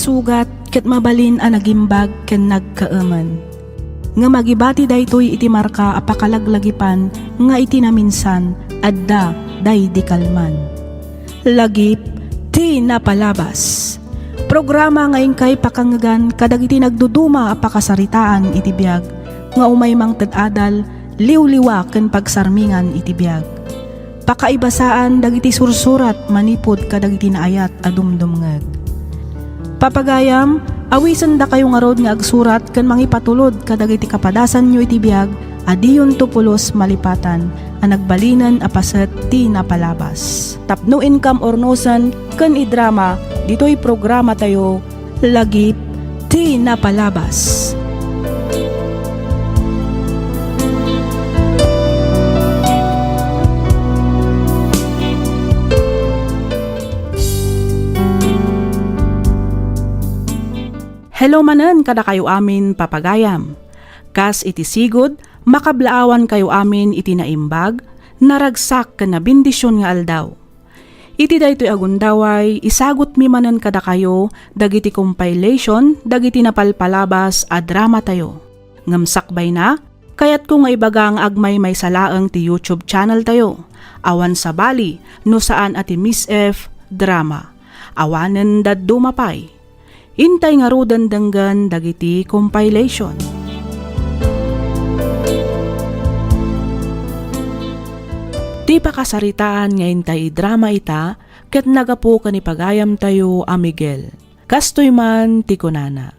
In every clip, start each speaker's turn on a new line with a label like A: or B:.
A: sugat ket mabalin a nagimbag ken nagkaaman. Nga magibati daytoy iti marka apakalaglagipan nga iti naminsan adda day di kalman. Lagip ti napalabas. Programa nga ingkay pakangagan kadag iti nagduduma apakasaritaan iti biag nga umay mang tad-adal liwliwa ken pagsarmingan iti biag. Pakaibasaan dagiti sursurat manipod kadag iti naayat a dumdumngeg. Papagayam, awisan da kayo nga rod nga agsurat ken mangipatulod kadag iti kapadasan nyo iti biag adiyon tupulos malipatan a nagbalinan a paset ti napalabas. Tapno income ornosan ken idrama ditoy programa tayo lagip ti napalabas. Hello manen kada kayo amin papagayam. Kas iti sigod, makablaawan kayo amin iti naimbag, naragsak ka na bendisyon nga aldaw. Iti daytoy agundaway, isagot mi manen kada kayo, dagiti compilation, dagiti napalpalabas a drama tayo. Ngamsakbay na, kayat kung nga ibagang agmay may salaang ti YouTube channel tayo. Awan sa bali, no saan ati Miss F drama. Awanen dad dumapay. Intay nga rudan danggan dagiti compilation. Ti pakasaritaan nga intay drama ita, ket nagapo kanipagayam tayo a Miguel. Kastoy man ti kunana.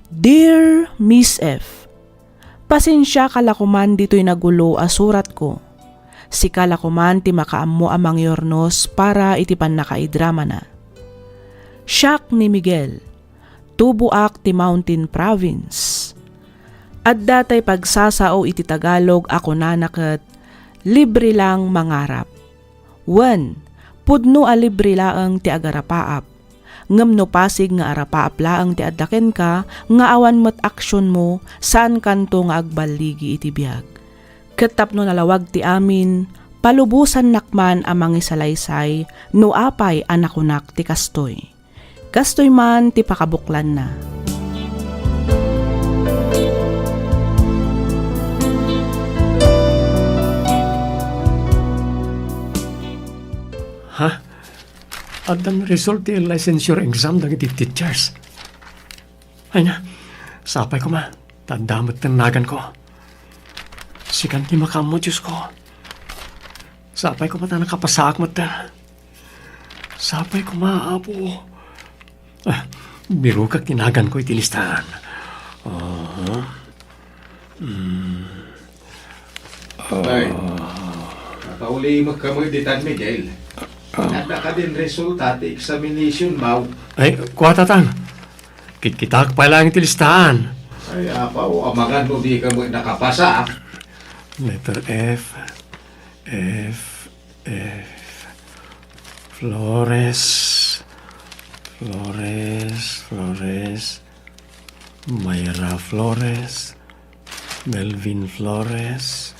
A: Dear Miss F, pasensya kalakuman dito'y nagulo a surat ko. Si kalakuman ti makaammo amang yornos para iti pan nakaidrama na. Siak ni Miguel. Tubuak ti Mountain Province. At datay pagsasao iti Tagalog ako nanaket, libre lang mangarap. 1. Pudno a libre laang ti agarapaap. Ngem no pasig nga arapaap laang ti addaken ka, nga awan met aksyon mo, saan kanto nga agbaligi iti biag. Ket tapno nalawag ti amin, palubusan nakman amang isalaysay, no apay anakunak ti kastoy. Kastoy man ti pakabuklan na.
B: Ha? Adang result ti licensure exam dagiti teachers. Ay na, sapay ko ma, tandamot tanagan ko. Sikan ti makamo, Diyos ko. Sapay ko mata nakapasaak mata. Sapay ko ma, apo. Biro ka kinagan ko itilistahan.
C: Ay, nakauli magkamuditan, Miguel. Nada ka din resulta ti examination, Mau.
B: Ay, kuha tatang. Kita pa lang itilistahan.
C: Ay, apaw, amagan mo di ka mo nakapasa.
B: Letter F. Flores, Mayra Flores, Melvin Flores,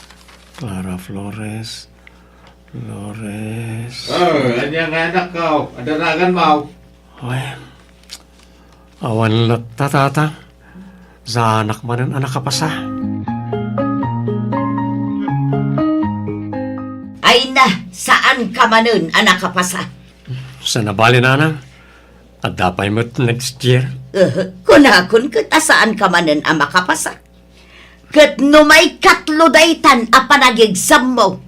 B: Clara Flores.
C: Anyang anak ka, adaragan, Mau.
B: Ay, awan lat tatata. Sa anak man ang anak kapasa.
D: Ay na, saan ka manun, anak kapasa?
B: Sa nabali nanang. At dapay mo next year.
D: Kunakon kita saan ka manun ang makapasa. Kat no may katlo daytan a panagigsam mo.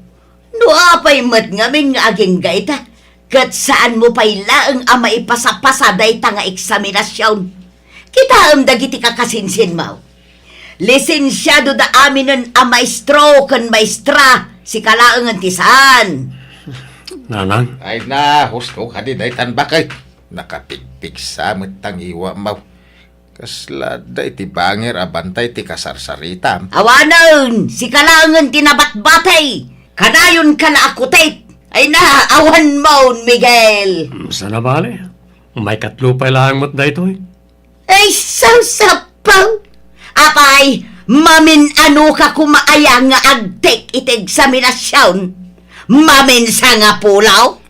D: No apay mat ngamin nga aging gaita. Kat saan mo pay laang a maipasapasa dayta nga eksaminasyon. Kita am dagiti kakasinsin mo. Lisensyado da aminon a maestro kan maestra si kalaang antisan.
B: Nanang?
C: Ay na, husto ka di daytan bakay. Nakapigpig sa matang iwa, Mau. Kasla da iti bangir abantay ti kasarsarita.
D: Awanon, si kalaang tinabatbatay. Kanayon ka na akutit. Ay na, awan mo, Miguel.
B: Sa nabali? May katlupay lang mo't da ito eh.
D: Ay, sasapaw. Apay, mamin ano ka kumaaya nga agtek iti eksaminasyon. Mamin sa nga pulaw.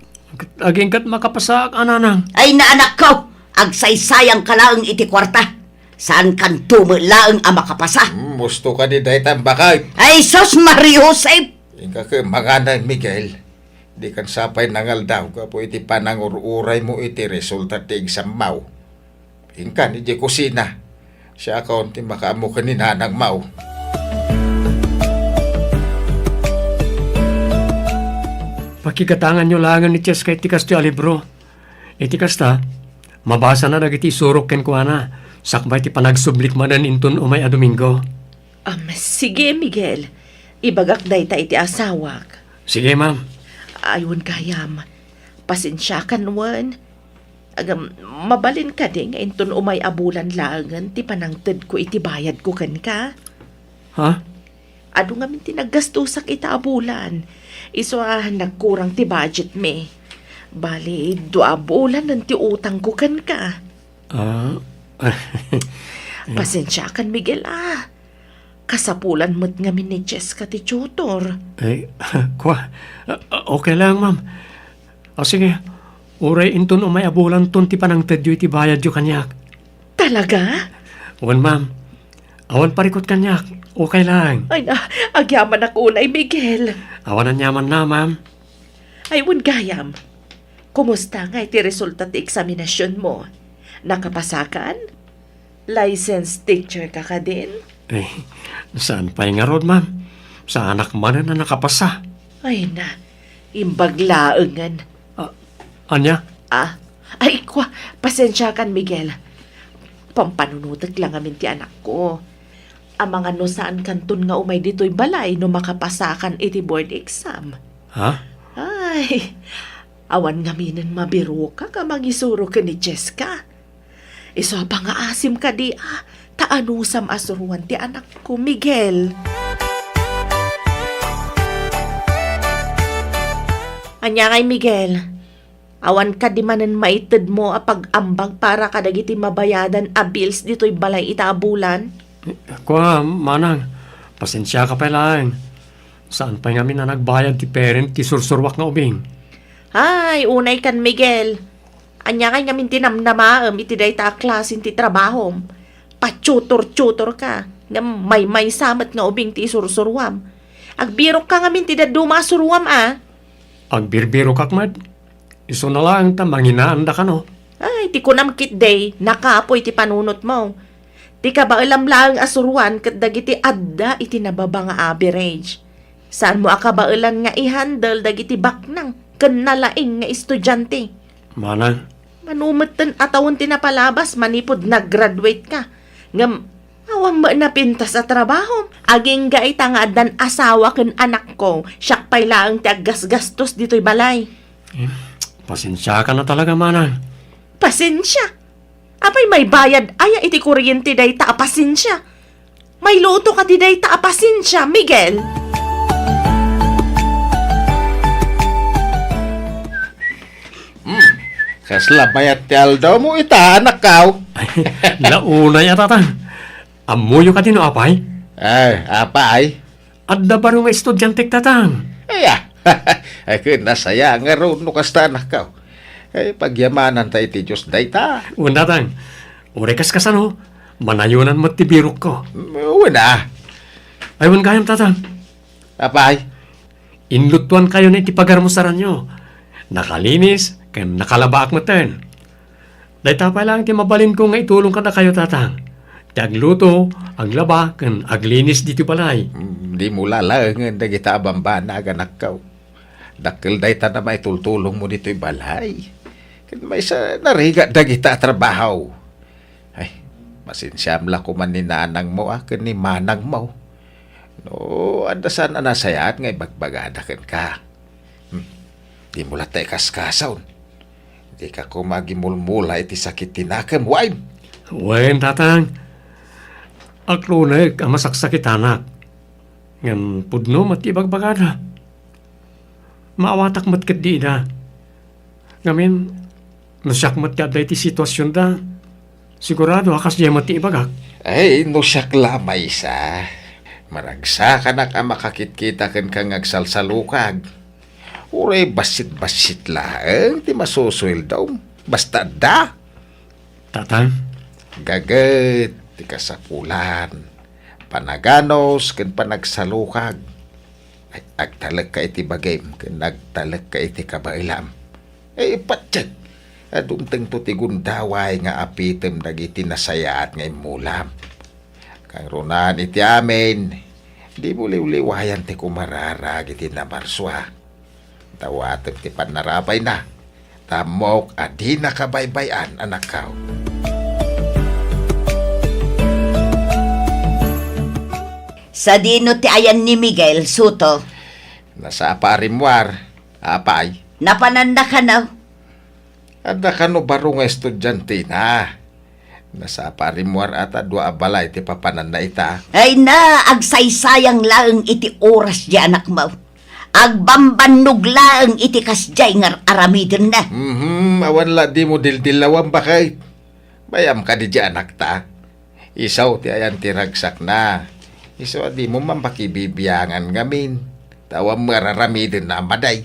B: Aging kat makapasak, ananang.
D: Ay na anak ko, Agsaysayang ka lang iti kwarta. Saan kan tumulaang ang makapasa?
C: Musto ka di daytan bakay.
D: Ay, sos Mario Joseph!
C: Inka ka maganan, Miguel. Di kan sapay nangal daw ka po iti panangururay mo iti resulta ti exam mau. Inka ni di kusina. Siya kaunti makaamo ka ni nanang mau.
B: Pakikatangan nyo langan ni Ches kay tikas ti alibro. Iti kasta, mabasa na nagiti surok ken kuana. Sakbay ti panagsublik manan intun umay a Domingo.
E: Sige, Miguel. Ibagak day ta iti asawak.
B: Sige, ma'am.
E: Ayun kayam. Pasensya ka nuwan. Agam, mabalin ka din nga intun umay abulan langan ti panangted ko iti bayad ko kan ka.
B: Ha?
E: Ado nga min tinaggastusak ita abulan. Iso nagkurang ti budget me. Bali, 2 bulan ng ti utang ko kan ka.
B: Ah,
E: Pasensya kan, Miguel Kasapulan mo't nga min ni Jessica ti tutor.
B: eh, kwa. Okay lang, ma'am. Sige, uray intun umay abulan tun ti panangted yu iti bayad yu kanyak.
E: Talaga?
B: Wan, ma'am. Awan parikot kanyak. Okay lang.
E: Ay na, agyaman ako unay, Miguel.
B: Awan ang yaman na, ma'am.
E: Ay, gayam. Kumusta nga iti resulta ti eksaminasyon mo? Nakapasakan? Licensed teacher ka ka din?
B: Eh, saan pa nga ron, ma'am? Sa anak man na nakapasa.
E: Ay na, imbaglaengan.
B: Anya?
E: Ay kwa, pasensya kan, Miguel. Pampanunutak lang amin ti anak ko. Ang mga no saan kanton nga umay dito'y balay no makapasakan iti board exam.
B: Ha?
E: Ay, awan nga minin mabiro ka mangisuro ka ni Jessica. Iso pa nga asim ka di taanusam asuruan ti anak ko, Miguel. Anya kay Miguel, awan ka di manen maited mo pag-ambag para kadagiti mabayadan a bills dito'y balay itaabulan?
B: Kwa, manang. Pasensya ka pa lang. Saan pa nga na nagbayad ti parent ti sursurwak nga ubing?
E: Ay, unay kan, Miguel. Anya kay ngamin tinamnamaam iti dayta klasin ti trabahom. Pa-tutor-tutor ka. Nga may samat nga ubing ti sursurwam. Agbirok ka ngamin ti daduma surwam
B: Agbirbiro kakmad. Iso na lang ta manginaanda ka no.
E: Ay, ti kunam kit day, nakapoy ti panunot mo. Ti ka ba alam lang asuruan kat dagiti adda iti nababa nga average. Saan mo akabailan nga i-handle dagiti baknang ken nalaing nga estudyante.
B: Manang.
E: Manumetan atawon ti napalabas manipod nag-graduate ka. Ngam, awang ba napintas sa trabaho? Aging ga nga dan asawa ken anak ko, siyak pay laang ti aggasgastos dito'y balay.
B: Pasensya ka na talaga, manang.
E: Pasensya. Apay may bayad aya iti kuryente day ta pasensya. May luto ka ti day ta pasensya, Miguel.
C: Kasla mayat ti aldaw mo ita anak kaw.
B: Launa yata tang. Amuyo ka din o apay?
C: Ay, apa ay?
B: Adda ba nga estudyante tatang?
C: Ay, ay nasaya nga ron no kasta anak kaw. Ay, pagyamanan tayo ti Diyos dayta.
B: Una tang. Urekas ka sa no. Manayunan mo ti birok ko.
C: Una.
B: Aywan kayam tatang.
C: Apa ay?
B: Inlutuan kayo na itipagarmusaran nyo. Nakalinis, kaya nakalabaak mo ten. Dahil pa lang ti mabalin ko nga itulong ka na kayo tatang. Ti agluto, aglaba, kan aglinis dito balay.
C: Di mo lalangan na kita abambana aganak kaw. Dakil dayta na may tultulong mo dito'y balay. Kan may sa nariga na kita trabaho. Ay, masinsyam lang ko man ni nanang mo kan ni manang mo. No, andasan na nasayat ngay bagbagadakan ka. Di mo latay kaskasaw. Di ka kumagimulmula iti sakit tinakam, waim.
B: Wen tatang. Aklunag ang masaksakit anak. Ngam pudno matibagbagada. Maawatak matkat di na. Ngamin, nasyak matkat da iti sitwasyon da. Sigurado akas diya matibagak.
C: Ay, no siyak lamay sa. Maragsa ka na ka makakitkita kan kang agsalsalukag. Uray basit-basit lang, ti masusuil daw. Basta da.
B: Tatang,
C: Gaget, ti kasapulan, panaganos, ken panagsalukag. Ay, agtalag ka iti bagay, ken nagtalag ka iti kabailam. Ipatsag, adumteng to ti gundaway nga apitem dagiti nasayaat ngay mulam. Kang runan iti amin, di buliw-liwayan ti kumararag iti namarswa. Tawatag ti panarapay na, tamok adi nakabaybayan anak kao.
D: Sa dino ti ayan ni Miguel, Suto,
C: Nasa aparimwar, apay,
D: napananda ka na.
C: ada ka no baro nga estudyante na. Nasa aparimwar ata dua abalay ti papanan na ita.
D: Ay na, agsaysayang laeng iti oras di anak mo. Agbambannog laeng iti kasjay nga aramidin na.
C: Awan la di mo dildilawang bakay. Bayam ka di anak ta. Isaw ti ayan ti ragsak na. Isaw di mo mampakibibiyangan ngamin. Tawang mararamidin na maday.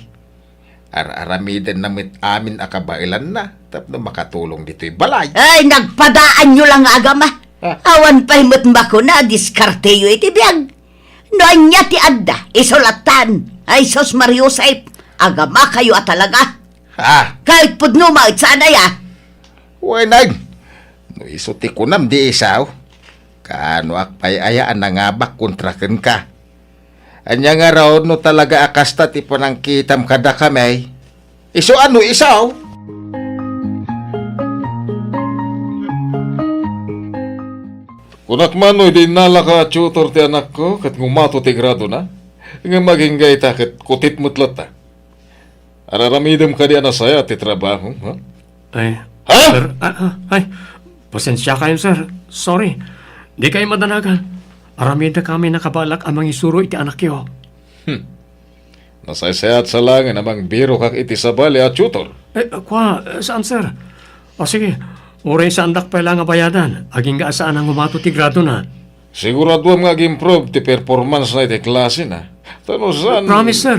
C: Aramidin na mit amin akabailan na. Tapno makatulong dito'y balay.
D: Ay, nagpadaan nyo lang agama.
C: Ah.
D: Awan pa'y matmako na, diskarte yu iti biyag. Noan niya ti adda, isolatan. Ay, sos Mariusay, agama kayo at talaga. Kahit pudno maut sana ya.
C: Uy, nag. No isuti ko nam di isaw. Kaano akpay ayaan na nga bak kontraken ka. Anya nga raw no talaga akasta ti panang kitam kada kamay. Iso ano isaw?
F: Kunak manoy din nala ka tutor ti anak ko kat ngumato ti grado na. Nga maging gayta kat kutit mutlat ta. Araramidem ka di anasaya ti trabaho. Ha?
B: ay,
F: Ha?
B: sir, ay, pasensya kayo, sir. Sorry, di kayo madanagan. Aramida kami nakabalak amang isuro iti anak yo.
F: Nasaysayat sa langin amang biro kak iti sabali at tutor.
B: Saan, sir? O sige, oray sa andak pa lang nga bayadan. Aging ga saan ang umato ti grado na.
F: Sigurado ang mag-improve ti performance na iti klase na. Tano saan?
B: Promise, sir.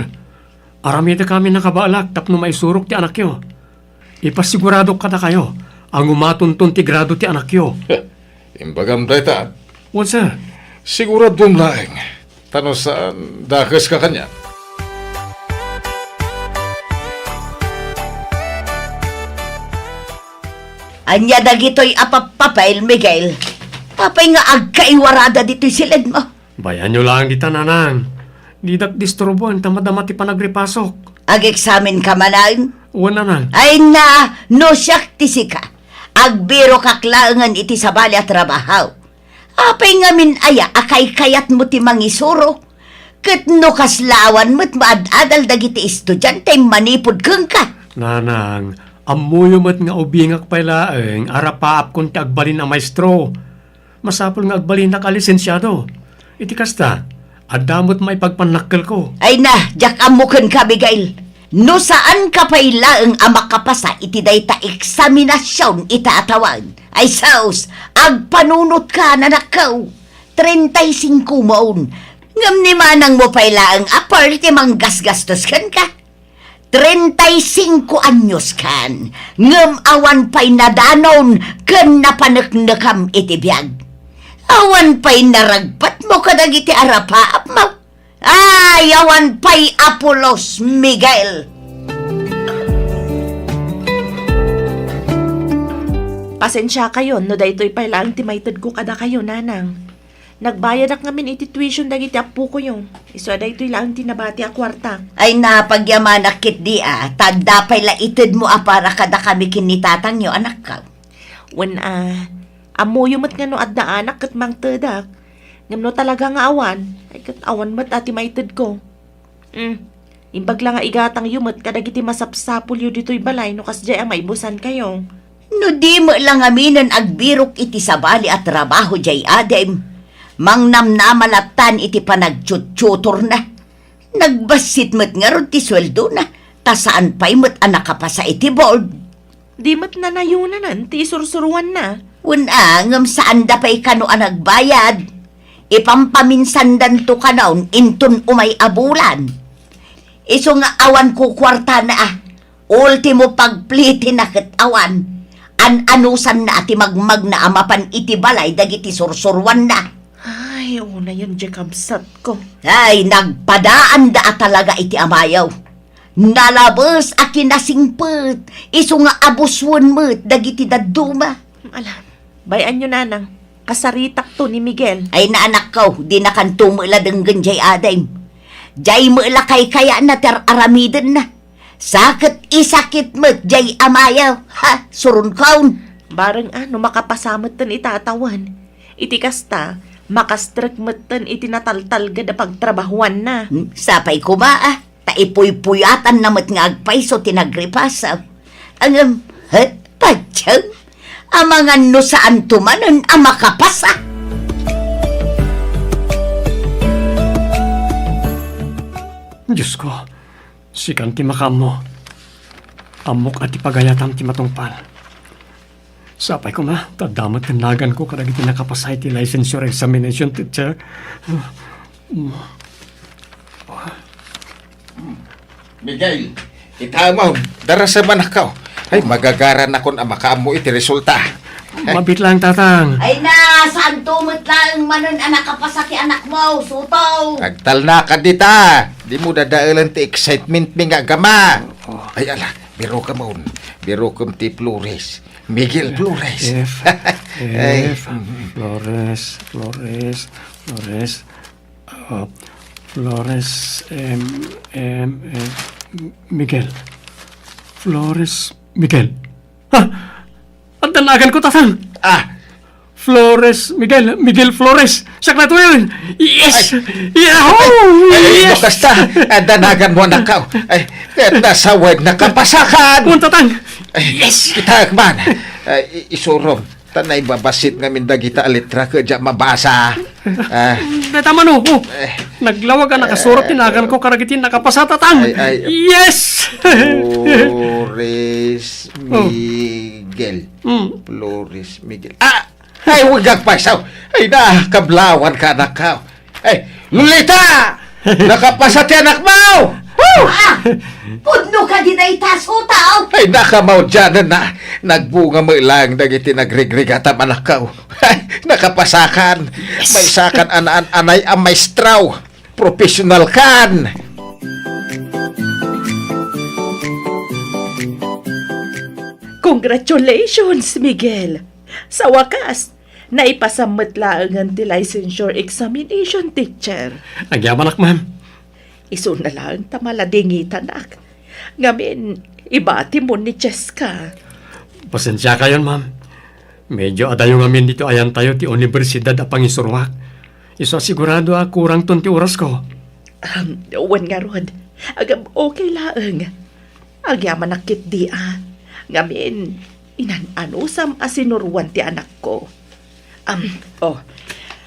B: Aramida kami nakabalak tapno maisurok ti anak yo. Ipasigurado ka na kayo ang umatuntun ti grado ti anak yo.
F: Imbagam dayta.
B: Well, sir.
F: Sigurado laeng. Tano saan dakas ka kanya.
D: Anya dagitoy apapapail, Miguel. Papay nga agkaiwarada dito'y silid mo.
B: Bayan nyo lang di tananang. Di disturbuan tamadama ti panagripasok.
D: Ag-examine ka manan.
B: Wala nang.
D: Ay na, no siyak tisika. Agbiro kaklaangan iti sabali at trabahaw. Apay nga min aya, akay kayat mo ti mangisuro. Kat no kaslawan mo't maad-adal dagiti estudyante manipod kang ka.
B: Nanang, amuyo mat nga ubingak pailaeng arapaap kung ti agbalin ang maestro. Masapol nga agbalin na kalisensyado. Iti kasta, adamot may pagpanakkel ko.
D: Ay na, jak amukan ka, Miguel. No saan ka pailaeng amakapasa iti dayta eksaminasyon itatawan. Ay saus, agpanunot ka na nakaw. 35 maun. Ngam ni manang mo pailaeng aparte mang gasgastos kan ka. 35 anyos kan. Ngam awan pa'y nadanon kan napanaknakam iti biyag. Awan pa'y naragpat mo kadag iti arapaap mo. Ay, awan pa'y Apolos, Miguel.
E: Pasensya kayo, no daytoy pa lang timaytad ko kada kayo, nanang. Nagbayad ak ngamin iti tuition dagiti apo ko yung. Iso daytoy lang tinabati a kwarta.
D: Ay napagyaman akit di tanda pa'y laitid mo para kada kami kinitatang nyo anak ka.
E: When amuyo mat nga no adda anak kat mang tedak. Ngam no talaga nga awan. Ay kat awan mat ati maitid ko. Imbag lang nga igatang yumat kadagiti masapsapul yu dito'y balay no kasjay ang maibusan kayo.
D: No di mo lang aminan agbirok iti sabali at trabaho jay adem. Mang namnamalatan iti panagtsututor na. Nagbasit mo't nga ron ti sweldo na. Tasaan pa'y mo't anak ka pa sa iti board.
E: Di mat na nayunanan, ti sursuruan na.
D: Unangam saan da pa'y kano ang nagbayad. Ipampaminsandan to kanaon intun umay abulan. Iso nga awan ko kwarta na Ultimo pagpliti na ket awan. An-anusan na ati magmag na amapan iti balay dagiti sursurwan na.
E: Ay, una yun, Jekabsat ko.
D: Ay, nagpadaan da talaga iti amayaw. Nalabas a kinasingpet, iso nga abuswan mo't dagiti daduma.
E: Ala, bayan nyo nanang, kasaritak to ni Miguel.
D: Ay naanak ko, di na kan tumula denggan jay adem. Jay mo kay kaya na ter aramiden na. Sakit isakit mo't jay amayaw. Ha, surun kaun.
E: Barang ano, makapasamot tan itatawan. Iti kasta, makastrek matan iti nataltal gada pagtrabahuan na.
D: Sapay kumaa, taipuy-puyatan namat nga agpay so tinagripasaw. Ang padyang, amangan no saan tumanan ang makapasa.
B: Diyos ko, sikan ti makamo. Amok at ipagayatam ti matungpal. Sapay ko ma, tadamat tanagan ko karag iti nakapasay ti licensure examination teacher.
C: Miguel, itamaw, darasa man akaw. Ay, magagaran na kon ang makaamo iti resulta.
B: Mabit lang tatang.
D: Ay na, saan tumot lang manon ang nakapasa ki anak mo, sutaw.
C: Agtal na ka dita. Di mo dadailan ti excitement mi nga gama. Ay ala, biro ka mo. Biro kam ti Flores. Miguel Flores. Ay.
B: Flores, Miguel. Flores, Miguel. Ha? Ang tanagan ko, tatang.
C: Ah,
B: Flores, Miguel Flores. Siya na ito yun. Yes! Yahoo!
C: ay,
B: Yes!
C: basta, danagan mo na ka. Ay, kahit nasa wag nakapasakan.
B: Kung tatang.
C: Yes! Kita man. Ay, isurom. Tanay babasit ngamin dagita alitra ka dyan mabasa. Ah,
B: Tama no. Oh. Naglawag ka nakasurat. Tinagan ko karagitin nakapasa, tatang.
C: Ay.
B: Yes!
C: Flores Miguel. Flores Miguel. Ah! Ay, huwag agpasaw. Ay, nakablawan ka anak ka. Ay, Lolita! Nakapasa ti anak mo! Woo!
D: Ah, pudno ka di na itasutaw.
C: Ay, nakamaw dyan na. Nagbunga mo lang dagiti nagrigrigatam anak ka. Ay, nakapasakan. May sakan anay ang maestraw. Professional kan.
E: Congratulations, Miguel! Sa wakas, naipasamot lang ang ti licensure examination teacher.
B: Nagyaman ak, ma'am.
E: Iso na lang tamaladingitan ak. Ngamin, ibati mo ni Cheska.
B: Pasensya kayo, ma'am. Medyo adayo ngamin dito ayan tayo ti universidad a pangisurwak. Iso sigurado kurang tunti oras ko.
E: Wan nga rod, agam okay laang. Agyaman nakit di Ngamin, inan-anusam asinurwan ti anak ko.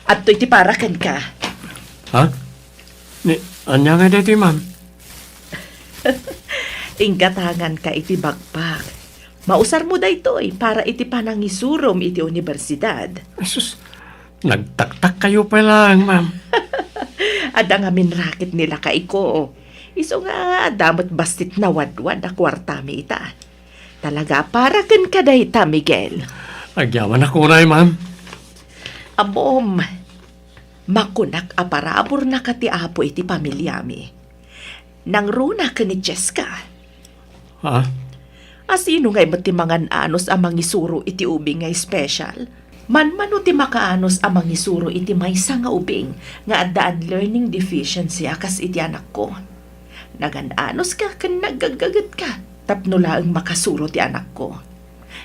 E: At to'y ti parakan ka.
B: Ha? Anya nga dito, ma'am?
E: Inggatangan ka iti bagbag. Mausar mo daytoy para iti panangisurom iti universidad.
B: Jesus, nagtaktak kayo pa lang, ma'am.
E: Ada nga minrakit nila ka iko. Iso nga damot bastit na wadwad a kwartami ita. Talaga para ken ka dayta, Miguel.
B: Agyaman ako na, ma'am.
E: Amom, makunak aparabor na kati apo iti pamilyami. Nang runa ka ni Cheska.
B: Ha?
E: Asino nga'y matimangan anos amang isuro iti ubing nga special? Manmano ti makaanos amang isuro iti maysa nga ubing nga addaan learning deficiency akas iti anak ko. Nagan-anos ka kan naggagagat ka tapno laang makasuro ti anak ko.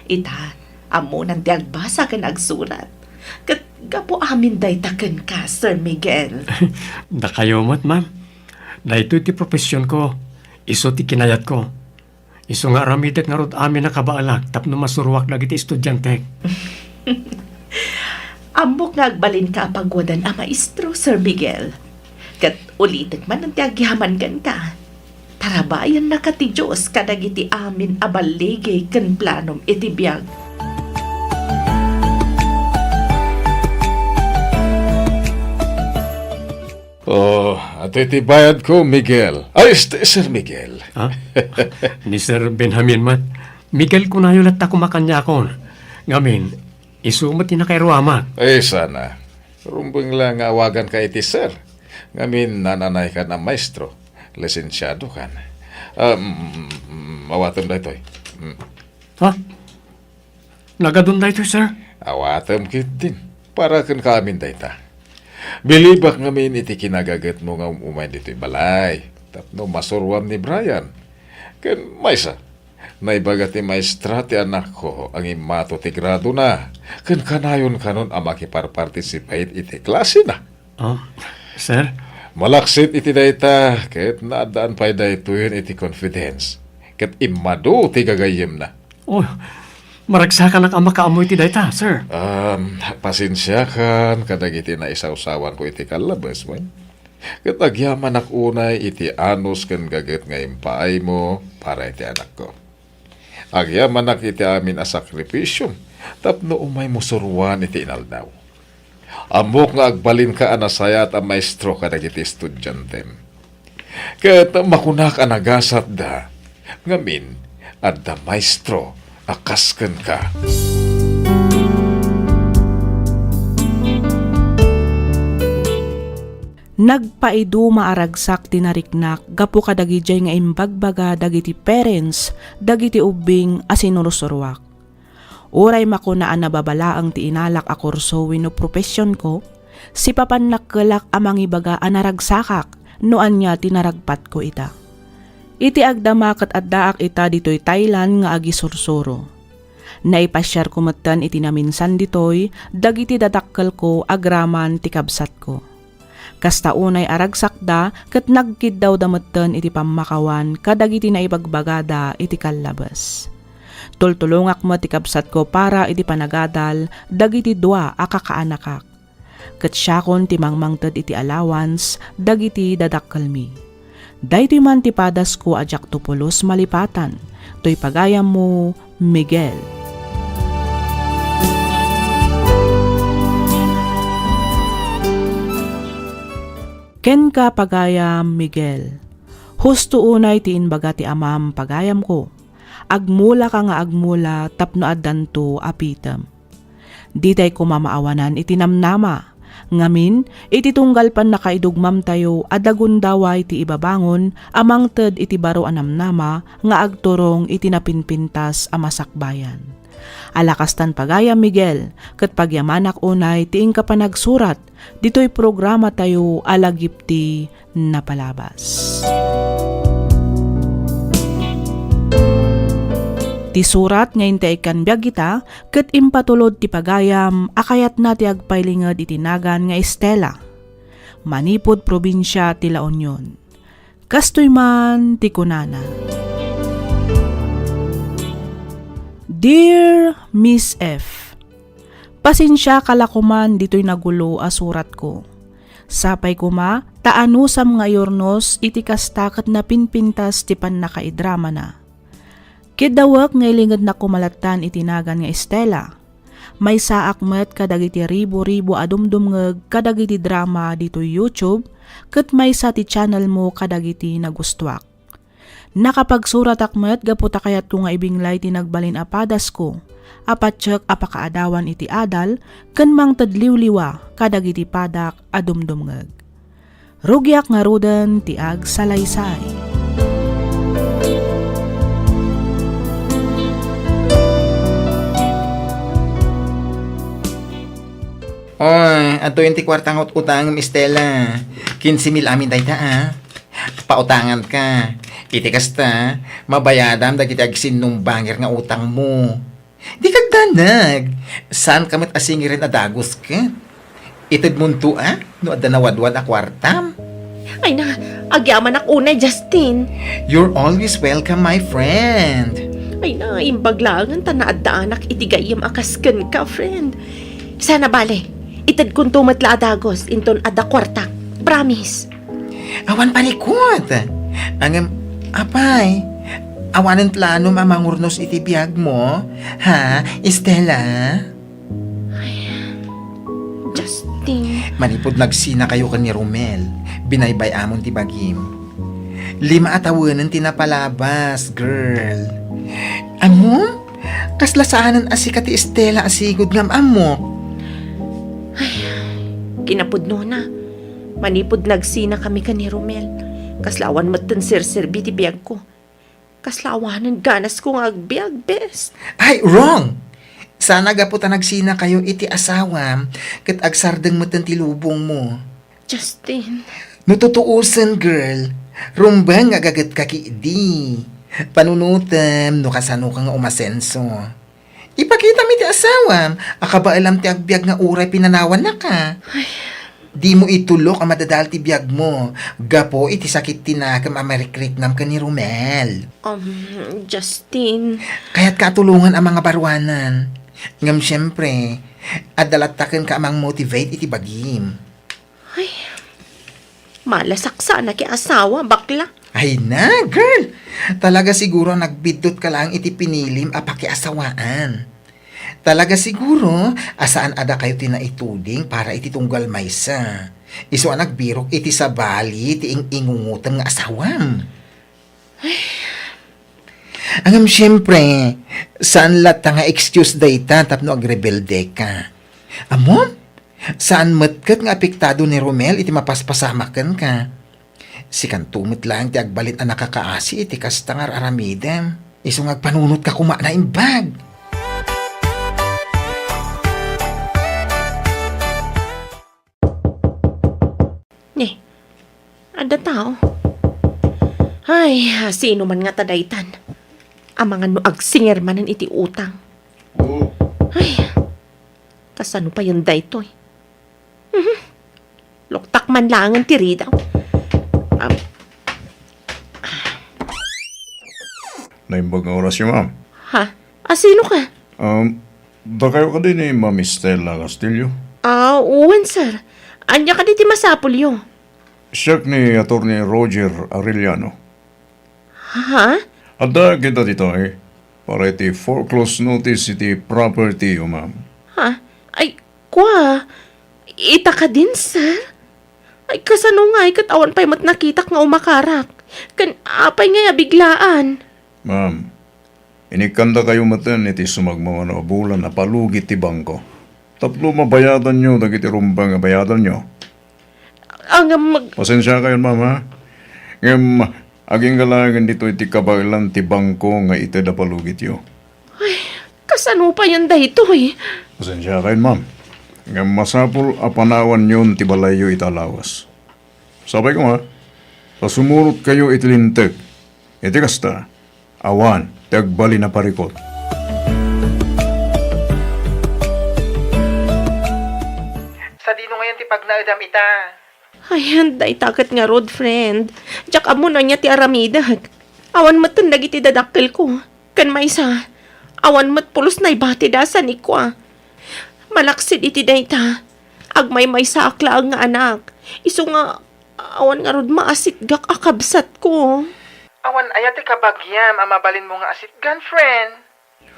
E: Ita, amo nang ti agbasa kan agsurat. Kat gapo amin day taken ka, Sir Miguel.
B: Da kayo mo't, ma'am. Dahito ti profesyon ko. Iso ti kinayat ko. Iso nga ramitek nga rod amin nakabaalak tapno masurwak na iti estudyante.
E: Amok nga agbalin ka pagwadan a maestro, Sir Miguel. Kat ulitek man ang tiagyaman kan ka. Tarabayan na ka ti Diyos kadag iti amin abaligay kan planom iti biyag.
F: Oh, at iti bayad ko, Miguel. Ay, Sir Miguel.
B: Ha? Ni Sir Benjamin, mat. Miguel kunayo latta kumakanya kon. Ngamin, isumat na kay Ruama.
F: Ay, sana. Rumbang lang awagan ka iti, sir. Ngamin, nananay ka na maestro. Lisensyado ka na. Awatam da ito.
B: Ha? Nagadun da ito, sir?
F: Awatam kit din. Para kan kaamin da ita. Bilibak ngamin iti kinagagat mo nga umay dito'y balay. Tapno masurwam ni Brian. Kan maysa. Naibaga ti maestra ti anak ko ang imato ti grado na. Kan kanayon kanon ang makiparparticipate iti klase na.
B: Oh, sir?
F: Malaksit iti dayta, ket naadaan pa'y daytoyen iti confidence. Ket imado ti gagayem na.
B: Oh, maragsakan ang makaamoy ti dayta, sir.
F: Pasensya kan, kadagiti na isawsawan ko iti kalabas mo. Ket agyaman ak unay iti anos ken gaget nga impaay mo para iti anak ko. Agyaman ak iti amin a sakripisyo, tapno umay musuruan iti inaldaw. Amok nga agbalin ka anasaya at ang maestro ka dagiti estudyantem. Ket makunak anagasat da, ngamin at da maestro akasken ka.
A: Nagpaidu maaragsak tinariknak gapu kadagijay nga imbagbaga dagiti parents dagiti ubing asinurusurwak. Uray makunaan nababalaang ti inalak a kurso wenno profesyon ko, si papan nakkelak amang ibaga anaragsakak noan niya tinaragpat ko ita. Iti agdamakat at daak ita ditoy Thailand nga agi sursuro. Naipasyar ko matan iti naminsan ditoy dagiti dadakkel ko agraman ti kabsat ko. Kasta unay aragsakda ket nagkid daw dametten iti pamakawan kadagiti naibagbagada iti kalabas. Tultulungak mo ti kabsat ko para iti panagadal dagiti dua a kakaanakak. Ket syakon ti mangmangted iti allowance dagiti dadakkel mi. Daytoy man ti padas ko ajak tupulos malipatan. Toy pagayam mo, Miguel. Ken ka pagayam, Miguel. Husto unay ti inbaga ti amam pagayam ko. Agmula ka nga agmula tapno addanto apitem. Ditay ko mamaawanan iti namnama. Ngamin, iti tunggal pan nakaidugmam tayo adagundaway ti ibabangon amang ted iti baro anamnama nga agturong iti napinpintas a masakbayan. Alakastan pagayam, Miguel, ket pagyamanak unay tiing ka panagsurat, dito'y programa tayo alagipti na palabas. Ti surat ngayon ta ikan biyag kita, ket impatulod ti pagayam, akayat na ti agpailingad itinagan nga Estela. Manipod probinsya ti La Union. Kastoy man ti kunana. Dear Miss F, pasensya kalakuman dito'y nagulo a surat ko. Sapay kuma, taanusam nga yornos iti kastakat na pinpintas ti pan nakaidrama na. Kidawak nga ilingad na kumalatan itinagan nga Estela. May saak met kadagiti ribo-ribo adumdumngeg kadagiti drama dito'y YouTube, ket may sa ti channel mo kadagiti nagustuak. Nakapagsurat akmet gaputa kayat ko nga ibinglay tinagbalin apadas ko, apatsyak apakaadawan iti adal, ken mang tadliwliwa kadagiti padak adumdumngeg. Rugyak nga ruden ti ag salaysay.
C: Oy, ato yung ti kwartang utang, Miss Stella. 15,000 amin tayo pautangan ka. Iti kasta, mabayadam dagiti agsinnong bangir nga utang mo. Di kag danag. Saan kamit asingirin adagos ka? Itid munto no adda nawadwad a kwartam.
E: Ay na, agyaman ak unay, Justin.
C: You're always welcome, my friend.
E: Ay na, imbaglangan ta na addaanak itigayam akasken ka, friend. Sana bale, itad kung tumatla adagos, inton adda kwartak. Promise.
C: Awan palikot. Apay, awanan plano mamangurnos iti biyag mo? Ha, Estela?
E: Justin.
C: Manipod nagsina kayo kan ni Romel. Binaybay amon ti bagim.
G: 5 atawanan tinapalabas, girl. Amo? Kaslasaanan asika ti Estela asigod ngam amo.
E: Kinapudno na. Manipod nagsina kami ka ni Romel. Kaslawan matan sir-serbi ti biyag ko. Kaslawanan ganas ko nga agbiag, bes.
G: Ay, wrong! Sana gaputa nagsina kayo iti asawam kat agsardeng matan ti lubong mo.
E: Justin,
G: Nututuusan, girl. Rumbang agagat ka kiidi. Panunutem, no kasano ka nga umasenso. Ipakita mi ti asawam, akaba alam ti agbiag nga uray pinanawan na ka. Di mo itulok ang madadal ti biyag mo. Gapo iti sakit tinakam amerikriknam ka ni Romel.
E: Justin.
G: Kaya't katulungan ang mga barwanan. Ngam siyempre, adalataken ka amang motivate iti bagim.
E: Malasaksa na ki asawa, bakla.
G: Ay na, girl! Talaga siguro nagbidot ka lang iti pinilim apakiasawaan. Talaga siguro, asaan ada kayo tinaituding para iti tunggal maysa. Iso anak birok iti sabali, ti ingungutan nga asawam. Angam siyempre, saan lata nga excuse dayta tapno agrebelde ka? Amon? Saan matkat nga apektado ni Romel iti mapaspasamakan ka? Sikan tumit lang ti agbalit na nakakaasi iti kastangar aramidem. Iso nga agpanunot ka kuma na imbag.
E: Ada tao. Ay, sino man nga tadaytan. Ang mga no agsinger manan iti utang. Ay, kasano pa yung daytoy? Loktak man lang ang tiri daw.
F: Naimbag nga oras yung ma'am.
E: Ha? Sino ka?
F: Da kayo ka din ni Ma'am Estela Castillo.
E: Uwan sir. Anya ka diti masapulyo.
F: Siya ni Atty. Roger Arellano.
E: Ha?
F: Ada kita dito para iti foreclose notice iti property yo ma'am.
E: Ha? Ay, kwa. Ita ka din, sir? Ay, kasano nga, katawan pa'y mat nakitak nga umakarak. Kan, apay nga biglaan.
F: Ma'am, inikanda kayo matan iti sumagmama na bulan na palugit ti bangko. Taplo mabayadan nyo, dagiti rumbang bayadan nyo. Pasensya kayo, ma'am, ha? Ngam, aging galangan dito iti kabalan ti bangko nga iti da palugit yo.
E: Ay, kasano pa yan dahito eh.
F: Pasensya kayo, ma'am. Ngam masapul apanawan yun ti balayo italawas. Sabay ko, ha? Pasumurot kayo itilintag. Iti kasta, awan, ti agbali na parikot.
G: Sa dino ngayon ti pagnaedam ita.
E: Ay, handay takat nga road friend. Diyak amo na niya ti aramidag. Awan mat tandag iti dadakkel ko. Kan may isa, awan mat pulos na ibati dasan ikwa. Malaksid iti dayta. Agmay may sa akla nga anak. Iso nga, awan nga rod maasit gak akabsat ko.
G: Awan ayat ti kabagyam, amabalin mo nga asitgan, friend.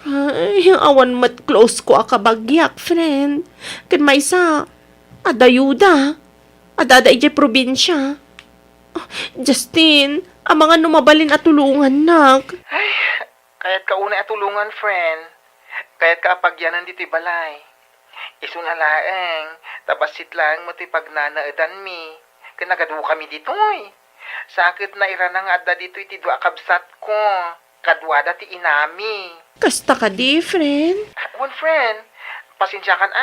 E: Ay, awan mat close ko akabagyak, friend. Kan may sa, adayuda. Adada iti probinsya. Justin, ang mga numabalin at tulungan, nak.
G: Ay, kaya't kauna at tulungan, friend. Kaya't kaapagyanan dito'y balay. Iso na laeng, tabasit lang mo ti pagnanaedan mi. Kanagadu kami dito'y. Sakit na iranang adda dito'y ti dua kabsat ko. Kadwada ti inami.
E: Kasta ka di, friend.
G: One friend, pasensya kan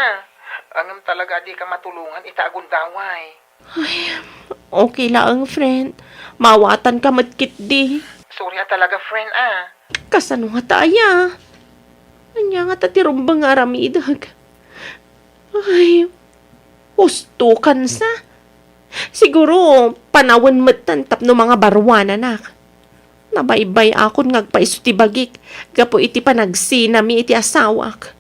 G: Angam talaga di ka matulungan itagundaway.
E: Ay, okay lang, friend. Mawatan ka matkit di.
G: Sorry talaga, friend
E: Kasano nga taya? Anya nga tatirumbang aramidag. Ay, husto kan sa. Siguro, panawan matan tapno mga barwana nak. Nabaybay akon ngagpaiso ti bagik. Gapo iti panagsinami iti asawak.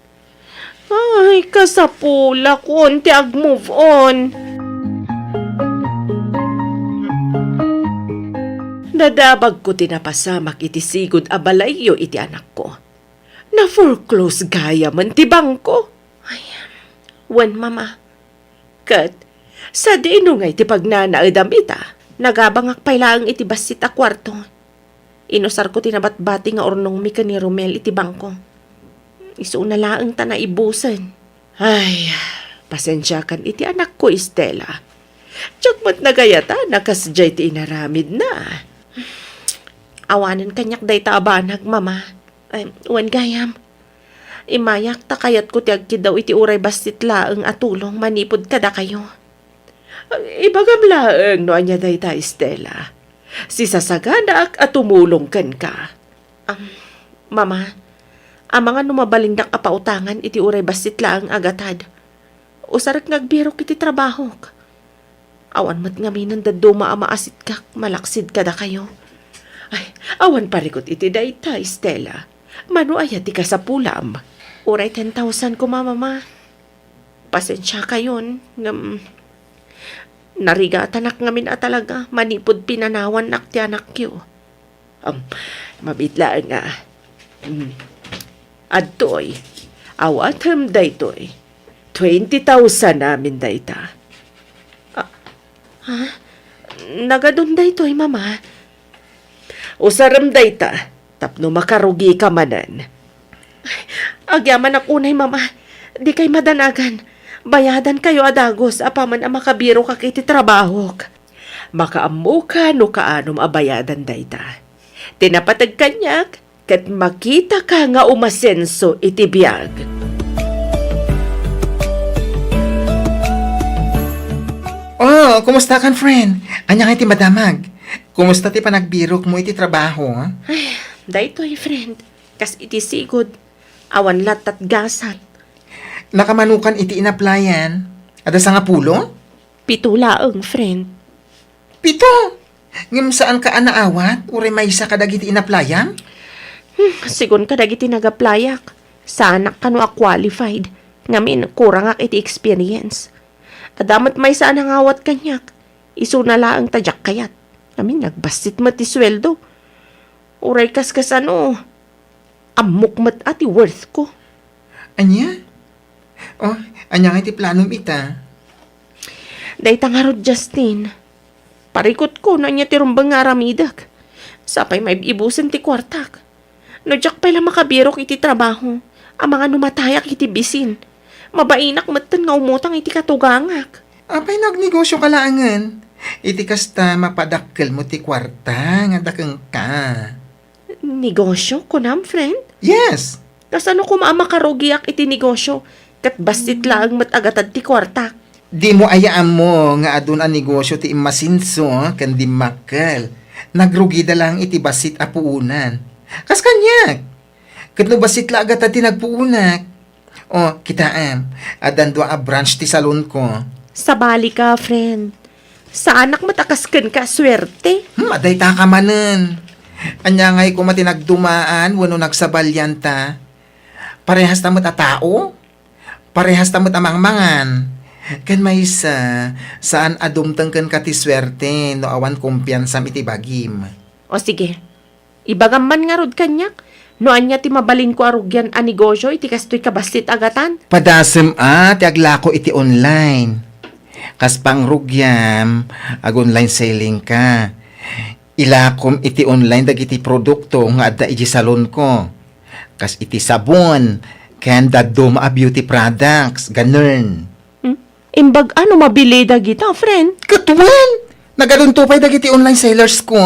E: Ay, kasapula ko, ti ag-move on. Nadabag ko tinapasamak iti sigod abalayo iti anak ko. Na-foreclose gaya man ti bangko. Ay, wan mama. Kat, sa dino nga iti pagnanaedam ita, Nagabangak pa lang iti basit a kwarto. Inusar ko tinabat-bati nga ornong mi ni Romel iti bangko. Isu na laang ta na ibusan. Ay, pasensya kan iti anak ko, Estela. Tiyagmat na gayata, nakasjay ti inaramid na. Awanan kanyak day ta abanag, mama. Ay, uwan gayam. Imayak ta kayat ko ti agkid daw iti uray bastit laeng atulong manipod kada kayo. Ibagam laeng no anya day ta, Estela. Si sasagana at tumulong kan ka. Mama, ang mga numabalindak apautangan iti uray bastit laeng agatad. Usarak ngagbirok iti trabaho. Awan mat nga minan daduma maasit kak, malaksid kada kayo. Ay, awan parikot iti dayta, Estela. Mano ayat ka sa pulam. Uray 10,000 ko, mama. Pasensya kayon. Narigatanak ngamin at talaga. Manipod pinanawan nak ti anak kyo. Mabitlaan nga. Adtoy. Awatem daytoy. 20,000 namin dayta. Nagadun daytoy, mama. Usaram dayta. Tapno makarugi ka manan. Agyaman akunay, mama. Di kay madanagan. Bayadan kayo adagos apaman ang makabiro ka kiti trabaho. Makaammo ka no kaanom abayadan dayta. Tinapatag kanyak kat makita ka nga umasenso iti biyag.
G: Oh, kumusta kan, friend? Anya nga iti madamag. Kumusta ti panagbirok mo iti trabaho, ha?
E: Ay, daytoy, friend. Kas iti sigod. Awan latat gasat.
G: Nakamanukan iti inaplayan. Ada sa nga pulo?
E: Pitulaeng, friend.
G: Pito! Ngem saan ka anaawat? Uray may isa kadag iti inaplayan?
E: Sigon ka dagiti nagaplayak. Sa anak ka no qualified. Ngamin, kurang ak iti experience. Adamat may saan ang awat kanyak. Isu na laang tadyak kayat. Ngamin, nagbasit mat ti sweldo. Uray kas ano. Amok mat ati worth ko.
G: Anya? Oh, anya nga iti planom ita?
E: Day tangarod, Justin. Parikot ko na niya ti rumbang nga aramidak. Sapay may ibusan ti kwartak. No jak pala makabirok iti trabaho. Ang mga numatayak iti bisin. Mabainak matan nga umutang iti katugangak.
G: Apay nagnegosyo ka laangan. Iti kasta mapadakkel mo ti kwarta nga dakeng ka.
E: Negosyo, kunam, friend?
G: Yes!
E: Kasano kumamakarugiak iti negosyo? Kat bastit lang matagatad ti kwarta.
G: Di mo ayaan mo nga adun ang negosyo ti imasinso kan di makkel. Nagrugida lang iti basit a puunan. Kas kanyak. Kat no basit la agad ti nagpuunak. O, kitaam. Adan doa a branch ti salon ko.
E: Sabali ka, friend. Sa anak matakasken ka, swerte.
G: Aday ta ka manen. Anya ngay ko matinagdumaan wano nagsabalyan ta. Parehas tamot a tao. Parehas tamot amangmangan. Kan may saan adumtang kan kati swerte no awan kumpiyansam iti bagim.
E: O sige, ibagam man nga rod kanyak. No anya ti mabalin ko arugyan a negosyo iti kastoy kabastit agatan.
G: Padasem ti aglako iti online. Kas pangrugyam ag online selling ka. Ilakom iti online dagiti produkto nga adda iti salon ko. Kas iti sabon ken dadum a beauty products ganern.
E: Imbag ano mabili dagita, friend?
G: Katuan! Nagadunto pa'y dagiti online sellers ko.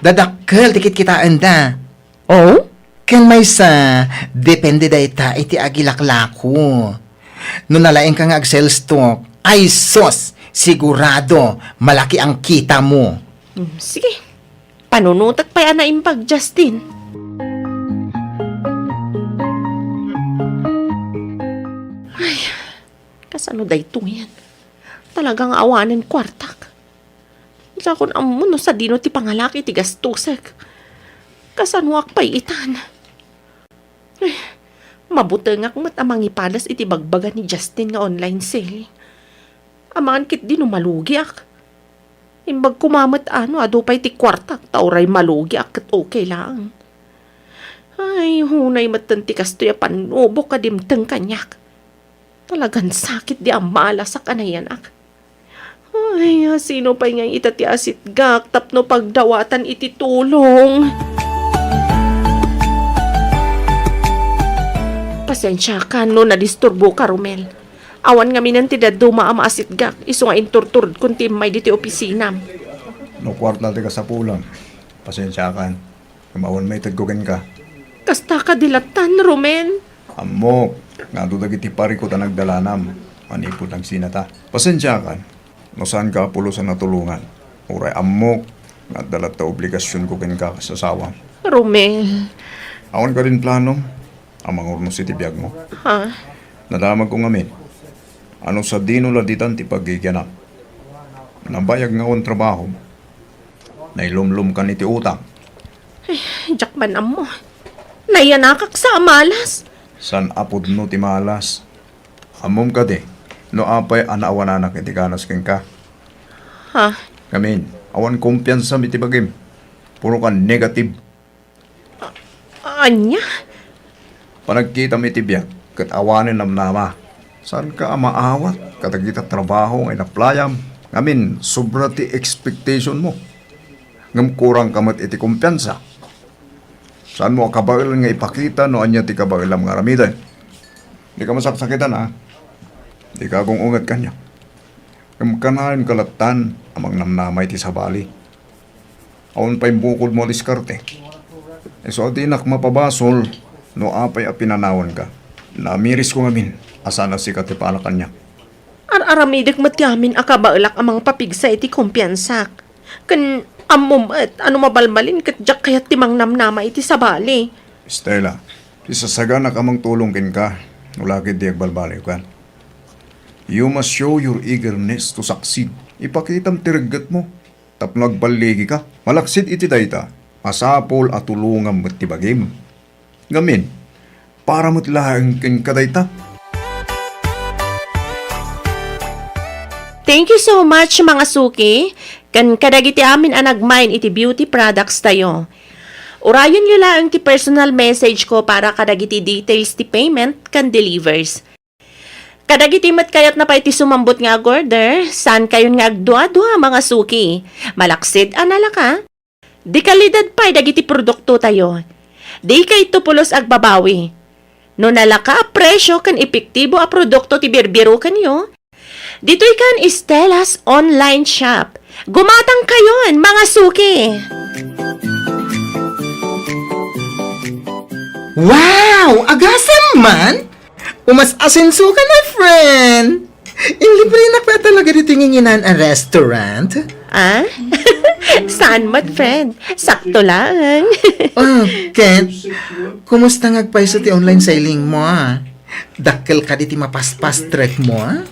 G: Dadakkel tikit kitaan da.
E: Oh?
G: Ken may depende dayta iti agilaklako. No nalaing ka nga ag-sell stock, ay sos, sigurado, malaki ang kita mo.
E: Sige, panunutat pa yan na imbag, Justin. Ay, kasano dayto yan? Talagang awanan kwartak. Isa kon amuno sa dino ti pangalaki ti gastusek. Kasanuak pa'y itan. Ay, mabutengak mat amang ipadas iti bagbaga ni Justin nga online sale. Amangan kit di no malugiak. Imbag kumamat ado pa'y ti kwartak tauray malugiak kat okay lang. Ay, hunay matanti kastoy panubo kadimteng kanyak. Talagang sakit di ang mala sa kanayanak. Ay, Ay, sino pa nga itati asit gak tapno pagdawatan iti tulong. Pasensya ka no nadisturbo ka, Romel. Awan nga minan ti daduma ama asit gak. Iso nga inturturd kung timay diti opisina.
H: No kwarta ti ka sa pulang. Pasensya ka. Kumawan may tagkugan ka.
E: Kasta ka dilatan, Romel.
H: Amok, nga dagiti pari ko ta nagdalanam. Manipod ang sinata. Pasensya ka. No saan ka pulo sa natulungan. Uray amok, nga dalat ta obligasyon ko ken ka sa sawam.
E: Romel.
H: Awan ka rin plano. Amang urno si tibiyag mo.
E: Ha?
H: Nadamag ko ngamin. Ano sa dino laditan ti pagigyanap. Nabayag nga on trabaho. Nailumlum ka ni ti utang.
E: Jakman amo. Nayanakak sa amalas.
H: San apod no ti malas. Amom ka de. No apay anaawan anak iti kanas ken ka.
E: Ha?
H: Ngamin, awan kumpiyansa mi ti bagim. Puro ka negative.
E: Anya?
H: Panagkita mi ti biyak, kat awanin namnama. Saan ka maawat? Katagita trabaho ngay naplayam. Ngamin, sobra ti expectation mo. Ngam kurang kamat iti kumpiyansa. Saan mo kabail nga ipakita no anya ti kabailam nga ramidan. Di ka masaksakitan ha. Di ka kung ungat kanya. Ngam kanahin kalatan amang namnamay ti sabali. Awan pa'y bukod mo diskarte. E so atinak mapabasol no apay a pinanawan ka. Namiris ko ngamin. Asa na si katipalakan niya.
E: Aramidik matyamin akabailak amang papigsa iti kumpiyansak. Kan amom at ano mabalmalin kat jak kayat timang namnama iti sabali.
H: Stella, isasagana ka mang tulong kin ka. Nulakid di agbalbalay ka. You must show your eagerness to succeed. Ipakitam tiragat mo. Tapno agbaligi ka. Malaksid iti dayta. Masapol at tulungan mo't tibagim. Ngamin, para mo't lahang kin kadayta.
E: Thank you so much mga suki. Kan kadagiti amin ang nagmain iti beauty products tayo. Urayon nyo lang ti personal message ko para kadagiti details ti payment kan delivers. Kadagiti mat kayat na pa iti sumambot nga order, saan kayon nga agdua-dua mga suki. Malaksid anala ka? Di kalidad pa dagiti produkto tayo. Di kay tupulos agbabawi. No nalaka presyo kan epektibo a produkto ti birbiro kanyo. Dito'y kan Stella's online shop. Gumatang kayon, mga suki!
G: Wow! Agasam man! Umas asenso ka na, friend! Ilibre na pa talaga dito nginginan ang restaurant?
E: Ah? Saan mat, friend? Sakto lang.
G: Oh, Ken, kumusta ngagpaiso ti online selling mo, ah? Dakkel ka di ti mapaspas trek mo, ah?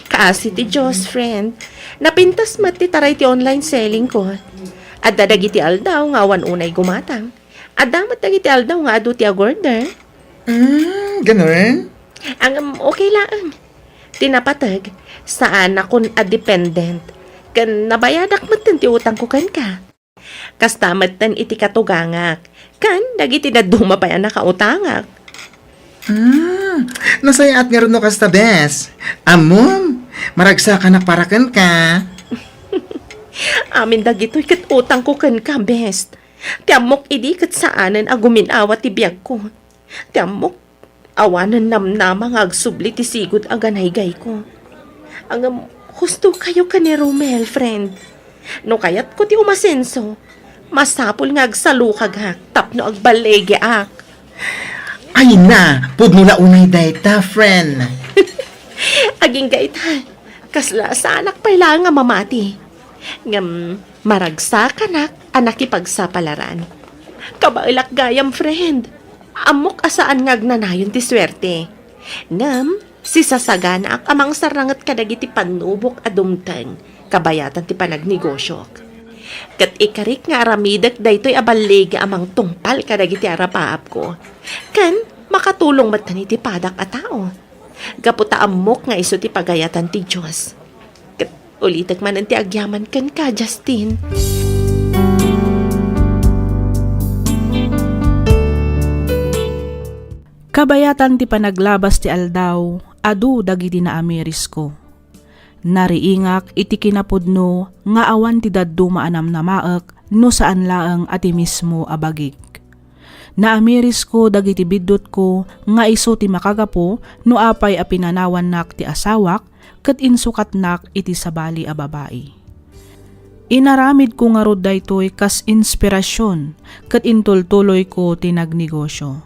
E: Kaasi ti Diyos, friend. Napintas mat ti taray ti online selling ko. At dadagiti aldaw nga awan unay gumatang. At damat dagiti aldaw nga adu ti agorder.
G: Ganun?
E: Ang okay lang. Tinapatag, saan akong a-dependent. Kan nabayadak matan ti utang ko kan ka. Kastamatan iti katugangak. Kan, dagiti na dumabayan na kautangak.
G: Nasayat nga rin no kasta bes. Amom, maragsa ka na parakan ka.
E: Amin dagito'y kat utang ko kan ka, best. Tiamok idi kat saanan aguminawa ti biyag ko. Tiamok, awanan namnama nga agsubli ti sigod aganay-gay ko. Ang husto kayo ka ni Romel, friend. No kayat ko ti umasenso, masapol nga agsalukag hak, tapno agbalege ak.
G: Ay na, pudno na unay dayta, friend.
E: Aging gaita, kasla sa anak pa ilang nga mamati. Ngam, maragsa kanak, anak ipagsapalaran. Kabailak gayam, friend. Amok asaan ngagnanayon ti swerte. Ngam, si sasagana ak amang sarangat kadagiti panubok adumtang, kabayatan ti panagnegosyok. Kat ikarik nga aramidak daytoy abalige amang tungpal kadagiti arapaap ko. Kan, makatulong matan iti padak a tao. Gaputa amok nga iso ti pagayatan ti Diyos. Kat ulitak man ti agyaman kan ka, Justin.
A: Kabayatan ti panaglabas ti aldaw, adu dagiti na amiris ko. Nariingak iti kinapudno nga awan ti daddo maanam na maek no saan laeng ati mismo abagik. Naamiris ko dagiti biddot ko nga iso ti makagapo no apay a pinanawan nak ti asawak ket insukat nak iti sabali a babae. Inaramid ko nga rod daytoy kas inspirasyon ket intultuloy ko ti nagnegosyo.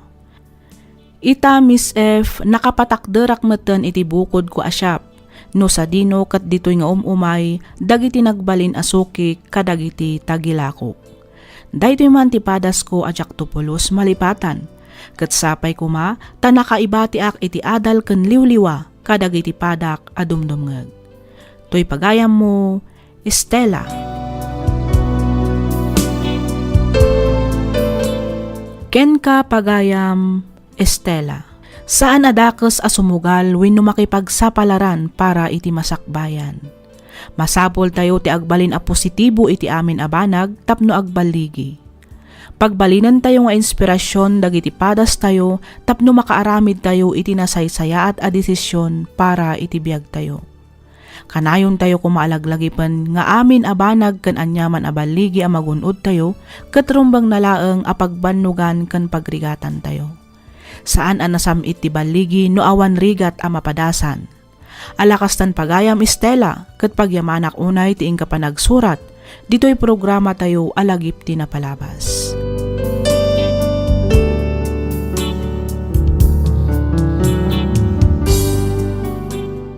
A: Ita Miss F nakapatakderak meten iti bukod ko asyap no sa dino ket ditoy nga umay dagiti nagbalin asuki kadagiti tagilakok. Daytoy man ti padas ko ajak tupulos malipatan ket sapay kuma ta nakaibati ak iti adal ken liwliwa kadagiti padak a dumdumngeg. Toy pagayam mo, Estela. Ken ka pagayam, Estela. Saan adakes a sumugal wenno makipagsapalaran para iti masakbayan. Masapol tayo ti agbalin a positibo iti amin a banag tapno agbaligi. Pagbalinan tayo nga inspirasyon dagiti padas tayo tapno makaaramid tayo iti nasaysayaat a desisyon para iti biag tayo. Kanayon tayo kumaalaglagipan nga amin abanag ken anyaman a baligi a magunod tayo ket rumbang nalaeng a pagbannugan ken pagrigatan tayo. Saan a nasamit ti baligi no awan rigat a mapadasan. Alakastan pagayam Estela ket pagyamanak unay ti ingka panagsurat ditoy programa tayo alagip ti napalabas.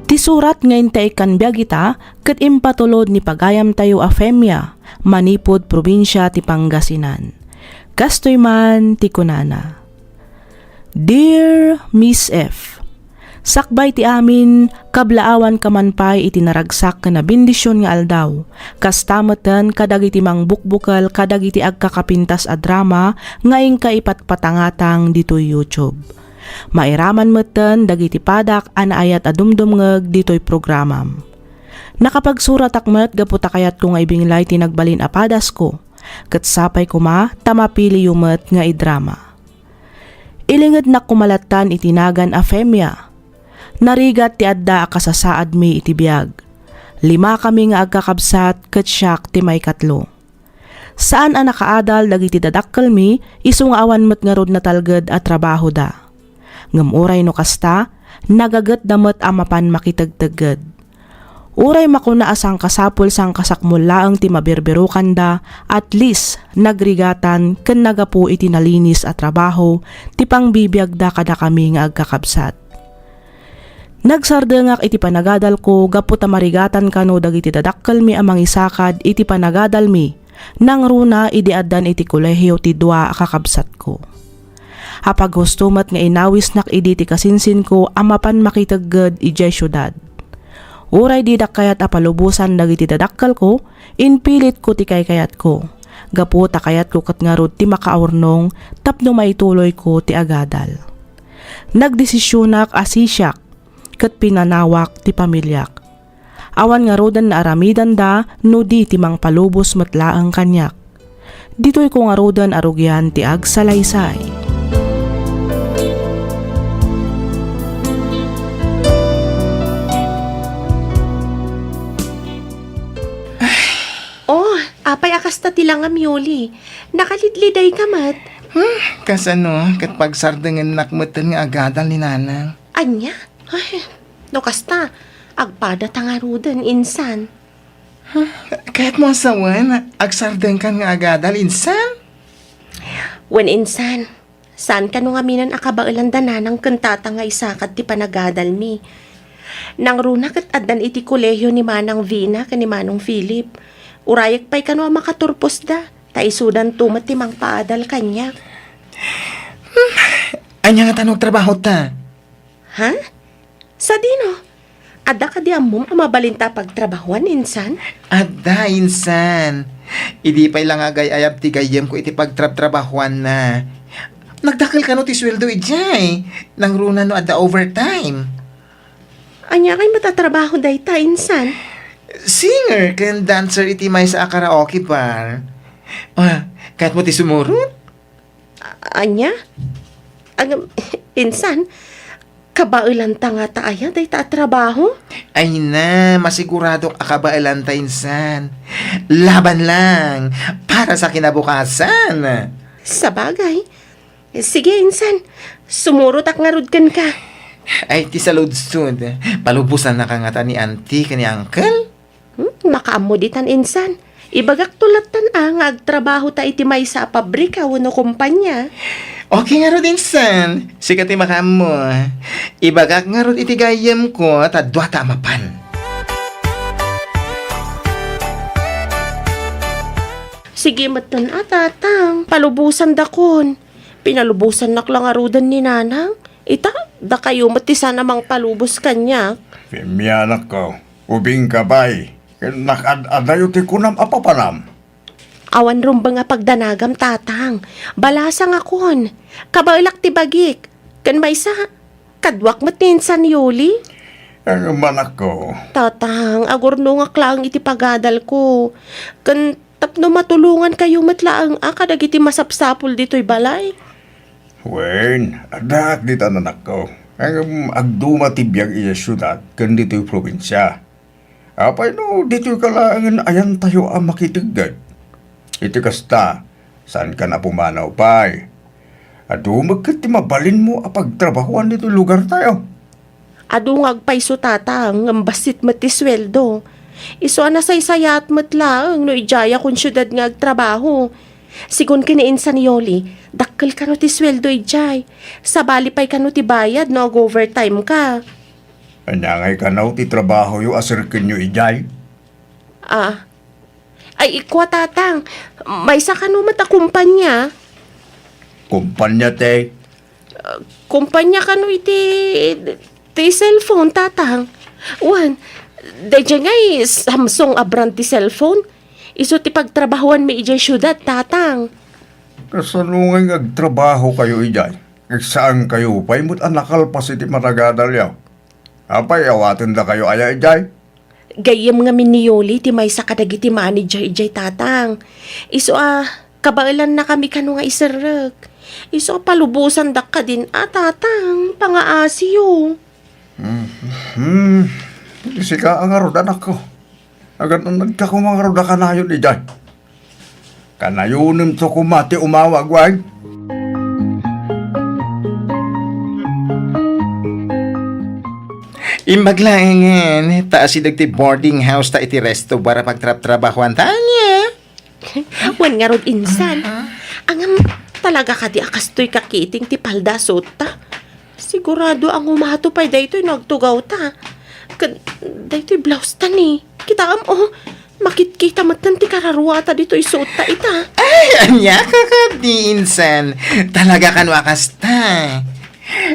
A: Ti surat ngayon tayo kanbiag ita, ket impatulod ni pagayam tayo a Femia, manipod probinsya ti Pangasinan. Kastoy man ti kunana. Dear Miss F, sakbay ti amin, kablaawan kamanpay iti naragsak na bendisyon nga aldaw, kastameten kadagiti mangbukbukal kadagiti agkakapintas a drama ngayon kaipatpatangatang ditoy YouTube. Mairaman meten dagiti padak anaayat adumdumngeg ditoy programam. Nakapagsurat akmet gaputa kayat ko nga ibinglay tinagbalin apadas ko, ket sapay kuma tamapili yumet nga idrama. Ilinged na kumalatan itinagan a Femia. Narigat ti adda akasasaad mi iti biag. 5 kami nga agkakabsat ket siak ti may 3. Saan a nakaadal dagiti dadakkel mi isu nga awan met nga rod na talged a trabaho da. Ngem uray no kasta, nagaget damet amapan makitagtaged. Uray makuna asang kasapul sang kasakmulaang ti mabirbirukan da, at least nagrigatan ken nagapu iti nalinis at trabaho ti pangbibiyag da kada kami nga agkakabsat. Nagsardengak iti panagadal ko gapu ta marigatan kano dagiti dadakkel mi amang isakad iti panagadal mi nang runa idi addan iti kolehiyo ti 2 kakabsat ko. Hapag gustumat nga inawis nak idi ti kasinsin ko amapan makitaged ijay syudad. Uray didak kayat apalubusan dagiti dadakkel ko, inpilit ko ti kayat ko. Gapu ta kayat ko ket nga rod ti makaurnong tapno maituloy ko ti agadal. Nagdesisyonak asisyak ket pinanawak ti pamilyak. Awan nga rodan na aramidan da no di ti mangpalubos metlaeng kanyak. Ditoy ko nga rodan arugyan ti agsalaysay.
E: Apay akasta tilang amyoli. Nakalidliday ka mat.
G: Kasano, kat pagsardengan nakmeten nga agadal ni nanang.
E: Anya? Ay, no kasta. Agpada tangarudan insan.
G: Kahit mo asawan, agsardeng kan nga agadal insan?
E: Wen insan, saan ka nung aminan akabailan dananang kantata nga isakat ti panagadal mi. Nang runa kat addan iti kolehiyo ni Manang Vina ka ni Manong Philip. Urayak pa'y kano makaturpos da. Taisudan tumat ti mang paadal kanya.
G: Anya nga tanong trabaho ta?
E: Ha? Sa dino? Adda ka di amom amabalinta pagtrabahuan insan?
G: Adda, insan. Idi pa'y lang agay ayab ti gayem ko iti pagtrabahuan na. Nagdakil ka no ti sweldo ijay. Nang runa no adda overtime.
E: Anya kay matatrabaho day ta insan?
G: Singer ken dancer iti may sa karaoke bar. Kahit mo ti sumurot?
E: Anya? Insan, Kabailan ta nga taaya, day ta trabaho.
G: Ay na, masigurado akabailan ta insan. Laban lang, para sa kinabukasan.
E: Sa bagay. Sige, insan. Sumurot ak nga rudkan ka.
G: Ay, ti sa lodsud, palubusan na kangata ni auntie kani uncle.
E: Makaamo ditan, insan. Ibagak tulatan nga agtrabaho ta iti may sa pabrika wano kumpanya.
G: Okay nga ro din san, sikat ti makamo. Ibagak nga ro iti gayem ko, tadwa ta mapan.
E: Sige matan atatang, palubusan dakon. Pinalubusan nak lang arudan ni nanang. Ita, da kayo matisan namang palubos kanya.
H: Pimianak ko, ubing kabay. Nakad-adayo ti kunam apapanam.
E: Awan rumba nga pagdanagam tatang. Balasang akon. Kabailak ti bagik. Kan may sa, kadwak matinsan Yuli.
H: Ang manak ko,
E: Tatang, agurno nga klang iti pagadal ko. Kan tapno matulungan kayo matlaang akadag iti masapsapul dito'y balay.
H: wen, adak di tananak ko. Ang agduma ti biyag iya syudad, kan dito'y probinsya. Apay no, dito'y kalaangan ayan tayo ang makitigad. Iti kasta, saan ka na pumanaw pa'y? Ado magkat ti mabalin mo apagtrabahuan dito lugar tayo.
E: Adungag paiso tatang, ngambasit mati sweldo. Iso na saysayat matlaang no ijaya kun syudad nga agtrabaho. Sigun kiniin sa Yoli, dakkel ka no ti sweldo ijay. Sabali pa'y ka no ti bayad no overtime ka.
H: Anyangay ka na ti trabaho yu asirkin yu ijay.
E: Ay ikwa tatang, may sa ka no matakumpanya.
H: Kumpanya te,
E: Kumpanya ka no iti cellphone tatang. Wan, dadya nga Samsung abrand ti cellphone. Iso ti pagtrabahuan mi ijay syudad tatang.
H: kasanungan agtrabaho kayo ijay. Saan kayo pa'y mo't anakal pa si ti maragadal yaw. Apay awatin da kayo aya ijay.
E: Gayam nga miniyoli ti may sa kadagiti manager ijay tatang. Iso kabailan na kami kano nga isarag. Iso palubusan dak ka din tatang, pangaasiyo.
H: Isi ka ang arod anak ko. Agad na nagkakumangarod na kanayon ijay. Kanayonim to kumati umawag wag.
G: Imbaglangan, taas ti boarding house ta iti resto para pagtrabahuan tanya.
E: Wan nga rod insan. Angam talaga ka di akastoy kakiting ti palda ta. Sigurado ang umato pa'y daytoy nagtugaw ta. Daytoy blouse ta ni. Kita makit-kita matan ti kararuata dito'y suot ta ita.
G: Ay, anya ka ka di insan. Talaga ka wakas ta.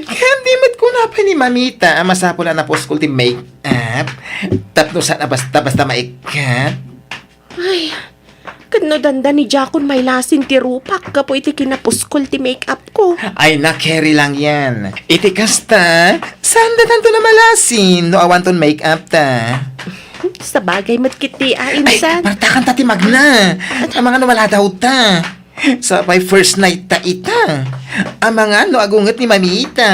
G: Kandi mat ko na pa ni mamita, masapula na poskul ti make-up. Tapno sana basta maikat.
E: Ay, kadno danda ni Jakon may lasin ti rupak kapo iti kinapuskol ti make-up ko.
G: Ay, na-carry lang yan. Iti kasta, saan da tanto na malasin? No awan ton make-up ta.
E: Sa bagay matkiti
G: Ay,
E: insan.
G: partakan ta ti magna. Ang mga wala daw ta. Sa my first night ta ita. Ang mga agungat ni mamita.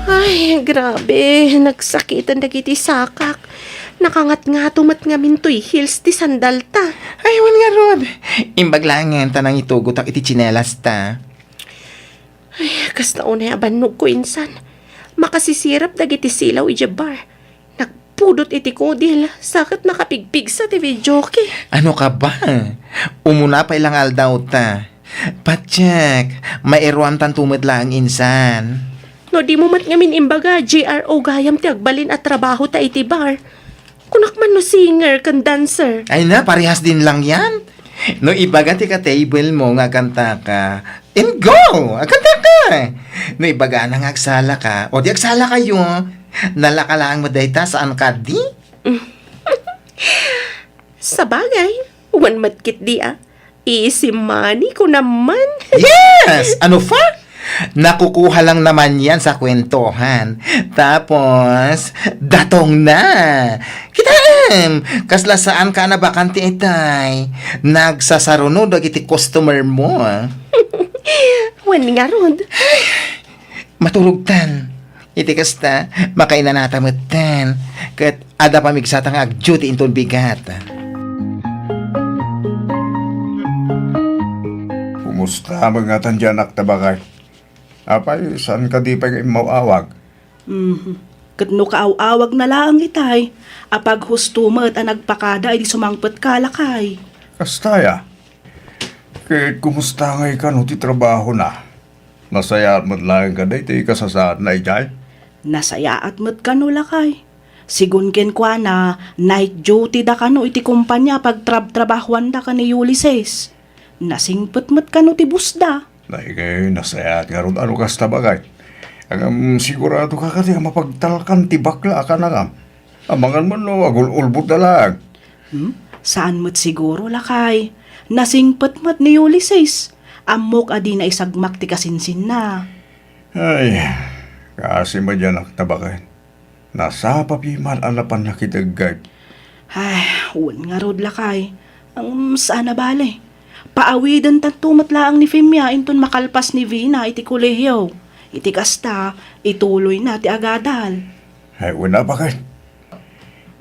E: Ay, grabe. Nagsakitan dagiti sakak. Nakangat nga tumat nga mintoy heels ti sandal ta.
G: Ay, wan nga rod. Imbaglangan ta nang itugot ang iti chinelas ta.
E: Ay, kasta unay abanog ko insan. Makasisirap dagiti silaw iti bar. Nagpudot iti kodil. Sakit nakapigpig sa TV jockey.
G: Ano ka ba? Umuna pa ilang aldaw ta. Patsyak, mairuam tan tumadla ang insan.
E: No di mo mat ngamin imbaga, JRO gayam ti agbalin at trabaho ta iti bar. Kunak man no singer kan dancer.
G: Ay na, parehas din lang yan. No ibaga ti ka table mo nga kanta ka. And go! Kanta ka! No ibaga na nga agsala ka. O di agsala kayo. Nalakalaan mo dayta saan ka di?
E: Sa bagay, one matkit di Easy money ko naman.
G: Yes! Ano fa? Nakukuha lang naman yan sa kwentuhan. Tapos, datong na. Kitaan! Kasla saan ka na bakante itay? Nagsasarunod iti customer mo.
E: Wan nga rod.
G: Matulog tan. Iti kasta, makainan natamot tan. Kat ada pamigsatang ag-duty inton bigat.
H: Kumusta mga tandyanak tabakay? Apay, saan ka di pa mauawag?
A: Kat no kaaw-awag na lang itay. Apag hustumat ang nagpakada ay di sumangpet kalakay.
H: Kastaya. Kahit kumusta ngay ka no ti trabaho na. Masaya at matlaing ka day, ti kasasaan na ijay.
A: Nasaya at mat kano lakay. Sigun ken kwa na night duty da kano iti kumpanya pag trabahuan da ka ni Ulysses. Nasingpet mat kano ti busda.
H: Dahil kayo nasaya at nga ron ano kas tabagay. Ang sigurado ka kasi mapagtalkan ti bakla ka na nga. Amangan mo no, agul-ulbot na lang.
A: Saan mat siguro lakay? Nasingpet mat ni Ulysses. Amok adi na isagmak ti kasinsin na.
H: Ay, kasi madyanak tabakay. Nasa papiman alapan na kitagay.
A: Ay, uwan nga rod lakay. Ang saan na bale? Paawidan tantumat laang ni Femia inton makalpas ni Vina iti kolehiyo. Iti kasta, ituloy na ti agadal.
H: Ay, wala pa kay.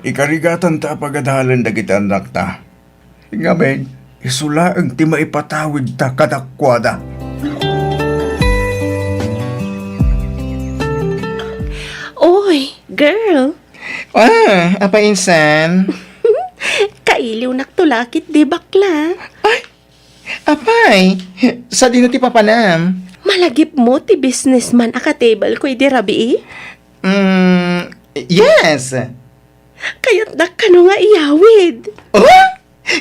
H: Ikarigatan ta pagadalan da kita anak ta. Ngamen, isula ang ti maipatawid ta kadakwada.
E: Oy, girl.
G: Apa insan?
E: Kailiw naktulakit di bakla.
G: Apay, sa dino ti papanam?
E: Malagip mo ti businessman aka-table ko di rabi.
G: Yes.
E: Kaya't nakano nga iyawid.
G: Oh,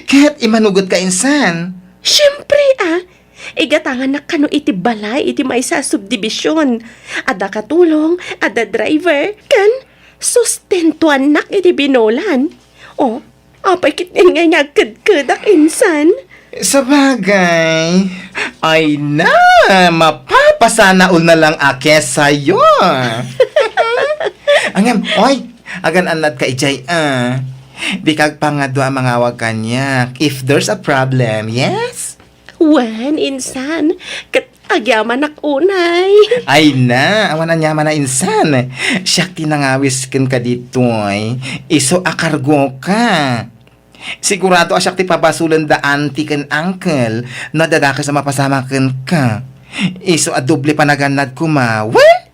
G: kahit imanugot ka insan.
E: Siyempre igatangan na kano iti balay iti may sa subdivision. Ada katulong, ada driver, kan sustentuan nak iti binolan. Oh, apay kitin nga nyagkad-kadak insan.
G: Sa bagay, ay na, mapapasanaol na lang ake sa'yo. Angam, oy, agan anad ka ijay, di kag pangado ang mangawag kanya. If there's a problem, yes?
E: Wan, insan, kat agyaman nak unay.
G: Ay na, awan na nyaman na insan. Siyak tinangawis ken ka ditoy. Iso akargo ka. Sigurado asyak ti papasulan da auntie ken uncle na dadaka sa mapasama ken ka. Iso a doble panaganad kuma. What?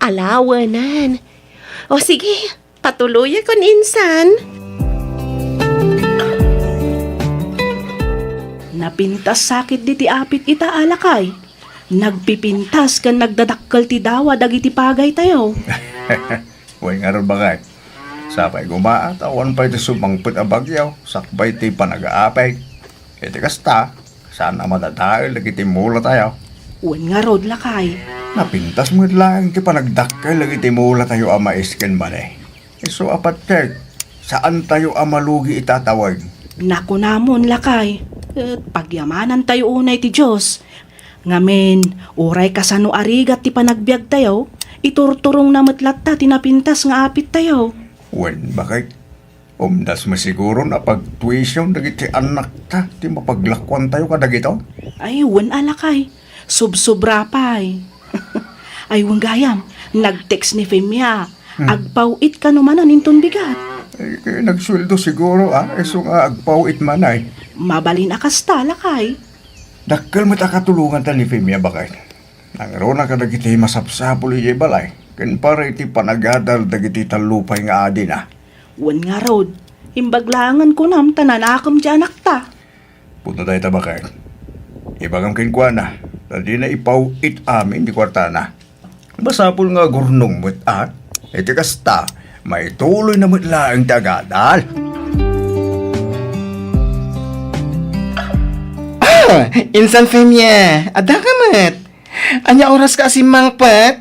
E: Alawanan. O sige, patuloy kon insan.
A: Napintas sakit di ti apit ita alakay. Nagpipintas kan nagdadakkel ti dawa dagiti pagay tayo.
H: Huwag nga rin bagay. Sapay gumaat, awan pa iti sumangpit a bagyaw, sakbay ti panag-aapay. Iti kasta, sana madadahil, lagi mula tayo.
A: Uwan nga rod lakay.
H: Napintas mo lang ti panagdakkay, lagi mula tayo ama isken man eh. So apat kek, saan tayo amalugi itatawag?
A: Naku namon lakay. Pagyamanan tayo unay ti Diyos. Ngamen, uray kasano arigat ti panagbiag tayo, iturturong na matlat ta tinapintas nga apit tayo.
H: Wen, bakit? Umdas masiguro na pag-tuition dagiti anak ta, ti mapaglakwan tayo kadagito?
A: Ay, wan alakay. Subsobra pay. Ay, wan gayam. Nag-text ni Femia. Agpawit ka naman inton bigat.
H: Eh, kaya nagsweldo siguro eso nga agpawit man ay.
A: Mabalin akasta lakay.
H: Dakkel matakatulungan ta ni Femia bakit? Nang rona ka dagiti masapsapul iyay balay, ken para iti panagadal dagiti talupay nga adi na.
A: Wan nga rod. Imbaglangan ko nam tananakam di anak ta.
H: Punta tayo ta bakit? Ibagam kinkwa na, tadi na ipawit amin di kwarta na. Masapul nga gurnong mo't iti kasta, may tuloy na mo't laang tagadal.
G: Insan Femia, ada ka mat. Anya oras ka asimang pat?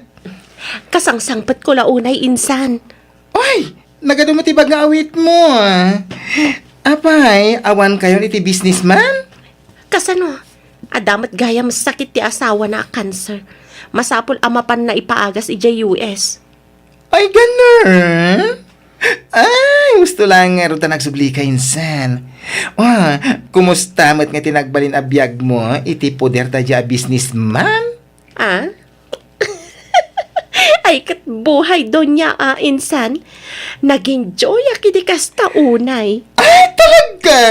E: Kasangsangpat ko launay insan.
G: Oy, nagadumatibag nga awit mo. Apay, awan kayo iti businessman?
E: Kasano? Adamat gayam sakit ti asawa na cancer. Masapol amapan na ipaagas ija US.
G: Ay, ganun. Ay, gusto lang nga ruta nagsubli ka insan. Kumusta mat nga tinagbalin a biyag mo, iti poder ta dya businessman?
E: Ah? Ay, kat buhay doon niya, insan. Nag-enjoy akidi kasta unay.
G: Ay, talaga?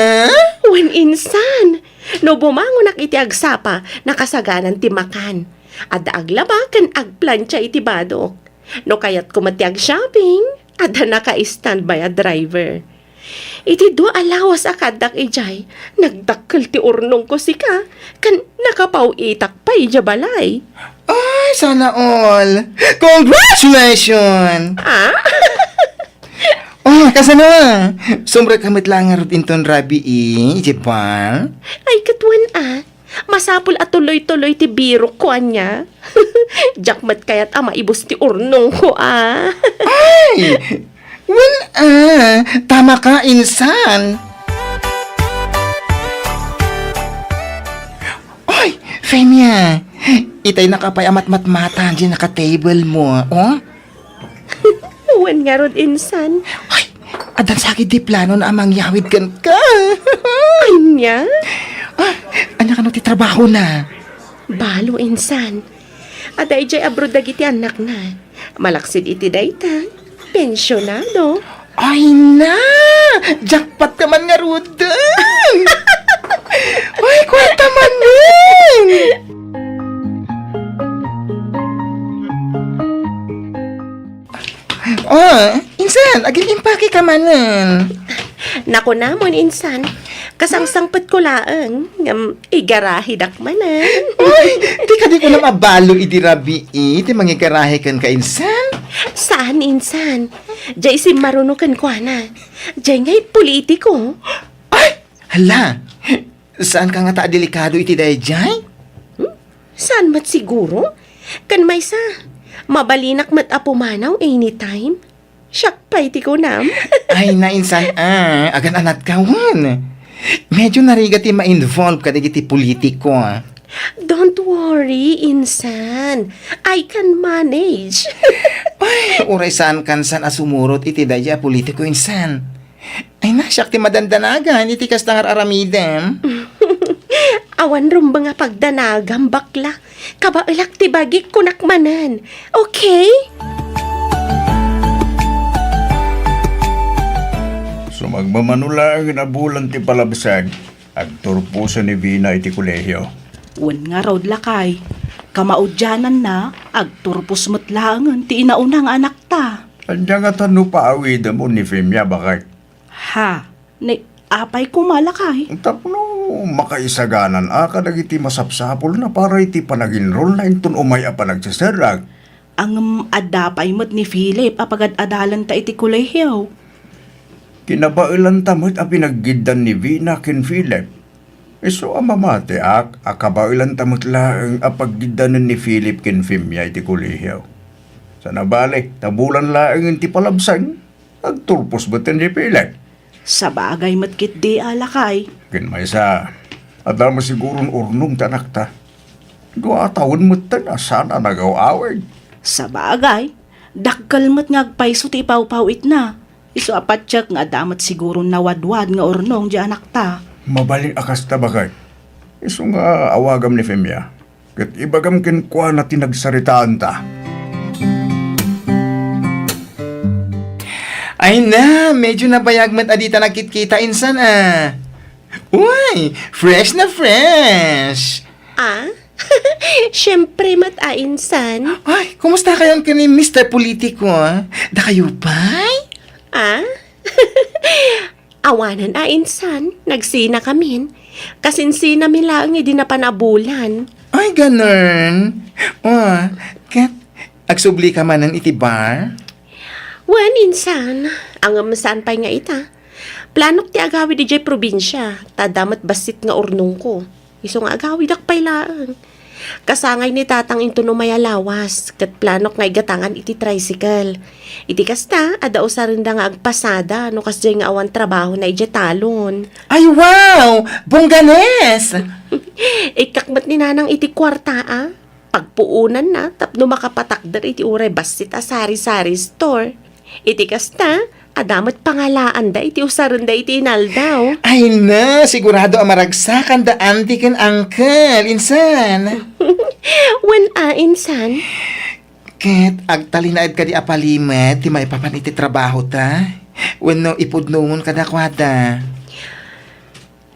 E: Wen insan. No bumangon ak iti agsapa, nakasaganan ti makan. Ada aglaba kan agplancha iti badok. No kayat kumati ag shopping, ada naka-standby a driver. Iti do alawas akadak ijay, nagdakkel ti urnong ko sika, kan nakapawitak pa ija balay.
G: Ay, sana all. Congratulations! Kasano? Sumbre kamit lang nga rutin ton rabi Japan?
E: Ay, katwan masapul at tuloy-tuloy ti biro ko anya. Jakmat kayat maibos ti urnong ko
G: Ay! Well, tama ka, insan. Ay, Femia, itay nakapay amat-matmata dyan naka-table mo, oh?
E: Wen nga ron insan.
G: Ay, adan sakit di plano na amang yawid kan ka.
E: Anya?
G: Anya ka no ti trabaho na.
E: Balo insan. Aday jay abroad dagiti anak na. Malaksid iti dayta. Pensyonado.
G: Ay na! Jackpot ka man nga rudan! Ay, kwenta man nun! Insan, agil impake ka manan.
E: Nako namon insan. Kasangsangpet ko laang. Igarahi dakmanan.
G: Ay, di ko na mabalo iti rabi iti mangigarahe kan ka, insan.
E: Saan insan? Jay si marunukan ko na. Jay nga'y politiko.
G: Ay, hala. Saan ka nga ta delikado iti dayjay?
E: Saan mat siguro? Kan may sa. Mabalinak mat apumanaw anytime. Siyak pa iti ko nam.
G: Ay na, insan, agan anat kawan. Medyo narigat ti ma-involve ka iti politiko.
E: Don't worry, insan. I can manage.
G: Ay, uray saan kan san asumurot iti daya politiko, insan. Ay na, siyak ti madandanagan iti kastangar aramidem.
E: Awan rumba nga pagdanagam bakla. Kabailak ti bagik kunakmanan. Okay?
H: So magmamanula ang inabulan ti palabsag, agturpuso ni Vina iti kolehiyo.
A: Wen nga raw lakay. Kamaudyanan na, agturpos mo't langan ti inaunang anak ta.
H: Andiyan nga tanu paawid mo ni Femia bakit?
A: Ha, ni apay kumalakay.
H: Tapno, makaisaganan dagiti masapsapol na para iti panaginroll na inton umay pa nagsasarag.
A: Ang adapay mo't ni Philip apagad-adalan ta iti kolehiyo.
H: Kinabailan tamot a pinaggidan ni Vina ken Philip. Iso amamate akabailan tamot laeng apaggidanan ni Philip ken Femia iti kolehiyo. Sa nabalik, tabulan laeng iti palabsan, agturpos baten ni Philip.
A: Sa bagay mo't kit di alakay.
H: Ken maysa, adama sigurong urnong tanak ta. Guatawon mo't ta na sana nagaw-awid.
A: Sa bagay, dakkel mo't ngagpayso ti ipaw-pawit na. Iso apatsak nga damat siguro nawadwad nga ornong di anak ta.
H: Mabaling akas ta bagay. Iso nga awagam ni Femia. Kat ibagam ken kwa na tinagsaritaan ta.
G: Ay na, medyo nabayagmat adita nagkit-kita, insan Uy, fresh na fresh.
E: Siyempre mat insan.
G: Ay, kumusta kayo ka ni Mr. Politiko? Da kayo pa'y?
E: Awanan insan. Nagsina kamin. Kasinsina mi lang di na panabulan.
G: Ay, ganun. Kat, agsubli ka man ng iti bar?
E: Wan insan. Ang amasan pa nga ita. Planok ti agawi di jay probinsya. Tadamat basit nga urnong ko. Iso nga agawi dakpay laang. Kasangay ni tatang into no maya lawas. Kat planok nga igatangan iti tricycle. Iti kasta, ada usarinda nga agpasada. No kasjay nga awan trabaho na iti talon.
G: Ay, wow! Bongganes!
E: Ikakmat ni nanang iti kwarta Pagpuunan na, tapno makapatakdar iti uray basit sari-sari store. Iti kasta, Adamat pangalaan da iti usaran da iti inaldaw.
G: Ay na, sigurado ang maragsakan da auntie kan uncle, insan.
E: Wen insan?
G: Ket, agtalinaid ka di apalimet, ti maipapan iti trabaho ta. Wenno ipudnungon ka da kwada.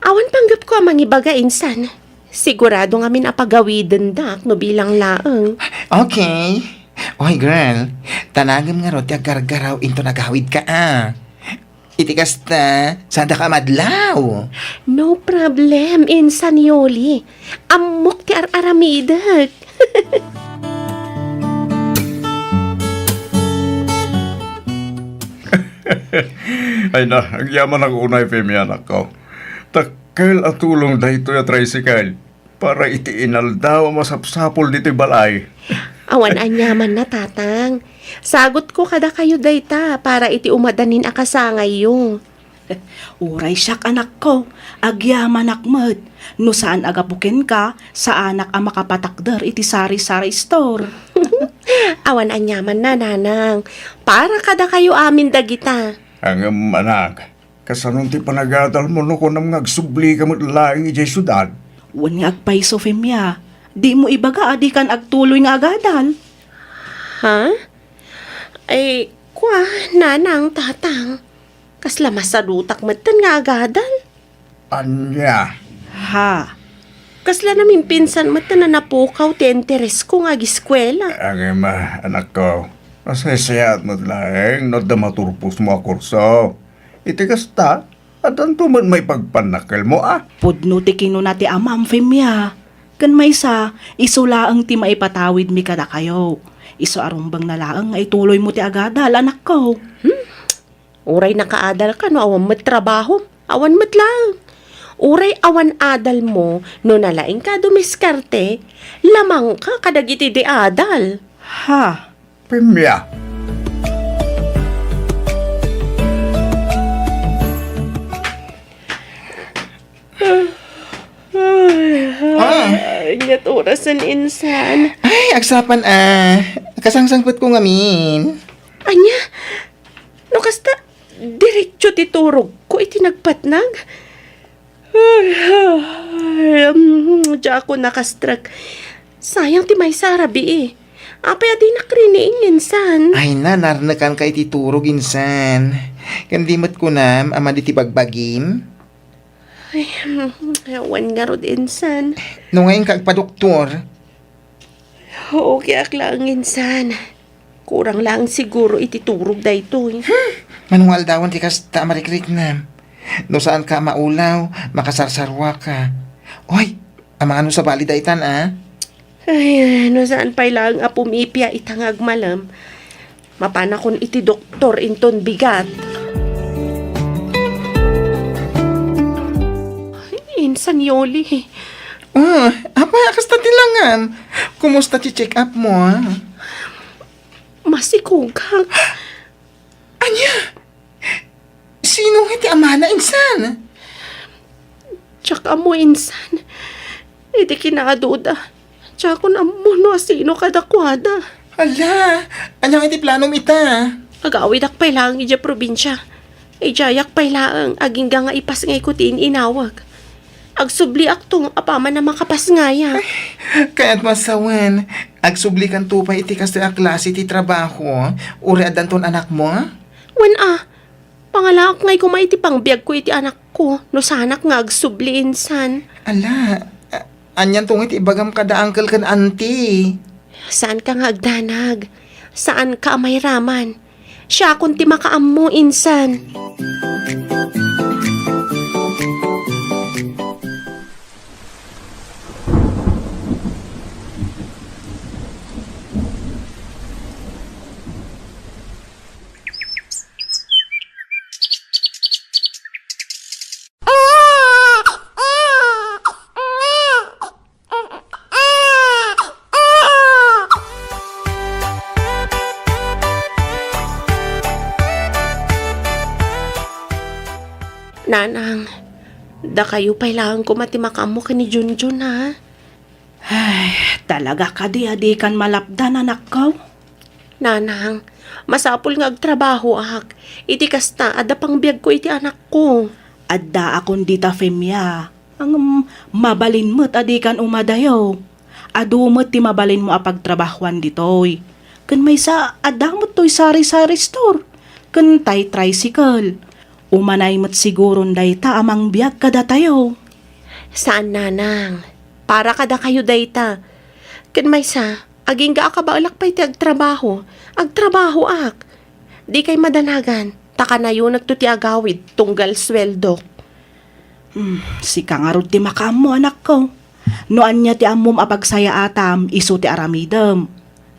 E: Awan panggap ko ang mangibaga insan. Sigurado nga min apagawiden dak no bilang laeng.
G: Okay. Oy girl, tanagam nga ro ti agargaraw into nagawid ka Iti kasta, sada ka madlaw.
E: No problem, insan Yoli. Amok ti aramidak.
H: Ay na, ang yaman ang unay Femi anak ko. Takkel at tulong dahito ya tricycle para iti inaldaw masapsapol dito balay.
E: Awan anyaman na tatang. Sagot ko kada kayo dayta para iti umadanin akasangay yung.
A: Uray siyak anak ko, agyaman akmet. No saan agapukin ka, sa anak ang makapatakder iti sari-sari store.
E: Awan anyaman na nanang. Para kada kayo amin dagita.
H: Ang anak, kasanong ti panagadal mo no ko nang nagsubli ka mo laing ijay syudad.
A: Wan nga agpaiso femya, di mo ibaga adi kan agtuloy nga agadal.
E: Ha? Ay, kwa, nanang, tatang. Kasla masadutak matan nga agadal.
H: Anya,
A: Ha,
E: Kasla namin pinsan matan na napukaw ti interes ko nga giskwela.
H: ang anak ko, masayasayat mo laing no da maturpos mo a kurso. Iti kasta, at ang tuman may pagpanakal mo
A: pudno ti kino na ti amam femya. Kan may sa, isulaang ti maipatawid mi kada kayo. Iso arumbang nalaang ay tuloy mo ti agadal, anak ko.
E: Uray nakaadal ka no awan mat trabaho. Awan mat lang. Uray awan adal mo no nalaing ka dumiskarte. Lamang ka kadagiti di adal.
A: Ha,
H: Pimya,
E: Ingat orasan insan.
G: Ay, agsapan kasangsangpot ko ngamin.
E: Anya, no kasta, diretso titurog ko iti nagpatnag. Diya ako nakastrag. Sayang ti may sarabi eh. Apay adi nakrining insan.
G: Ay na, naranakan ka iti turog insan. Kandimot ko na, ama di ti bagbagim.
E: Awan nga rod insan.
G: No ngayon kagpa-doktor,
E: Okay aklang insan. Kurang lang siguro ititurog da ito eh.
G: manual dawan ti kasta marikrik na. No saan ka maulaw, makasarsarwa ka. Oy, amano sa bali daitan
E: Ay, no saan pa lang pumipya itangag malam. Mapanakon iti doktor inton bigat. Ay, insan Yoli.
G: Apa, kasta tilangan. Kumusta ti check up mo
E: Masikugang.
G: Anya? Sino iti amana insan?
E: Tsaka mo insan. Iti kinakaduda. Tsaka na mo no sino kadakwada.
G: Hala, anyang iti plano mita?
E: Agawid ak pay lang ija probinsya. Ijayak pay lang aging nga ipas ngay kutin inawag. Agsubli ak tong apaman na makapas ngaya.
G: Kaya't masawan, agsublikan tupay iti kasta a klase ti trabaho, uri adan ton anak mo?
E: Wen pangalak ngay kumaiti pang biyag ko iti anak ko, no sanak nga agsubli insan.
G: Ala, anyan tong iti ibagam kada uncle kan auntie.
E: Saan ka nga agdanag? Saan ka may raman? Siya kunti makaam mo insan. Nanang, da kayo pailangan ko matimakam mo ka ni Junjun ha?
A: Ay, talaga ka di kan malapdan, anak ko.
E: Nanang, masapul nga agtrabaho ak. Iti kasta, ada pang biyag ko iti anak ko.
A: Adda akon dita Femya. Ang mabalin mo't adikan umadayo. Adumot ti mabalin mo apagtrabahuan ditoy. Kan may sa adamot to'y sari-sari store. Kan tay tricycle. Umanay mo't siguron dayta amang biyag kada tayo.
E: Saan, nanang? Para kada kayo dayta. Kan may sa, aging ga ka ba alak pa iti agtrabaho? Agtrabaho ak. Di kay madanagan. Taka na yun nagtuti agawid, tunggal sweldo.
A: Si kangarod ti makamo anak ko. Noan niya ti amom apagsaya atam, iso ti aramidem.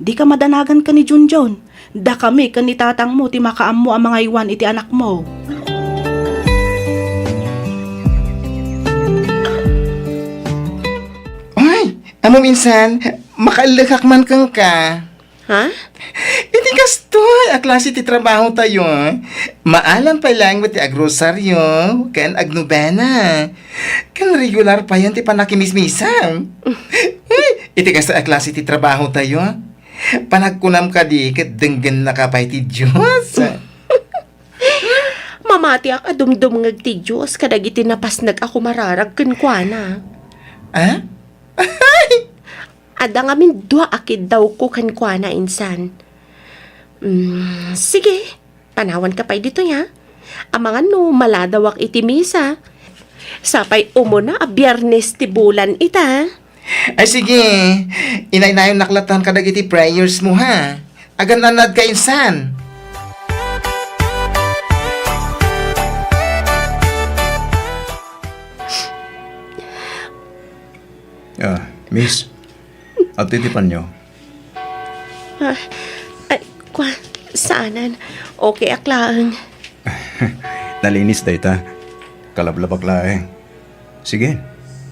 A: Di ka madanagan ka ni Junjon. Da kami ka ni tatang mo ti makaam mo ang mga iwan iti anak mo.
G: Ay, amo minsan, makaalakak man kang ka.
E: Ha?
G: Iti kasto, a klase ti trabaho tayo. Maalam pa lang ti agrosaryo, kan agnobena. Kan regular pa yan ti panakimismisam. Ay, iti kasto a klase ti trabaho tayo. Panagkunam ka di, kat denggan na kapay ti Diyos.
E: Mamati ak adumdum ngag ti Diyos, kadag iti napasnag ako mararag kenkwana.
G: Ah?
E: Ada nga min dua akid daw ko kenkwana insan. Sige, panawan ka pa'y dito ya. Amangan no, maladawak iti misa. Sapay umuna a biyernes ti bulan ita.
G: Ay sige, inay-nayon naklatan kadag iti prayers mo ha. Agan nanad ka insan.
H: Miss, at titipan nyo.
E: Ay, saanan? Okay aklaang.
H: Nalinis dayta. Kalablabak laeng. Sige,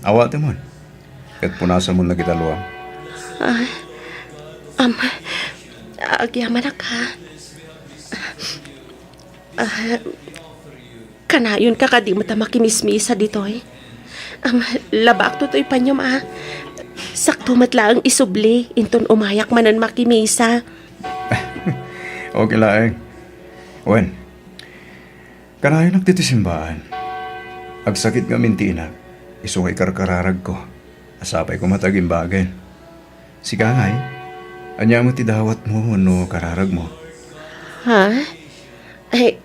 H: awate mo. Kat punasan mo na kita luwang.
E: Agyaman na ka. Kanayon ka di mo ta makimismisa dito eh. Labak to to'y panyom Sakto matlaang isubli, inton umayak manan makimisa.
H: Okay laeng. Wen, kanayon nagtitisimbaan. Agsakit nga mintina, isungay karkararag ko. Asapay ko mataging bagay. Si Kangay, anya mo ti dawat mo no kararag mo.
E: Ha? Ay,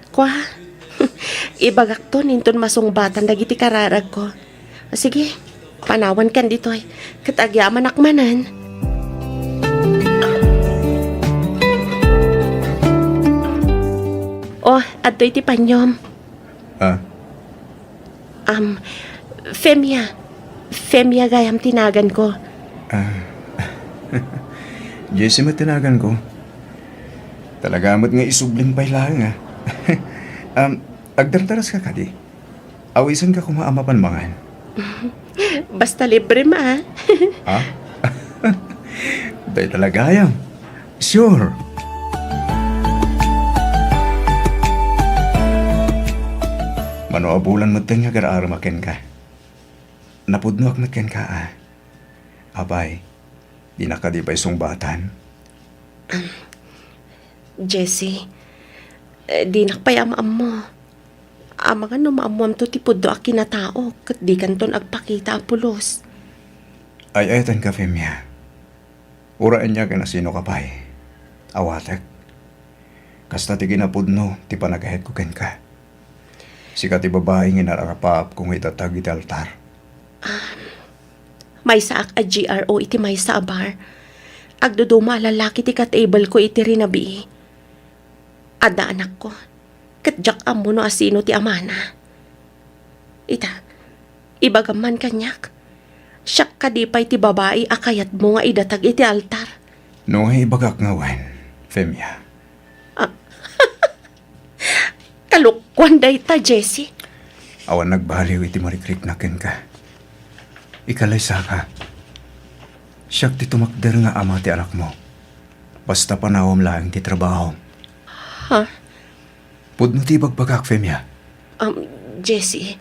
E: ibagak to ninton masungbatan dagiti kararag ko. Sige, panawan kan dito ay. Katagyaman akmanan. Oh, adto iti panyom.
H: Ah,
E: Femya. Femya gayam tinagan ko.
H: Jesse matinagan ko. Talaga mo't nga isubling pay lang ah. Agdardaras ka kadi. Awisan ka kumaamapan mangan.
E: Basta libre ma.
H: Ha? Day talaga yan. Sure. Manoabulan mo nga gara-ara makin ka. Napudno ak makin ka ah. Abay, di na ka di ba batan?
E: Jessie, di nakpayamam mo. Amangan no maamuam to tipuddo a kinatao kat di kanton agpakita a pulos.
H: Ay etan ka, Femya. Uraan niya ka na sino ka pa'y. Awatek. Kasta ti ginapudno, ti panagahet ko ken ka. Sika ti babae nga narakapaap kung itatag iti altar.
E: May saak a GRO iti may sa bar. Agduduma lalaki ti katable ko iti rinabi. Ada anak ko. Katjak amo no asino ti amana. Ita, ibagaman kanyak. Siyak kadipay ti babae akayat mo nga idatag iti altar.
H: No, ibagak nga wen, Femya.
E: Kalukwan day ta, Jessie.
H: Awan nagbaliw iti marikrik na ken ka. Ikalaysa ka. Siyak ti tumakder nga ama ti anak mo. Basta panawam lang ti trabaho.
E: Ha?
H: Pudno ti bagbagak, Femya.
E: Jessie,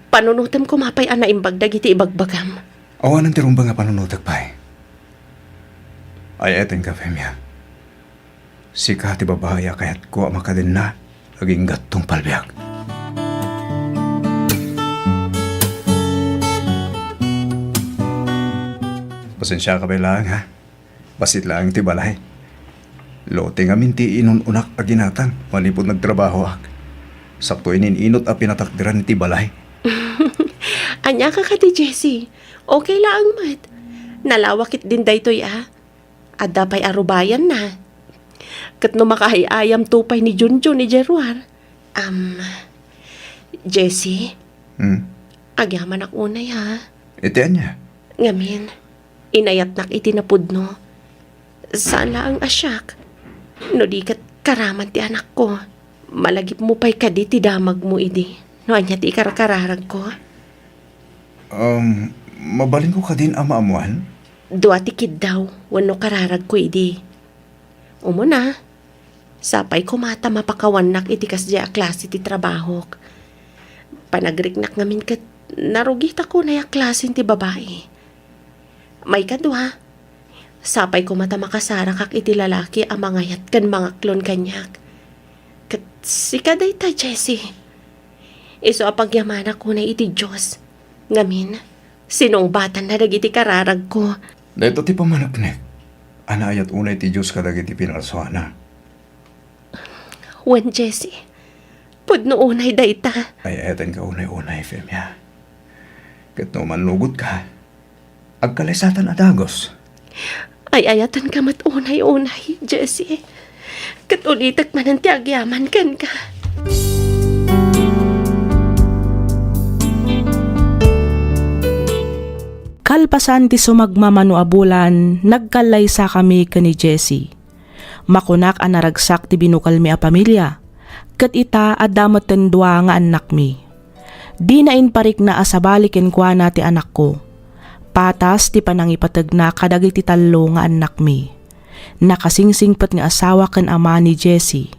E: panunutam ko mapay ana imbagdag iti ibagbagam.
H: Awan ang tirumba nga panunutag pa eh. Ay etin ka, Femya. Si ka ti babaya kaya't ko makadin na. Laging gatong palbiyak. Pasensya ka ba lang ha? Basit lang ti balay. Lote nga minti inununak aginatang malipod nagtrabaho ak. Sakto ininot a pinatakdiran ti balay.
E: Anya ka ti Jessie. Okay lang, mat. Nalawakit din daytoy Adda pa'y arubayan na. Kat no makahayayam tupay ni Junjun ni Jeruar. Jessie, agyaman ak unay ha.
H: Itian niya.
E: Ngamin, inayat nak itinapudno. Saan ang asyak? No di kat karaman ti anak ko. Malagip mo pa'y kadi ti damag mo idi. No anya ti ikarakararag ko.
H: Mabaling ko ka din ama-amuan?
E: Dua ti kid daw, wano kararag ko idi. Umuna, sapay ko mata mapakawanak iti kasya klase ti trabahok. Panagriknak ngamin kat narugita ko na ya klase ti babae. May kadwa, sapay ko mata makasarakak iti lalaki ang mangayat kan mga klon kanyak. Kat sikaday ta, Jessie. Iso apagyamana ko na iti Diyos. Ngamin, sinong batan na dagiti kararag ko.
H: Dahito ti pamanapnek. Anayat unay ti Diyos kadag iti pinarsuana.
E: Wen, Jessie, pudno unay dayta.
H: Ay etan ka unay-unay, Femya. Kat no manlugod ka, agkalaysatan adagos.
E: Ay ayatan ka mat unay-unay, Jessie. Kat ulitak man ang tiagyaman kan ka.
A: Kalpasan ti sumagmamano abulan, nagkalaysa kami kani Jessie. Makunak ang naragsak ti binukal mi a pamilya, kat ita adamat tendwa nga anak mi. Di na inparik na asabalikin kwa na ti anak ko. Patas ti panangipatag na kadagiti talo nga anak mi. Nakasingsingpat nga asawa kan ama ni Jessie.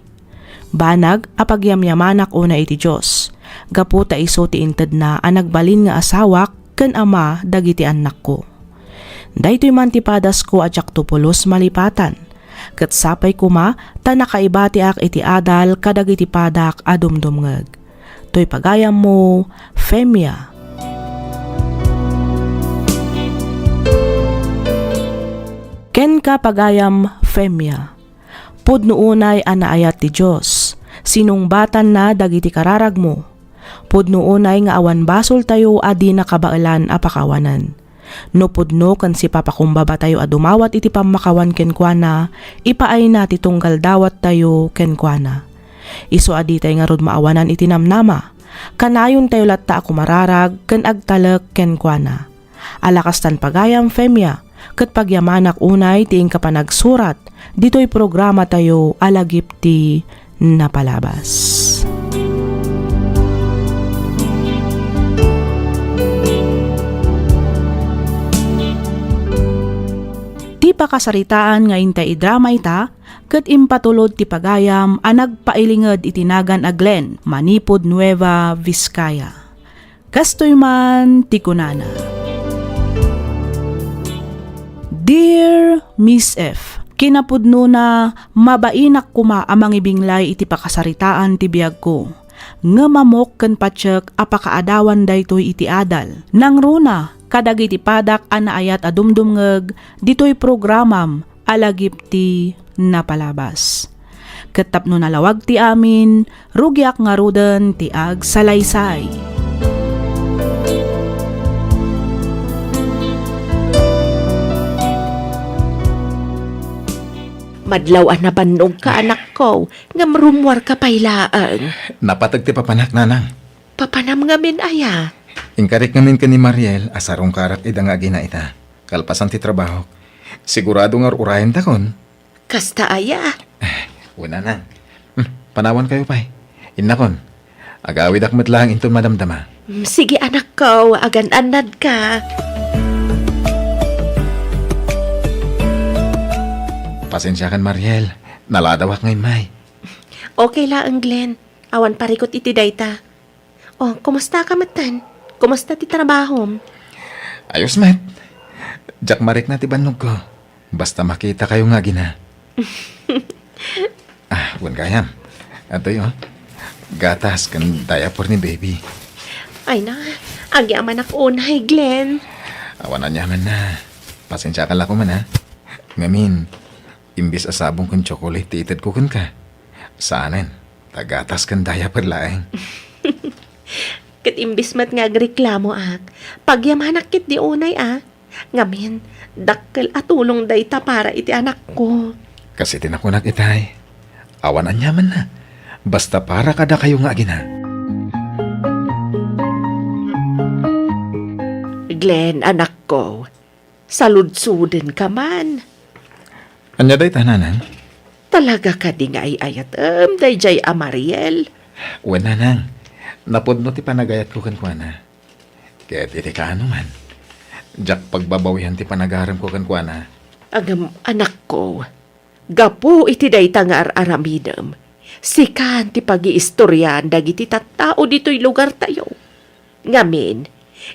A: Banag apagyamyamanak una iti Diyos. Gaputa iso ti inted na anagbalin nga asawak kan ama dagiti anak ko. Daytoy man ti padas ko adyak tupulos malipatan. Kat sapay kuma ta nakaibati ak iti adal kadagiti padak adumdumngeg. Toy pagayam mo, Femya. Ken ka pagayam, Femya. Pudno unay anaayat ti Diyos. Sinungbatan na dagiti kararag mo. Pudno unay nga awan basol tayo adi nakabailan apakawanan. No pudno kan si papakumbaba tayo adumawat iti pamakawan kenkwana, ipaay na ti tunggal dawat tayo kenkwana. Iso adi tayo nga rod maawanan iti namnama. Kanayon tayo latta ako mararag ken agtalek kenkwana. Alakastan pagayam, Femya, ket pagyamanak unay tiing kapanagsurat, dito'y programa tayo alagip ti napalabas. Ti pakasaritaan nga intay drama ita, ket impatulod ti pagayam a nagpailinged itinagan a Glen, Manipod, Nueva Vizcaya. Kastoy man ti kunana. Dear Miss F, kinapudno na mabainak kuma amang ibinglay iti pakasaritaan ti biyag ko. Nga mamok ken patsek apakaadawan daytoy iti adal. Nang runa, kadagiti padak anaayat adumdumngeg ditoy programam alagip ti napalabas. Ketapno nalawag ti amin, rugyak nga ruden ti ag salaysay.
E: Madlaw na banog ka, anak ko. Nga marumwar ka pailaan.
C: Napatag ti papanak, nanang.
E: Papanam nga min aya.
C: Inkarik ngamin ka ni Mariel, asarong karak idang agina ita. Kalpasan ti trabaho. Sigurado nga urayan takon.
E: Kasta aya.
C: Una na. Panawan kayo pa'y. Innakon. Agawid akmat lang into madamdama.
E: Sige, anak ko. Agan-anad ka.
C: Pasensya kan, Mariel. Naladawak ngayon, May.
E: Okay lang, Glenn. Awan parikot iti dayta. Oh, kumusta ka, Matan? Kumusta ti trabaho?
C: Ayos, Matt. Jack marik na ti banog ko. Basta makita kayo nga gina. Buwan kayam. Ato yun, gatas kan diaper ni baby.
E: Ay na, agya man ako unay, Glenn.
C: Awan na niya man na. Pasensya ka lang ko man ha. Ngamin, imbis asabong kong chocolate, tiitad ko kun ka. Saanin, tagatas kan diaper laeng.
E: Kat imbis mat nga agreklamo ak, pagyamanak kit di unay Ngamin, dakkel atulong dayta para iti anak ko.
C: Kasi tinakunak itay. Awan ang yaman na. Basta para kada kayo nga gina.
E: Glenn, anak ko, saludsuden ka man.
C: Anya day tananan?
E: Talaga ka di nga ayat dayjay Amariel.
C: Uwan nanang. Napudno ti panagayat ko kankwana. Kaya iti ka ano man. Jack pagbabawihan ti panagaram ko kankwana.
E: Agam, anak ko, gapo iti dayta nga aramidem. Sikan ti pag-iistoryan dagiti tattao dito'y lugar tayo. Ngamin,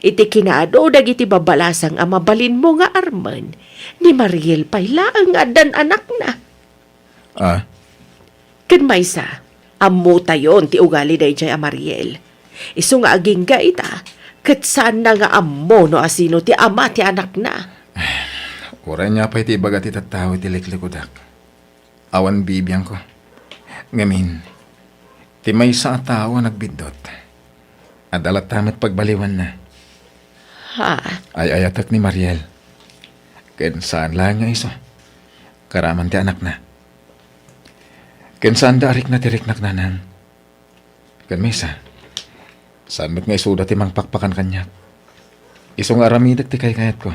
E: iti kinado dagiti babalasang amabalin mo nga arman, ni Mariel payla ang adan anak na. Ken maysa, ammo tayon ti ugali dayjay a Mariel. Isu nga aging gaita, ket saan na nga ammo no asino ti ama ti anak na.
C: Ura niya pa iti baga ti tattao iti liklikudak. Awan bibiyang ko. Ngamin, ti may sa tao nagbindot. Adalat tamat pagbaliwan na.
E: Ha?
C: Ay ayatak ni Mariel. Ken saan lang nga iso. Karaman ti anak na. Ken saan darik na tiriknak nanang. Ken misa. Saan mo't nga isuda ti mangpakpakan kanyak. Isong aramidak ti kayat ko.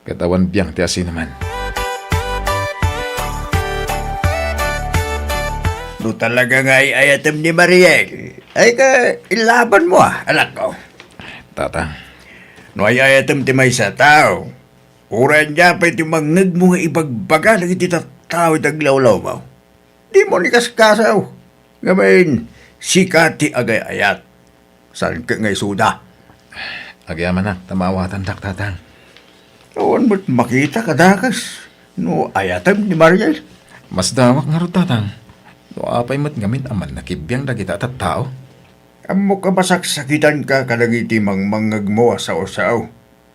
C: Katawan biyang ti asin naman.
H: No talaga nga ayatem ni Mariel. Ay ka, ilaban mo anak ko.
C: Tatang.
H: No ay ayatem ti may sa tao. Uran niya pa iti mangag mo nga ibagbaga ng iti tao taglawlaw mo. Di mo ni kaskasaw. Ngayon, sikat ti agay ayat. Saan ka ngay suda?
C: Agyaman na, tamawatan dak tatang.
H: Awan mo't makita kadakas. No ayatem ni Mariel.
C: Mas dawak nga ro tatang. No apay mo't ngamin aman nakibiyang dagita at tao.
H: Amo ka basaksakitan ka kadagiti mangmangag mo sa usaw.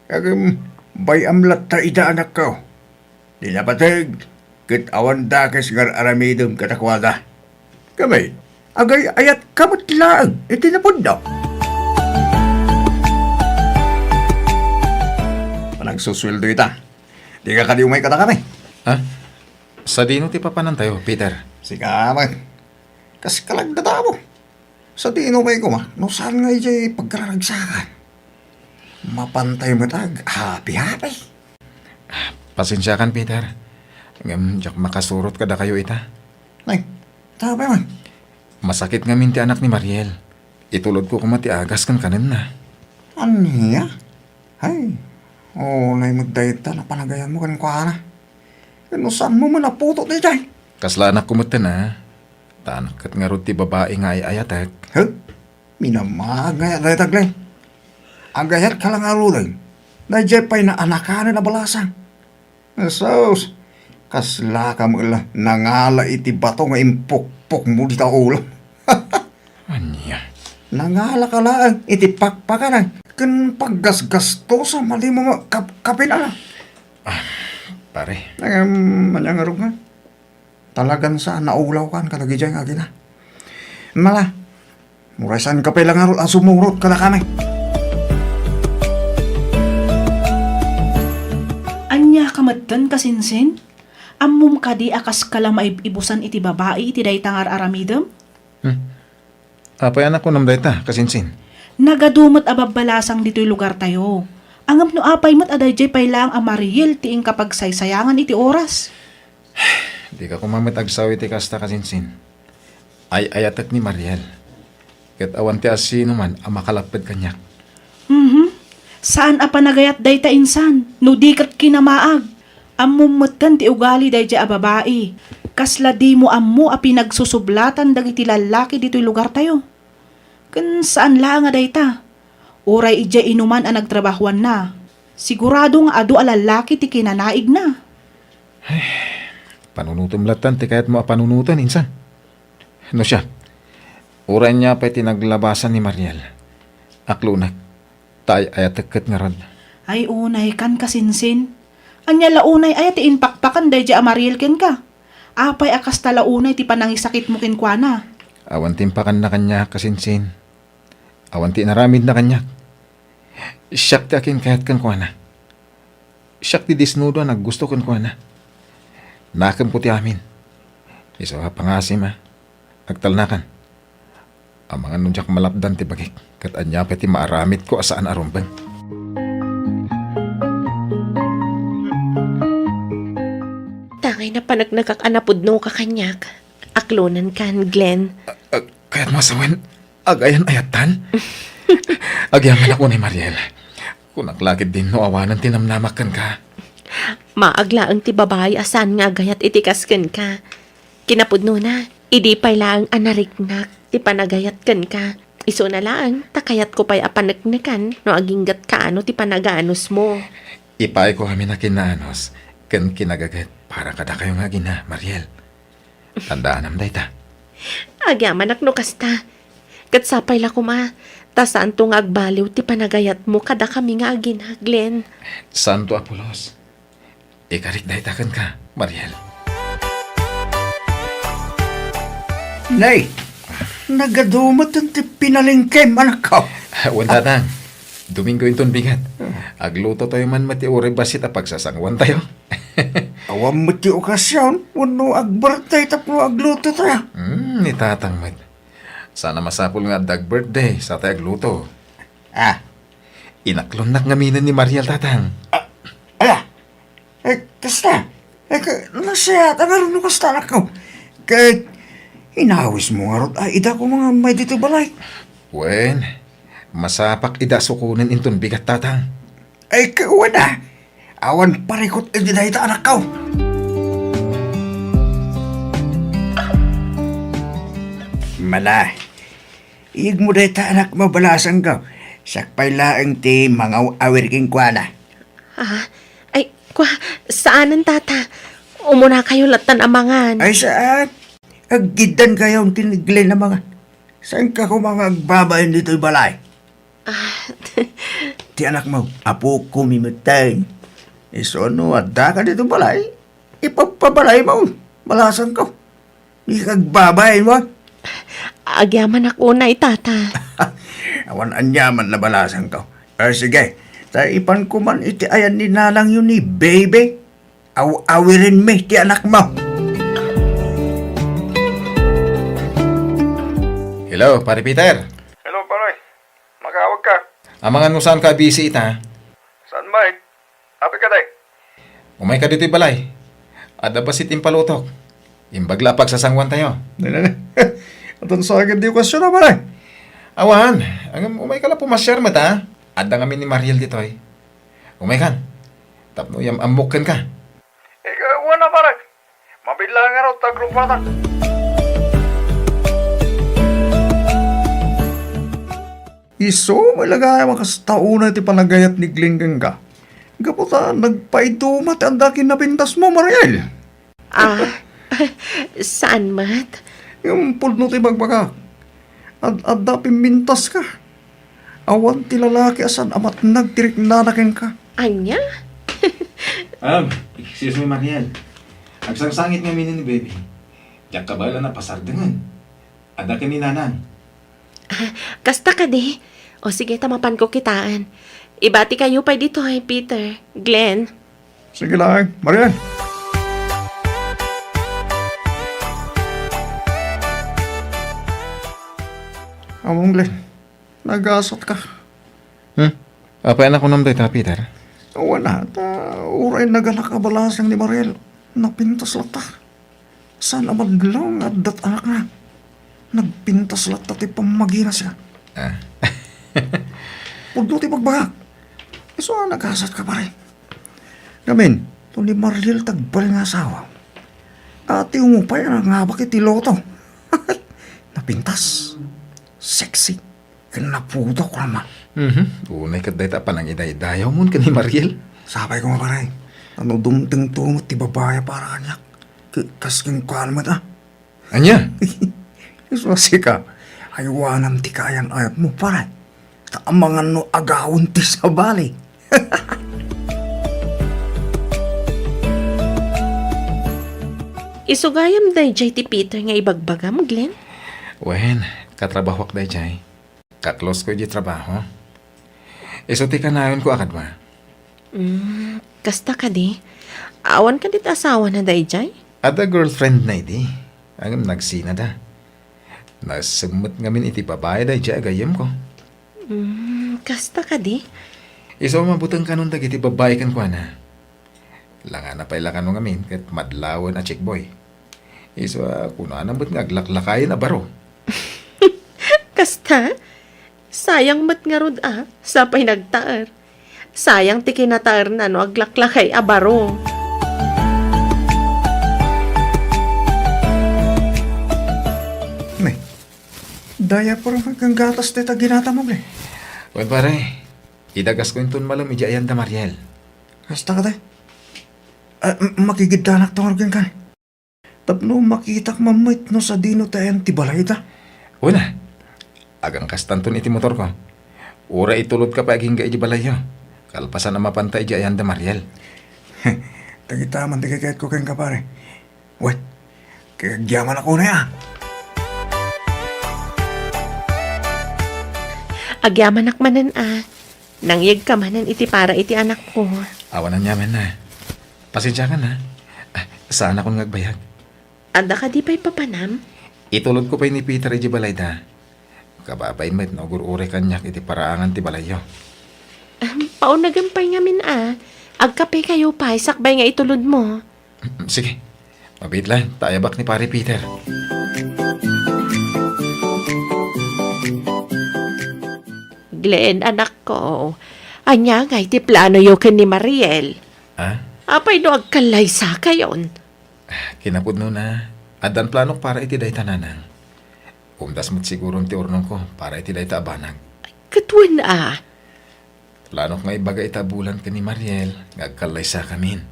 H: Agam, bay amlat ta ida anak ko. Di napatag, ket awan dakes ngar aramidom katakwada. Kamay, agay ayat kamot laang, iti napod na. Panagsusweldo ita. Di ka kadiumay ka na kami.
C: Sa dino ti papanan tayo, Peter.
H: Sige man. Kas kalagdata mo. Sa dino may ko no saan nga ijay pagkaragsakan. Mapantay mo tag, happy.
C: Pasensya kan, Peter. Ngam, jak makasurot kada kayo ita.
H: Nay, tabi man.
C: Masakit nga minti anak ni Mariel. Itulod ko kumati agas kan kanin na.
H: Aniya? Ay, nay magdayta na panagayan mo kan kwa na. Ano saan mo man naputo di jay?
C: Kasla anak kumata na. Tanak kat nga ro ti babae nga ay ayatek.
H: Huh? Minamagayat na itaglay. Agayat ka lang arudan. Nadya pa'y na anakanan na balasang. Sos, kasla ka mo ila, nangala iti bato nga impukpok mo di ta ulo.
C: Anya.
H: Nangala ka lang, iti pakpakanan. Kan paggasgasto sa mali mo kapila.
C: Pare.
H: Manyang arong nga. Talagan sa naulaw kan katagidya nga gina. Mala, murasan ka lang arot ang sumurot ka na kami.
A: Anya kamaddan kasinsin? Ammum kadi akas kala maibusan iti babae iti daytangar aramidem?
C: Apay anak ko nam dayta, kasinsin.
A: Nagadumot ababalasang dito'y lugar tayo. Angam no apay mat aday jay paylang a Mariel tiing kapag saysayangan iti oras.
C: Di ka kumamit agsaw iti kasta kasinsin. Ay ayatak ni Mariel. Kat awan ti asino man ang makalapad kanyak.
A: Saan a panagayat day ta insan? No di kat kinamaag. Ammumot kan ti ugali day jay a babae. Kasla di mo ammo a pinagsusublatan dagiti lalaki dito'y lugar tayo. Kan saan lang nga day ta? Oray ijay inuman ang nagtrabahuan na. Sigurado nga adu a lalaki ti kinanaig na.
C: Panunutom latan, ti kaya't mo panunutan, insan. No siya, uran niya pa'y tinaglabasan ni Mariel. Aklunak, tay ay teket nga rod.
A: Ay unay kan kasinsin. Anya launay ay ti inpakpakan day ja Mariel ken ka. Apay akas talaunay ti panangisakit mo ken kuana.
C: Awan timpakan na kanya kasinsin. Awan ti naramid na kanya. Siyak ti akin kahit kan kuana. Siyak ti disnudo na gusto kan kuana. Nakam po ti amin. Iso ha pangasim ha. Agtalnakan. Ang mga nunjak malapdan ti bagik. Kat anya pa ti maaramid ko asaan arumban.
E: Tangay na panagnagkakanapudno ka kanyak. Aklonan kan, Glenn.
C: Kaya't masawan, agayan ayatan. Agyaman ako ni Mariel. Kung naglakid din no awanan tinamnamakan ka.
E: Maagla ang ti babae asan nga gayat itikasken ka. Kinapudno na, idi pay lang anariknak, ti panagayat ken ka. Iso na lang, takayat ko pa'y apanagnakan, no aginggat ka ano ti panaganos mo.
C: Ipay ko kami na kinaanos. Kan kinagagat para kada kayo nga gina, Mariel. Tandaan am dayta.
E: Agyaman no kasta. Kat sapay la kuma, ta saan to nga agbaliw ti panagayat mo kada kami nga agin ha, Glenn.
C: Santo Apolos. Ikarik daytakan ka, Mariel.
I: Nay, nagadumat ang pinalingkem, anak ko.
C: Wala tang. Domingo inton bigat. Agluto tayo man mati uri basit a pagsasangwan tayo.
I: Awam mo ti okasyon, wano ag-birthday tapno agluto tayo.
C: Ni tatang mat. Sana masapul nga dag birthday sa tayo agluto. Inaklon nak ngaminan ni Mariel tatang.
I: Kasta, nasayat, ang ano kasta anak ko. Kaya, inawis mo nga rot, ida ko mga may dito balay.
C: Wen, masapak ida sukunin inton bigat tatang.
I: Ay, kawan na. Awan parikot edi na ita anak ko. Mala, iyag mo na ita anak mabalasan ka. Sakpay laang ti mga awir king kuana.
E: Ay, saan ang tata? Umuna kayo latan amangan.
I: Ay saan? Aggidan kayo ang tinigli na mga. Saan ka ko mga agbabayan dito'y balay? Ti anak mo, apo ko mimutan. Iso ano, adda ka dito balay. Ipagpabalay mo. Malasan ko. Di ka agbabayan mo.
E: Agyaman ako na tata.
I: Awan anyaman na balasan ko. Sige, ipan ko man iti ayan ni nalang yun ni baby. Awirin me ti anak mo.
C: Hello, pare Peter.
H: Hello, Paroy. Makawag ka.
C: Amangan mo saan ka busy ita?
H: Saan ba? Api ka day.
C: Umay ka dito'y balay. Ada ba si Timpalutok? Imbagla pagsasangwan tayo.
H: Atan sa agad di question na, Paroy.
C: Awan, ang umay ka lang pumasyar mata. Ada nga ni Mariel dito'y. Umay kan. Tapno yam amukan ka.
H: Ikaw na, Paroy. Mabila nga raw taglupatan. Iso, malagay makastaunan ti panagayat ni Glinggang ka. Gaputa, nagpaidumat ang dakin na pintas mo, Mariel.
E: Saan mat?
H: Yung pulno ti bagbaka. At dapim mintas ka. Awan ti lalaki asan amat nagtirik nanakin ka.
E: Anya?
C: Excuse me, Mariel. Agsangsangit nga minin ni baby. Diyak ka ba na pasardengan? Ada ka ni nanang.
E: Kasta ka di. O sige, tamapan ko kitaan. Ibati kayo pa dito ay Peter, Glenn.
H: Sige lang, Mariel. Among Glenn, nagasot ka.
C: Apa anak ko namday ta, Peter?
H: Wala, uray nagalakabalasang ni Mariel. Napintas lata. Saan amadlaw nga dat anak na? Nagpintas lata ti pamagina siya. Pudno ti pagbagak. Iso nagasat ka pa rin. Gamin, to ni Mariel tagbal nga asawa. Ati umupay na nga bakit ti loto. Napintas. Sexy. Kinapudo ko naman.
C: Unay ka dahi ta pa nang iday-dayaw mo ka ni Mariel.
H: Sabay ko nga paray. Ano dumting tumot ti babaya para kanyak.
I: Kasking kuhan mo ta.
C: Anya?
I: Iswasi ka. Aywanam ti kayan ayat mo pare. Taamangan no agawon ti sa bali.
E: Isugayam day jay ti Peter nga ibagbagam, Glenn.
C: Wen, katrabahok day jay. Katlos ko di trabaho. Iso ti kanayon ko akad ba?
E: Kasta ka di. Awan ka dit asawa na day jay.
C: Ada girlfriend na iti. Ang nagsina da. Nasimot ngamin iti babae day jay agayem ko.
E: Kasta ka di.
C: Iso mabutang kanon dag iti babae kan kwa na. Langan na pailakan mo ngamin kat madlawan a chick boy. Iso kuno anambot nga aglaklakayin a baro.
E: Kasta? Sayang mat nga rod sapay nagtaar. Sayang ti kinataar na no aglaklakay abaro.
I: May, daya po rin kang gatas tita ginata mo, ble.
C: Wen pare, idagas ko yung malam ija ayan da Mariel.
I: Kasta ka tayo. Makigiddanak tong organ ka. Tapno makitak mamait no sa dino tayan ti balay ta.
C: Una, agang kastanton iti motor ko. Ura itulod ka pa aging ga iji balayo. Kalpasan na mapantay ija ayan da Mariel.
I: Tagitaman ti kakayat ko kayong kapare. Wait, kagyaman ako na ya.
E: Agyaman akmanan Nangyag ka manan iti para iti anak ko.
C: Awanan yaman na. Pasensya ka na. Saan akong ngagbayag?
E: Anda ka di pa'y papanam?
C: Itulod ko pa ni Peter iji balay da. Kababay met na ugur-ure kanyak iti paraangan ti balayo.
E: Paunagampay ngamin Agkape kayo pa, sakbay nga itulod mo.
C: Sige, mabit lang. Tayabak ni pare Peter.
E: Glenn, anak ko. Anya nga iti plano yo ken ni Mariel. Apay no agkalay sa kayon.
C: Kinapud no na. Adan planok para iti day tananang. Umdas mo't siguro ti urnong ko para iti day taabanag.
E: Katwan
C: Planok nga ibaga itabulan ka ni Mariel. Ngagkalay sa kamin.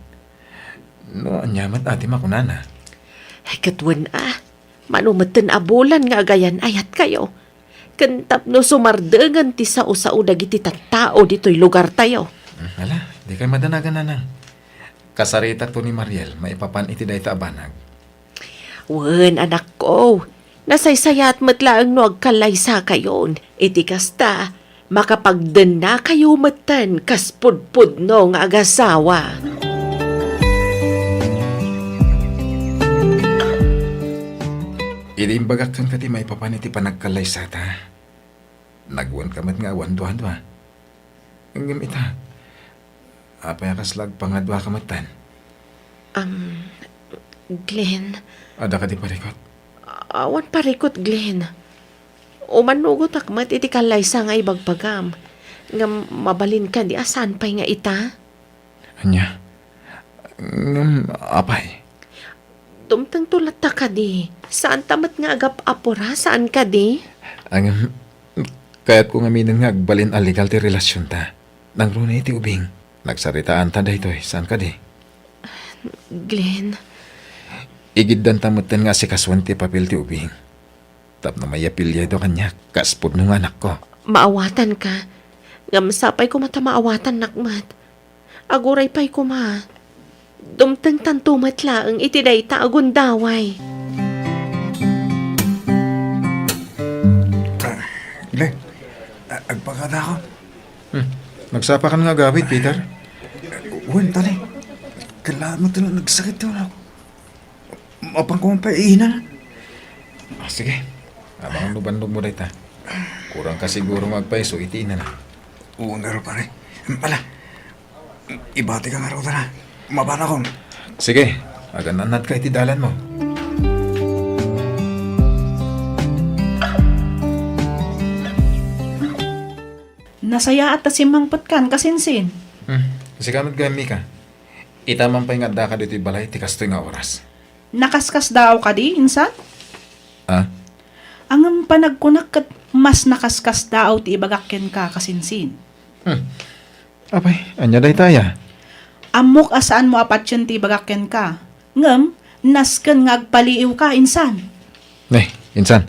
C: No, anyamat ati makunana.
E: Katwan manumatan abulan nga agayan ayat kayo. Kantap no sumardangan ti sao-sao dagiti tattao dito'y lugar tayo.
C: Ala, di kayo madanagan nanang. Kasarita to ni Mariel, maipapan iti day taabanag.
E: Wen, anak ko. Nasaysayat matlaang no agkalay sa kayon. Iti kasta, makapagdan na kayo matan kaspudpud no nga agasawa.
C: Idimbagak kan kati maipapan iti panagkalay sa ta. Nagwan kamat nga awan duha-duha. Ang ita. Apay akaslag pangadwa kamatan.
E: Glenn,
C: Ada ka di parikot.
E: awan parikot, Glenn. Umanugot akmat iti kalay sa nga ibagpagam. Nga mabalin ka di asan pa'y nga ita.
C: Anya? Apay?
E: Tumtang tulat ta ka di. Saan tamat nga agap apura? Saan ka di?
C: Ang kaya't ko nga minang nga agbalin a legal ti relasyon ta. Nang runa iti ubing. Nagsaritaan ta daytoy. Saan ka di?
E: Glenn,
C: Igiddan tamutan nga si kaswan ti papel ti ubing. Tapno may apelyido kanya. Kaspod nung anak ko.
E: maawatan ka. Ngamsapay ko mata maawatan nakmat. Aguray pa'y kuma. Dumtang tantumat laang itiday ta agundaway.
I: Glenn, agpakada ako.
C: Nagsapa ka nga gawit, Peter.
I: Wen, tali. Kailangan mo talang nagsakit yun ako. Mapang ko pa iinan.
C: Sige. Abang nuban-nub mo ta. Kurang ka siguro magpaiso, itiin na.
I: Oo nga ro pare. Pala, ibati ka nga ro na. Mabana ko.
C: Sige. Agananad ka iti dalan mo.
A: Nasaya at tasimangpot kan kasinsin.
C: Sige kamad gami ka. Itaman pa nga da ka dito balay, tikas to nga oras.
A: Nakaskas daw ka di, insan?
C: Ang
A: panagkunak kat mas nakaskas daw ti ibagakken ka kasinsin.
C: Apay, anya day taya.
A: Amok asaan mo apat yun ti ibagakken ka. Ngam, Nasken nga agpaliiw ka, insan.
C: Insan,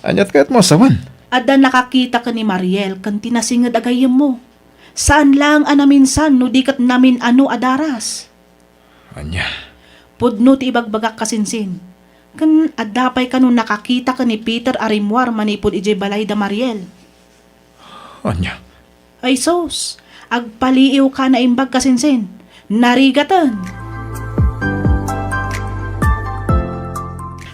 C: anyat ka't mo sawan.
A: Ada nakakita ka ni Mariel kan tinasingad agayem mo. Saan lang anaminsan no di kat namin ano adaras.
C: Anya,
A: Pudno ti ibagbagak kasinsin. Kan adapay ka no nakakita ka ni Peter Arimwar manipod ijay balay da Mariel.
C: anya.
A: Ay sos, agpaliiw ka na imbag kasinsin. Narigatan.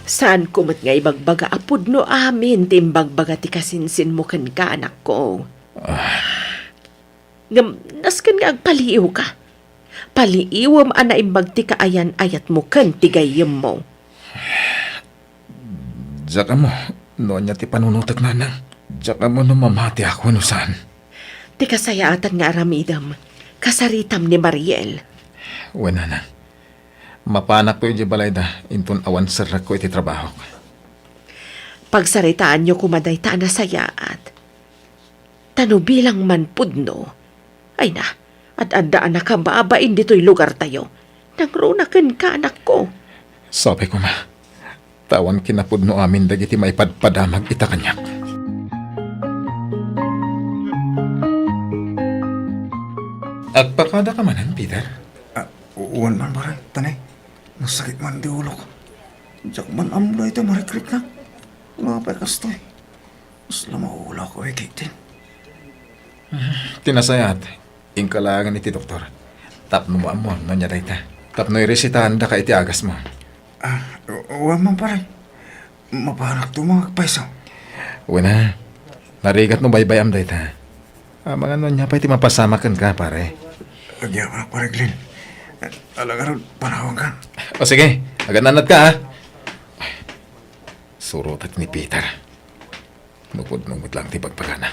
E: Saan kumat nga ibagbaga apod no amin timbagbaga ti kasinsin mo kan ka anak ko. Ngam, naskan nga agpaliiw ka. Paliiwam ana imbag ti kaayan ayat mo kan tigayem mo.
C: Diyan mo, noon niya ti panunutag nanang. Diyan mo no mamati ako no saan.
E: Ti kasayaatan nga aramidam, kasaritam ni Mariel.
C: Wala na. Mapanak ko yung balay da, intun awan sarak ko iti trabaho.
E: Pagsaritaan nyo kumaday ta na sayaat. Tano bilang man pudno. Ay na, at andaan na kababain dito'y lugar tayo. Nangrunakan ka anak ko.
C: Sabi ko ma, tawan kinapudno amin dagiti maipadpadamag ita kanyak. Agpakada ka manan, Peter?
I: Uwan man parang, tanay. Nasakit man di ulo ko. Diyak man amula ito, marikrip na. Ngapay kastoy. Mas lamaula ko eh, kitin.
C: Tinasayat, ingkalangan iti doktor. Tapno mo amon, nanya dayta. Tapno iresitahan da ka iti agas mo.
I: Uwan man parang. Mapanak to mga paiso.
C: Wala, narigat no baybay am dayta. Mga nonya pa iti mapasamakan ka, pare.
I: Agya ka, pare Glenn. Alagaran, panahon ka.
C: O sige, agananat ka ha. Surutat ni Peter. Nukod-nungod lang ti pagpagana.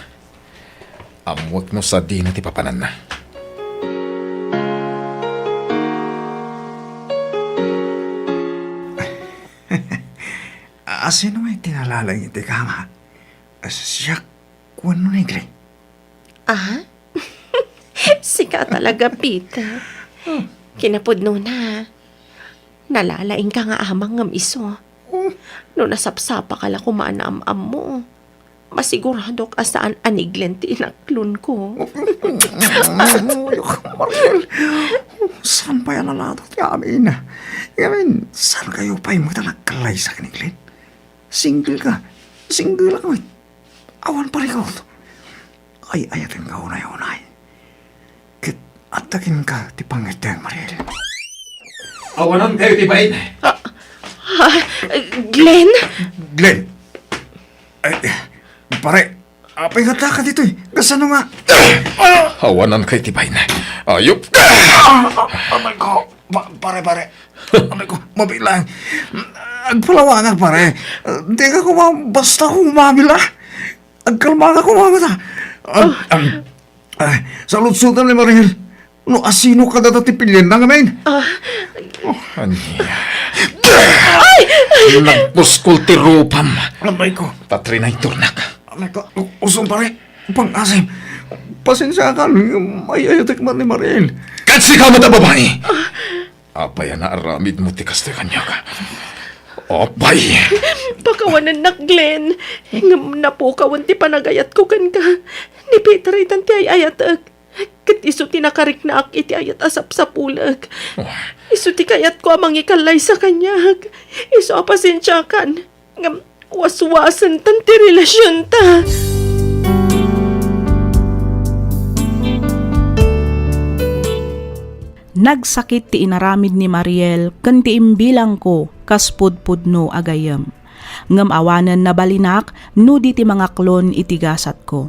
C: Amwak no sa di na ti papanan na.
I: Sino may tinalalang iti kama? Siya, kuwan mo na Glenn.
E: Ah? Sika talaga, Peter. Kinapudno na. Nalalaing ka nga amang ngam iso. No nasapsapa ka lang kumaan na am mo. Masigurado ka saan aniglen ti inaklon ko.
I: Mariel, saan pa yan nalatot ti amin? Saan kayo pa yung magtalagkalay sa kanin, Glenn? Single ka. Single ako eh. Awan pa rin ka. Ay, ayatin ka unay-unay. Kit, atakin ka ti pangiteng, Mariel.
C: Awanan kayo ti bain.
E: Glenn?
I: Glenn! Ay, pare, apay nga ka dito eh. Kasano nga?
C: Awanan kayo ti bain. Ayop ka!
I: Amay ko, pare. Amay ko, mabilang. Agpalawangan, pare. Hindi ka basta kumamila. Agkalma ka kumamila. Salud-sudan ni Mariel. No, asino ka dati pilin na ngamin?
C: Anya. Nagpuskul ti rupam.
I: Amay ko.
C: Tatri na iturnak.
I: Amay ko, usong pare. Pang-asim. Pasensya ka, may ayatik man ni Mariel.
C: Katsi ka mo ta babae! Apay na aramid mo ti kastoy kanya ka. Apay!
E: Pakawanan na, Glenn. Ngam napukawan ti panagayat ko kan ka. Ni Peter itan ti ayatag. Kat iso tinakarik na ak iti ayat asap sa pulag. Iso ti kayat ko amang ikalay sa kanyag. Iso apasensya kan. Ngam waswasan tan ti relasyon ta.
A: Nagsakit ti inaramid ni Mariel ken ti imbilang ko kas pudpudno agayem. Ngem awanen na balinak no di ti mga klon itigasat ko.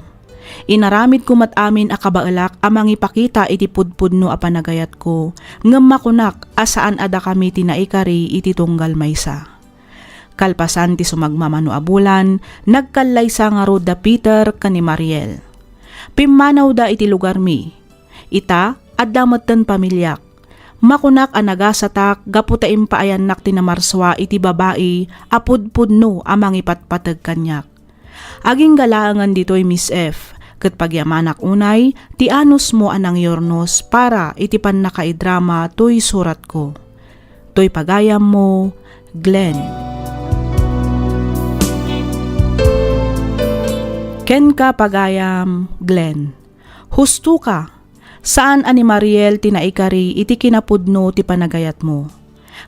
A: Inaramid ko mat amin akabaelak amang ipakita iti pudpudno a panagayat ko. Ngem makunak asaan ada kami tinaikari iti tunggal maysa. Kalpasan ti sumagmamano a bulan, nagkallaysa nga rod da Peter ken ni Mariel. Pimmanaw da iti lugar mi. Ita addametten pamilyak. Makunak a nagasatak gaputa impaayan nak tinamarswa iti babae apudpudno amang ipatpatag kanyak. Aging galaangan dito'y Miss F. Ket pagyamanak unay ti anus mo anang yornos para iti pan nakaidrama to'y surat ko. To'y pagayam mo, Glenn. Ken ka pagayam, Glenn. Husto ka. Saan ani Mariel tinaikari iti kinapudno ti panagayat mo.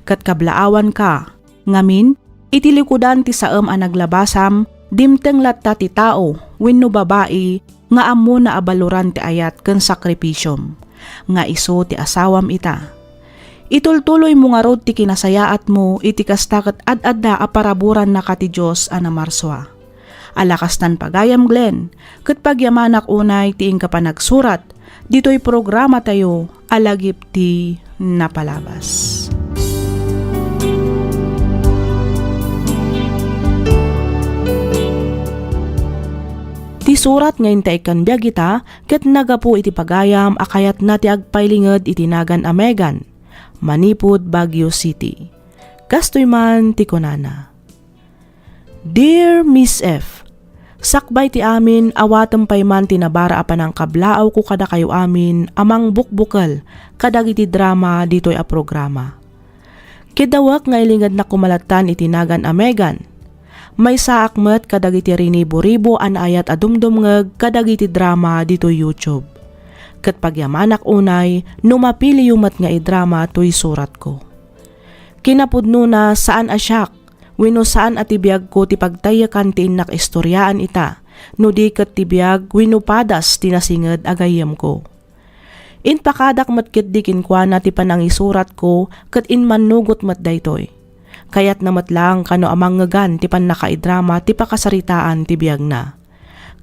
A: Kat kablaawan ka. Ngamin, iti likudan ti saem a naglabasam, dimteng latta ti tao, wenno babae, nga ammo na abaluran ti ayat ken sakripisyom. Nga iso ti asawam ita. Itultuloy mo nga rod ti kinasayaat mo, iti kastakat ad-adda a paraburan na ka ti Diyos a namarswa. Alakastan pagayam, Glenn, ket pagyamanak unay ti ka pa nagsurat, dito'y programa tayo, alagip ti napalabas. Ti surat ngayon ta ikan biyag ita, ket nagapu iti pagayam akayat na ti agpailinged iti nagan a Megan, Manipud, Baguio City. Kastoy man ti kunana. Dear Miss F, sakbay ti amin awatem pay man tinabara apan ang kablaaw ko kada kayo amin amang bukbukal kadag iti drama dito'y a programa. Kidawak nga ilingad na kumalatan iti nagan a Megan. May saak met kadag iti rinibo-ribo an ayat adumdumngeg kadag iti drama dito'y YouTube. Ket pagyamanak unay, numapili yumat nga idrama to'y surat ko. Kinapudno na saan asyak, wenno saan atibiyag ko ti pagtayakan ti innak istoryaan ita, no di ket tibiyag wenno padas tinasinged agayem ko. Inpakadak matkit di kinkwana ti panangisurat ko, ket inmanugot mat daytoy. Kayat namat lang kano amang ngagan ti pannakaidrama ti pakasaritaan ti biyag na.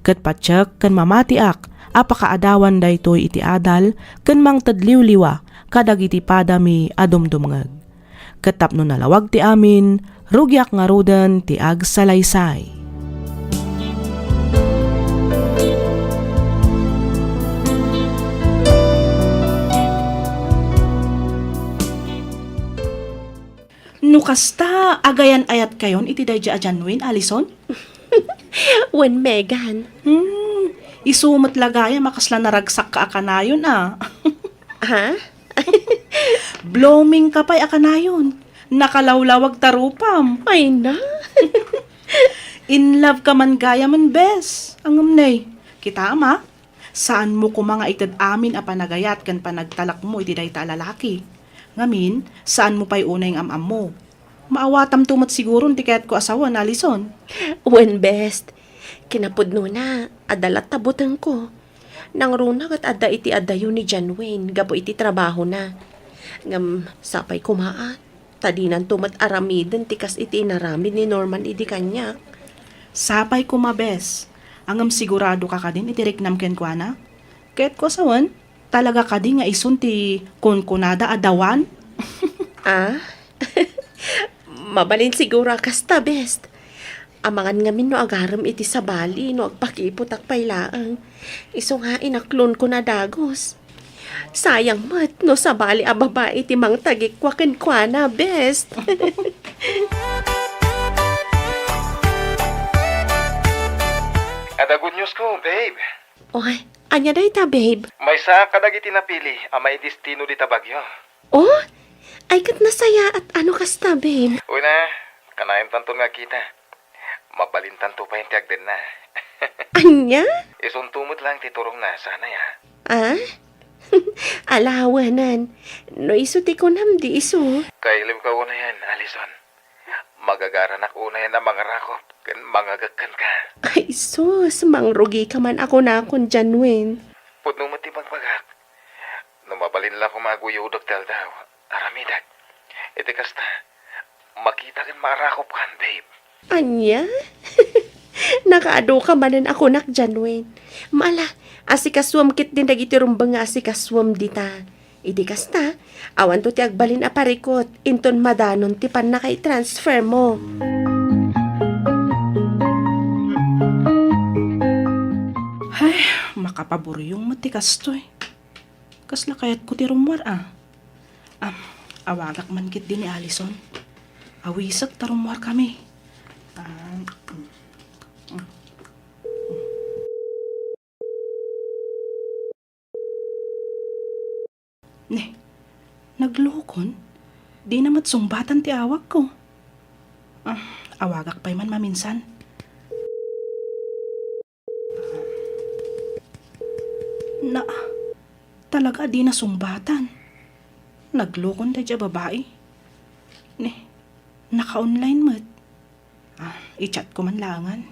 A: Ket patsek ken mamatiak, apakaadawan daytoy iti adal ken mangtadliwliwa kadag iti padami adumdumngeg. Ketapno nalawag ti amin, rugyak nga roden ti agsalaysay. Nukasta agayan ayat kayon iti dayja a Janwin, Alison?
E: When Megan.
A: Isumot lagaya makasla naragsak ka akanayon
E: Ha?
A: Blooming ka pa'y akanayon. Nakalawlawag tarupam.
E: Ay na.
A: In love ka man gaya man bes. Ang umnay. Kita ama, saan mo ko mga itad amin a panagayat kan panagtalak mo iti dayta lalaki. Ngamin, saan mo pa'y unay ang amam mo. Maawatam tumat siguro ti kayat ko asawa na Alison.
E: When best. Kinapudno na, adalat tabutan ko. Nang runag at adda iti adayo ni John Wayne, gapo iti trabaho na. Ngam, sapay kumaat. Tadinan tumat aramiden, tikas iti inaramid ni Norman idi kanya.
A: Sapay ko mabes. Angam sigurado ka ka din iti riknam ken kwa na. Kayat ko asawan, talaga ka din nga isun ti kunkunada adawan.
E: Ah? Mabalin siguro kasta best. Amangan ngamin no agaram iti sa bali no agpakiputak paylaang. Iso nga inaklon ko na dagos. Sayang mat no sa bali a babae iti mang tagikwaken kwa na best.
C: Ada good news ko, babe.
E: Oy, anya day ta babe.
C: May sa kadag iti napili, amay destino di Tabagyo.
E: Oh, ay kat nasaya at ano kasta babe.
C: Uy na, kanayon tanto nga kita. Mabalin tanto pa yung tiagden na.
E: Anya?
C: Isuntumot lang titurong na, sana ya.
E: Ah? Alawanan. No iso ti ko nam di iso.
C: Kailim ka una yan, Alison. Magagaran ako una yan ang mga rakop. Kan mangagagkan ka.
E: Ay sus, mangrugi ka man ako na akong Janwin.
C: Pudno mo ti magpagak. Numabalin lang ko maguyudok tel daw. Aramidag. Iti kasta, makita kan marakop kan, babe.
E: Anya? Nakaado ka manan ako nak Janwin. Mala, asikaswam kit din dagiti rumbang nga asikaswam dita. Idi kasta, awan to ti agbalin a parikot, inton madanon ti pan na kay transfer mo.
A: Ay, makapaburyong matikas to eh. Kasla kayat ko ti rumwar awagak man kit din ni Alison. Awisak tarumwar kami. Ne, naglukon? Di namat sungbatan ti awak ko. Awagak pa'y man maminsan. Na, talaga di na sungbatan. Naglokon da dya babae. Naka-online mat. I-chat ko man langan.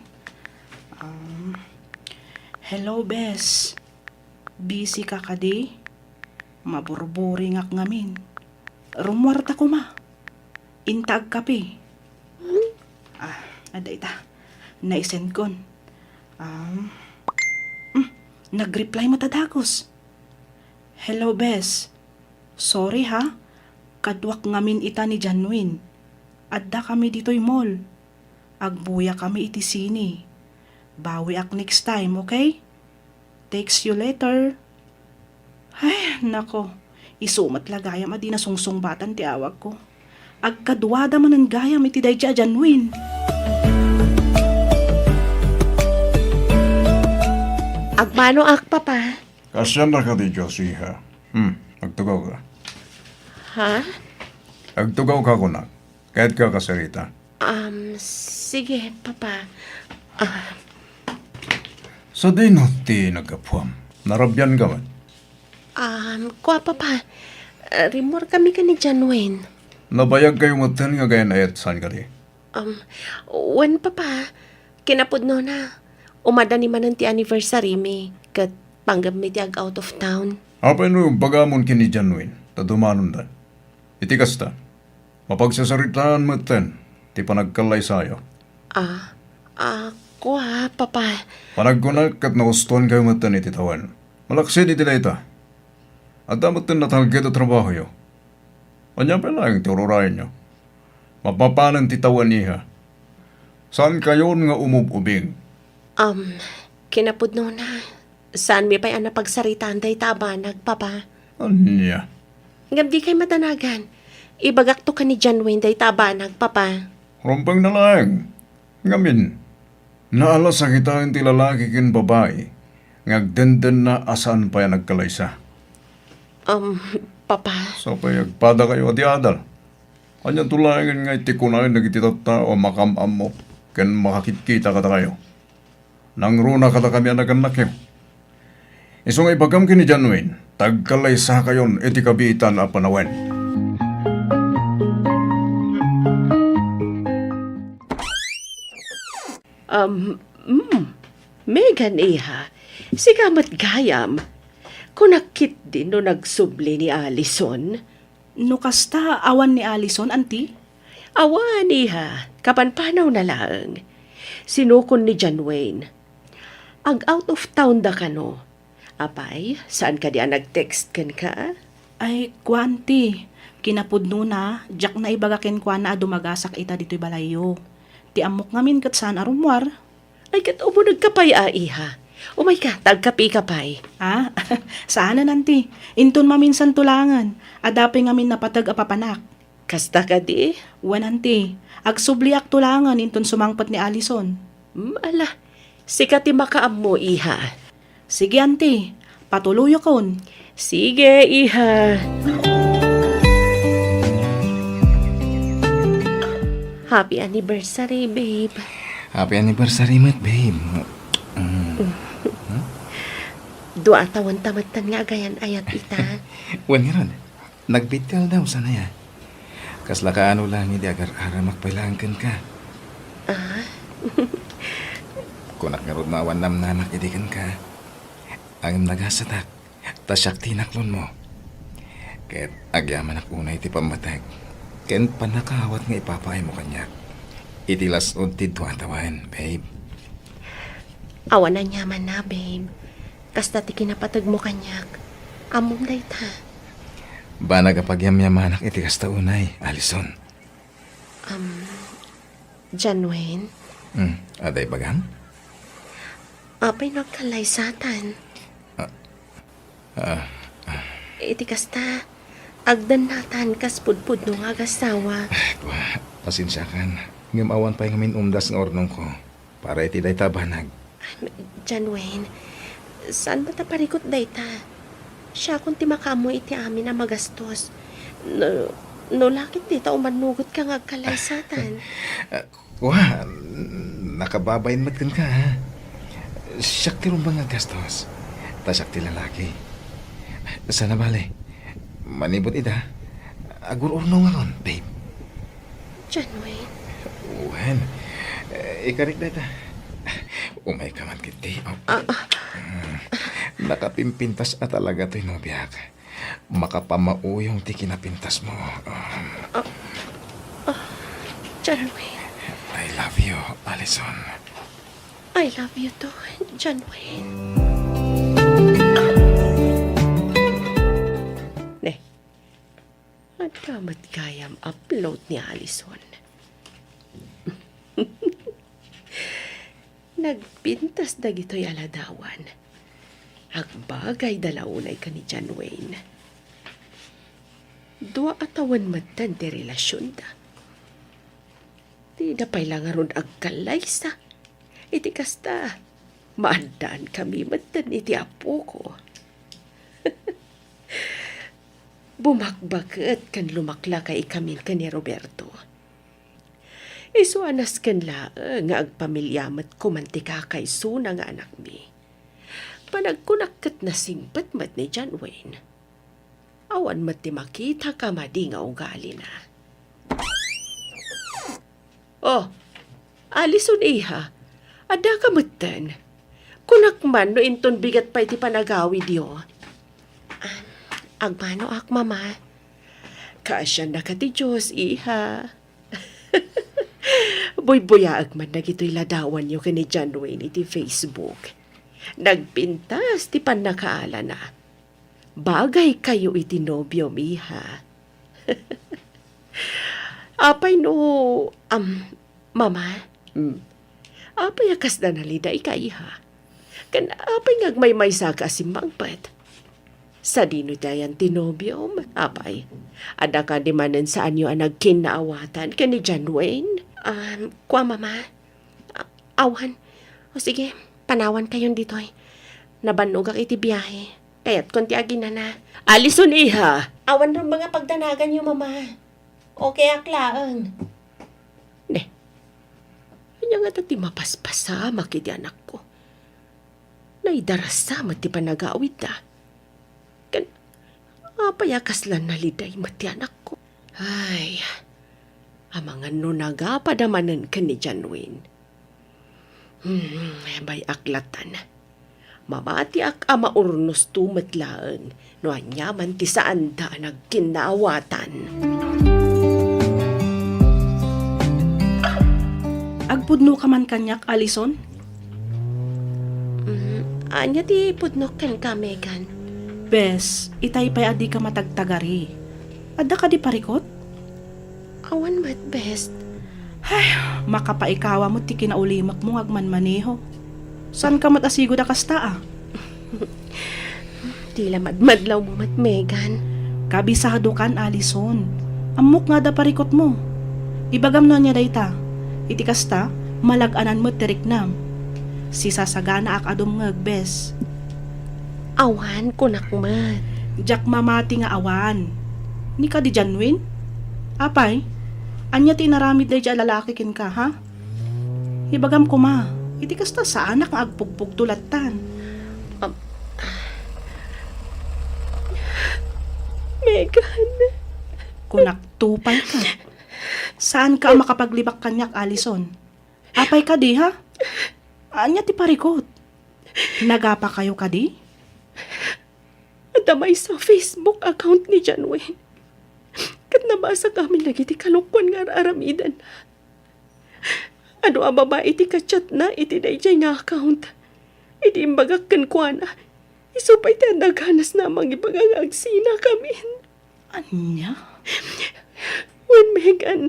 A: Hello, bes. Busy ka kadi? Maburburi ngak ngamin. Rumwarta ko ma. Intag kape. Ada ita. Naisend kon. Nag-reply matadagos. Hello, bes. Sorry ha. Kadwak ngamin ita ni Janwin. Adda kami dito'y mall. Agbuya kami iti sini. Bawi ak next time, okay? Text you later. Ay, nako. Isumat lagayam adi na sungsung-batan ti awag ko. Agkadwada man ang gayam iti dayja Janwin.
E: Agmano ak, Papa?
H: Kasyan na ka di Josie, ha? Agtugaw ka.
E: Ha?
H: Agtugaw ka ko na. Kahit ka kasarita.
E: Sige, Papa.
H: Sa di no ti nagkapuam. Narabyan ka man.
E: Kwa, Papa. Rimor kami ka ni Janwin.
H: Nabayag kayo matan nga gayan ayat saan ka di.
E: Wen, Papa. Kinapod no na. Umada ni manan ti anniversary mi. Kat panggap mi ti ag out of town.
H: Apay no yung bagamon kini Janwin. Tadumanon da. Iti kasta. Mapagsasaritaan matan. Ti panagkalay sayo.
E: Kwa, Papa.
H: Panagkunak at nauston kayo matan iti tawan. Malaksin iti ita. At damat din natalagit at trabaho yo. Anya pa lang ti ururay nyo. Mapapanan ti tawan niya. Saan kayon nga umububing?
E: Kinapod no na. Saan mi pa'y napagsaritaan day tabanag, Papa?
H: Anya?
E: Ngam di kay matanagan. Ibagak to ka ni Janwin day tabanag, Papa.
H: Rompang na lang. Ngamin. Naalas sa kita ti lalaki kin babae. Ngagdenden na asan pa yan nagkalaysa.
E: Papa.
H: So payagpada kayo ati adal. Anya tulayan nga iti kunayan nagititata o makamam mo. Ken makakikita kata kayo. Nangruna kata kami anagan kayo. Isong ibagam kini Janwin. Tagkalaysa kayon iti kabitan a panawen.
E: Megan iha, sigamat gayam. Kunakit din no nagsubli ni Allison.
A: No kasta awan ni Allison, anti?
E: Awan iha, kapanpanaw na lang. Sinukon ni John Wayne. Ag out of town da ka no. Apay, saan ka diyan nag-text kan ka?
A: Ay, kwanti. Kinapudno na, jak na ibagakin kwa na dumagasak ita dito'y balayo. Ti amok ngamin kat saan arumwar.
E: Ay, kat umo nagkapay iha. Umay ka, tagkapi kapay.
A: Saan na nanti? Inton maminsan tulangan. Adapay ngamin napatag apapanak.
E: Kasta ka di?
A: Wan anti, agsubliak tulangan inton sumangpat ni Allison.
E: Ala, sikati makaam mo iha.
A: Sige anti, patuloy kon.
E: Sige iha. Happy anniversary, babe.
C: Happy anniversary, mat, babe.
E: Dua tawan tamatan nga gayan ayat ita.
C: Wan nga ron, nagbitel daw sana ya. Kasla ka ano lang, hindi agar-ara magpailangkan ka. Kunak nga ron mawan namnanak, idikan ka. Ang nagasatak, tasyak tinaklon mo. Kaya't agyaman ak unay ti pamatag. Ken panakawat nga ipapay mo kanya. Itilas untid tuwatawan, babe.
E: Awan na nyaman na, babe. Kasta ti kinapatag mo kanyak. Among dayta.
C: Ba nagapagyamyamanak iti kasta unay, Allison?
E: John Wayne,
C: Aday bagang?
E: apay nagkalaysatan. Iti kasta, agdan natan kas pudpud no nga gasawa.
C: Pasensya kan. Ngamawan pa yung umdas ng ornong ko. Para iti day tabanag.
E: John Wayne, saan ba ta parikot dayta? Siya kung ti makamo iti amin na magastos. No, lakit di ta umanugot ka nga kalaysatan.
C: Wah, nakababayin matkan ka, ha? Siyak ti rumbang nga gastos. Tasak ti lalaki. Sana bale, manibot ida. Agur urno nga kon, babe.
E: John Wayne,
C: Uwan, ikarik na ita. Umay ka man kiti. Nakapimpintas na talaga to'y nobiyak. Makapamauyong ti kinapintas mo.
E: John Wayne.
C: I love you, Allison.
E: I love you too, John Wayne. Ne, at kamat kayam upload ni Allison. Nagpintas na gito'y aladawan. Agbagay dalaunay ka ni John Wayne. Dua atawan matan ti relasyon da. Di na pa'y lang aron agkalaysa. Iti kasta, maandaan kami matan iti apo ko. Bumakbaket kan lumakla kay kamin ka ni Roberto. Isuanas kan la nga agpamilyamat ko mantika kay Suna nga anak mi. Panagkunakkat na singpat mat ni John Wayne. Awan mat ti makita ka madi nga ugali na. Oh, Allison iha, ada ka matan. Kunakman no inton bigat pa iti panagawi diyo. Agmano ak mama. Kasya na ka ti Diyos iha. Boy-boyaag man na gito'y ladawan nyo ka ni John Wayne iti Facebook. Nagpintas ti panakaala na. Bagay kayo iti nobyo miha. Apay no, mama, apay akas na nalida ikaiha. Kan apay ngagmay-may saka asimbangpat. Sa dino dayan tinobyom, apay. Ada ka di manan saan nyo ang nagkinaawatan ka ni John Wayne? Kwa mama. Awan. O sige, panawan kayon dito'y. Nabanog ak iti biyahe. Kaya't konti agin na. Allison iha! Awan rin mga pagdanagan nyo, mama. Okay aklaan. Ne. Kanya nga tati mapaspasa makiti anak ko. Naidarasa mati panagawid na. Apayakas lang naliday mati anak ko. Ay, amang ano nagapadamanan ka ni John Wayne. Bay aklatan. Mamati ak ama urnos tumatlaan no anyaman ti saan da nagkinawatan.
A: Agpudno ka man kanyak, Allison?
E: Anya ti pudnok kan ka, Megan?
A: Bes, itay pa'y adi ka matagtagari. Ada ka di parikot?
E: Awan mat best.
A: Makapaikawa mo ti kinaulimak mo agman maneho. San ka matasigo da kasta ah?
E: Tila madmadlaw mo mat, Megan.
A: Kabisado kan, Allison. Amok nga da parikot mo. Ibagam no niya dayta. Iti kasta, malaganan mo tiriknam. Si sasagana ak adom ngag, bes.
E: Awan ko nakmat.
A: Jak mamati nga awan. Ni ka di John Wayne? Apay, anya tinaramid day dya lalaki kin ka, ha? Ibagam ko ma, iti kasta sa anak nga agpugpug tulatan.
E: Megan.
A: Kunak tupay ka. Saan ka makapaglibak kanyak, Allison? Apay ka di, ha? Anya ti parikot. Nagapa kayo ka di?
E: Damay sa Facebook account ni John Wayne. Kat nabasa kami lagi ti kalukwan nga aramidan. Ano ang babae ti kachat na iti dayjay nga account. Iti imbagak kan kwa na. Isupay ti naghanas na mga ipagagagsina kami.
A: Anya?
E: When Megan,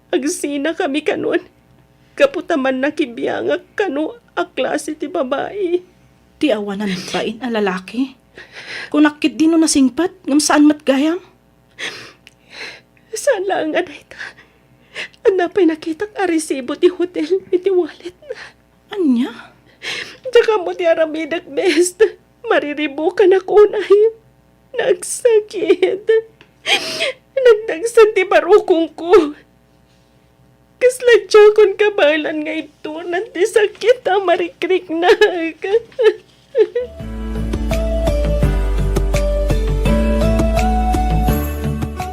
E: agsina kami kanon. Kaputaman na kibiyangak kano a klase ti babae.
A: Ti awanan bain a lalaki. Kunakit din no nasingpat, ngam saan matgayam?
E: Saan lang nga dayta? Anapay nakitak a resibo ti hotel, iti wallet na.
A: Anya?
E: Tsaka mo ti aramidak best. Mariribo ka na kunay. Nagsakit. Nagdagsan ti barukong ko. Kasladya kon kabalan nga ito nanti sakit ang marikrik na.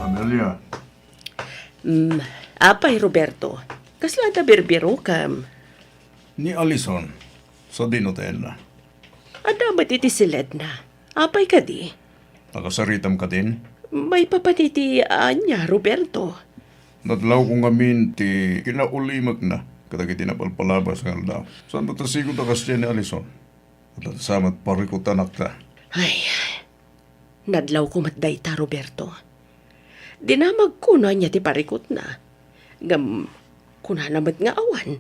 H: Amelia,
E: Apay Roberto, kaslada birbiro kam.
H: ni Alison, sa dinotel na.
E: Adamat iti silid na. Apay ka di.
H: Nakasaritam ka din?
E: May papatiti niya, Roberto.
H: Nadlaw ko ngamin ti kinaulimag na katag tinapalpalabas nga daw. Saan ba tasigod na kasya ni Alison? At samat parikutan akta.
E: Ay, nadlaw ko matday ta, Roberto. Dinamag ko na niya ti parikot na. Gam, kuna namat nga awan.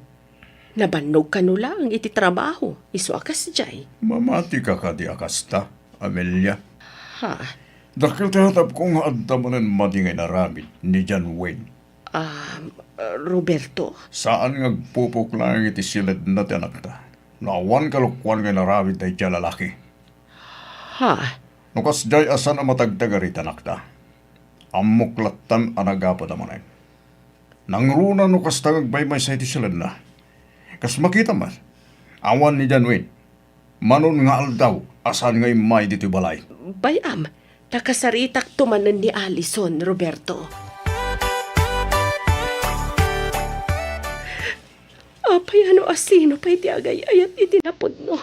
E: Nabannog ka nula ang iti trabaho. Iso akas jay.
H: Mamati ka ka di akasta, Amelia.
E: Ha?
H: Dakil tahatap ko nga adtamanan madingay na ramid ni John Wayne.
E: Roberto?
H: Saan nga pupuk lang iti silid na ti anak ta? Naawan kalukwan nga naramid na iti lalaki.
E: Ha?
H: Nukas jay asan ang matagdagarit anak ta. Amuklatan anagapad amanin. Nangruna nukas tagagbaymay sa iti silid na. Kas makita man, awan ni John Wayne. Manon nga aldaw, asan nga imay dito balay.
E: Bayam, takasaritak tumanan ni Alison, Roberto. Apay ano asino pa'y ti agay ayat itinapod no.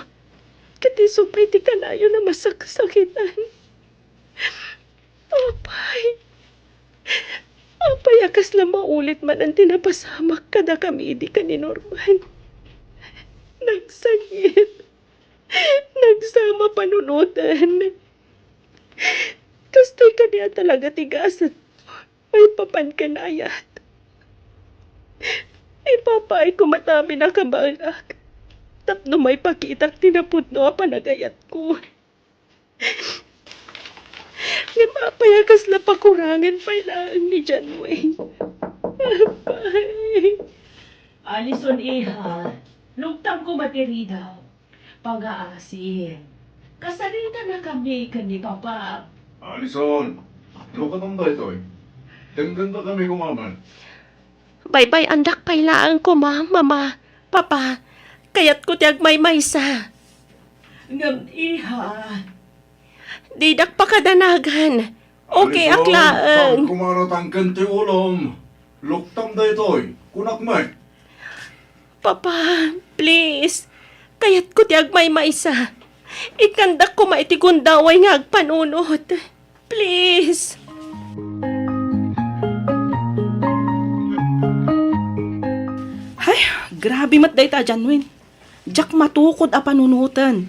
E: Katiso pa'y ti kalayo na masaksakitan. Apay. Apay akas na maulit man ang tinapasamak kada kami di ka ni Norman. Nagsakit. Nagsama panunutan. Kastoy ka niya talaga tigasan. May papankanayat. Ipapaay ko matami na kabalak. Tapno may pakitak tinapudno ang panagayat ko. Napapayakas na pakurangan pa ilaan ni John Wayne. Apay.
A: Alison iha, lugtang ko matiridaw. Pag-aasin. Kasalitan na kami kani Papa.
H: Alison, ano ka nang dito eh? Ganda kami kumaman.
E: Bye-bye andak pailaan ko mama, papa. Kayat ko tiyag may maysa.
A: Ngam iha.
E: Didak pa kadanagan. Okay,
H: Saan
E: aklaan.
H: kumaratang kanti ulom? Luktang dito eh. Kunak may.
E: Papa, please. Kayat ko tiyag may maysa. Ikandak ko maitigundaway nga agpanunot. Please.
A: Ay, grabe mat day ta, Janwin. Jak matukod a panunutan.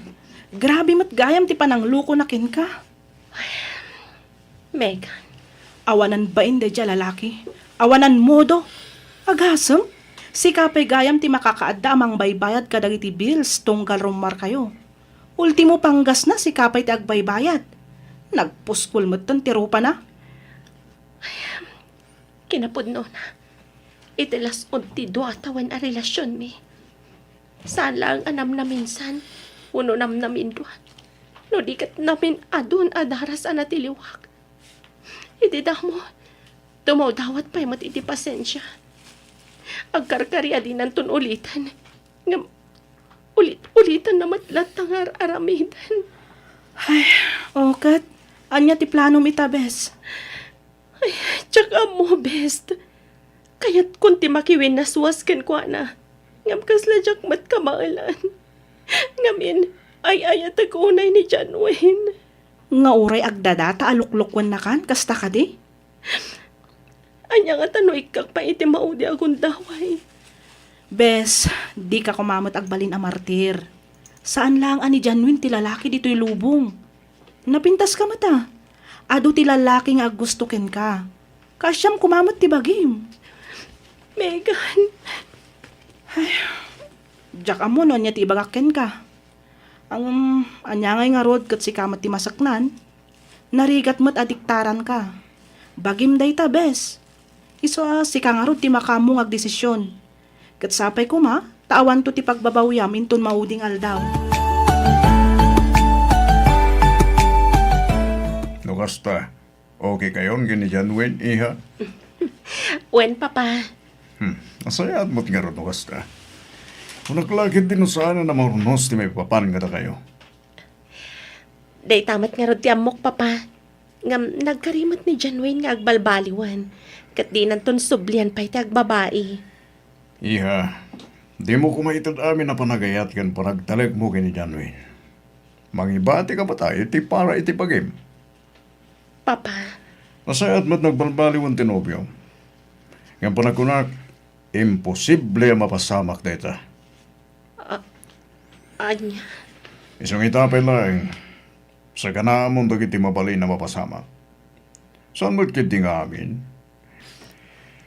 A: Grabe mat gayam ti panangluko na kin ka.
E: Megan,
A: Awanan ba indi dya lalaki? Awanan modo? Agasem? Si kapay gayam ti makakaadda amang baybayad kadagiti bills tunggal rumar kayo. Ultimo panggas na si kapay ti agbaybayad. Nagpuskul mo't ti rupa na.
E: kinapudno na. Itilas unti do atawan a relasyon mi. Saan lang anam na minsan, uno nam namin do. No dikat namin adun adaras anatiliwak. Iti mo, tumaw dawat pa'y matiti pasensya. Agkarkarya din nantun ulitan. Ngam, ulitan na matlat tangar aramidan.
A: Ay, okat. Anya ti plano mi ta, bes.
E: Ay, tsaka mo, best. Kaya't kunti makiwin na suwaskan ko na. Ngam kasla mat kamaalan. Ngamin, ay ayat agunay ni John Wayne.
A: Nga uray agdadata aluklukwan na kan, kasta ka di?
E: Anya nga tanoy kak pa iti maudi agun daway.
A: Bes, di ka kumamot agbalin a martir. Saan lang ani Janwin ti lalaki dito'y lubong? Napintas ka mata. Ado ti lalaki nga gusto ken ka. Kasyam kumamot ti bagim.
E: Megan,
A: Diyak amo no niya ti ibagakken ka. Ang anyangay nga rod kat si kamat ti masaknan, narigat mo't adiktaran ka. Bagim day ta, bes. Iso si ka nga rod ti makamong agdesisyon. Kat sapay ko ma, tawan to ti pagbabawyam inton mauding aldaw.
H: Nukasta, Okay kayon gini Janwin, iha.
E: Wen, papa.
H: Nasayat mo't nga ron kasta. Kung naglakit din sana na marunos ti may papan nga na kayo.
E: Day tamat nga ron ti amok, papa. Ngam nagkarimat ni John Wayne nga agbalbaliwan. Kat di nanton sublian pa iti agbabae.
H: Iha, di mo kumaitad amin na panagayat kan panagtalag mo kini Janwin. Mangibati ka ba tayo, iti para iti pagim.
E: Papa,
H: Nasayat mo't nagbalbaliwan ti nobyo. Nga panakunak, imposible mapasamak deta.
E: anya.
H: Isang itapay lang, sa kanamon dagiti mabali na mapasama. Saan mo't kiti nga amin?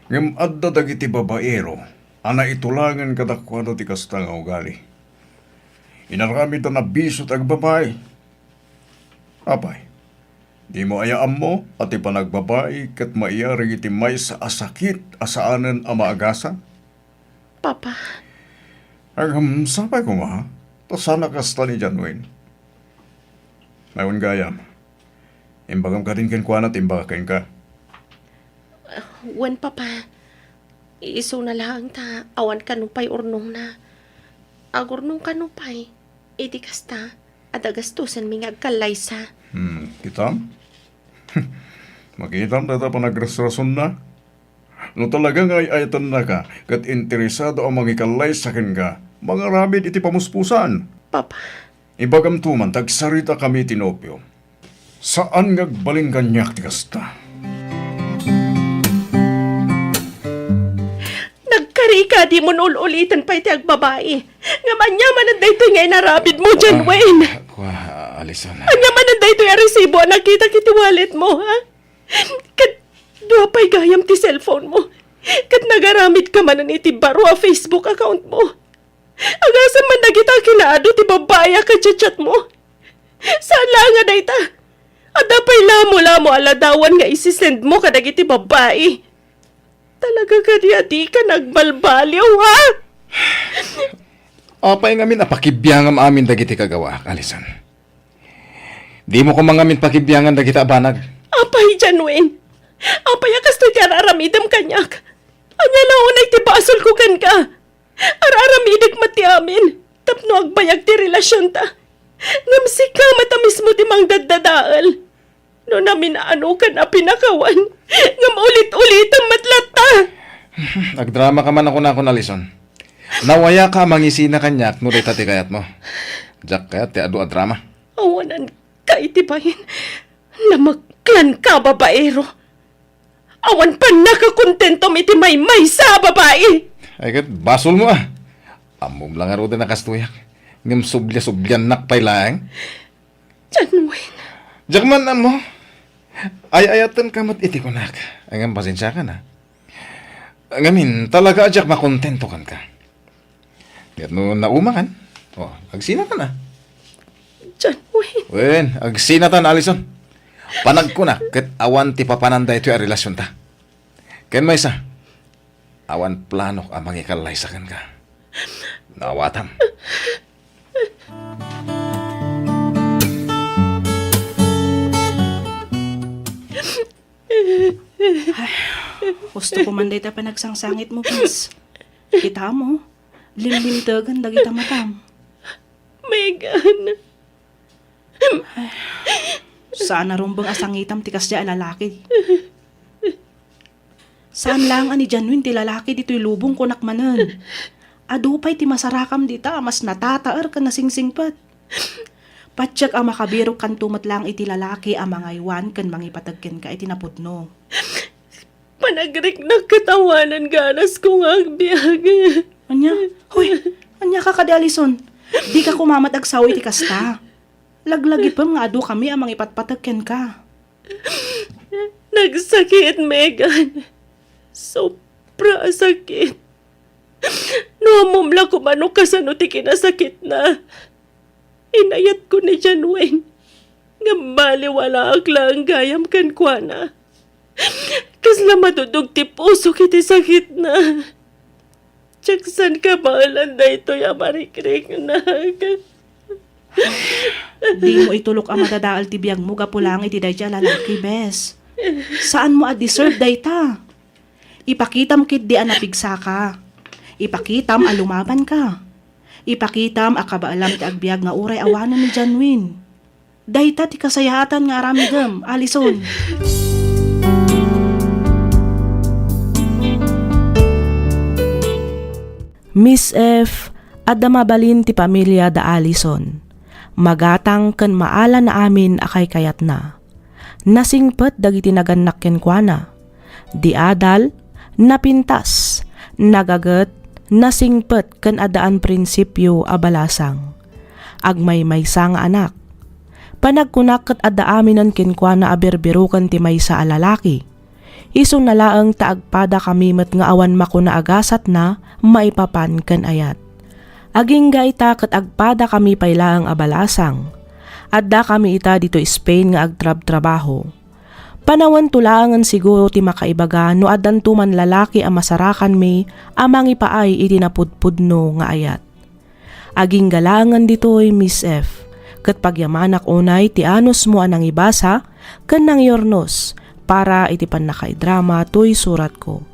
H: Ngam adda dagiti babaero, ana itulangan kadakwado ti kasta nga ugali. Inarami ta na bisot ag babae. Apay, di mo ayaam mo at ipanagbabae kat maiyari iti may sa asakit asaanan ang maagasa?
E: Papa,
H: Sapay ko nga, pasana kasta ni Janwin. Mayroon gayam. Imbagam ka din kenkwana at imbagakin ka.
E: wen, papa. Iiso na lang ta, awan kanupay urnong na. Agurnong kanupay, iti kasta, adagastusan mi nga agkalaysa.
H: Kitam? Makitam na pa nagrasrason na. No talagang ay ayatan na ka, kat interesado ang mangikalay sa kin ka, mga rabid iti pamuspusan.
E: Papa,
H: Ibagam tuman, tagsarita kami tinopyo. Saan ngagbaling ganyak ti kasta?
E: nagkari ka di mo nululitan pa iti agbabae. Nga manyaman ang daytoy nga inarabid mo, John Wayne.
C: Kwa, Alison.
E: Anyaman ang daytoy ang resibo ang nakita kiti wallet mo, ha? Kat duha pa'y gayam ti cellphone mo. Kat nagaramid ka man iti baro a Facebook account mo. Agasa man nagita kinaado ti babaya ka chat mo. Saan lang nga dayta? Ada pa'y lamo-lamo aladawan nga isisend mo kadag iti babae. Talaga ka di ka nagbalbaliw, ha?
C: Apay ngamin apakibiyangam amin dagiti kagawa, Alison. Di mo ko mangamin pakibiyangan dagiti abanag.
E: Apay, Janwin. Apay, akas to ti araramidam kanyak. Anya na unay ti basol ko kan ka. Araramidig mati amin. Tapno agbayag ti relasyon ta. Ngamsi ka matamis mo ti mang daddadaal. No namin ano ka na pinakawan. Ngam ulit-ulit ang matlata.
C: Nagdrama ka man ako na Alison. Nawaya ka mangisina kanyak no dayta ti kayat mo. Jack kayat ti adu a drama.
E: Awanan ka itibayin. Namaklan ka, babaero. Awan pa nakakontentom iti may sa babae.
C: Ay kat, basol mo ah. Amom lang aro din nakastuyak. Ngam sublia-sublian nakpay lang.
E: Janwin.
C: Jack man mo. Ay-ayatan ka mat iti kunak. Ngam pasensya ka na. Ngamin, talaga Jack makontento kan ka. Ngayon no nauma kan. O, agsina ka na.
E: Janwin.
C: Wen, agsina ta na Alison. Panag ko na, kat awan ti papananda ito yung relasyon ta. Ken may isa, awan plano ang mangikalay sa kan ka. Nawatam.
A: Gusto ko man dayta panagsangsangit mo, please. Kita mo, limlimtagan dagita matam.
E: Megan.
A: Saan na rumbang asangitam ti kasya lalaki? Saan lang ani Janwin ti lalaki dito'y lubong kunak manan? Adupay ti masarakam dita, mas natataar ka na singsingpat. Patsyak ang makabiro kan tumat lang iti lalaki ang mga iwan kan mangipatagkin ka iti naputno.
E: Panagrik nagkatawanan ganas ko nga agbiag.
A: Anya? Hoy, anya ka kadi Alison. Di ka kumamat agsawi ti kasta. Laglagi pa nga adu kami ang mangipatpatagkin ka.
E: Nagsakit, Megan. Sobra sakit. No, amumla ko mano kasano ti kinasakit na. Inayat ko ni Janwin. Ngambali wala aklang gayam kan kwa na. Kasla matudog ti puso kiti sakit na. Tiyaksan ka maalan na ito yung marikrik na.
A: Di mo itulok ang madadaal ti biyag mo, gapulang iti dayja lalaki, bes. Saan mo deserve dayta? Ipakitam kit di anapigsa ka. Ipakitam alumaban ka. Ipakitam akabaalam ti agbyag nga uray awanan ni Janwin. Dayta ti kasayatan nga aramidem, Alison. Miss F, adda mabalin ti pamilya da Alison. Magatang ken maala na amin akay kayat na. Nasingpet dagiti naganak kenkwana. Di adal, napintas, nagaget, nasingpet ken adaan prinsipyo abalasang. Agmay-maysa nga anak. Panagkunak ket adda aminan kenkwana aberberukan ti maysa a lalaki. Isu nalaeng taagpada kami met nga awan makuna agasat na maipapan ken ayat. Aging gaita ket agpada kami paylaang abalasang. Adda kami ita dito Spain nga agtrab-trabaho. Panawan tulaangan siguro ti makaibaga no addan tuman lalaki a masarakan mi amang ipaay iti napudpudno nga ayat. Aging galangan ditoy Miss F. Ket pagyamanak unay ti anos mo anang ibasa ken nang yornos para iti panakaidrama toy surat ko.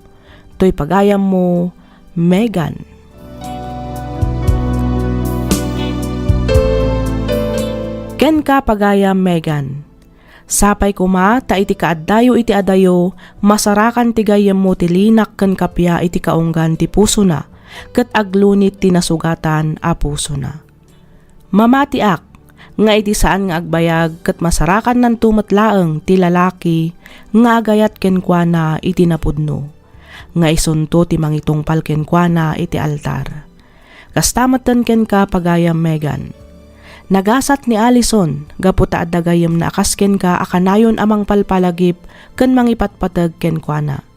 A: Toy pagayam mo, Megan. Ken ka pagayam Megan. Sapay kuma ta iti kaaddayo iti adayo, masarakan ti gayam mo ti linak ken kapya iti kaunggan ti puso na, ket aglunit ti nasugatan a puso na. Mamatiak, nga iti saan nga agbayag ket masarakan nan tumetlaeng ti lalaki nga agayat kenkwana iti napudno. Nga isunto ti mangitungpal kenkwana iti altar. Kastamatan ken ka pagayam Megan. Nagasat ni Alison, gaputa at dagayam na akasken ka akanayon amang palpalagip ken mangipatpatag kenkwana.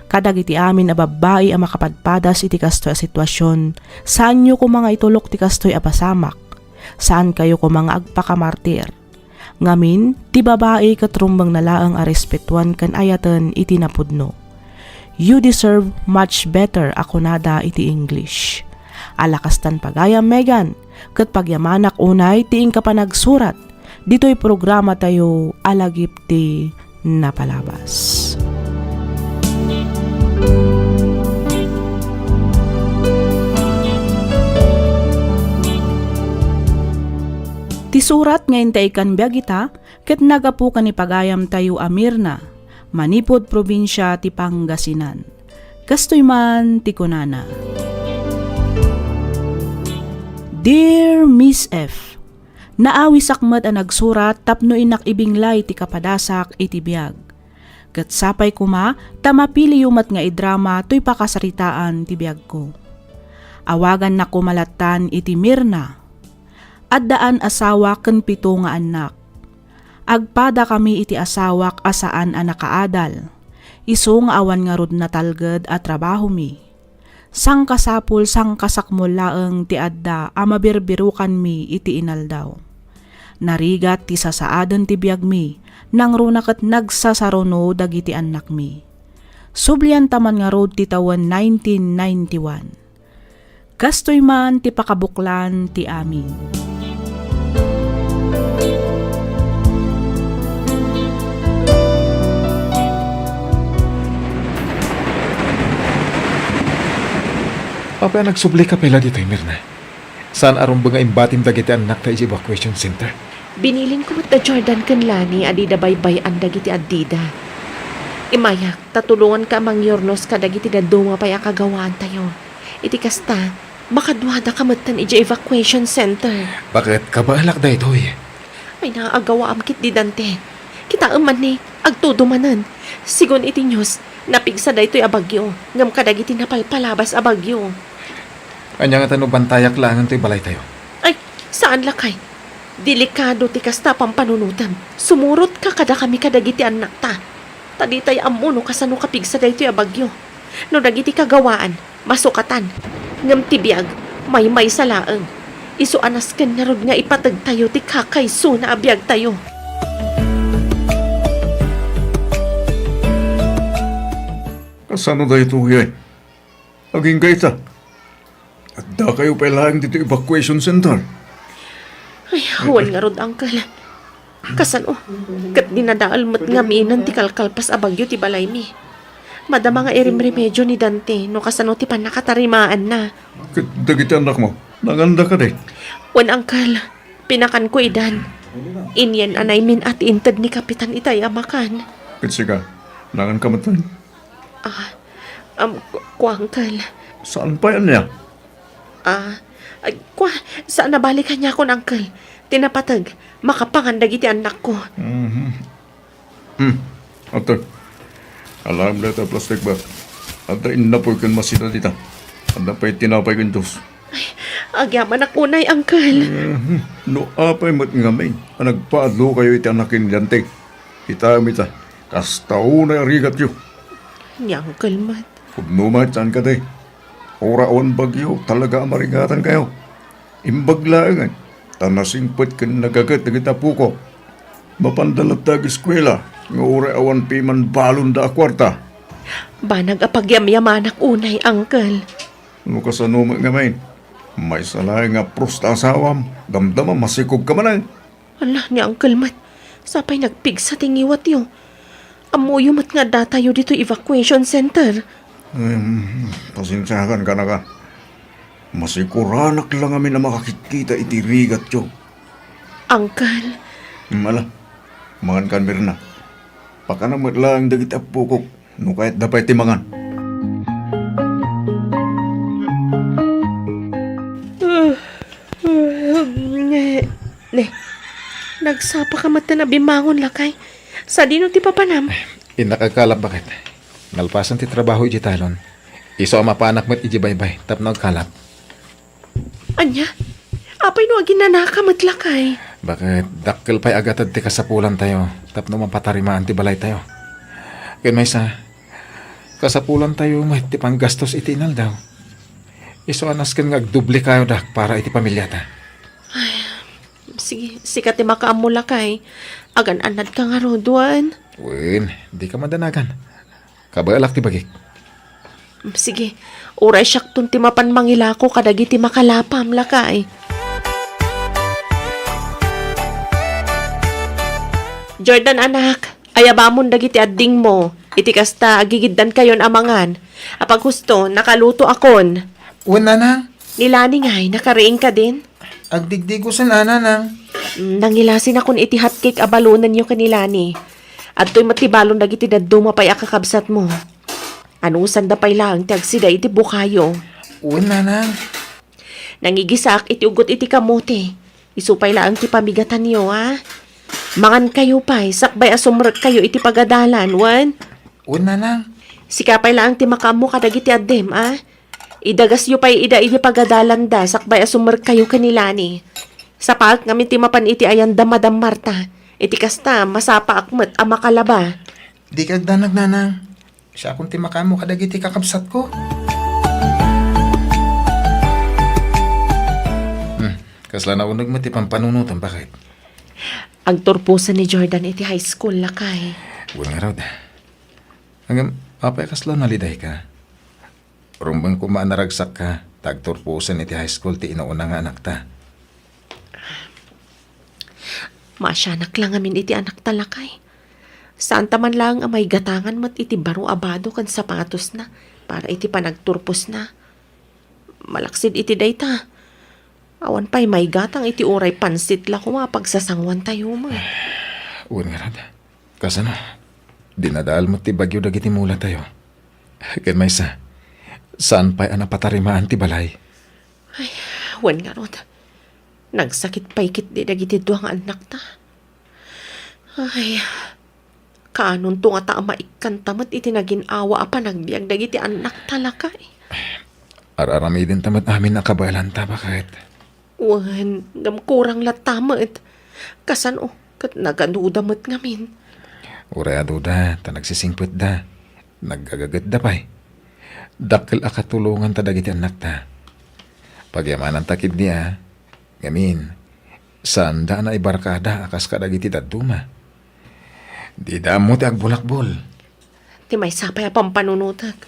A: Kadag iti amin a babae a makapadpadas iti kastoy a sitwasyon, saan nyo ko mga itulok ti kastoy a pasamak, saan kayo ko mga agpakamartir. Ngamin, ti babae katrumbang nalaang a respetuan ken ayaten iti napudno. You deserve much better ako nada iti English. Alakastan pagayam Megan, ket pagyamanak unay tiing ka pa nagsurat, dito'y programa tayo alagip ti napalabas. Ti surat ngayon tayo kan biyagita, ket nagapu kan ipagayam tayo Amirna, Manipod probinsya ti Pangasinan. Kastoy man ti kunana. Dear Miss F, naawi sakmet a nagsurat tapno inak ibinglay ti kapadasak iti biyag. Ket sapay kuma tamapili yumat nga idrama toy pakasaritaan ti biyag ko. Awagan na kumalatan iti Mirna. Addaan asawa ken 7 nga anak. Agpada kami iti asawak asaan a nakaadal. Isu nga awan nga rod na talged a trabaho mi. Sang kasapul sang kasakmol laeng ti adda a mabirbirukan mi iti inaldaw. Narigat ti sasaaden ti biag mi nang runaket nagsasaruno dagiti anak mi. Sublian taman nga rod ti tawen 1991. Kastoy man ti pakabuklan ti amin.
F: Papa, nagsubli ka pala dito, Mirna. Saan aron ba nga imbatim dagiti anak ta evacuation center?
E: Biniling ko da Jordan kan lani adida baybay ang dagiti adida. Imayak, tatulungan ka mang yornos ka dagiti daduma pay akagawaan tayo. Iti kasta, makadwada ka matan evacuation center.
F: Bakit ka ba alak da ito eh?
E: Ay naagawa am kit di dante. Kita man ni, agtudumanan. Sigon iti news, napigsa da ito'y abagyo. Ngam kadagiti napalpalabas abagyo.
F: Anya nga tanong bantayak lang ang balay tayo.
E: Ay, saan lakay? Delikado ti kasta pampanunutan. Sumurot ka kada kami kadagiti anak ta. Taditay amuno kasano kapigsa da ito'y abagyo. No dagiti kagawaan, masukatan. Ngam tibiyag, may salaeng. Isu anas ken narod nga ipatag tayo ti kakayso na abiyag tayo.
H: Kasano da ito yan? Aging gaita. At da kayo pailaang dito evacuation center.
E: Ay, huwal nga rod, uncle. Kasan kat dinadaal mo't nga minan ti kalkalpas a bagyo ti balay mi. Madama nga irim remedyo ni Dante no kasano ti panakatarimaan na.
H: Kat dagiti anak mo, nanganda ka din.
E: Wan angkal, pinakan ko idan. Inyan anay min at inted ni Kapitan Itay amakan.
H: Kat siga, nangan ka matan.
E: Kwa angkal.
H: Saan pa yan niya?
E: Kwa, saan nabalikan niya ako angkal? Tinapatag, makapangandag iti anak ko.
H: Ato, alam na ito plastic bag. Ato, inapoy kan masita dita. Anda pa'y tinapay kan dos.
E: Agyaman ako na'y angkal.
H: No, apay mat ngamin. Nagpaadlo kayo iti anakin dante. Ita, kastao na rigat yo.
E: Ni angkal mat.
H: Kung numat, saan ka day? Oraon bagyo, talaga marigatan kayo. Imbaglaangan, tanasingpot kan nagagat na kita puko. Mapandalat tag eskwela, nga oraon piman balon da akwarta.
E: Banag apagyamyamanak unay angkal.
H: No kasano ngamin, may salay nga prosta asawam, damdama masikog ka man.
E: Ala ni angkal mat. Sapay nagpig sa tingiwat yo. Amuyo mat nga datayo dito evacuation center.
H: Pasensyahan ka na ka. Masikuranak lang kami na makakikita iti rigat yo.
E: Angkal.
H: Mala, mangan kan mirna. Pakanamat lang dagit apukok, no kahit dapat timangan.
E: Ne, nagsapa ka mata na bimangon lakay. Sa dino ti papanam.
C: Inakagkalap bakit? Nalpasan ti trabaho iti talon. Iso ang mapanak mo't iji baybay, tap nagkalap.
E: Anya, apay no agin na nakamat lakay.
C: Bakit dakkel pa'y agatad ti kasapulan tayo, tap no mapatarimaan ti balay tayo. Kaya may sa, kasapulan tayo may ti panggastos iti inal daw. Iso anas kan ngagdubli kayo dak para iti pamilya ta.
E: Sige, sikat ti makaamo lakay. Agan anad ka nga roduan.
C: Win, di ka madanagan. Kabalak ti bagik.
E: Sige, uray siyak ti mapan mangilako kadagi ti makalapam lakay. Jordan anak, ayabamon dagiti adding mo. Iti kasta agigiddan kayon amangan. Apag gusto, nakaluto akon.
G: Una nang,
E: Nilani nga'y, nakariing ka din?
G: agdigdig ko sa nana nang.
E: Nangilasin akon iti hotcake abalunan niyo kanilani. At to'y matibalon dagiti daduma pa'y akakabsat mo. Anusan da pa'y lang, tiagsida iti bukayo.
G: Una nang.
E: Nangigisak iti ugot iti kamote. Isupay lang ti pamigatan niyo, ha? Mangan kayo pa'y, sakbay asumrek kayo iti pagadalan, wan?
G: Una nang.
E: Sikapay lang ti makamu kadagiti addem, ha? Idagas yu pa'y ida iti pagadalan da, sakbay asumrek kayo kanilani. Sa paak ngamin ti mapan iti ayan da Madam Marta. Iti kasta, masapa akmet ang makalaba.
G: Di kag danag nanang. Siya akong timakamo kadagiti kakabsat ko.
C: Kasla na unag mo ti pampanunutan, bakit?
E: Ang turpusan ni Jordan iti high school lakay.
C: Huwag nga raw da. Hanggang, apay kasla naliday ka. Rumbang kumaan naragsak ka, tagturpusan iti high school ti inauna nga anak ta.
E: Masyanak lang amin iti anak talakay. Saan taman lang ang may gatangan mat iti baro abado kan sapatos na para iti panagturpos na. Malaksid iti dayta. Awan pa'y may gatang iti uray pansit la ko pagsasangwan tayo mo.
C: Huwag nga raw da. Kasano, dinadaal mo ti bagyo dagiti mula tayo. Kaya may sa, saan pa'y anapatarimaan ti balay?
E: Wan nga rod. Nagsakit paikit di dagiti duang anak ta. Ay, kaanon to nga ta maikkantamat iti naging awa apa nagbiag dagiti anak talakay.
C: Ararami din tamat amin na kabalan ta, bakit?
E: Wan, gamkurang latamat. Kasan kat nagadudamat ngamin.
C: Urado da, ta nagsisingput da. Nagagagat da pa'y. Dakil akatulungan ta dagiti anak ta. Pagyamanan takid niya, ngamin, saan da na ibarkada akas ka dagiti daduma. Di da mo ti agbulakbol.
E: Ti may sapay pampanunutak.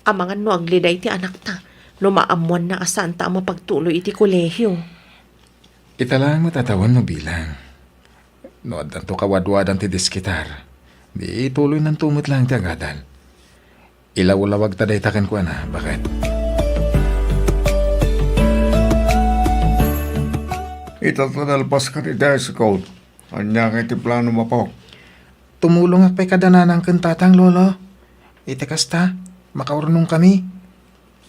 E: Amangan no agliday ti anak ta. No maamuan na asan ta mapagtuloy iti kolehyo.
C: Ita lang matatawan mo bilang. No, adan to kawadwadan ti diskitar. Di tuloy ng tumot lang ti agadan. Ilaw-lawag taday taken ko na. Bakit?
H: Itatanalpas ka ni Dice Code. Anya nga iti plano mo po.
G: Tumulong ak pa'y kadananang kentatang, lolo. Iti kasta, makaurnong kami.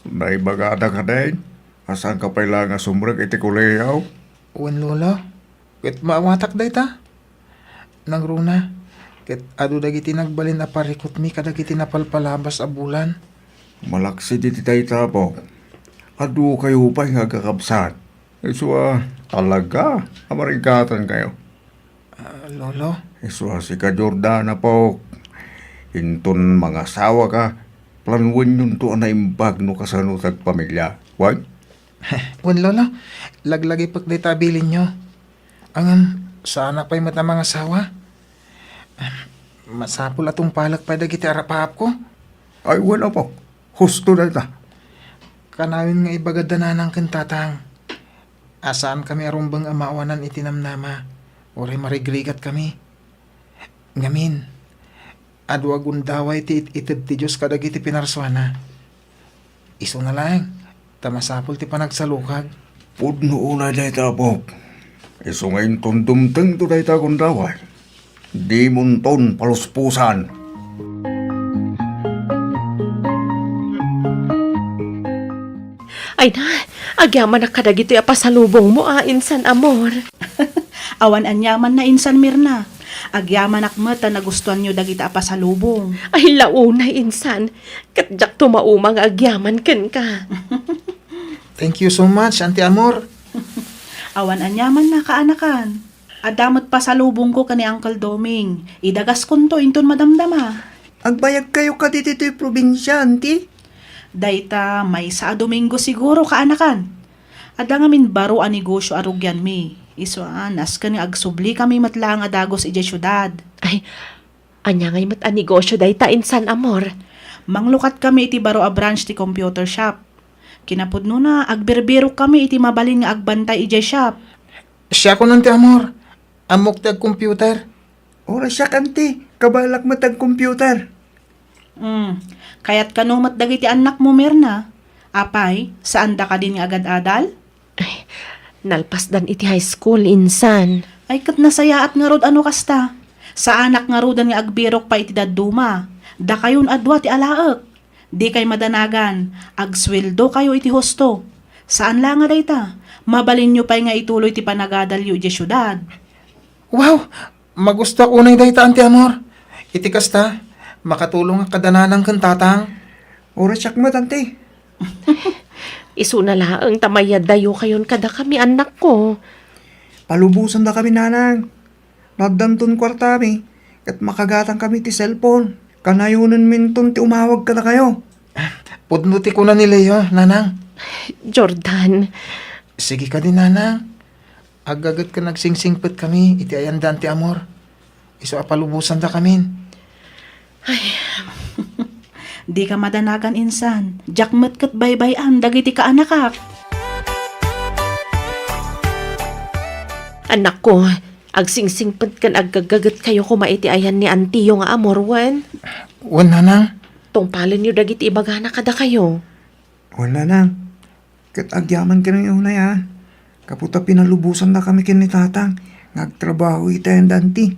H: Naibagada ka din. Asan ka pa'y lang sumrag iti kuleyaw?
G: Uwan, lolo. Kit maawatak day ta. Nang runa, kit adu dagiti nagbalin na parikot mi kadagiti napalpalabas a bulan.
H: Malaksi di tayo tapo. Adu kayo pa'y nga kakabsat. Iswa, talaga. Amarigatan kayo.
G: Lolo,
H: Iswa si ka Jordana po. Inton mga asawa ka. Planuin yun to na imbag no kasanutag pamilya. Wag?
G: uwan, lolo. Laglagi pag day tabilin nyo. Angan, sana pa'y mata mga asawa. Masapul atong palak pa dagiti arapahap ko.
H: Ay, wala po. Husto na ita.
G: Kanawin nga ibagadanan ng kentatang. Asaan kami arumbang amawanan itinamnama. Oray marigrigat kami. Ngamin, adwa gundaway ti itid ti Diyos kadag iti pinarswana. Iso na lang, tamasapol ti panagsalukag.
H: Pudno una day tapo. Iso ngayon tundumteng to day tagundaway. Di munton paluspusan.
E: Ay na, agyaman na kadagito pasalubong mo insan amor.
A: Awan anyaman na insan Mirna. Agyaman akmat na nagustuhan nyo dagita pasalubong.
E: Ay launa insan, katjak tumaumang agyaman ken ka.
G: Thank you so much, Auntie Amor.
A: Awan anyaman na kaanakan. Adamot pasalubong ko kani Uncle Doming. Idagas kunto inton madamdama.
I: Agbayag kayo ka dito ito'y probinsya, auntie.
A: Dayta may sa Domingo siguro kaanakan. Ada ngamin baro a negosyo arugyan mi. Isuan, as kani agsubli kami matlang adagos ije syudad.
E: Ay, anya ngay mat negosyo dayta insan amor.
A: Manglukat kami iti baro a branch ti computer shop. Kinapudno na, agberbero kami iti mabalin nga agbantay ije shop.
G: Siya ko Auntie Amor. Amok tag computer.
I: Ora siya kanti, kabalak matag computer.
A: Kaya't kanumat dagiti anak mo, Mirna. Apay, saan da ka din nga agad-adal?
E: Ay, nalpas dan iti high school insan.
A: Ay kat nasaya at nga rod ano kasta. Sa anak nga rodan nga agbirok pa iti daduma. Da kayon adwa ti alaek. Di kay madanagan. Agsweldo kayo iti hosto. Saan lang nga dayta? Mabalin nyo pa'y nga ituloy ti panagadalyo iti syudad.
G: Wow! Magusta ko unay dayta, Auntie Amor. Iti kasta, makatulong ang kadananang kentatang.
I: Ora siya mat, auntie.
E: Isu na laang tamayad dayo kayon kada kami anak ko.
I: Palubusan na kami nanang. Nagdantun kwartami. Kat makagatang kami ti cellphone. Kanayunan minton ti umawag ka na kayo.
G: Pudnuti ko na ni Leo, nanang.
E: Jordan,
G: Sige ka din, nanang. Agagat ka nagsingsingpet kami, iti ayanda, Auntie Amor. Iso apalubusan da kamin.
A: Di ka madanagan insan. Jakmet kat baybayan dagiti ka anakak.
E: anak ko, agsingsingpet kan aggagagat kayo kumaiti ayan ni antiyo nga amor wen.
G: Wan, nanang.
E: Tungpalin niyo dagiti ibagana kada kayo.
I: Wala nang. Kat agyaman ka ng una yan. Kaputa pinalubusan na kami kinitatang. Nagtrabaho itayan danti.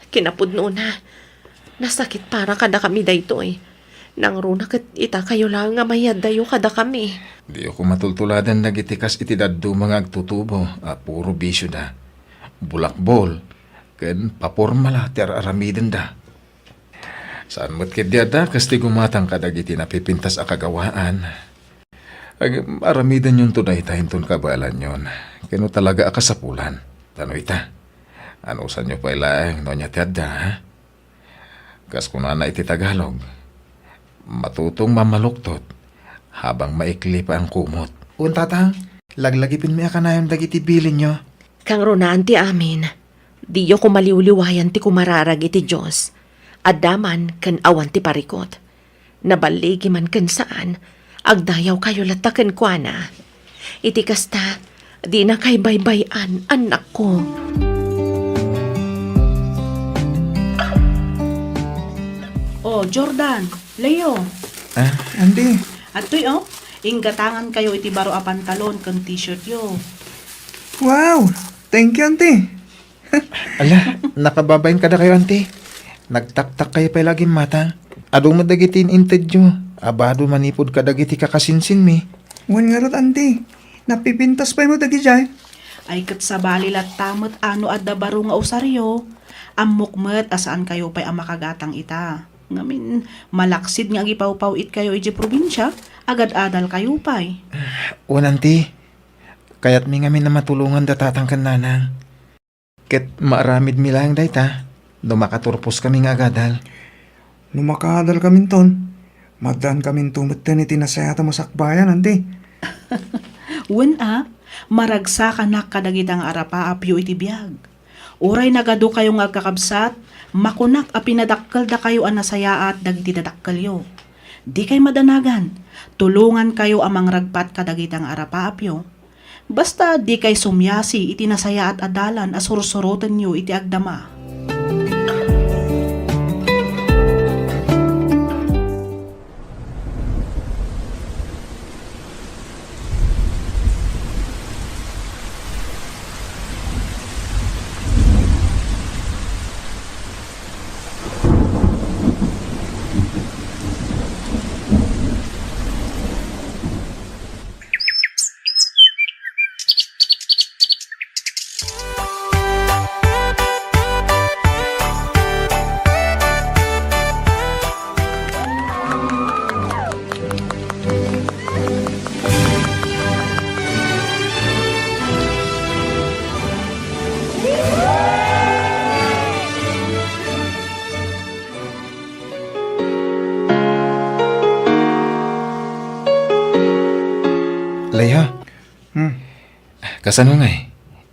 E: Kinapudno na. Nasakit para kada kami dayto eh. Nang runa kat ita kayo lang nga mayad dayo kada kami.
C: Di ako matultuladan nagitikas iti daddo mga agtutubo. Puro bisyo da. Bulakbol. Ken papormala ti aramiden da. Saan mo't kidyada kas ti gumatang kadagiti napipintas a kagawaan. Aramidan yun tunay tahin tun kabalan yun. Kano talaga akasapulan. Tano ita. Ano sa nyo pa ilang no niya tiyadda, ha? Kas kunana iti Tagalog. Matutong mamaluktot habang maikli pa ang kumot.
G: Un, tatang. Laglagipin mi akanayon dagiti bilin nyo.
E: Kang runaan ti amin, diyo ko maliwliwayan ti kumararag iti Diyos. Adaman kan awan ti parikot. Nabaligi man kan saan, agdayaw kayo lataken kwa na. Iti kasta, di na kay baybayan, anak ko.
A: Oh, Jordan, Leo.
I: Auntie.
A: At to'y inggatangan kayo iti baro a pantalon kan t-shirt yo.
I: Wow! Thank you, auntie.
G: Ala, nakababayin ka na kayo, ante. Nagtaktak kayo pa laging mata. Adong madagitin inted nyo. Abado manipod ka dagiti kakasinsin mi.
I: Wan nga rat, auntie. Napipintas pa mo dagi jay.
A: Ay kat sa balilat tamot ano adda baro nga usaryo. Amukmet asaan kayo pa'y amakagatang ita. Ngamin, malaksid nga agipaw-pawit kayo iti probinsya, agad-adal kayo pa'y.
G: Ante. Kaya't mi ngamin na matulungan datatang kan nanang. Ket maaramid mi lang dayta. Dumakaturpos kami nga agadal.
I: Lumakadal kami ton. Madan kami tumatan iti nasayata mo sakbayan, auntie.
A: Wen maragsa ka na kadagitang arapa apyo iti biyag. Uray nagado kayo nga kakabsat, makunak a pinadakkel da kayo ang nasayaat dagiti dadakkel yo. Di kay madanagan, tulungan kayo amang ragpat kadagitang arapa apyo. Basta di kay sumyasi iti nasayaat adalan a sursuroten yo iti agdama.
G: Laya. Kasano nga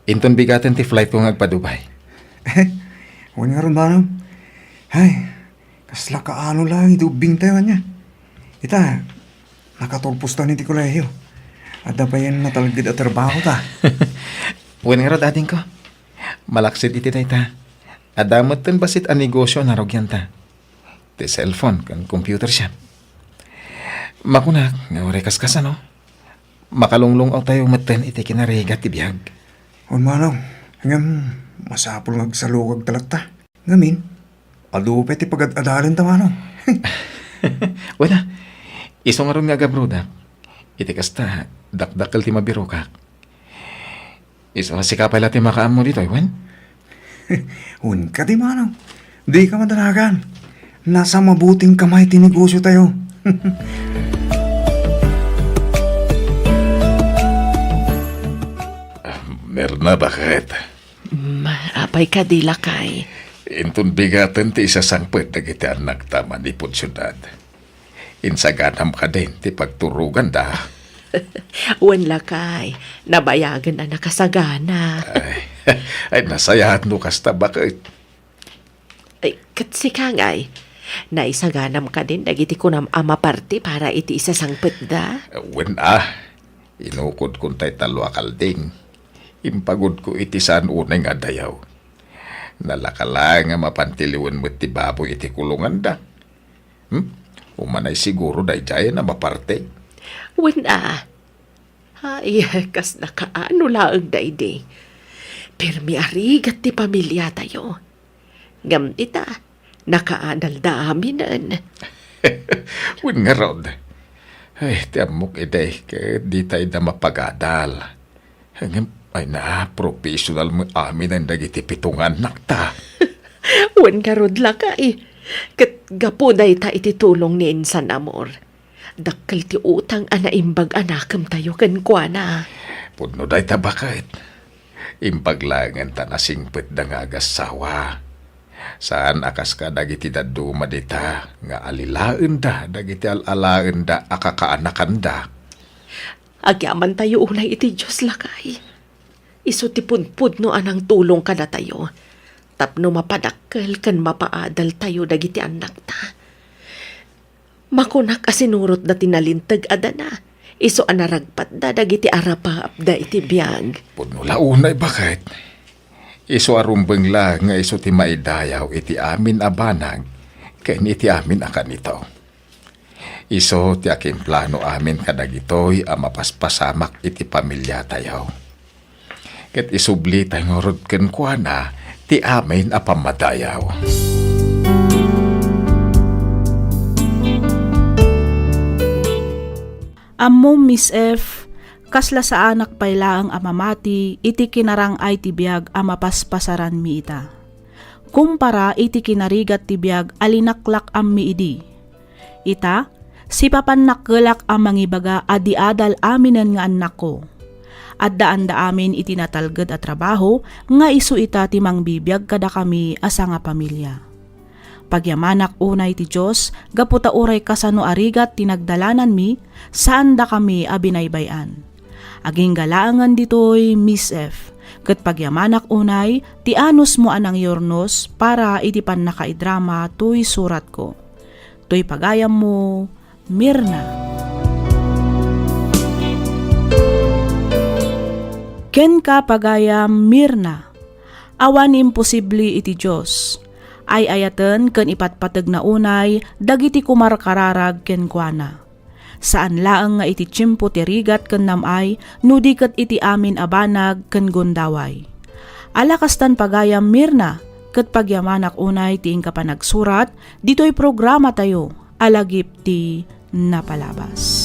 G: Inton bigaten ti flight ko ngagpa-Dubai.
I: Wan nga ron ba no? Ay, kasla kaano lang idubing tayo niya. Ita, nakatulpos ta ni ti kolehiyo. At pa yan natalagid at trabaho ta.
G: Wen nga rod ading ko. Malaksit iti dayta. Adamot ten basit a negosyo na rogyan ta. Ti cellphone kan computer shop. Makunak nga orekas kasano. Makalunglong aw tayo maten iti kinarigat ti biyag.
I: Wan manaw, hanggang masapol ngagsalugag talagta. Ngamin, adupe ti pagad-adalan ta manaw.
G: Wala, iso nga ron nga gabruda. Iti kasta, dakdakal ti mabiro ka. Iso sikapay lati makaam mo dito, Iwan?
I: Un ka di manaw. Di ka madanagan. Nasa mabuting kamay ti negosyo tayo.
C: Meron na bakit?
E: Apay ka di lakay.
C: Intun bigaten ti isasangpet dagiti anak ta manipod syudad. Insaganam ka din ti pagturugan da.
E: Wan lakay, nabayagan na nakasagana.
C: Ay nasayahan no kasta bakit?
E: Ay, katsi ka ngay. Naisaganam ka din, dagiti ko na amaparte para iti isasangpet da.
C: Wen inukod kun tay talo akalding. Impagod ko iti saan unay nga dayaw. Nalakala nga mapantiliwan mo ti baboy iti kulungan da. Umanay siguro day jaya na maparte.
E: Wan ay, kas nakaano laang da ide. Pero mi arigat ti pamilya tayo. Ngam ita, nakaanal da aminan.
C: Wen nga rod. Ay, ti amok iday, kaya di tayo na mapagadal. Hanggang ay professional mo amin ang dagiti pitong anak ta.
E: Wan karod lakay. Kat gapuday ta iti tulong ni Insan Amor. Dakkel ti utang anaimbag anakam tayo kan kuana.
C: Pudno day ta bakit? Impaglangan ta na singpet da nga agasawa. Saan akas ka dagiti daduma dita nga alilaen da dagiti alaen da akakaanakan da.
E: Agyaman tayo ulay iti Diyos lakay. Iso ti pudpud no anang tulong ka na tayo. Tapno mapadakkel kan mapaadal tayo dagiti anak ta. Makunak asinurot da tinalintag adana. Iso anaragpat da dagiti arapa apda iti biyag.
C: Pudno launay bakit? Iso arumbeng la nga iso ti maidayaw iti amin abanag Kaya ni ti amin akan ito. Iso ti aking plano amin kadagitoy ang mapaspasamak iti pamilya tayo. Ket isubli tayo ngorod ken kuana ti amin a pamadayaw.
A: Ammo Miss F, kasla sa anak payla ang amamati, iti kinarang ay tibiyag a mapaspasaran mi ita. Kumpara iti kinarigat tibiyag alinaklak am mi idi. Ita, si papan nakgelak ang mangibaga adi adal aminan nga anak ko. At daan da amin iti natalged at trabaho nga isu ita timang bibiyag kada kami asa nga pamilya. Pagyamanak unay ti Diyos, gaputa uray kasano arigat tinagdalanan mi, saan da kami abinaybayan. Aging galaangan ditoy Miss F, ket pagyamanak unay, ti anus mo anang yornos para iti pan nakaidrama tuy surat ko. Tuy pagayam mo, Mirna. Ken ka pagayam Mirna, awan imposible iti Diyos. Ay ayaten ken ipatpateg na unay dagiti kumarkararag ken kuana. Saan laeng nga iti tiyempo ti rigat ken namay nudi ket iti amin abanag ken gundaway. Alakastan pagayam Mirna ket pagyamanak unay ti ingka panagsurat ditoy programa tayo alagip ti napalabas.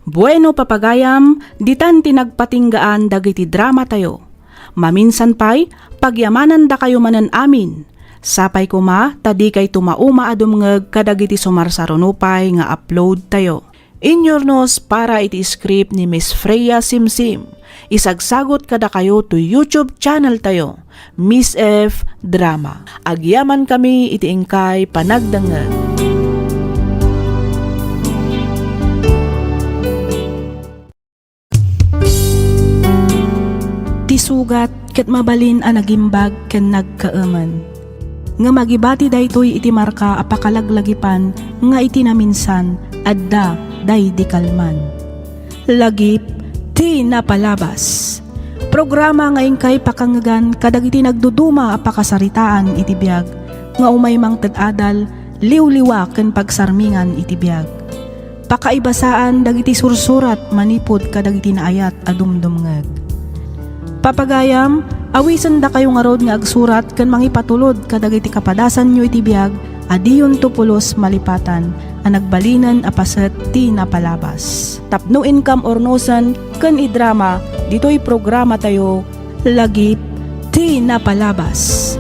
A: Bueno papagayam, ditan tinagpatinggaan dagiti drama tayo. Maminsan pay, pagyamanan da kayo manan amin. Sapay kuma, tadi kay tumauma adumngeg kadagiti sumarsarunupay nga upload tayo. Inyornos para iti script ni Miss Freya Simsim. Isagsagot kada kayo to YouTube channel tayo, Miss F Drama. Agyaman kami iti ingkay panagdangeg. Sugat ket mabalin a nagimbag ken nagkaeman. Nga magibati daytoy iti marka apakalaglagipan nga iti naminsan adda day di kalman. Lagip ti napalabas. Programa nga ingkay pakangagan kadagiti nagduduma apakasaritaan iti biag nga umay mang tad-adal liwliwa ken pagsarmingan iti biag. Pakaibasaan dagiti sursurat manipod kadagiti naayat adumdumngeg. Papagayam, awisan da kayo nga rod nga agsurat ken mangipatulod kadagiti kapadasan nyo iti biag, adiyon tupulos malipatan, ang nagbalinan apaset ti napalabas. Tapno income ornosan ken idrama, dito'y programa tayo, lagip ti napalabas.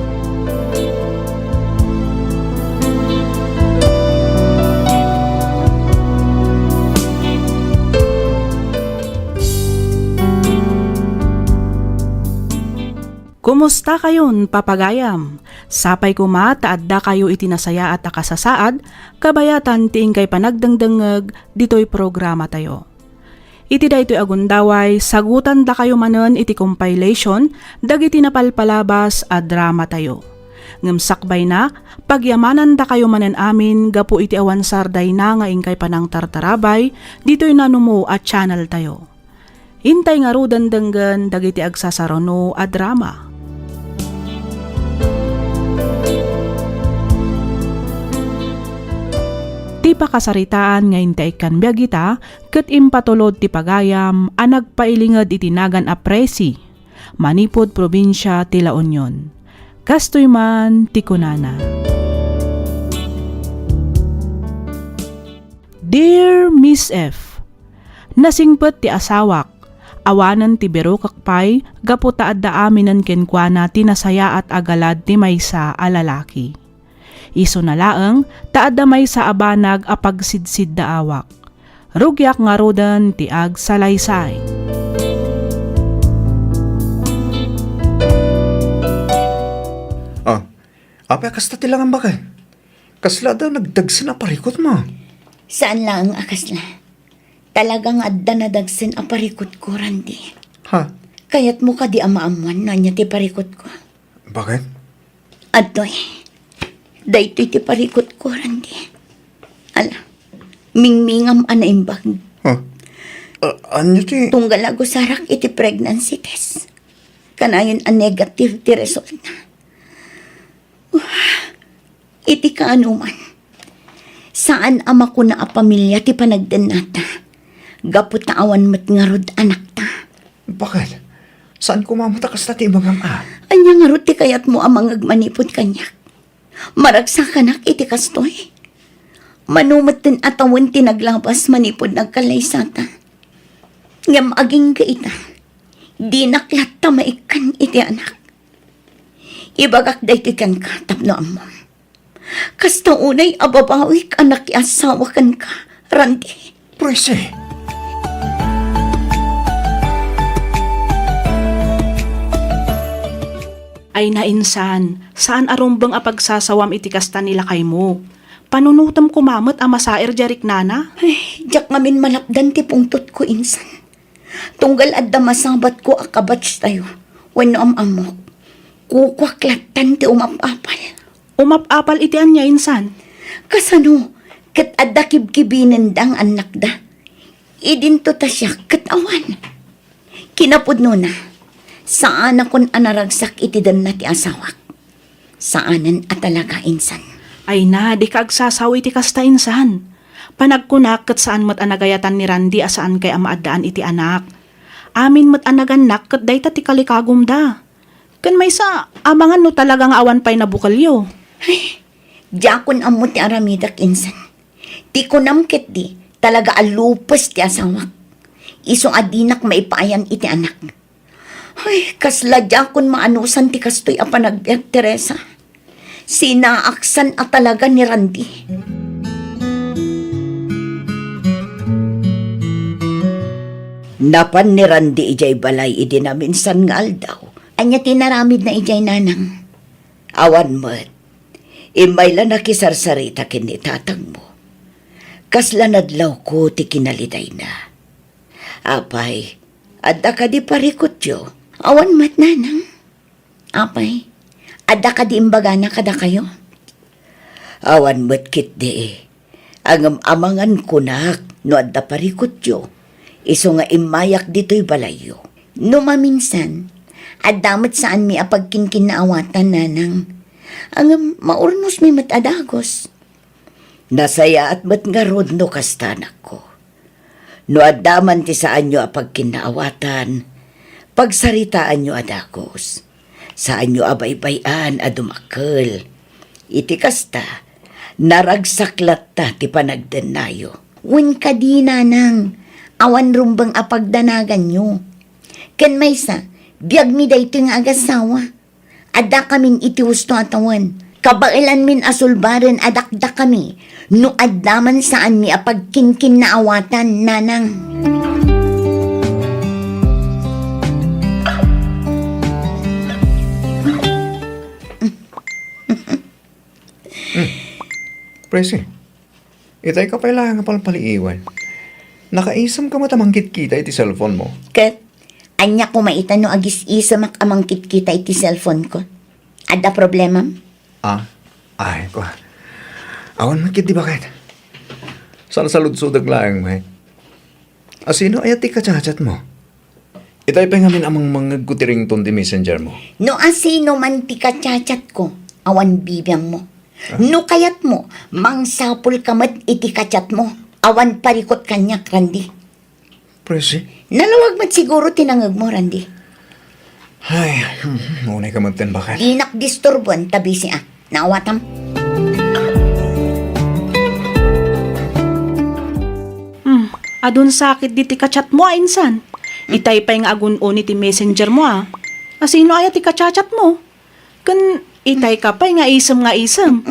A: Kumusta kayon, papagayam? Sapay kuma, taadda kayo itinasaya at akasasaad, kabayatan tiing kay panagdangdangeg, dito'y programa tayo. Iti da ito'y agundaway, sagutan da kayo manen iti compilation, dagiti napalpalabas a drama tayo. Ngamsakbay na, pagyamanan da kayo manen amin, gapu iti awansarday na nga ingkay panang tartarabay, dito'y nanumo at channel tayo. Hintay nga rudan denggen, dagiti agsasarono a drama. Ti pakasaritaan nga intay kan biagita, ket impatulod ti pagayam, anag pailinged itinagan apresi, manipod probinsya ti La Union. Kastoy man ti kunana. Dear Miss F, nasingpet ti asawak, awanan ti bero kakpay, gapu taadda aminan kenkwana ti nasaya at agalad ti maysa a lalaki. Iso na laeng, taadda may sa abanag apagsidsid da awak. Rugyak nga rodan ti ag salaysay.
I: Apay, kasta tilangan ba kay? Kasla daw nagdagsin na parikot mo.
D: Saan lang ang akasla? Talagang adda na dagsin ang parikot ko, Randy.
I: Ha?
D: Kaya't mo ka di amaamuan na niya ti parikot ko.
I: Bakit?
D: Adoy, daytoy ti parikot ko, Randy. Ala, mingmingam anaimbag.
I: Huh? Anyo ti?
D: Tunggal ako sarak iti pregnancy test. Kanayon a negative ti result na. Iti kaanuman. Saan ama ko na a pamilya ti panagdan nata? Gapot na awan mat nga rod anak ta.
I: Bakit? Saan kumamatakas na ti ibagam
D: Anya nga rod ti kayat mo amang agmanipod kanyak. Maragsa kanak iti kastoy. Manumat din atawan tinaglabas manipod nagkalaysata. Ngam aging gaita. Di naklat ta maikan iti anak. Ibagak day ti kan ka tapno amom. Kasta unay ababawik anak asawa kan ka, Randy.
I: Prese.
A: Ay nainsan, saan arumbang apagsasawam iti kasta nila kay mo? Panunutam kumamot ang masair jarik nana?
D: Ay, jak ngamin malapdan ti pungtot ko insan. Tunggal adda masabat ko akabats tayo. Wano amok. Kukwaklatan ti umapapal.
A: Umapapal iti anya insan.
D: Kasano, kat adda kibkibinin dang anak da. Idinto ta siya katawan. Kinapudno na. Saan akon anaragsak iti dan na ti asawak. Saanan at talaga insan.
A: Ay na, di ka agsasawi iti kasta insan. Panagkunak kat saan mat anagayatan ni Randy asaan kay amaadaan iti anak. Amin mat anaganak kat dayta ti kalikagum da. Kan may sa abangan no talagang awan pa'y nabukalyo.
D: Diyakon amo ti aramidak insan. Ti kunamket di, talaga alupos ti asawak. Isong adinak maipayan iti anak. Ay, kasla diyakon maanusan ti kastoy a panagbiag Teresa. Sinaaksan at talaga ni Randy. Napan ni Randy ijay balay idi na minsan nga aldaw. Anya tinaramid na ijay nanang. Awan mo't. Imay la nakisarsarita kini tatang mo. Kasla nadlaw ko ti kinaliday na. Apay, adda ka di parikot yo. Awan mat nanang. Apay, adda ka di imbaga na kada kayo. Awan mat kit di. Ang amangan kunak no adda parikot yo. Iso nga imayak dito'y balayo. No maminsan, adamat saan mi apagkinkin na awatan nanang. Ang maurnos mi matadagos. Nasaya at mat nga rod no kastanak ko. No adaman ti saan nyo apagkinaawatan, pagsaritaan nyo adagos. Saan nyo abaybayan adumakal. Iti kasta, naragsaklat ta ti panagdanayo. Wen ka di nanang. Awan rumbang apagdanagan nyo. Ken maysa, biyag mi dayto nga agasawa. Ada kamin iti husto atawan. Kabailan min asulbaran adakda kami. No addaman saan mi apagkinkin na awatan, nanang.
I: Prese. Itay ka pala nga palpaliiwan. Nakaisam ka matamanggit kita iti cellphone mo.
D: Ket, anya ko maitan no agis-isa makamangkit kita iti cellphone ko. Ada problema?
I: Ay ko. Awan makit di bakit? Sana salud-sudag lang, may. Asino ay ati kachat mo? Itay pa ngamin amang mga gutiring ton di messenger mo.
D: No asino man ti kachat ko, awan bibiyang mo. No kayat mo, mangsapul kamat iti kachat mo. Awan parikot kanyak, Randy.
I: Presi?
D: Nalawag mat siguro tinangag mo, Randy.
I: Ay, unay ka magtan bakit?
D: Inak disturbuan tabi siya. Naawatam.
A: Adun sakit di ti kachat mo insan. Itay pa yung agun-uni ti messenger mo Asino ay ti kachat mo? Kan itay ka pa nga isem.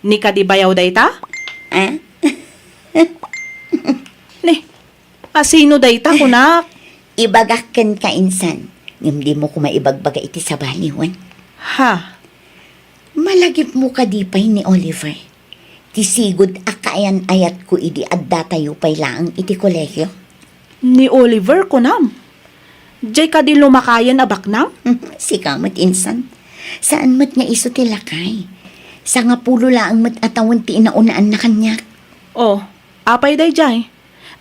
A: Ni ka di bayaw day ta? Ni, asino day ta kunak?
D: Ibagakan ka insan. Hindi mo ko maibagbaga iti sa baliwan.
A: Ha?
D: Malagip mo ka di pa'y ni Oliver. Tisigod akayan ayat ko idi adda tayo pa'y laang iti kolehyo.
A: Ni Oliver kunam. Jay ka di lumakayan abaknam?
D: Sikamot insan. Saan mat nga iso tilakay? Sa nga pulo laang mat atawan ti inaunaan na kanyak.
A: Oh, apay day jay.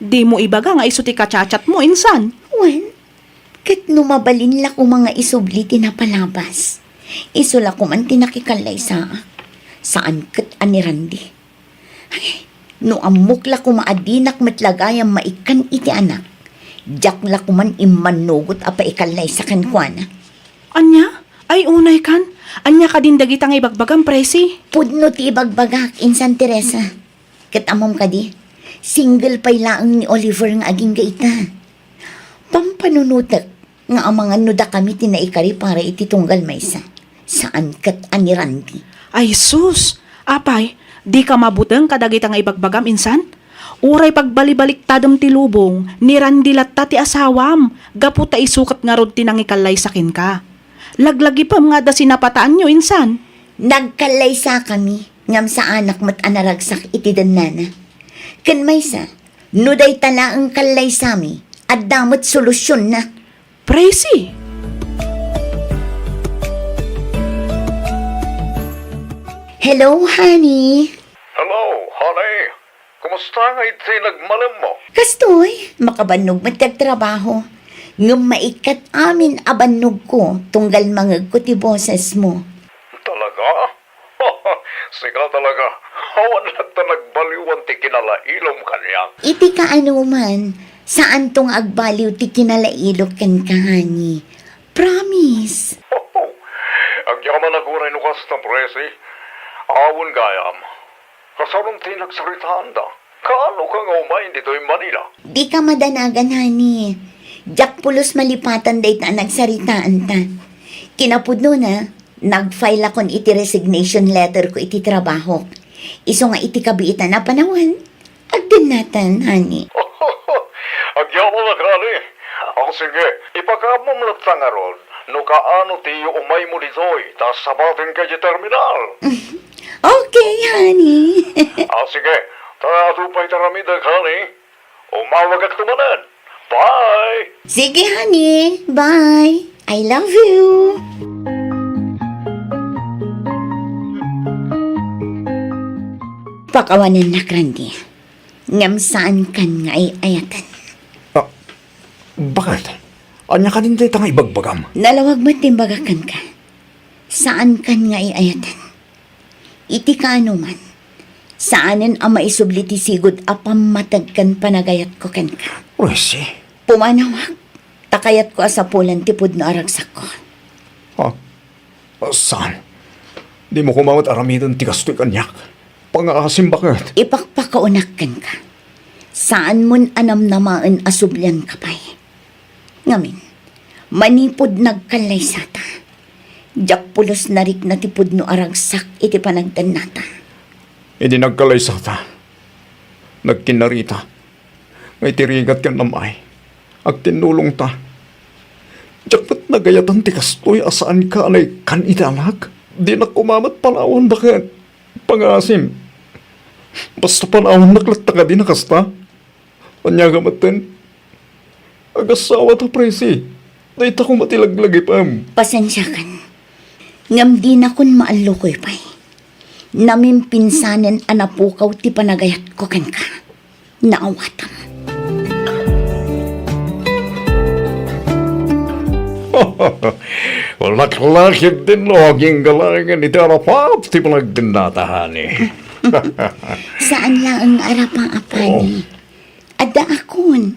A: Di mo ibaga nga iso ti kachachat mo, insan.
D: Wen, kat numabalin la ko mga isubli tinapalabas. Iso la ko man tinakikalay saan kat anirandi. Ay, no amok la ko maadinak matlagayang maikan iti anak. Diyak la ko man imanugot apa ikalay sa kankwana.
A: Anya? Ay, unay kan. Anya ka din dagitang ibagbagang presi.
D: Pudno ti ibagbagak, Insan Teresa. Kat amom ka di, single pay laang ni Oliver nga aging gaita. Pampanunutak nga ang mga nuda kami tinaikari para iti tunggal maysa. Saan kat anirandi?
A: Ay, sus! Apay, di ka mabuteng kadagitang ibagbagam, insan? Uray pagbalibalik tadam ti lubong, nirandilat ta ti asawam, gapu ta isukat nga rod tinangikalay sakin ka. Laglagi pa nga da sinapataan nyo, insan.
D: Nagkalay sa kami, ngam sa anak mat anaragsak iti danana. Kan maysa, nuday tala ang kalay sami, at damot solusyon na.
A: Presi!
D: Hello, honey.
F: Hello, honey. Kumusta nga iti nagmalam mo?
D: Kastoy, makabanog magtagtrabaho. Ngam maikat amin abanog ko, tunggal mangag ko ti boses mo.
F: Talaga? Siga talaga. Hawan lang ta nagbaliwan ti kinalailom kanya.
D: Iti kaano man, saan tong agbaliw ti kinalailok kan kahani. Promise.
F: Ang yaman naguray nukas na presi. Awon gayam. Kasarong ti nagsaritaan da. Kaano ka nga umayin dito in Manila?
D: Di ka madanagan, honey. Jack pulos malipatan day ta nagsaritaan ta. Kinapudno na, nag-file akon iti resignation letter ko iti trabaho. Iso nga iti kabiitan na panawan. Agdan natan, honey.
F: Ang yaman na kani. Ang sige, ipagkamom latang aron. No kaano tiyo umay mo ditoy, tas sabatin ka di terminal.
D: Okay, honey.
F: Sige, tatupay taramida kani. Umawag at tumanan. Bye!
D: Sige, honey. Bye. I love you. Pakawanan na, Grandi. Ngam saan kan nga ay ayatan.
I: Bakit? Anya ka din tayo nga ibagbagam.
D: Nalawag mo timbagakan ka. Saan kan nga ay ayatan? Iti ka ano man. Saanin ang maisubli ti sigod apam matagkan panagayat ko kan ka.
I: Presi?
D: Pumanawag. Takayat ko asapulan tipod na aragsak ko.
I: Ha? Saan? Di mo kumawat aramidon ti kastoy kanyak. Pang-aasim bakit?
D: Ipakpakaunak kan ka. Saan mon anam namaan asublian ka pa'y. Ngamin, manipod nagkalay sata. Diyak pulos narik na tipod no aragsak iti panagdan nata.
I: Hindi nagkalay sa ta. Nagkinarita. Ngay tirigat ka namay. Ag tinulong ta. Diyak ba't nagayatan ti kastoy asaan ka anay kan italag? Di na kumamat palawan bakit? Pang-asim. Basta panahon naklat ka din nakasta. Panyagamatin. Agasawa ta presi. Dahit ako matilaglagi pam.
D: Pasensya kan. Ngam di na kun maalukoy pa'y. Namin pinsanen anapukaw ti panagayat ko kan ka. Naawatam.
F: Wala kalakit din no, aging galangan iti arapap, ti panagdinatahan eh.
D: Saan lang ang arapang apani? Ada akon.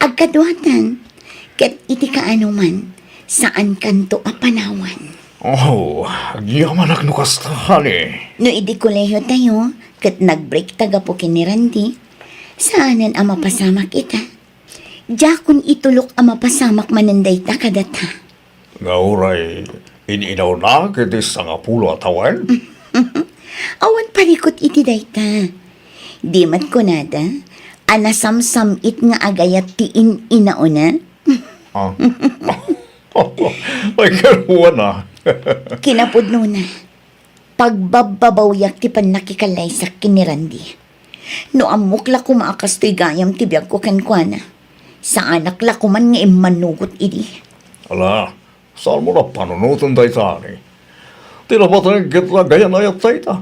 D: Agkadwatan. Ket iti kaano man. Saan kanto apanawan?
I: Oh, agyaman agnukastahan eh.
D: No idi kolehiyo tayo. Ket nagbreak taga po kinirandi. Saanan ang mapasamak ita? Jakon itulok ang mapasamak mananday ta kadata.
I: Ngauray, ininaw na kitis ang apulo atawan?
D: Awan parikot iti dayta. Di mat kunada, anasamsam it nga agayat ti inauna.
I: Ah. Ay, karuan na.
D: Kinapudno na. Pagbababawyak ti panakikalay sa kinirandi. No amok la kumaakas to'y gayam ti biyag ko kankwana. Sa anak la kuman nga imanugot idi.
I: Ala, saan mo na panunutan tayo tani? Tinapatan ng gitla gayan ayat tayo ta.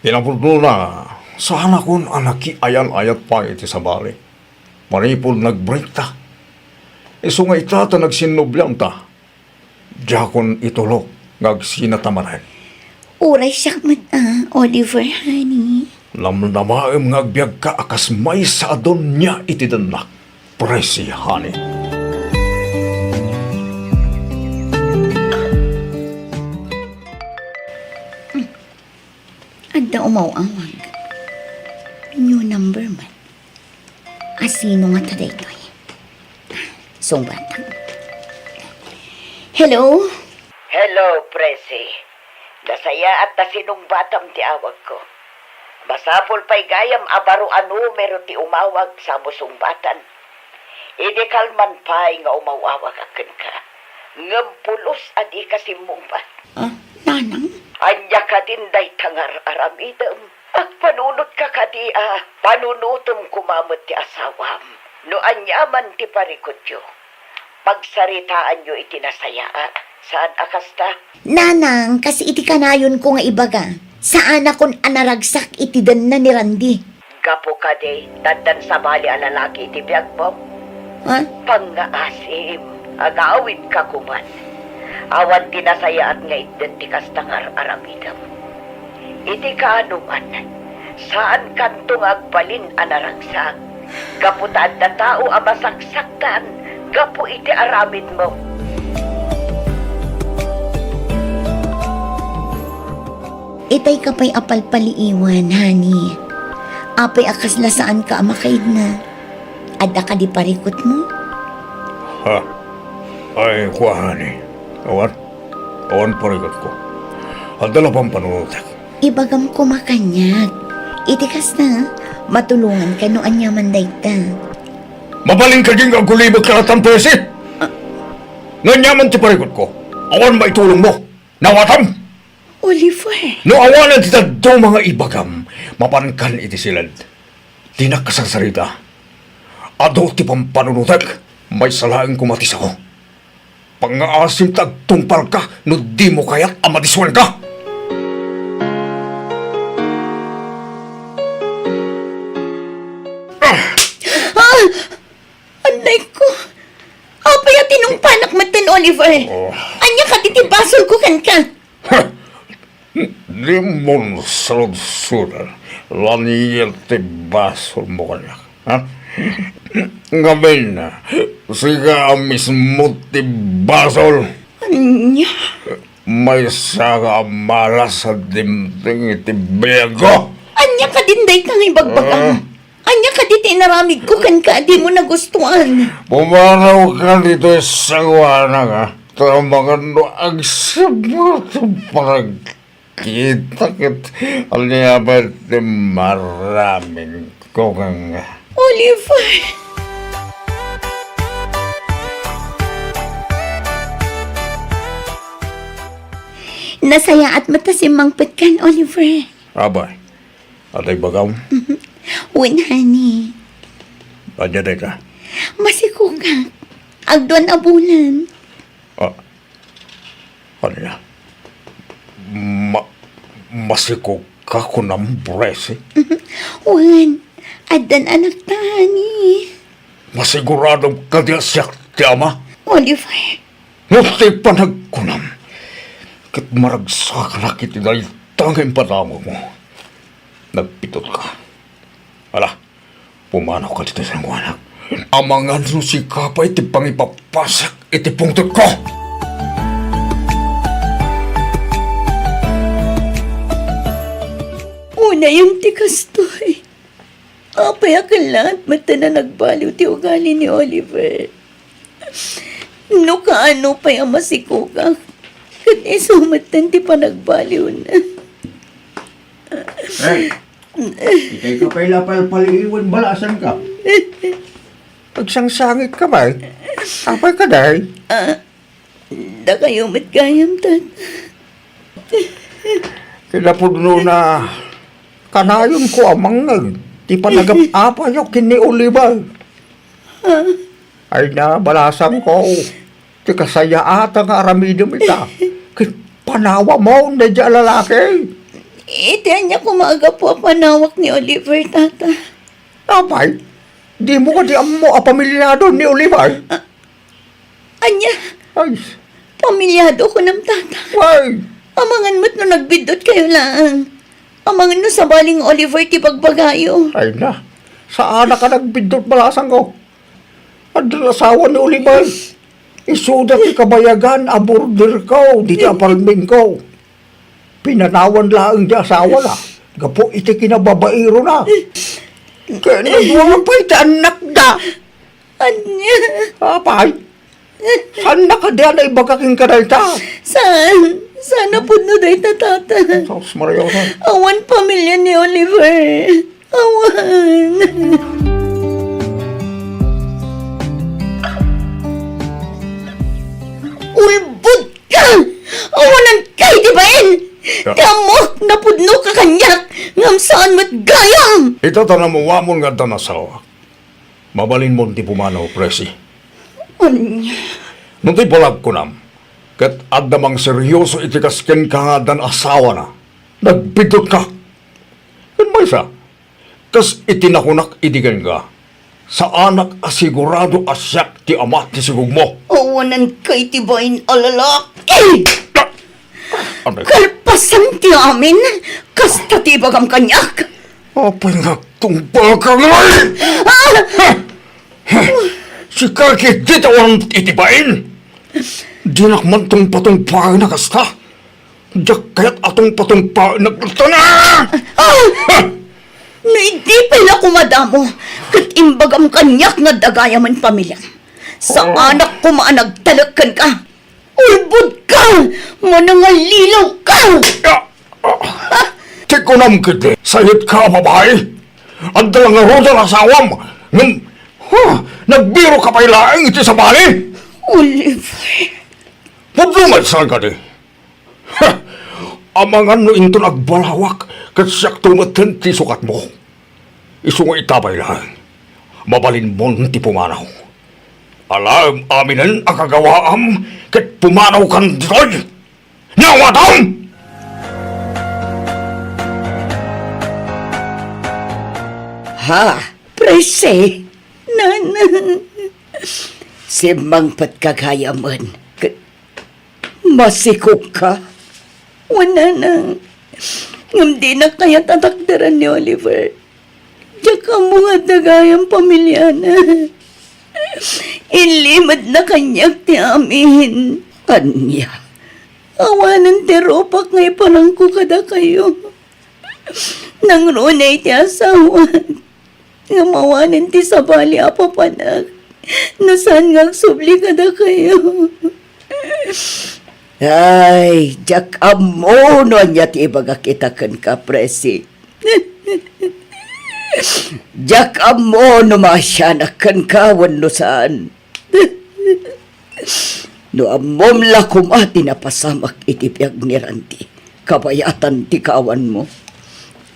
I: Kinapudno na,
H: Sana kun anaki ayal-ayat pa iti sa bali. Maripol nag-break ta. Iso nga itata nagsinublang ta. Diyakon itulok ngagsinatamaran.
D: Uray siyak Oliver, honey.
H: Lamnamaem ngagbiag ka akas may sa adon niya iti danak. Presi, honey.
D: Adda umaw-awag. New number man. Asino nga taday ito eh. Sumbatan. Hello?
J: Hello, Presi. Nasaya at tasinong batam ti awag ko. Masapol pa'y gayam abaro numero ti umawag sa musumbatan. Idi kalman pa'y nga umawawag akin ka. Ngampulos adi kasimong ba?
D: Nanang?
J: Anya ka din day tangar aramidam. At panunot ka kadi panunutom kumamot ti asawam. No anyaman ti parikutyo. Pagsaritaan nyo itinasaya. Saan akasta?
D: Nanang, kasi iti kanayon ko nga ibaga. Saan akon anaragsak iti dan na ni Randy?
J: Gapo ka de, tandan sa bali alalaki iti biyag mo.
D: Ha?
J: Pangaasim, agawid ka kuman. Awan tinasaya at nga identikas tangar aramidam. Iti kaanuman, saan kantong agbalin anaragsak? Kaputad na tao amasaksakan, gapo iti aramid mo.
D: Itay ka pa'y apalpaliiwan, honey. Apay akasla saan ka amakaid na. Adda ka di parikot mo?
H: Ha? Ay, kuha, honey. Awan parigat ko. At dala pang panunutak.
D: Ibagam ko makanyag. Itikas na, matulungan ka no anyaman dayta.
H: Mabaling ka din ang kulibag kalatan, Presi! Nganyaman ti parigot ko. Awan maitulong mo. Nawatam!
D: Oliver!
H: No awanan ti tadto mga ibagam. Mapankan iti silad. Di nakasarsarita. Ado ti pampanunutak. May salaing kumatis ako. Pangaasim tagtumpal ka no di mo kaya't amadiswan ka.
D: Anday ko! Apay at panak matan, Oliver! Anya ka titibasol ko kan ka!
H: Di mo salud-sudan. Laniyel ti basol mo kanya. Ha? Ngamin na. Siga ang mismo ti basol.
D: Anya?
H: May saga malas sa dimting iti bego.
D: Anya ka din day kang ibagbagang. Anya ka di tinaramid ko kan ka di mo nagustuhan.
H: Pumaraw ka dito sa wana nga. Tama no ang sabot parang kita kit alyabat ti maraming ko kang
D: Oliver! Nasaya at matasimang patkan, Oliver.
H: abay. Atay bagaw.
D: Win, honey.
H: Adya ka.
D: Masiko ka. Agduan na bulan.
H: Ano ya? Masiko ka ko ng Presi.
D: Wan, adan anak ta, honey.
H: Masiguradong kadyasak ti ama.
D: Oliver.
H: Nuti panagkunam. Kit maragsak na kiti dahil tanging patamo mo. Nagpitot ka. Ala, pumanaw ka dito sa anak. Amangan no si Kapay iti pangipapasak iti pungtot ko.
D: Una yung tikastoy. Apay akan lahat mata na nagbaliw ti ugali ni Oliver. No kaano pa yung masiko ka. Kat isumatan ti panagbaliw na.
I: Ikay ka pa'y lapal-paliwan balasan ka.
H: Pagsangsangit ka ba? Apay ka dahil?
D: Da kayo matgayam tan.
H: Kinapudno na kanayon ko amang di pa nagap-apa yung kini Oliver. Ay na, balasang ko. Di kasaya ata nga aramidom ita. Panawa mo na dyan lalaki.
D: Itiyan niya kumaga po panawak ni Oliver, tata.
I: Apay, di mo ka di mo pamilyado ni Oliver.
D: Anya,
I: Ay,
D: pamilyado ko ng tata.
I: ay,
D: Amangan mo't no nagbidot kayo lang. Amangan no sa baling Oliver ti pagbagayo.
I: ay na. Sa anak ka nagbindot malasan ko. At asawa ni Oliver. Isuda ti kabayagan, aborder ko, di ti apartment ko. Pinanawan lang di asawa na. Gapo iti kinababairo na. Kaya nagwala pa iti anak da.
D: Anya,
I: Apay, saan nakadya na ibagaking ka na ita?
D: saan? Sana po no day tata.
I: Sos Mariosa.
D: Awan pamilya ni Oliver. Awan. Ulbud ka! Awanan kay di ba en? Damo, napudno ka kanyak. Ngam saan mo't gayam.
H: Ito tanang mo wamon nga tanasawa. Mabalin mo ti pumanaw, presi.
D: Anya.
H: Nung ti palag ko nam, kat adamang seryoso iti kasken ka nga dan asawa na. Nagbidot ka. Yan ba isa? Kas itinakunak idigan ka. Sa anak asigurado asyak ti amat ti sigug mo.
D: Awanan kay ti ba en alalaki.
H: Ano?
D: Kalpasan ti amin. Kasta ti bagam kanyak.
H: Apay nga tumbal ka ngayon! Si Kaki di tawang itibain! Di nakman tong patungpain na kasta! Diyak kaya't atong patungpain na na!
D: No, hindi pala kumadamo. Kat imbagam kanyak nga dagayaman pamilya. Sa anak ko maanagtalagkan ka. Ulbud ka! Manangalilaw ka!
H: Tikunam kiti, sayit ka babae! Ang dalang nga roda na asawam! Nagbiro ka pa ilaing iti sa bali!
D: Oliver.
H: Pudlumay saan ka di? Amangan no into nagbalawak kat siyak tumaten ti sukat mo. Isungo itabay lang. Mabalin mo ti pumanaw. Alam aminan ang kagawaam kat pumanaw kan ditoy. Nawatam!
D: Ha? Prese? Nana. Simang patkagayaman. Masikok ka? Wala na. Hindi na kaya tatakdaran ni Oliver. Diyak ang mga dagayang pamilya na. Ilimad na kanyak ti amin. Anya. Awanan ti ropak ngay parangko kada kayo. Nang runay ti asawa. Nga mawanan ti sabali apapanak. Nasaan nga subli kada kayo. Ay, jak amono niya ti ibaga kita kan ka, presi. Jak amono masyanak kan kawan no saan. No amom la kumati na pasamak iti piyag ni Ranti. Kabayatan ti kawan mo.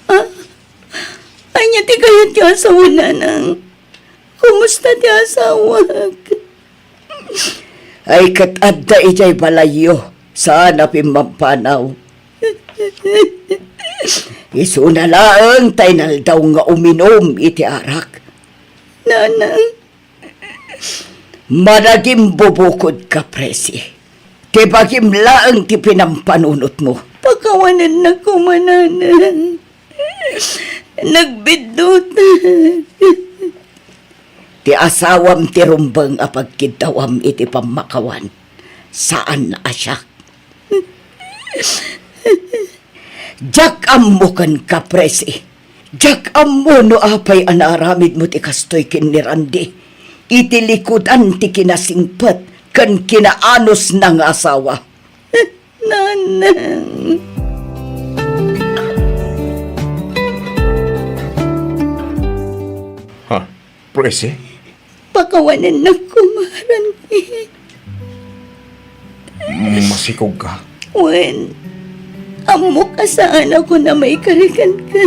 D: Ah, ay niya ti kayat ti asawa nanang. Kumusta ti asawa? Ay katadda ijay balayo. Sana pimampanaw. Isuna laang tainal daw nga uminom iti arak. Nanang, managim bubukod ka, presi. Tibagim laang ti pinampanunot mo. Pagkawanan na kumananan. Nagbidot. Ti asawam ti rumbang apagkidawam iti pamakawan. Saan asyak? Jak ammo kan ka, presi. Jak ammo no apay anaramid mo ti kastoy kin ni Randy. Iti likudan ti kinasingpet kan kinaanos ng asawa. Nanang.
H: Ha? Presi?
D: Pakawanan na kumaranti.
H: Masikog ka.
D: Wen, amo ka saan ako na may karikan ka.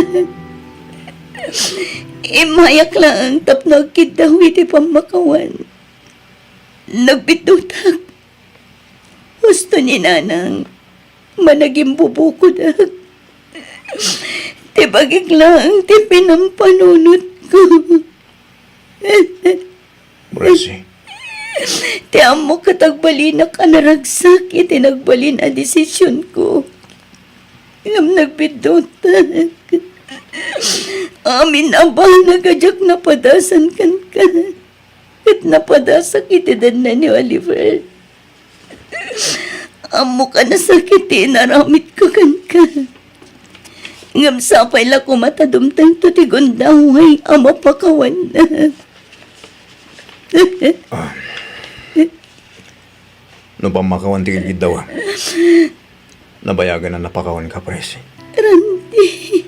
D: Imayak lang ang tapnog kita iti pamakawan. Nagbitutak. Gusto ni nanang managing bubukod. Ti bagiglaang ti pinampanunot ko.
H: Presi,
D: Ti amo katagbalin na kanaragsak iti nagbalin a desisyon ko. Ngam nagbidutan. Amin aba nagadyak napadasan kan ka. At napadasak iti dan na ni Oliver. Amo ka nasakiti naramit ko kan ka. Ngam sapay la kumatadumtang to ti gundaway ama pakawan na.
H: no ba makawan ti gigid daw? Nabayagan na napakawan ka, Presi.
D: Randy.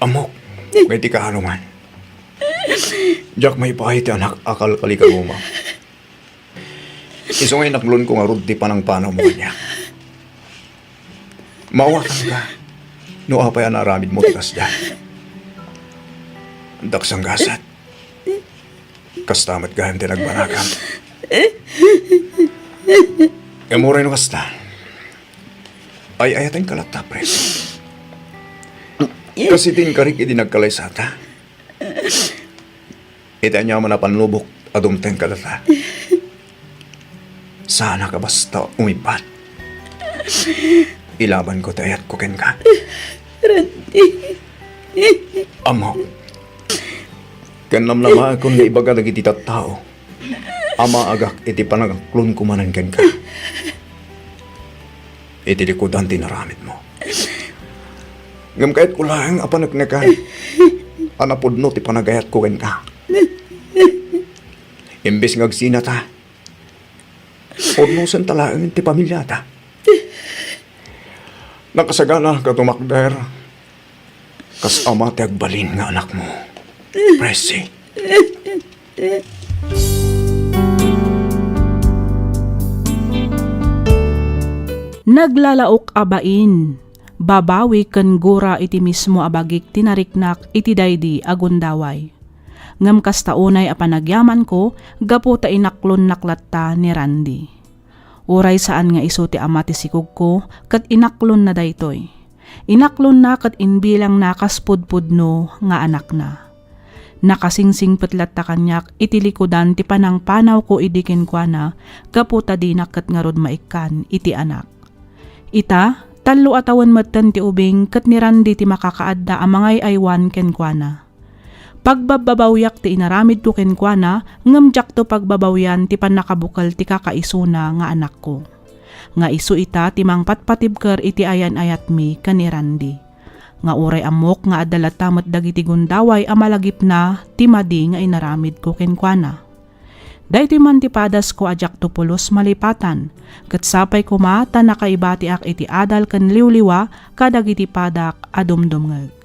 H: Amok, kay ti kahanuman. Jack may pahiti anak akal kali ka guma. Iso ngay naklon ko nga rod ti panang panaw mo niya. Mawakan ka. No apay anaramid mo tikas dyan. Daksang gasat. Kastamat gayam ti nagbanakan. Emuray no kasta. Ay ayatin kalata, Presi. Kasi ting karik iti nagkalay sa ata. Ita niya man na panlubok adumten kalata. Sana ka basta umipat. Ilaban ko tayat ko ken ka. Amo. Kanam lama akong naibaga dagiti tao. Ama agak iti panagaklon kumanan ken ka. Iti likudan tinaramid mo. Ngam kahit kulang apanagnakan. Anapudno ti panagayat ko ken ka. Imbes ngagsina ta. Ornusan talaang ti pamilya ta. Nakasagana ka tumakder. Kas ama ti agbalin nga anak mo. Presi.
A: Naglalaok abain. Babawi ken gura iti mismo abagik tinariknak iti daydi agundaway. Ngam kastaunay a panagyaman ko, gapo ta inaklon naklatta ni Randy. Uray saan nga iso ti ama ti sikog ko, kat inaklon na daytoy. Inaklon na kat inbilang na kaspudpudno nga anak na. Nakasingsing petlat ta kanyak iti likudan ti panangpanaw ko idikin kwa na, gapo ta dinak kat nga rod maikan iti anak. Ita, talo atawan matan ti ubing kat ni Randy ti makakaadda amangay aywan ken kwa na. Pagbabawyak ti inaramid ko ken kwa na, ngamjak to pagbabawyan ti panakabukal ti kakaisuna nga anak ko. Nga isu ita ti mangpatpatibker iti ayan-ayat mi ken ni Randy. Nga uray amok nga adalatamat dagiti gundaway amalagip na ti madi nga inaramid ko ken kwa na. Daytoy man ti padas ko ajak to pulos malipatan, ket sapay ko mata nakaibati ak iti adal ken liwliwa kadagiti padak adumdumngeg.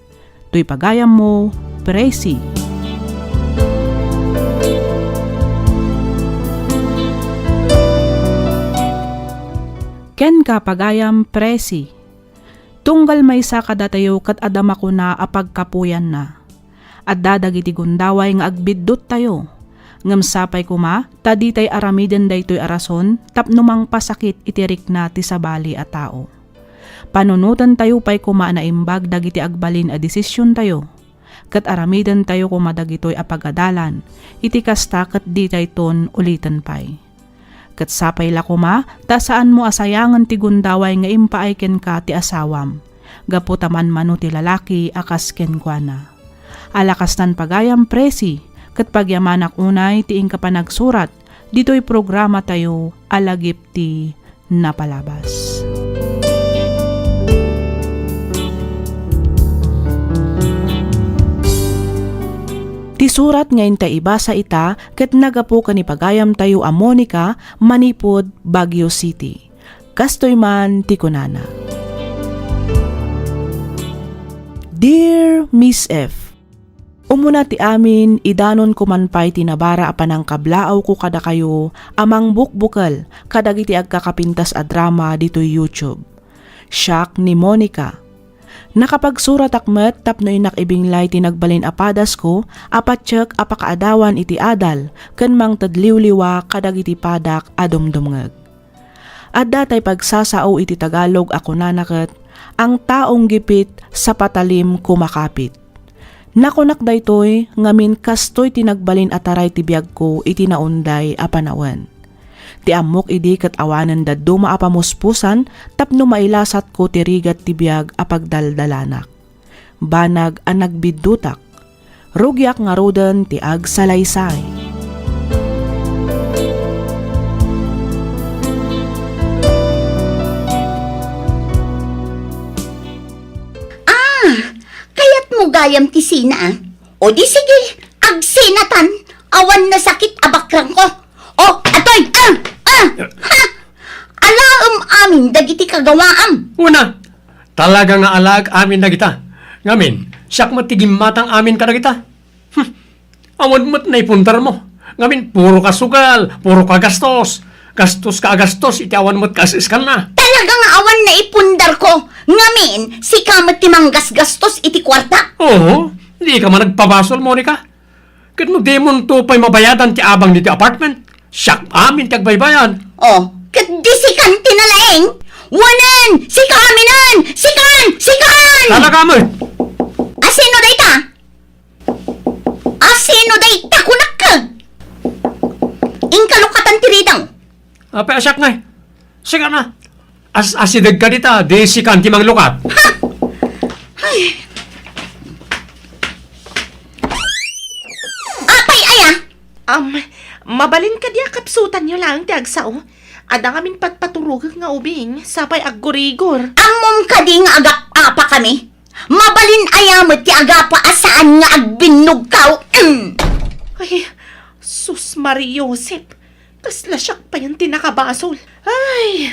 A: Tuy pagayam mo, Presi. Ken ka pagayam, Presi. Tunggal may sa kadatayo kat adama ko na apagkapuyan na. At dadagiti gundaway nga agbiddot tayo. Ngam sapay ko ma, taditay aramiden daytoy arason, tapnumang pasakit itirik na ti sabali a tao. Panunutan tayo pay kuma na imbag dagiti agbalin a desisyon tayo. Kat aramiden tayo kuma dagitoy apagadalan, iti kasta kat ditay ton ulitan pay. Kat sapay la kuma, ta saan mo asayangan ti gundaway nga impaayken ka ti asawam. Gapu taman mano ti lalaki akas ken kwa na. Alakas tan pagayam, Presi. Kat pagyamanak unay tiing ka pa nagsurat, dito'y programa tayo alagip ti napalabas. Ti surat ngayon ta ibasa ita, kat nagapo ka ni pagayam tayo a Monica, Manipod, Baguio City. Kastoy man ti kunana. Dear Miss F, umuna ti amin, idanon ko man pa'y tinabara apan ang kablaaw ko kada kayo, amang bukbukal, kadagiti agkakapintas a drama dito YouTube. Siak ni Monica. Nakapagsurat akmet tapno inakibinglay tinagbalin apadas ko, apatsyek apakaadawan iti adal, ken mang tadliwliwa kadagiti padak adumdumngeg. At datay pagsasao iti Tagalog ako nanaket, ang taong gipit sa patalim kumakapit. Nakunak daytoy ngamin kastoy tinagbalin ataray ti biag ko iti naunday a panawen. Ti amok idi ket awanen daddo maapamuspusan tapno mailasat ko ti rigat ti biag a pagdaldalanak. Banag a nagbiddutak. Rugyak nga roden ti agsalaysay.
D: Kaya't mo gayam ti sina, ah. O di sige, agsinatan, awan na sakit abakrang ko. O, atoy, ha! Alaam amin, dagiti kagawaam.
B: Una, talaga nga alag amin na kita. Ngamin, siyak matigim matang amin ka na kita. Awan mo't naipuntar mo. Ngamin, puro ka sugal, puro ka gastos. Gastos ka gastos, iti awan mo't kasiskal na.
D: Talagang awan na ipundar ko. Ngamin, si kamat timang gastos iti kwarta.
B: Oo, di ka man nagpabasol, Monica. Kat mo demon to pa'y mabayadan ti abang diti apartment. Siyak amin ti agbaybayan.
D: O, kat di si kan tinalaeng. Wanan, si kaminan, si kan!
B: Talaga mo eh.
D: Asino day ta? Asino day ta kunak ka? Ingkalukatan tiridang.
B: Apa asyak nga eh. Sige na. Asidag ka dita, di si kanti mang lukat.
D: Apay aya!
E: Mabalin ka diya kapsutan nyo lang ti agsao. Ada ngamin patpaturog nga ubing, sapay aggurigor.
D: Amom ka di nga agap-apa kami. Mabalin ayamot ti agapa asaan nga agbinog kaw.
E: Ay, sus Mariosep. Kasla siyak pa yan tinakabasol. Ay,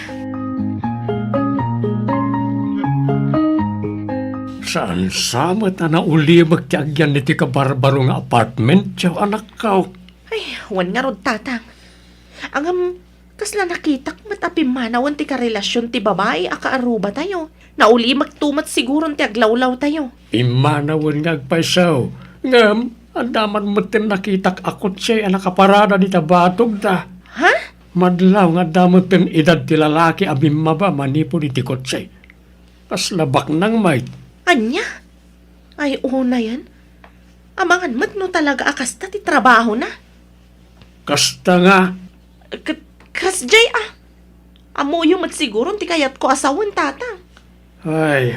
B: Saan samot na nauli magtiagyan niti kabarbaro nga apartment, tiyaw anak ka.
E: ay, wan nga rod tatang. Angam, kasla nakitak matapim manawan ti karelasyon ti babae akaaruba tayo. Nauli magtumat siguro ti aglawlaw tayo.
B: Imanawan nga agpaisaw. Ngam, andaman mo tin nakitak akot siya ang nakaparada di tabatog ta.
E: Ha?
B: Madlaw nga damot tin edad ti lalaki abim maba manipo di tikot siya. Kas labak nang may.
E: Anya? Ay, una yan. Amangan mat no talaga akasta ti trabaho na.
B: Kasta nga.
E: Kasjay Amuyo mat siguro ti kayat ko asawan tatang.
B: Ay,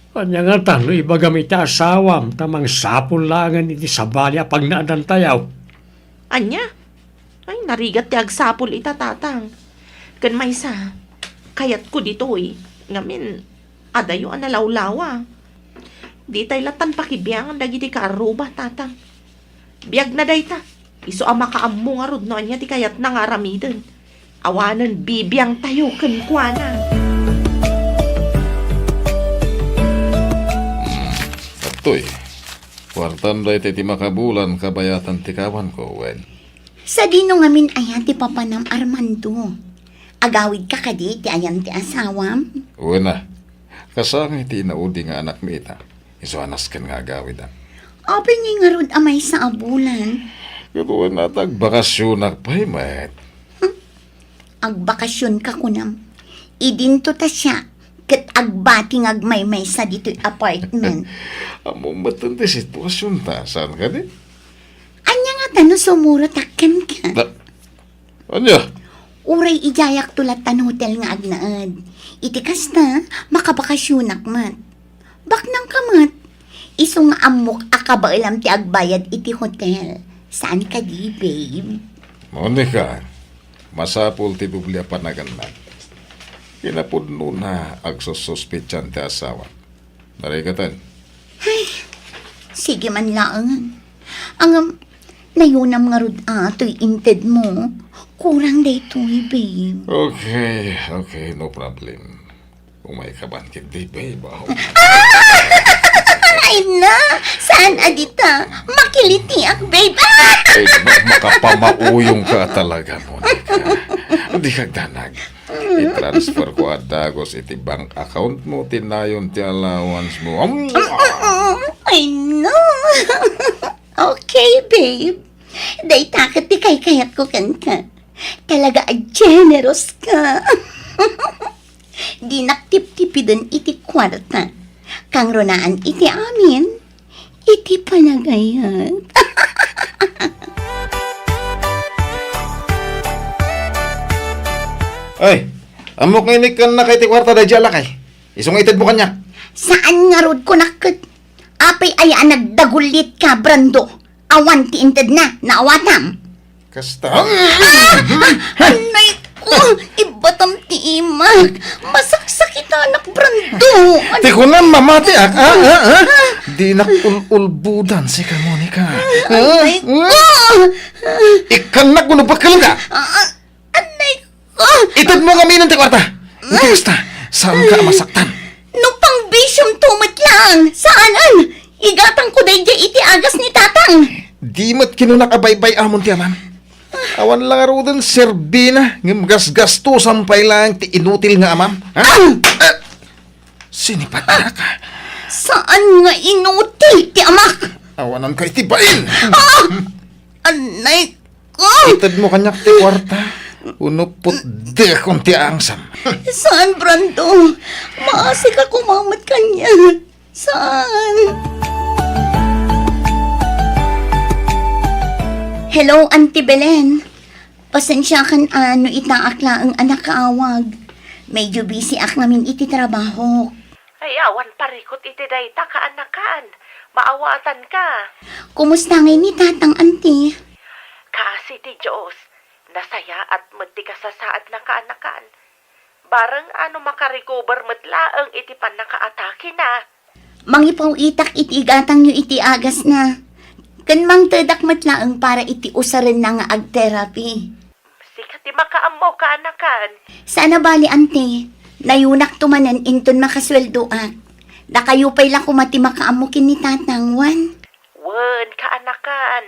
B: Kanya nga tano, iba gamit asawam, tamang sapul langan iti sabali pag naadan tayaw.
E: Anya? Ay, narigat ti agsapol ita tatang. Kan may sa, kayat ko dito ngamin, adayo ang nalawlawa. Di tayo latan pakibiyang dagiti kaaruba tatang. Biyag na day ta, iso ang makaammo nga rod no anya ti kayat na nga ramiden. Awanan bibiyang tayo kankwana.
F: Atoy, kwartan da iti makabulan kabayatan ti kawan ko, wen.
D: Sa dino ngamin ayan ti papanam Armando. Agawid ka kadi ti ayan ti asawam.
F: Wen na, kasang iti inaudi nga anak mi ita. Iso anas kan nga agawid
D: Open nga nga rod amay sa abulan.
F: Kaduan na tagbakasyonak pa met.
D: Agbakasyon ka kunam. Idinto ta siya. Kat agbating agmay-may sa dito'y apartment.
F: Among matanda sitwasyon ta. Saan ka di?
D: Anya nga tano sumuro takkan ka.
F: Anya?
D: Uray ijayak tulatan hotel nga agnaad. Iti kasta, makabakasyonak mat. Baknang kamat. Iso nga amok akabailam ti agbayad iti hotel. Saan ka di, babe?
F: Monica, masapul ti bublia panagan na. Kinapudno na agsususpitsan ti asawa. Narigatan.
D: Sige man lang. Ang nayunam nga rod ato'y inted mo. Kurang daytoy, babe.
F: Okay, no problem. Kung may kabangkit di, babe.
D: Ay na! Saan adita? Makiliti ak, babe.
F: Ay, makapamauyong ka talaga, Monica. Hindi ka danag. I-transfer ko at dagos iti bank account mo, tinayon ti allowance mo.
D: Ay no! Okay, babe. Day takot ti kayat ko kan ka. Talaga generous ka. Di naktip-tip tipidon iti kwarta. Kang ronaan iti amin, iti panagayat.
C: Ay, amok ngayon kan na kay ti kwarta da jala kay. Isong itid mo kanya.
D: Saan nga rod ko nakit? Apay ay nagdagulit ka, Brando. Awan ti inted na, naawatam.
C: Kasta.
D: Anay ko, ibatam ti imag. Masaksakit anak, Brando.
C: Ti ko na mamati ak. Di nakululbudan si ka, Monica.
D: Anay ko.
C: Ikan na kuno bakal ka.
D: Anay ko.
C: Itid mo kami ng ti kwarta. Hindi kasta. Saan ka masaktan?
D: No pang bisyong tumot lang. Saanan? Igatang ko day iti agas ni tatang.
C: Di mat kinunak abaybay amon ti aman. Awan lang aro din serbina. Ngam gas-gasto sampay lang ti inutil nga amam. Ha? Sinipat na ka.
D: Saan nga inutil ti amak?
C: Awanan ka itibain.
D: Anay ko.
C: Itid mo kanyak ti kwarta. Unupot de kung ti angsam.
D: Saan, Brando? Maasik ako mamat kanya. Saan? Hello, Auntie Belen. Pasensya kan ano itaakla ang anak kaawag. Medyo busy ak namin iti trabaho.
E: Ay, awan parikot iti dayta kaanakan. Maawatan ka.
D: Kumusta ngayon ni tatang, Auntie?
E: Kasi ti Diyos, nasaya at mati ka sa saad na kaanakan. Barang ano makarecover matlaang iti pan nakaatake na.
D: Mangipaw itak iti igatang nyo iti agas na. Kan mang tedak matlaang para iti usarin na nga ag-therapy.
E: Sikat ti makaammo kaanakan.
D: Sana bali, ante. Nayunak tumanan inton makasweldo at. Da kayo pa'y lang kumati makaamukin ni tatang Juan.
E: Wen, kaanakan.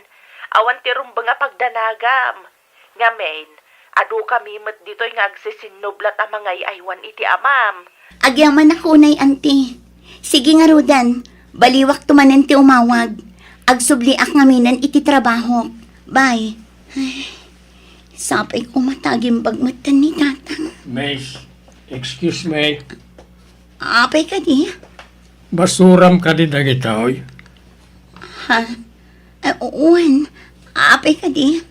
E: Awan ti rumba nga pagdanagam. Ngamen, adu kami met dito'y nga agsisinublat ang mga aywan iti amam.
D: Agyaman ako, nay, ante. Sige nga, Rodan. Baliwak tumanan ti umawag. Agsubliak ngaminan iti trabaho. Bye. Ay, sapay ko mataging bagmatan ni tatang.
B: May, excuse me.
D: Apay ka di?
B: Basuram ka di dagitoy.
D: Ha? Uwan. Apay ka di?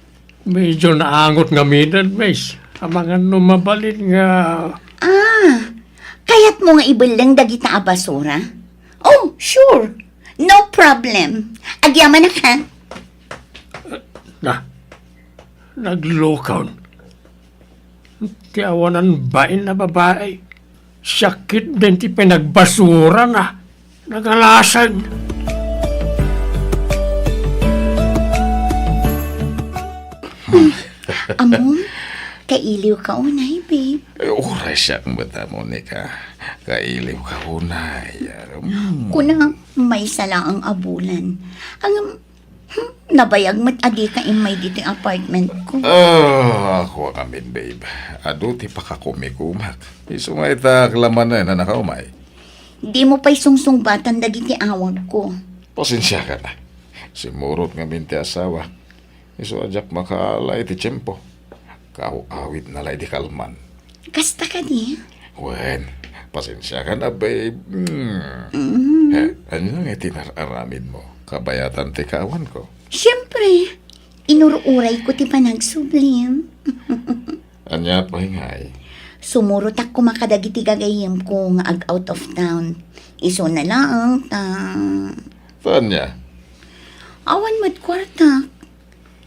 B: Medyo naangot nga minan, Mace. Ang mga numabalin nga...
D: Kaya't mo nga ibalang dagita a basura? Oh, sure. No problem. Agyaman na ka.
B: Naglokaw. Tiawanan bain na babae. Sakit din ti pinagbasura na. Nagalasan.
D: Amon, kailiw ka unay, babe.
C: Oras siya kung bata, Monica. Kailiw ka unay.
D: Kuna may sala ang abulan. Ang nabayag mat adi ka imay dito yung apartment ko.
C: Ako amin, babe. Ado ti pakakumikumak. Isumay ta klaman na nakaumay.
D: Di mo pa'y sungsung-batan dagiti awag ko.
C: Pasensya ka na. Simurot nga minti asawa. Iso ajak makaalay ti tiyempo. Kau-awit na lay di kalman.
D: Kasta ka di?
C: Wen, pasensya ka na, babe. Ano nga tinararamid mo? Kabayatan ti kawan ko.
D: Siyempre, inuruuray ko ti panagsublim.
C: Anya pa hingay.
D: Sumurot ako makadagiti gagayim ko nga out of town. Iso na lang,
C: Tanya?
D: awan mo't kwarta.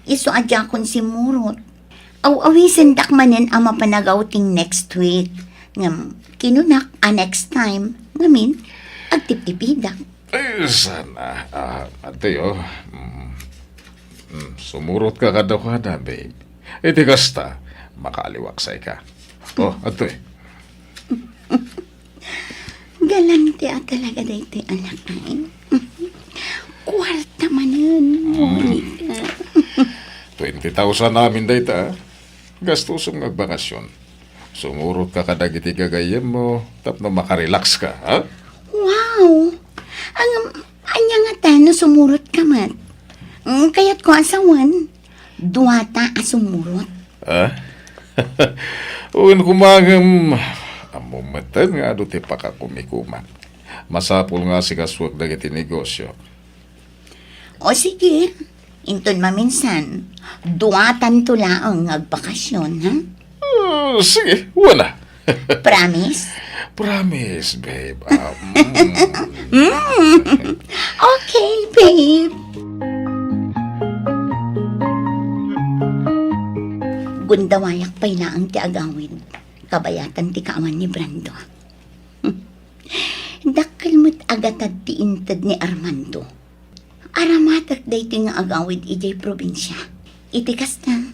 D: Iso adya kon si Murot. Aw-awisin dakmanen ang mapanagawting next week. Ngam, kinunak next time. Ngamin, agtip-tipidak.
C: Ay, sana. Atoy, sumurot ka kada kada, babe. Iti kasta, makaliwaksay ka. Atoy.
D: Galante talaga dito anak namin. Kwarta manen, Monica.
C: 20,000 namin dayta. Gastos ang nagbakasyon. Sumurot ka kadagiti gagayem mo, tapno makarelax ka, ha?
D: Wow! Anya nga tano sumurot ka mat. Kaya't ko asawan. Duwata asumurot.
C: Ha? Uwin kumagam
F: Amo meten nga ado ti pakakumikuman. Masapul nga si kaswag dagiti negosyo.
D: O sige, inton maminsan, duwatan to laang agbakasyon, ha?
F: Sige, wala.
D: Promise?
F: Promise, babe.
D: Okay, babe. Gundawayak pa'y laang ti agawid. Kabayatan ti kaaman ni Brando. Dakkel mo't agatad ti intad ni Armando. Aramatak day ti nga agawid ijay probinsya. Itikas na,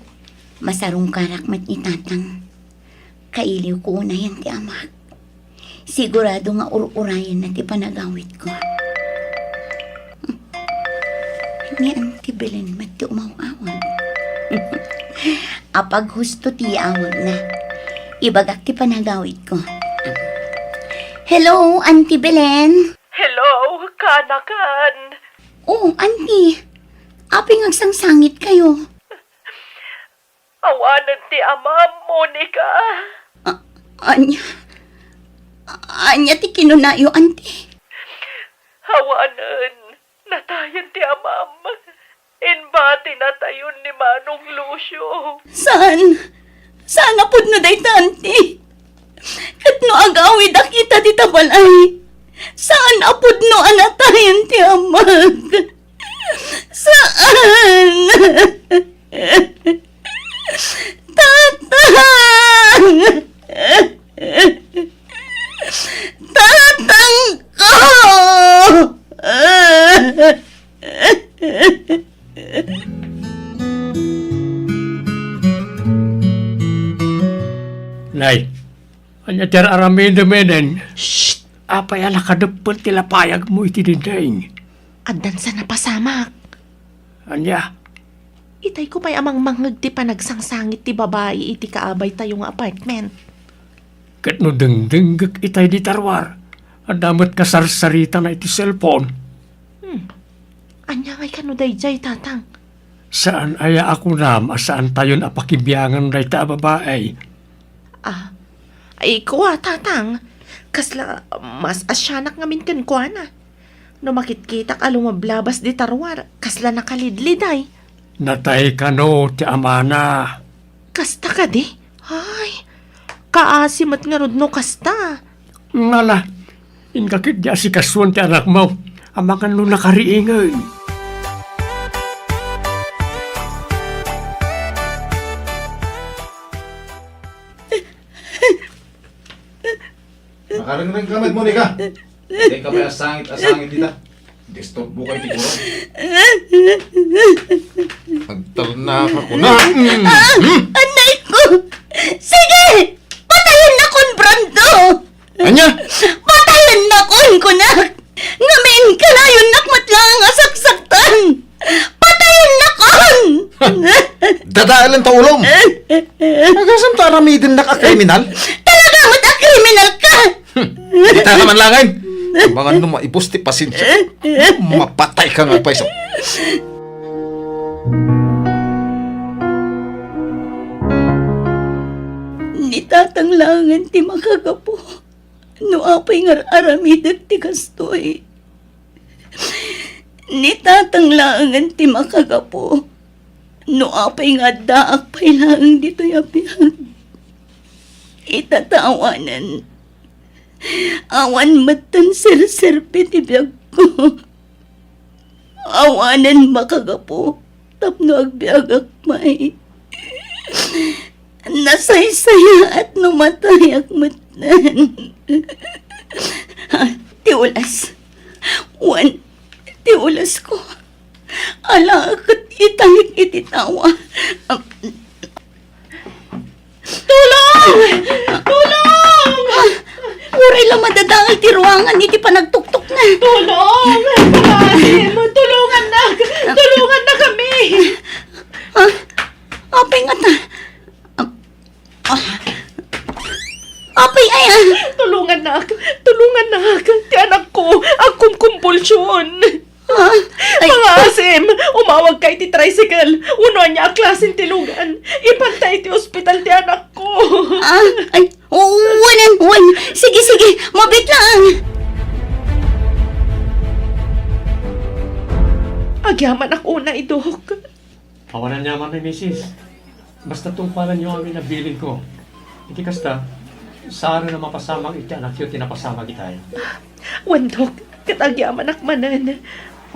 D: masarong karakmat ni tatang. Kailiw ko na yan ti amak. Sigurado nga ur-urayan na ti panagawid ko. Ni Auntie Belen mat ti umawawag. Apag husto ti awag na. Ibagak ti panagawid ko. Hello, Auntie Belen.
E: Hello, kanakan.
D: Oh, Auntie. Aping agsangsangit kayo.
E: Awanan ti amam, Monica.
D: Anya ti kinunayo, Auntie.
E: Awanan, natayan ti amam. Inbati na tayon ni Manong Lucio.
D: Saan? Saan apod na day, Auntie? Katno agawid akita ti tabalay. Saan apod no anatayan ti amag? Saan? Tatang! Tatang ko!
B: Nay, anya ter aramid menen. Shh! Apay ala kadepet tila payag mo iti dindaing.
E: Addan sa napasamak.
B: Anya,
E: Itay ko pa'y amang mangag ti panagsangsangit ti babae iti kaabay tayo nga apartment.
B: kat no dengdenggek itay di tarwar. Adamat kasarsarita na iti cellphone.
E: Anya ngay kano dayjay, tatang.
B: Saan aya ako nam asaan tayon apakibiyangan day ta babae.
E: Ay ko tatang. Kasla, mas asyanak ngamin kan ko na. No makitkitak alumablabas di tarwar, kasla nakalidliday.
B: Natay ka no ti amana.
E: Kasta ka di? Ay, kaasim at nga no kasta.
B: Ngala, inkakit di si kaswan ti anak mo. Amakan no nakariingay.
C: Makarang kamad mo, Nika. Hindi ka pa asangit dita. Disturb mo kayo tiguro. Nagtalna ka ko na.
D: Anay ko! Sige! Patayin na kon, Brando!
C: Anya?
D: Patayin na kon, kunak! Ngamin ka na yun nakmat lang ang asaksaktan! Patayin na kon!
C: Dadaalan ta ulong. Nagasam ta aramidin na ka-kriminal?
D: Talaga mo't a kriminal ka!
C: Di ta naman langin. Mga nung maipusti pasensya. Mapatay ka nga pa isa.
D: Nitatanglangan ti makagapo. No apay ngar aramidag ti kastoy. Nitatanglangan ti makagapo. No apay nga daak pay lang dito yapiyag. Itatawanan. Awan matan sir-serpi ti biyag ko. Awanan makagapo. Tapno agbyag akmay. Nasaysaya at numatay akmatan. Tiulas. Wan, tiulas ko. Ala akat itangik ititawa. Tulong! Tulong! Uray lang madadangal ti ruangan, iti pa nagtuktok na.
E: Tulong! Tulungan na! Tulungan na kami!
D: Apay nga ta. Apay ay
E: Tulungan na! Tulungan na! Ti anak ko! Akong kumpulsyon!
D: Ay,
E: Mga asim! Umawag kay ti tricycle! Uno niya klasin tilugan! Ipantay ti ospital ti anak ko!
D: ay, wanan Uwan, sige, mabit lang.
E: Agyaman ako na idok.
B: Awanan niya man ni Mrs. Basta tungpalan niyo ang nabilin ko. Iti kasta, saan na mapasamang iti anak yun, tinapasama kita.
E: Wandok, katagyaman akmanan.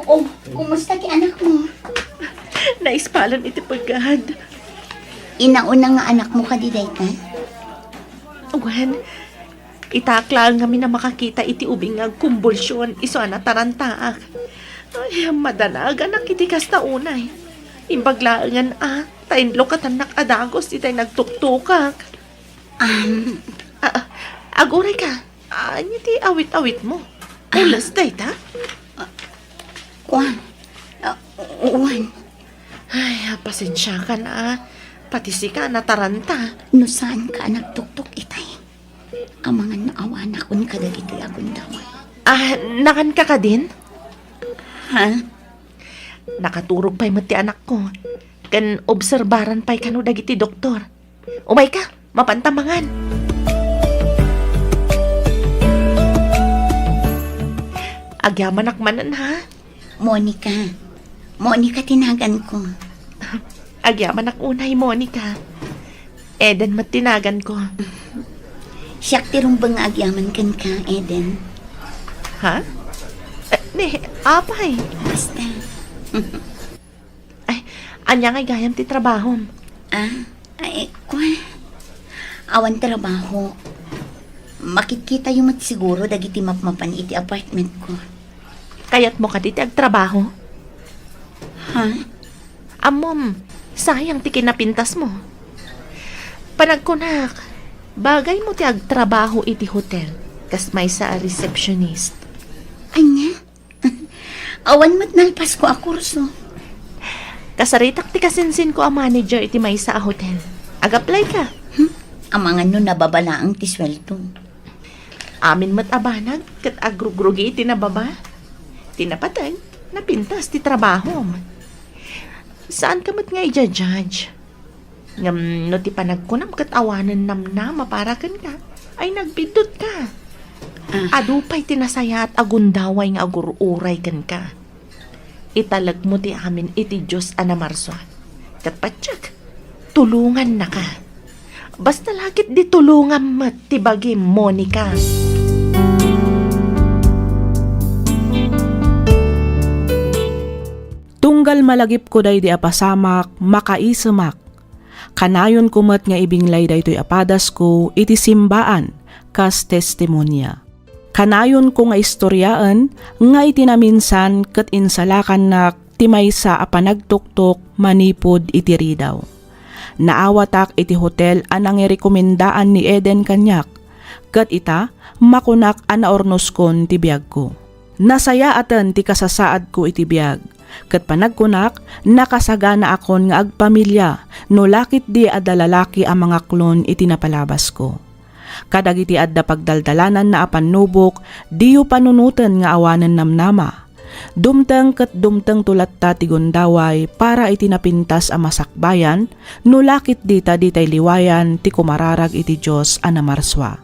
D: Oo, kumusta ki anak mo?
E: Naispalan iti pagkahad.
D: Inauna nga anak mo ka diday ka?
E: Wan, itakla nga mi na makakita iti ubing nga kumbulsyon iso na tarantaak. Ay, madanagan ang iti kasta unay. Imbaglaangan tainlo katanak adagos itay nagtuktukak. Aguray ka, anya ti awit-awit mo. Ulas day ta?
D: Uwan,
E: Ay, pasensya ka na. Pati si ka nataranta.
D: no saan ka nagtuktok itay? Ang mga naawa na kun kadagiti agundaway.
E: Nakan ka din?
D: Ha?
E: Nakaturog pa'y mati anak ko. Kan obserbaran pa'y kano dagiti doktor. Umay ka, mapantamangan. Agyaman akmanan ha.
D: Monica tinagan ko.
E: Agyaman ak unay, Monica. Eden matinagan ko.
D: Siyak tirong bang agyaman kan ka, Eden?
E: Ha? Apay.
D: Basta.
E: Ay, anya nga gayam ti trabaho.
D: Awan trabaho. Makikita yung siguro dagiti mapmapan iti apartment ko.
E: Kayat mo ka diti agtrabaho.
D: Ha?
E: Amom, sayang ti kinapintas mo. Panagkunak, bagay mo ti agtrabaho iti hotel, kas may sa receptionist.
D: Anya? Awan mat nalpas ko a kurso.
E: Kasaritak ti kasinsin ko ang manager iti may sa hotel. Ag-apply ka.
D: Ang mga nun nababalaang ti sweldo.
E: Amin mat abanag, kat agrugrugi iti nababa. Tinapatag, napintas ti trabaho. Saan ka mat nga i-judge? Ngam no ti panagkunam kat awanan namna maparakan ka, ay nagbidot ka. Adupay tinasaya at agundaway nga agururay kan ka. Italag mo ti amin iti Diyos anamarso. Kat patsak, tulungan na ka. Basta lakit di tulungan mat ti bagi Monica.
A: Tunggal malagip ko day di apasamak, makaisemak. Kanayon kumat nga ibinglay day to'y apadas ko, iti simbaan, kas testimonya. Kanayon ko nga istoryaan, nga itinaminsan kat insalakan nak, timay sa apanagtuktok, manipod iti ridaw. Naawatak iti hotel anang irekomendaan ni Eden kanyak, kat ita, makunak anaornos kon ti biyag ko. Nasaya atan ti kasasaad ko iti biyag. Kat panagkunak, nakasagana akon nga agpamilya, no lakit di adalalaki ang mga klon iti napalabas ko. Kadagiti adda pagdaldalanan na apanubok, diyo panunutan nga awanan namnama. Dumteng kat dumteng tulatta ti gondaway para iti napintas a masakbayan, no lakit dita ditay liwayan ti kumararag iti Diyos anamarswa.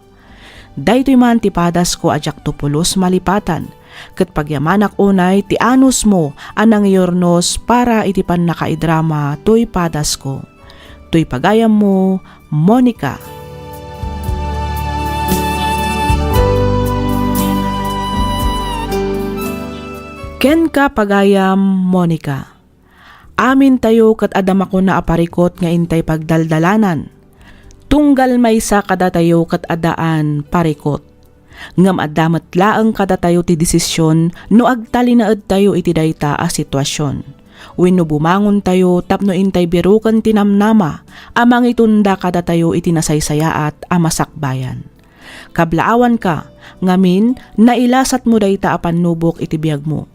A: Daytoy man ti padas ko ajak tupulos malipatan, ket pagyamanak unay ti anus mo anang yornos para iti pan nakaidrama toy padas ko. Toy pagayam mo, Monica. Ken ka pagayam, Monica. Amin tayo kat adama ko na aparikot nga intay pagdaldalanan. Tunggal may sa kada tayo kat adaan parikot. Ngam adamat laang kada tayo ti desisyon no agtalinaed tayo iti dayta a sitwasyon. Wenno bumangon tayo tapno intay birukan tinamnama amang itunda kada tayo iti nasaysayaat a masakbayan. Kablaawan ka, ngamin nailasat mo dayta a panubok iti biag mo.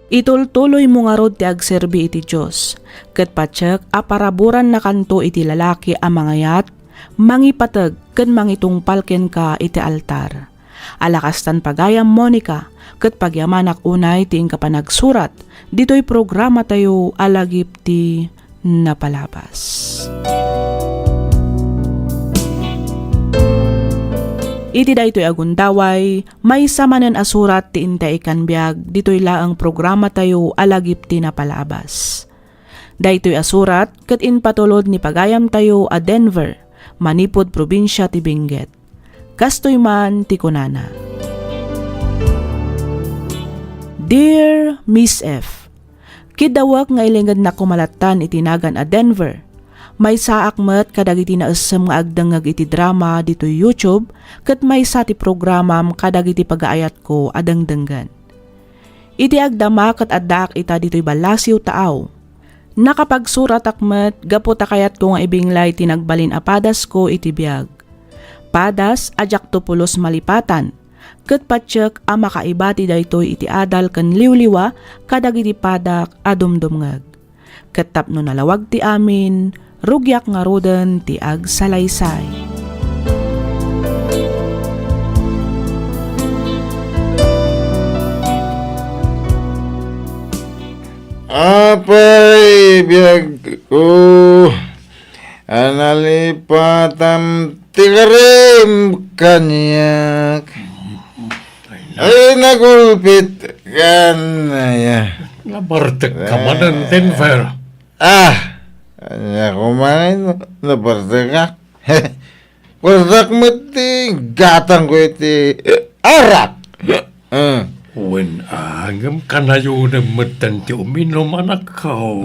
A: Itultuloy mo nga rod ti agserbi iti Diyos. Ket patsek aparaburan na kanto iti lalaki a mangayat, mangipateg ken mangitungpal ken ka iti altar. Alakastan pagayam, Monica, ket pagyamanak unay ti inkapanagsurat, dito'y programa tayo alagip ti napalabas. Iti daytoy agundaway, may samanen asurat ti intay ikan biag, ditoy laang programa tayo alagip ti napalabas. Daytoy asurat, ket inpatulod ni pagayam tayo a Denver, manipod probinsya ti Benguet. Kastoy man ti kunana. Dear Miss F, kidawak nga ilingad na kumalatan itinagan a Denver. May saak met kadagiti naesem nga agdangag iti drama dito YouTube ket may sa ti programam kadagiti pagaayat ko adangdanggan. Iti agdama ket addak ita dito'y balasiw taaw. Nakapagsurat akmet gapu takayat ko nga ibinglay tinagbalin a padas ko iti biag. Padas ajak tupulos malipatan. Ket patsek a makaibati daytoy iti adal ken liwliwa kadagiti padak a dumdumngag. Ket tapno nalawag ti amin, rugyak nga roden ti agsalaysay.
C: Apay biyag ko analipatam tigarim kanyak ay nagulpit kanaya
B: Nabartek ka man ng Denver.
C: Anya kumain nabartek ka Wardak mo ti gatang ko iti arak
B: When agam ka na yun ang matan ti uminom anak ko.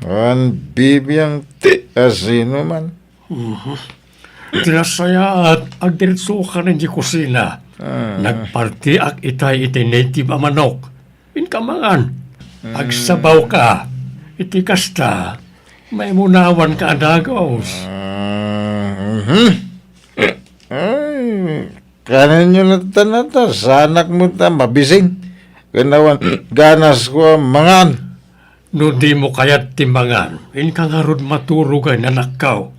C: An bibiyang ti asino man
B: Tinasaya at agdiritso ka ng di kusina. Nagparti ak itay iti native a manok. Inkamangan. Agsabaw ka. Iti kasta. May munawan ka adagos.
C: Ay, kanan nyo na tanata, sa anak mo ta, mabising. Kanawan, ganas ko ang mangan.
B: No di mo kayat timbangan. Inkangarod maturugay na nakaw.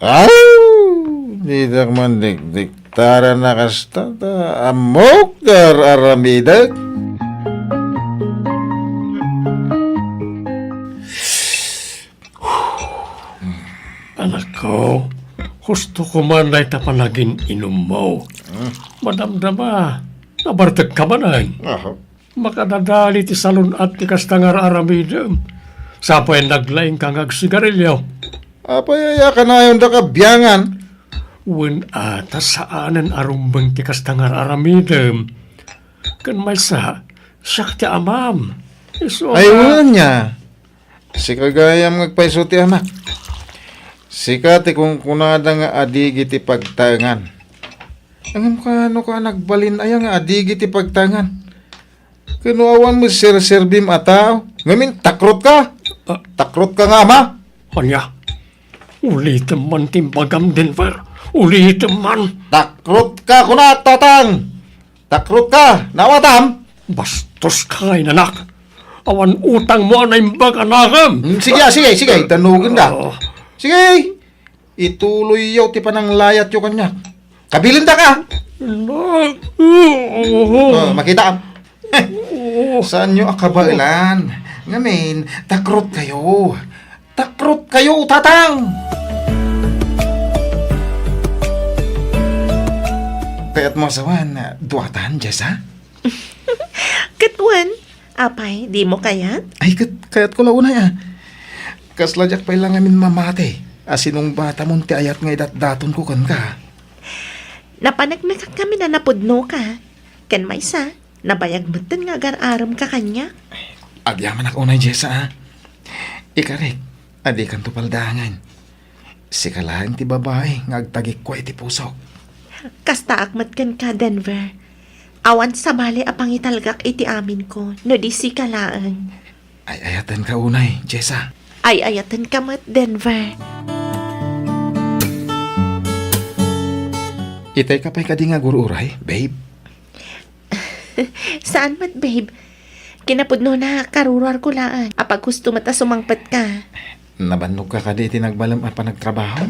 C: Di tak man dik-diktara na kasta ta, amok dar aramidag.
B: Anak ko, gusto ko man na itapanagin inom mo. Madamdama, nabartag ka man ay. Makadadali ti salon at ti kastangar aramidem. Sapay naglaing kang agsigarilyo.
C: Apayaya ka na yun da kabiyangan.
B: Wen ata saanan arumbang ti kastangar aramidem. Kan may siyak ti amam.
C: Ay, ulan niya. Si kagayam ngagpaiso ti anak. Sikati kung kunada nga adigi ti pagtangan. Angam ka ano ka nagbalin ay nga adigi ti pagtangan. Kinuawan mo sir-servim ataw. Ngamin, takrot ka. Takrot ka nga ma.
B: Kanya, ulitin man timbagam Denver. Ulitin man.
C: Takrot ka kuna tatang. Takrot ka. Nawatam.
B: Bastos ka ngay nanak. Awan utang mo na imbag anakam.
C: Sige. Tanugin ka. Sige. Ituloy yaw ti panang layat yung kanya. Kabilin da ka. Makita am. Saan nyo akabailan? Ngamin, takrot kayo. Takrot kayo, tatang. Kaya't mo sawan, duwatan, Jessa?
E: Katwan, apay, di mo kayat?
G: Ay, kaya't ko launay Kasladyak pa ilang amin mamate. Asinong bata mong ti ayat nga idat-daton ko kan ka.
E: Napanagnak kami na napudno ka. Kan may sa, nabayag mutan nga agar-aram ka kanya.
G: Agyaman ako na, Jessa, Ikarek, adi kan tupaldangan. Si kalahan ti babae, ngagtagik ko iti pusok.
E: Kasta akmat kan ka, Denver. Awan sa bali apang italgak iti amin ko, no di si kalaan.
G: Ay ayatan ka unay, Jessa.
E: Ay ayatan ka mat, Denver.
G: Itay ka pa'y kadi nga gururay, babe.
E: Saan mat, babe? Kinapudno na karurar ko laan. Apag gusto mata sumangpat ka.
G: Nabannog ka kadi tinagbalam at panagtrabaho?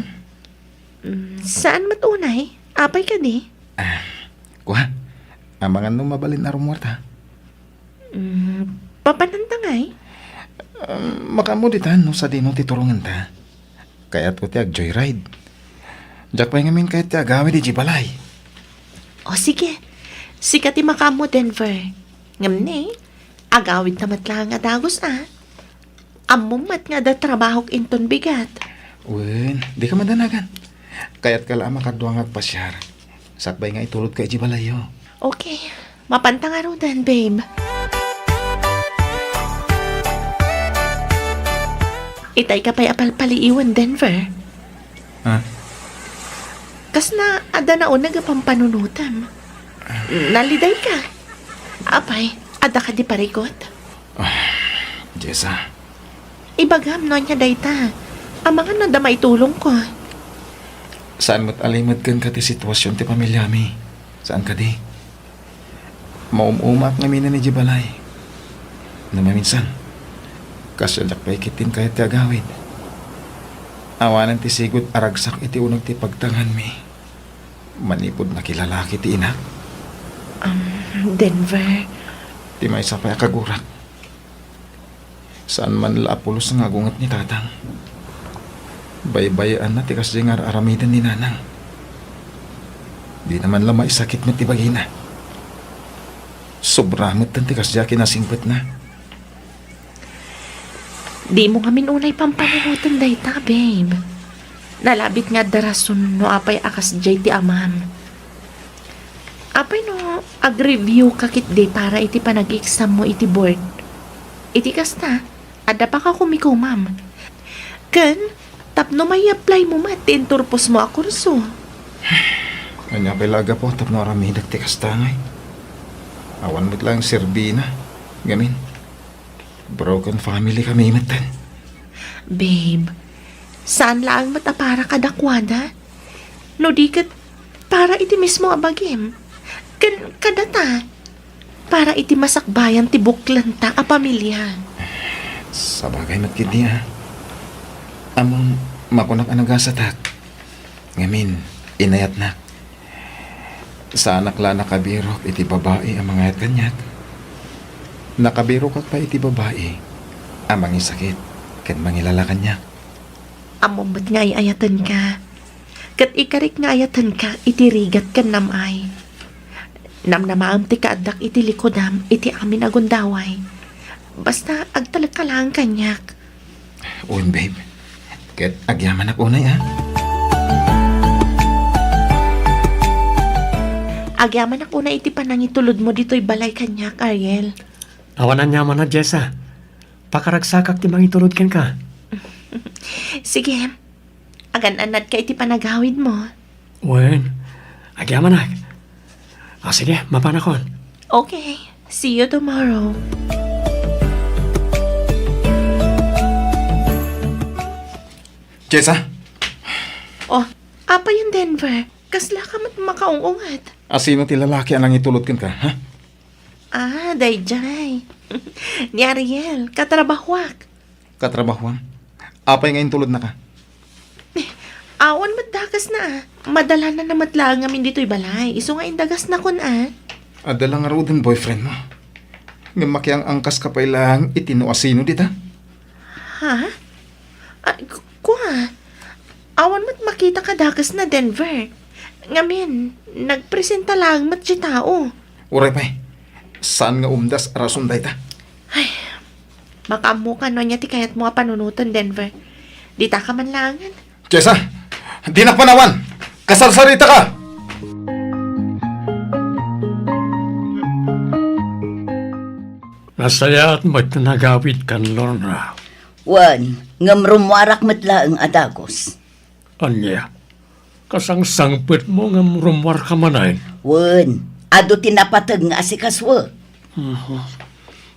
E: Saan mat unay? Apay ka di?
G: Kuha, amangan no mabalin na rumwarta.
E: Papanantangay?
G: Makamuditan no sa dino titurungan ta. Kaya't ko tiag joyride. Diyak pa ngamin kahit ti agawi di jibalay.
E: O sige, sika ti makamo Denver. Ngam ni, agawid tamat lang nga dagos Amumat nga da trabaho inton bigat.
C: Wen, di ka madanagan. Kaya't kala makaduangat pasyar. Sakbay nga itulod ka ijibalayo.
E: Okay, mapanta nga ron dan, babe. Itay ka pa'y apalpaliiwan, Denver.
C: Ha?
E: Kas na, ada na unag pampanunutan. Naliday ka. Apay, ada ka di parikot.
C: Jessa,
E: Ibagam no niya dayta. Ang mga nadamay tulong ko.
C: saan mo't alimod kan ka ti sitwasyon ti pamilya mi? Saan ka di? Maumumak nga mina ni Jibalay. Namaminsan, kasalak pa ikitin kahit ti agawid. Awanan ti sigod aragsak iti unang ti pagtangan mi. Manipod na kilalaki ti ina.
E: Denver,
C: Ti may sapay akagurat. Saan man laapulos nga agungat ni tatang. Baybayaan na ti kasi nga aramidan ni nanang. Di naman lamay sakit mo ti bagina. Sobramot tan ti kasi kinasingpet na.
E: di mo kami unay pampanunutan dayta, babe. Nalabit nga darason no apay akas jay ti amam. Apay no, ag-review kakit di para iti panag-exam mo iti board. Iti kasta, ada pa ka kumikumam. Kan, tapno may apply mo mat, tinturpos mo a kurso.
C: Kanya pelaga po tapno aramidak ti kastangay. Awan mo't lang serbina. Gamin. Broken family kami imatan.
E: Babe, saan lang matapara ka dakwada? No di kat para iti mismo abagim. Kadata, para iti masakbayan ti buklanta a pamilya.
C: Sa bagay matkid niya. Among makunak anagasatak. Ngamin, inayat na. Sa anak la nakabirok iti babae ang mga ayat kanyat. Nakabirok at pa iti babae ang mga sakit kat mangilalakan niya.
E: Amumbat nga ayatan ka. Kat ikarik nga ayatan ka, iti rigat kan namay. Namnamaam ti kaadak iti likodam, iti amin agundaway. Basta agtalag ka lang kanyak.
C: Uwin babe, kat agyaman ak unay
E: Agyaman ako na iti panangitulod mo dito'y balay kanyak, Ariel.
B: Awanan niya man na, Jessa. Pakaragsakak ti mangitulod ken ka.
E: Sige, agan-anad ka iti panagawid mo.
B: Wen, agyaman na. Sige, mapanakon.
E: Okay, see you tomorrow.
C: Jessa,
E: Oh, apa yung Denver? Kasla ka mat makaungungat.
C: asino ti lalaki ang itulod kan ka, ha?
E: Dayjay. Ni Ariel, katrabahwak.
C: Katrabahuan. Apay ngayon tulod na ka.
E: Awan madagas na. Madala na namatlang ngamin dito'y balay. Iso nga indagas na kun
C: Adala nga raw din boyfriend mo. Nga makiang angkas ka pa ilang itinuasino dita.
E: Ha? Kuha. Awan mat makita ka dagas na Denver. Ngamin, nagpresenta lang mat si tao.
C: Uray pa'y, saan nga umdas arason dayta?
E: Makamu ka no niya ti kayat mo panunutan Denver. Dita ka man langan.
C: Jessa, di na panawan! Kasarsarita ka!
B: Nasaya at magtanagawid kan Lorna.
D: Wan, ngamrumwarak matla ang adagos.
B: Anya, kasang sangpet mo ng rumwar ka manayin.
D: Wan, ado tinapatag nga asikaswa.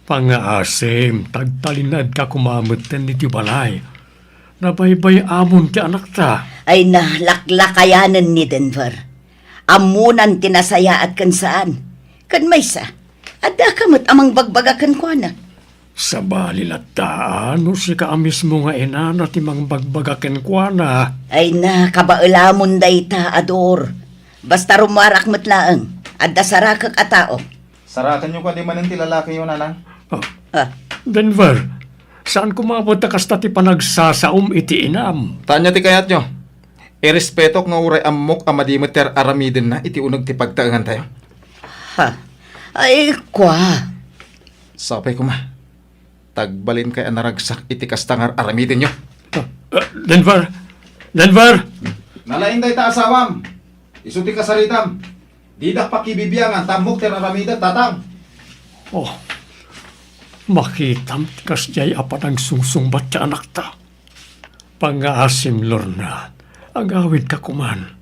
B: Pangaasim, tagtalinad ka kumamutin ni Tibalay. Nabaybay amon ti anak ta.
D: Ay nalaklakayanan ni Denver. Amunan tinasaya at kan saan. Kan may sa, ada kamot amang bagbagakan ko na.
B: Sa balilataan, no si ka mismo nga ina na timang bagbagaken kwa na.
D: Ay na, kabailamon dayta, ador. Basta rumarak matlaang, adda sarakak atao.
C: Sarakan nyo ka di man ti lalaki yun, anang.
D: Ah,
B: Denver, saan kumabot na kasta ti panagsasaom iti inam?
C: Tanya ti kayat nyo. Irespeto nga uray amok amadimot ter aramidin na iti unag ti pagtaangan tayo.
D: Ha? Ay, kwa.
C: Sapay ko ma. Tagbalin kay anaragsak iti kastangar aramidin nyo.
B: Denver! Denver!
C: Nalain day ta asawam. Isuti kasaritam. Didak pakibibiyangan tamok ter aramida tatang.
B: Oh, makitam kas jay apat ang sungsungbat ka anak ta. Pangaasim, Lorna, agawid ka kuman.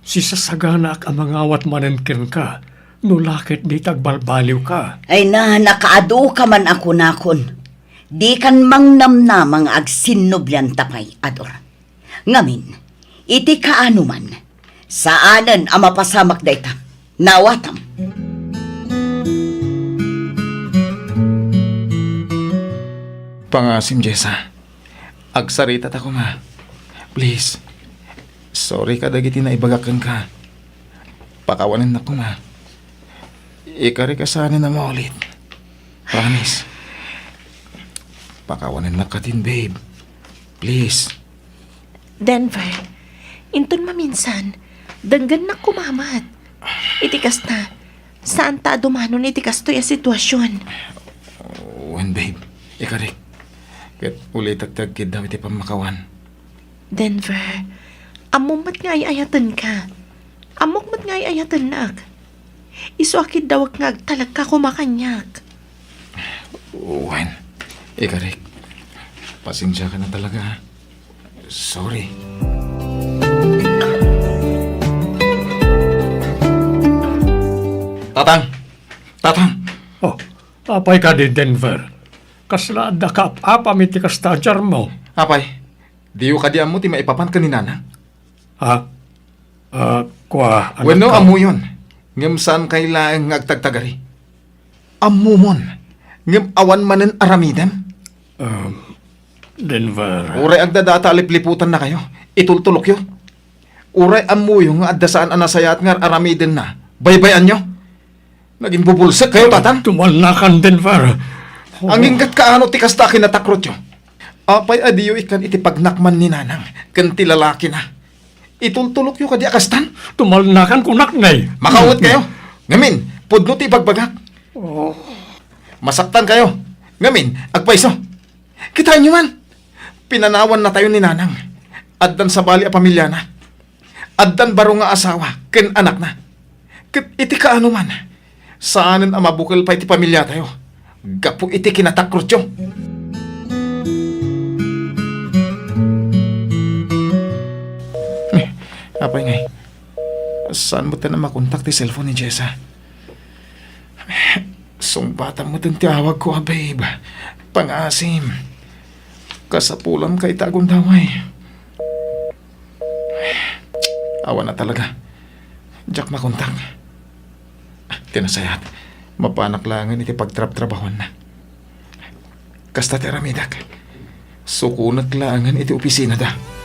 B: Si sasagana ak amangawat manenken ka, nulakit di tagbalbaliw ka.
D: Ay na, nakaado ka man ako nakon. Di kan mangnamnamang agsinubyan tapay, Ador. Ngamin, iti kaano man, saanan ang mapasamak dayta, nawatam.
C: Pangasim, Jessa. Agsarita ta ko ma. Please. Sorry ka dagiti na ibagakan ka. Pakawanin na ko ma. Ikari ka sana na maulit. Promise. Pakawanin na ka din, babe. Please.
E: Denver, inton maminsan, danggan na kumamat. Itikas na, saan ta dumanon itikas to yung sitwasyon?
C: Wan, babe. Ikari. Kat ulit tagtagkid daw iti pamakawan.
E: Denver, amumat nga ayatan ka. Amok mat nga ayatan nak. Isuakid daw nga talag ka kumakanyak.
C: Wan. Ikari. Pasensya ka na talaga. Sorry. Tatang! Tatang!
B: Oh, apay ka di Denver. Kasla da ka apa miti ka stadyar mo.
C: Apay, diyo ka di amo ti maipapan ka ni Nana?
B: Ha? Kwa, anak
C: Wano
B: ka.
C: amo yun? Ngam saan kailangang ngagtagtagari? Amo mon. Ngam awan manen aramidem?
B: Denver.
C: Uray agdadata lipliputan na kayo. Itultulok yun. Uray amo yung nga adasaan anasayat nga aramidem na. Baybayan nyo. Naging bubulsik kayo, tatang.
B: Tumalnakan, Denver.
C: Ang inggat kaano ti kasta kinatakrot yo. Apay adiyo ikan iti pagnakman ni Nanang. Kan ti lalaki na. Itultulok yo kadi akastan.
B: Tumalnakan kunaknay.
C: Makawot kayo. Ngamin, pudno ti pagbagak. Masaktan kayo. Ngamin, agpaiso. Kitain nyo man. Pinanawan na tayo ni Nanang. Addan sa bali a pamilya na. Addan baro nga asawa. Ken anak na. Ket iti kaano man. Saanen ang mabukal pa iti pamilya tayo. Gapo iti kinatakrot yo. Apay ngay. Saan mo na makontak ti cellphone ni Jessa? Sumbatan mo din ti awag ko, babe. Pangasim. Kasapulam kay tagong damay. Awa na talaga. Jack makontak. Tinasayat. Mapanaklangan iti pagtrap-trabahon na. Kasta ti aramidak. Sukunat langan iti opisina da.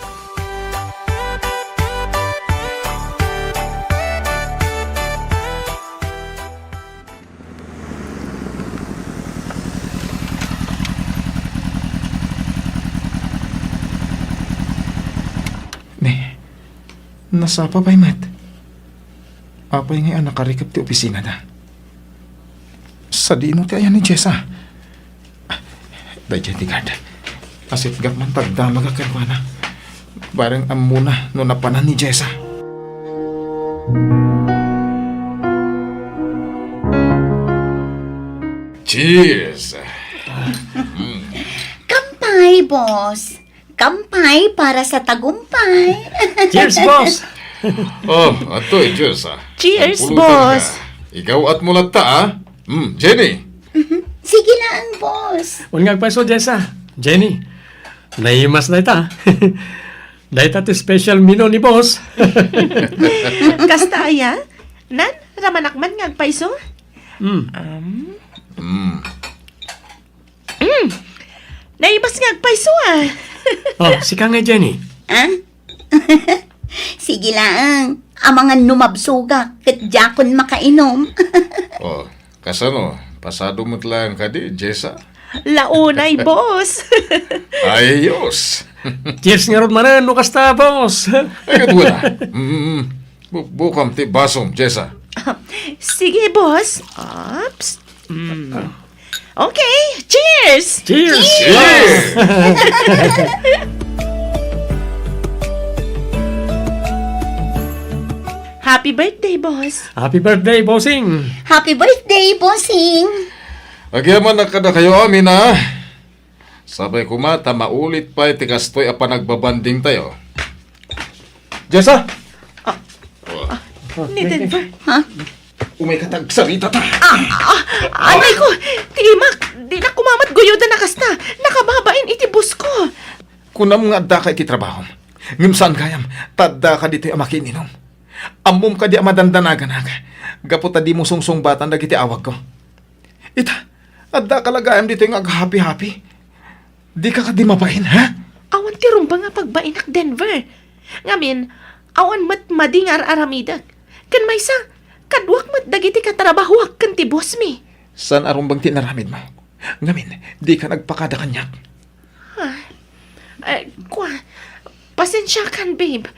C: Nasapa pa'y mat. Apay ngay anak karikap ti opisina na. Sa dino ti ayan ni Jessa. Dahil ti gada. Asit gap man tagdamag akarwana. Barang amuna no napanan ni Jessa. Cheers!
D: Kampay, boss. Kampay para sa tagumpay.
B: Cheers, boss!
F: Oh, ato cheers ah.
E: Cheers,
F: Pulutan
E: boss.
F: ka. Ikaw at mulat ta ah. Jenny.
D: Sige lang, boss.
B: Ungag pa so, Jessa. Jenny, naimas na ita. Dahita ti special menu ni boss.
E: Kasta aya? Nan, ramanakman nga agpaiso? Naibas nga agpaiso ah.
B: Oh, sika nga, Jenny.
D: Ah? Sige lang. Ang mga numabsuga, kat jakon makainom.
F: Oh, kasano? Pasado mo't lang ka di, Jessa?
E: Launay, boss.
F: Ayos.
B: Cheers nga ron manan, no kasta, boss.
F: Ay, wala. Bukam ti basom, Jessa.
E: Sige, boss. Ops. Okay, cheers!
B: Cheers!
E: Happy birthday, boss.
B: Happy birthday, bossing!
D: Happy birthday, bossing!
F: Agyaman na kada kayo amin ha. Sabay kumata, maulit pa iti kastoy apa nagbabanding tayo.
B: Jessa!
E: Ni Denver.
C: Umay katag sarita ta.
E: Anay ko, timak, di na kumamat guyod na nakasta. Nakababain iti bus ko.
C: Kunam nga adda ka iti trabaho. Ngim saan kayam, tadda ka dito'y amakininom. Amom ka di amadandanagan aga. Gaputa di mo sungsung-batan dagiti awag ko. Ita, adda ka lagayam dito'y ag-happy-happy. Di ka di mapain, ha?
E: Awan ti rumba nga pagbainak Denver. Ngamin, awan mat madingar aramidag. Kan may sa, kadwak mat dagiti katrabahuak kan ti boss mi.
C: San arumbang tinaramid mo? Ngamin, di ka nagpakada kanyak.
E: Pasensya kan, babe.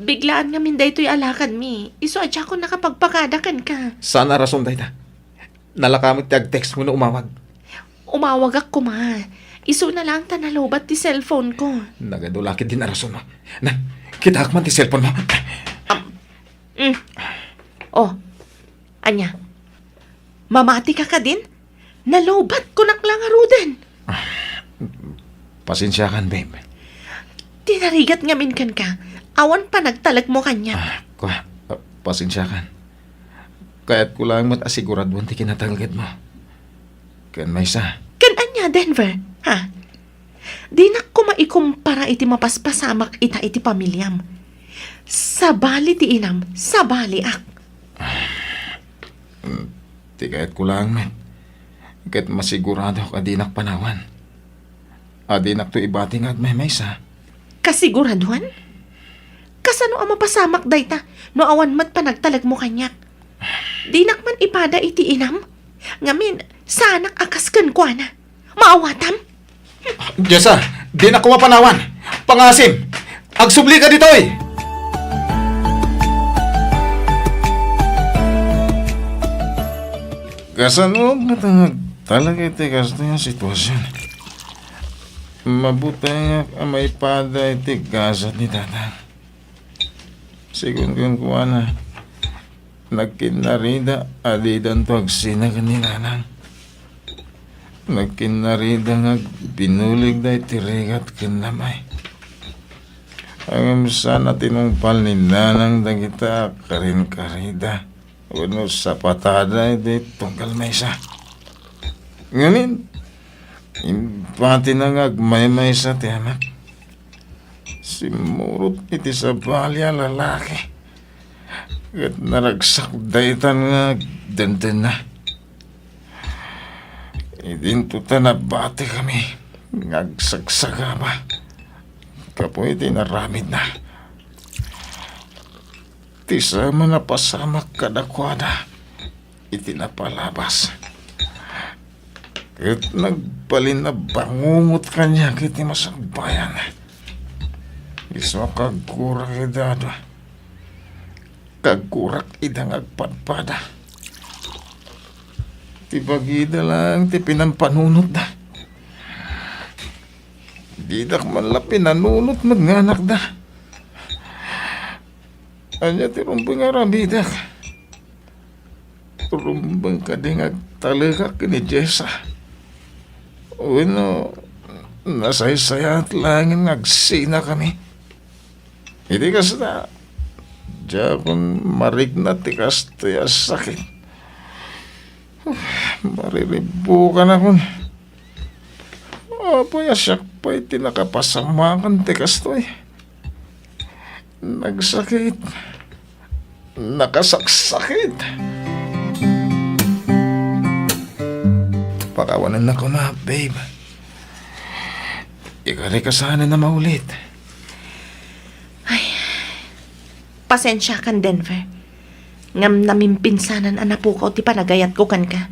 E: Biglaan ngamin daytoy alakad mi. Iso adya ko nakapagpakadakan ka.
C: Sana rason dayta. Nalakamit ti ag-text mo na umawag.
E: Umawag ako ma. Iso na lang tanalobat ti cellphone ko.
C: Nagadulakit din na rason mo. Na, kita akman ti cellphone mo.
E: Oh, anya. Mamati ka ka din? Nalobat ko naklangaro din.
C: Pasensya kan, babe.
E: Tinarigat ngamin kan ka. Awan pa nagtalag mo kanya.
C: Pasensya kan. Kaya't ko lang mat-asiguraduan ti kinatalagad mo. Kan may sa.
E: Kan anya, Denver, ha? Di na ko maikumpara iti mapaspasamak ita iti pamilyam. Sabali ti inam, sabali ak.
C: Ti kaya't ko lang, met. Kaya't masigurado ka dinak panawan. Adinak to ibating at may sa.
E: Kasiguraduan? Kasano ang mapasamak dayta no awan mat pa nagtalag mo kanyak? Di nakman ipada iti inam? Ngamin, sanak akaskan kwa na. Maawatam?
C: Jessa, di na ko mapanawan. Pangasim, agsubli ka ditoy.
F: Kasano matangag talaga iti kasto yung sitwasyon. Mabuti nga may pada iti gasat ni tatang. Sigun kuwa na nagkinarida adidan to agsina kaninanang. Nagkinarida nga binulig da iti regat kinamay. Ang sana tinumpal ni nanang dagita karin karida. Uno sa patada iti tunggal may sa. Nganin, impati na nga agmay-may sa tiyamat. Simurot iti sa balya lalaki. At naragsak daytan nga dandan na. Idintuta na bati kami. Ngagsagsaga ba. Kapo iti naramid na. Tisama na pasamak kadakwada. Iti napalabas. At nagbalin na bangungot kanya kiti masagbayan. Iswa kagkurak idado. Kagkurak idang agpadpada. Tibagida lang ti pinampanunot na. Di dak man la pinanunot magnganak da. Anya ti rumbang arabidak. Rumbang kadingag talaga kini Jessa. Uno, nasaysaya at langin nagsina kami. Hindi kasi na, diya kung marignat tikas tiya sakit. Mariribukan ako. Apoy asyak pa iti nakapasamakan tikas to eh. Nagsakit. Nakasaksakit.
C: Pakawanan na ko na, babe. Ikari ka sana na maulit.
E: Pasensya kan, Denver. Ngam namin pinsanan anapukaw ti panagayat ko kan ka.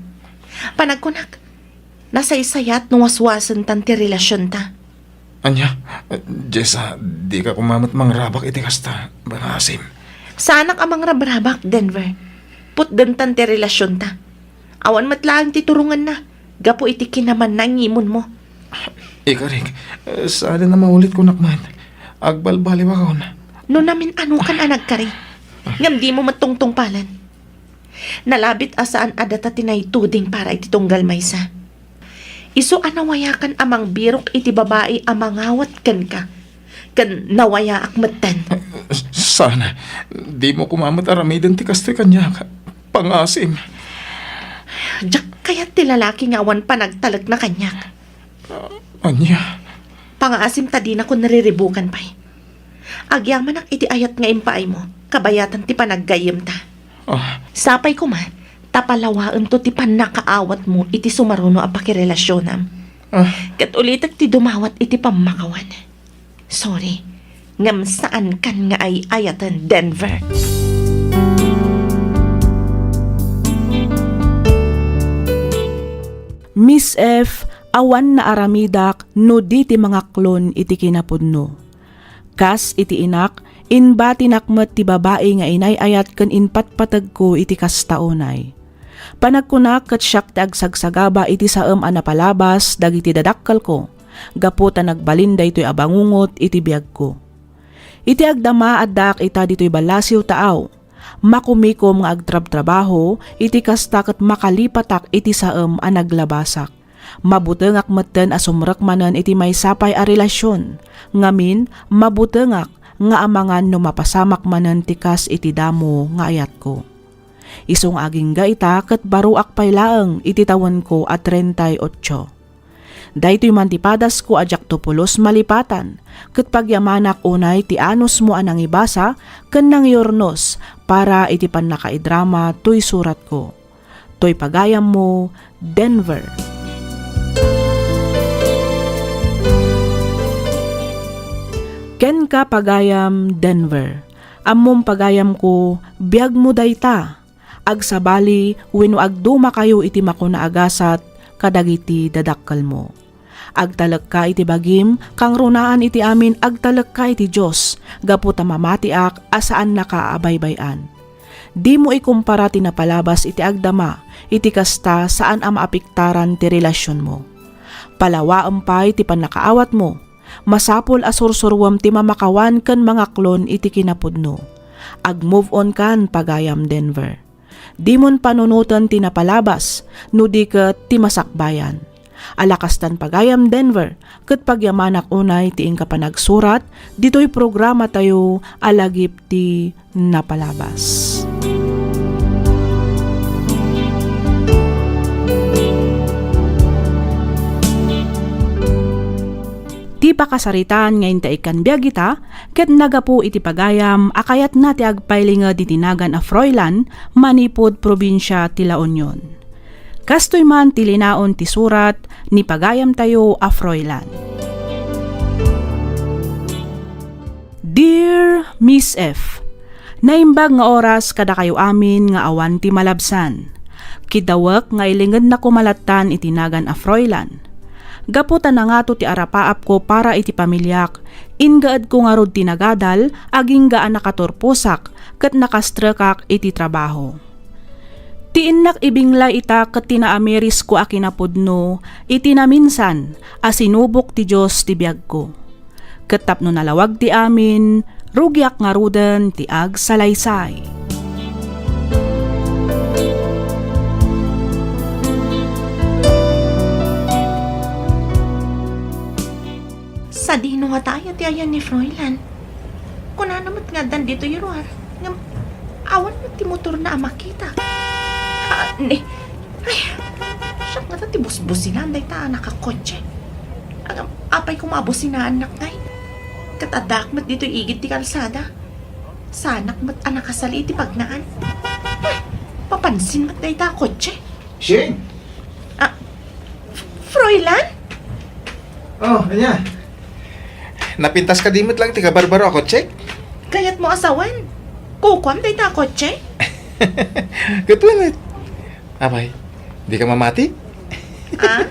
E: Panagkunak, Nasaysayat no waswasan tan ti relasyon ta.
F: Anya, Jessa, di ka kumamat mang rabak iti kasta, bangasim.
E: Sanak amang rabrabak, Denver. Putdan tan ti relasyon ta. Awan matlaang ti turungan na. Gapo iti kinaman na ngimon mo.
F: Ikarik, saan na maulit ko nakman. Agbalbaliw ako na.
E: No namin ano kan anag kari. Ngam di mo matungtong palan. Nalabit asaan adata tinaytuding para iti tunggal maysa. Iso anawayakan amang birok iti babae amangawat kan ka. Kan nawaya akmatan.
F: Sana, di mo kumamat aramidan ti kastoy kanya. Pangasim.
E: Diyak kaya ti lalaki nga awan panagtalag na kanyak.
F: Anya,
E: Pangaasim ta di na ko nariribukan pa'y. Agyaman ak iti ayat nga impaay mo. Kabayatan ti panaggayim ta. Sapay ko man, tapalawaan to ti panakaawat mo iti sumaruno a pakirelasyonan. Kat ulitak ti dumawat iti pamakawan. Sorry, ngam saan kan nga ay ayatan Denver.
A: Miss F, awan na aramidak no di ti mga klon iti kinapudno. Kas iti inak, inbati nakmet ti babae nga inayayat ken inpatpatag ko iti kastaonay. Panagkunak ket siyak ti agsagsagaba iti saem a napalabas dagiti dadakkal ko. Gaputa nagbalin daytoy abangungot iti biag ko. Iti agdama addak ita ditoy balasiw taaw. Makumikom nga agtrab-trabaho iti kasta ket makalipatak iti saem a naglabasak. Mabutengak metten a sumrekmanen iti maysapay a relasyon. Ngamin mabutengak nga amangan no mapasamak manen ti kas iti damo nga ayat ko. Isong aging gaita ket baruak pay laeng iti tawen ko a 38. Daytoy man ti padas ko ajak topulos malipatan, ket pagyamanak unay ti anos mo anang ibasa, ken nang yornos, para iti pan nakaidrama toy surat ko. Toy pagayam mo, Denver. Ken ka pagayam, Denver. Ammom pagayam ko, biag mo dayta. Agsabali, wenno agduma kayo iti makuna agasat, kadagiti dadakkel mo. Agtalag ka iti bagim, kang runaan iti amin agtalag ka iti Diyos, gaputa mamatiak asaan nakaabaybayan. Di mo ikumpara ti napalabas iti agdama, iti kasta saan ang maapiktaran ti relasyon mo. Palawaam pa iti panakaawat mo, masapol asursurwam ti mamakawan ken mga klon iti kinapudno. Ag-move on kan pagayam Denver. Di mon panunutan ti napalabas, no di ket ti masakbayan. Alakastan pagayam Denver, ket pagyamanak unay ti ingka panagsurat, ditoy programa tayo alagip ti napalabas. Ti pakasaritaan ngayon ta ikan biyagita, ket nagapu iti pagayam, akayat na ti agpailinga di tinagan a Froilan, Manipod, probinsya ti La Union. Kastoy man ti linaon ti surat, ni pagayam tayo a Froilan. Dear Miss F, naimbag nga oras kada kayo amin nga awan ti malabsan. Kidawak nga ilingad na kumalatan itinagan a Froilan. Gaputan na nga to ti arapaap ko para iti pamilyak, ingaad ko nga rod tinagadal, aging gaan nakaturpusak, kat nakastrakak iti trabaho. Tiinnak ibingla ita kat tinaameris ko akinapudno, iti naminsan, asinubok ti Diyos ti biag ko. Katapno nalawag ti amin, rugyak nga ruden ti ag salaysay.
E: Sa dino nga tayo ti ayan ni Froilan. Kuna namat nga dan dito yuruar. Ngam, awan mo ti motor na amakita. Ay, siya nga ti busbusinan day ta nakakotse. Agam, apay kumabusinaan nak ngay. Katadak mat dito igit ti kalsada. Sanak mat anak kasali ti pagnaan. Papansin mat day ta kotse.
G: Shing!
E: Froilan?
G: Oh, kanya.
C: Napintas ka dimit lang, tiga barbaro ako, check.
E: Kayat mo asawan. Kukwam day ta kotse.
C: Good one, Abay, di ka mamati?
E: Ah?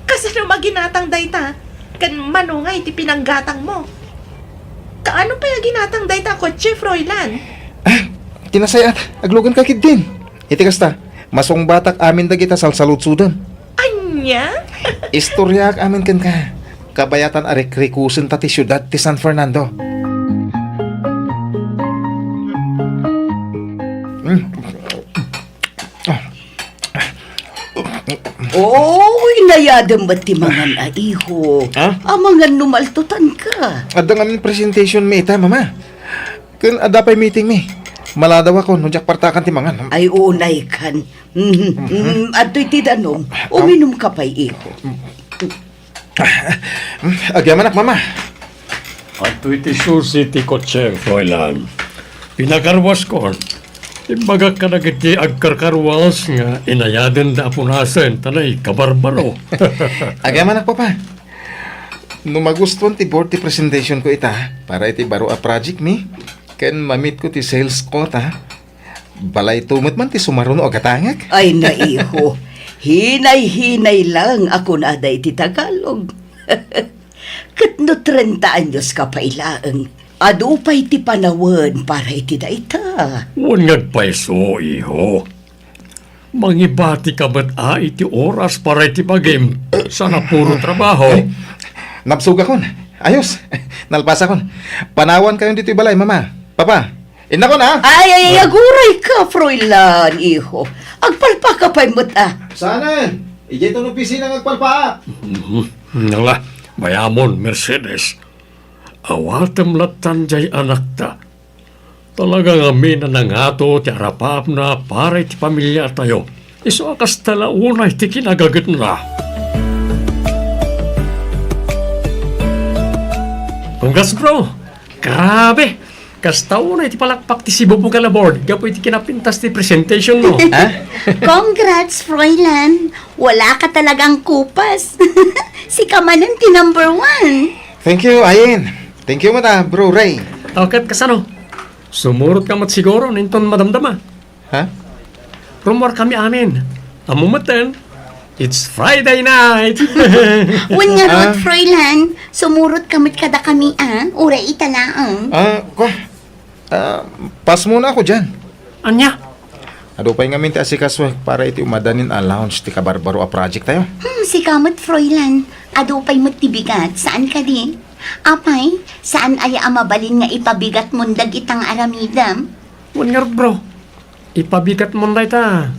E: Kasano maginatang dayta? Kan manungay ti pinanggatang mo. Kaano pa yung ginatang dayta kotse, Froilan?
C: Tinasayat, aglugan ka kid din. Iti kasta, masong batak amin dagita salsalutsudan.
E: Anya?
C: Istorya ak amin ken ka. Kabayatan a rekrikusen ta ti syudad ti San Fernando.
D: Inayadam ba't ti mangan iho?
C: Ha?
D: Amangan numaltutan ka.
C: Adang amin presentation mi ita, mama. Kun adapay meeting mi. Maladaw ako, nujak partakan ti mangan.
D: Ay, unay kan. Ato'y tidanong, uminom ka pa'y iho.
C: Agyaman ak, mama.
B: At iti susi ti kotse, Fräulein. Pinakarwas ko. Imbaga ka na kiti agkarkarwas nga inayaden da apunasen tanay kabarbaro.
C: Agyaman ak, papa. No magustuhan ti board ti presentation ko ita, para iti baro a project mi, ken mamit ko ti sales ko ta, balay tumot man ti sumaruno o katangag.
D: Ay, naiho. Hinay-hinay lang ako na aday ti Tagalog. Kat no 30 anyos ka pa ilaang. Adupay ti panawan para iti daita.
B: Unngag paiso, iho. Mangibati ka ba't iti oras para iti bagim sana puro trabaho.
C: Napsuga kon. Ayos. Nalpasa kon. Panawan kayo dito balay, mama. Papa, ina ko na.
D: Ay, aguray ka, Fräulein, iho. Agpalpa ka pa'y muta.
C: Saan? Ije ito ng pisina ng agpalpa.
B: Nala, mayamon, Mercedes. Awatem latan jay anak ta. Talagang amin na nangato ti arapap na para iti pamilya tayo. Iso akas tala unay ti kinagagat na. Congrats bro! Grabe! Kasta unay ti palakpak ti Cebu po kalabord. Gapo iti kinapintas ti presentation mo.
C: Ha?
K: Congrats, Fräulein. Wala ka talagang kupas. Si Kamanan ti number 1.
C: Thank you, Ayin. Thank you, mata, bro Ray.
B: Okay, kasano? Sumurot ka mat siguro, ninton madamdama.
C: Ha?
B: Rumor kami amin. Amumatan, it's Friday night.
K: Wan nga rod, Fräulein. Sumurot kamit kada kami, Ura italaang.
C: Pas muna ako dyan.
B: Anya?
C: Adupay nga minti asikaswag para iti umadanin a lounge ti kabarbaro a project tayo.
K: Si kamot, Fräulein. Adupay mo't tibigat. Saan ka di? Apay, saan aya amabalin nga ipabigat mundag itang aramidam?
B: Wan nga bro. Ipabigat mo na ita.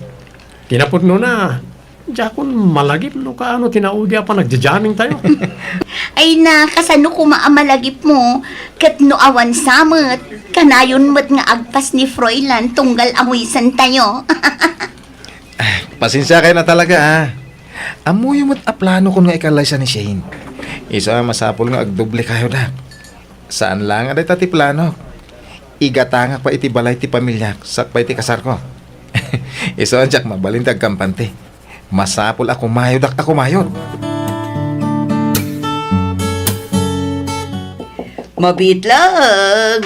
B: Kinapot no na. Jakon malagip no kaano tinaugya pa nagjajamming tayo.
K: Ay na, kasano kumaamalagip mo? Kat no awan samot. Kanayon mo't nga agpas ni Fräulein tunggal amuisan tayo.
C: Pasensya kayo na talaga, ha. Amoy mo't aplano ko nga ikalay sa ni Shane. Isa masapol nga agdoble kayo na. Saan lang aday tati plano? Igatanga pa iti balay ti pamilya sakpay ti kasar ko. Isa ang jak mabalin ti agkampante. Masapol ako mayod ako mayod.
D: Mabit lang.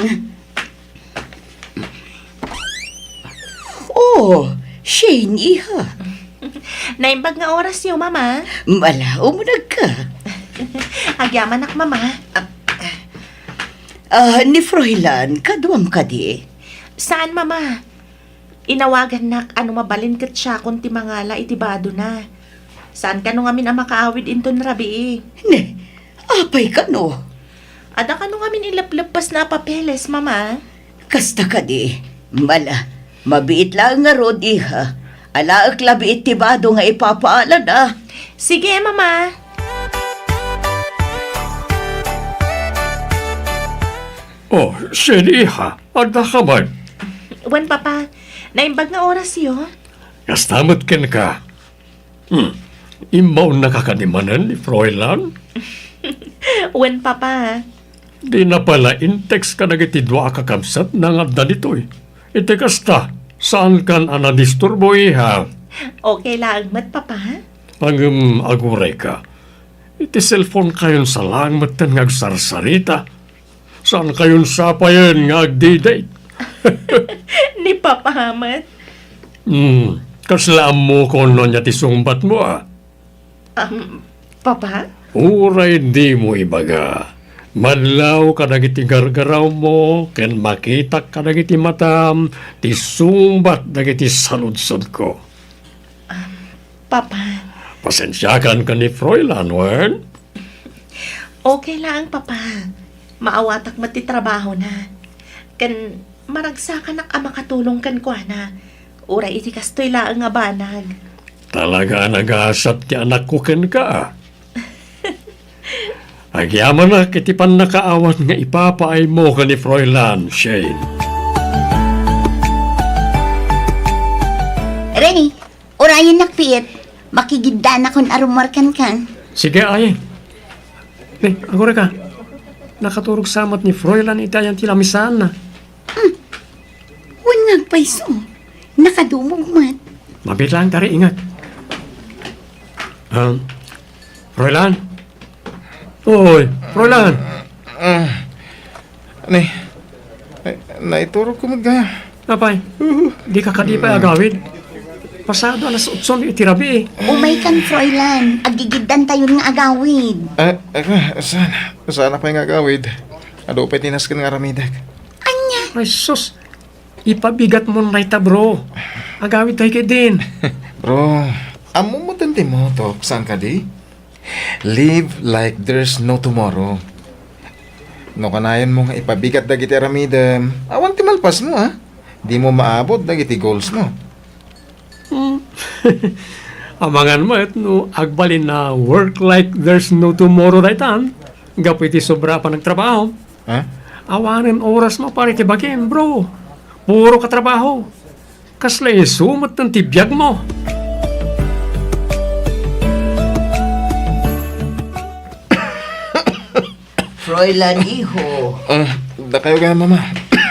D: Oh, Shane, iha.
E: Naimbag nga oras yo, mama.
D: Malao mo ka.
E: Agyaman ak, mama.
D: Ni Fräulein, kaduam ka di.
E: Saan, mama? Inawagan nak, ano mabalin kat siya kung ti mangala itibado na. Saan ka nung amin ang makaawid inton rabi
D: Ne, apay ka no.
E: Ada ka nung amin ilaplappas na papeles, mama.
D: Kasta ka di. Mabiit lang nga rod, iha. Alaak labi itibado nga ipapaalan,
E: Sige, mama.
B: Oh, siniha. Agda ka man.
E: Wan, papa. Naimbag nga oras yo.
B: Kastamot ken ka. Imaw nakakadimanan ni Fräulein.
E: Wan, papa.
B: Di na pala in-text ka nagitidwa kakamsat na nga danitoy. Ite kasta, saan kan anadisturbo iha?
E: Okay lang, mat, papa.
B: Ang aguray ka. Iti cellphone kayon sa langmat tan ngagsarsarita. Saan kayon sapayan nga agdi-date?
E: Ni papa, mat.
B: Kaslaan mo kono niya ti sumbat mo
E: Papa?
B: Uray di mo ibaga. Madlaw ka dagiti gargaraw mo, ken makita ka dagiti matam, ti sumbat dagiti saludsod ko.
E: Papa?
B: Pasensyakan ka ni Fräulein, wen?
E: Okay lang, Papa. Maawatak mati trabaho na. Kan maragsakan ak makatulong kan ko na. Uray iti kastoy laang nga banag.
B: Talaga nagasat ti anak ko ken ka. Agyaman na kiti pan nakaawan nga ipapaay mo ka ni Fräulein, Shane.
K: Reni, orayan nakpiit. Makigidda na kung arumarkan kan.
B: Sige, ay. Agora ka. Nakaturog samat ni Fräulein itayan ti lamisan na.
K: Huwag nagpaiso. Nakadumog mat.
B: Mabit lang, tari, ingat. Fräulein? Oy, Fräulein.
C: Naituro ko magaya.
B: Napay, di ka kadipay agawid. Pasado alas 8 itirabi
K: Umay kan, Fräulein. Agigiddan tayo nga agawid.
C: Sana pa yung agawid. Ado pa tinas ka nga ramidak.
K: Anya?
B: Ay, sus. Ipabigat mo na ita, bro. Agawid tayo kay din.
C: Bro, amo mo tanti mo to. Saan ka di? Live like there's no tomorrow. No kanayan mo nga ipabigat dagiti aramidem. Awan ti malpas mo ha. Di mo maabot dagiti goals mo.
B: Amangan mo no, agbalin na work like there's no tomorrow daytan. Gapiti sobra pa nagtrabaho.
C: Ha?
B: Awanin oras mo pare tibakin, bro. Puro ka trabaho. Kaslay sumat ng tibiyag mo.
D: Fräulein, iho.
C: Da kayo ka mama.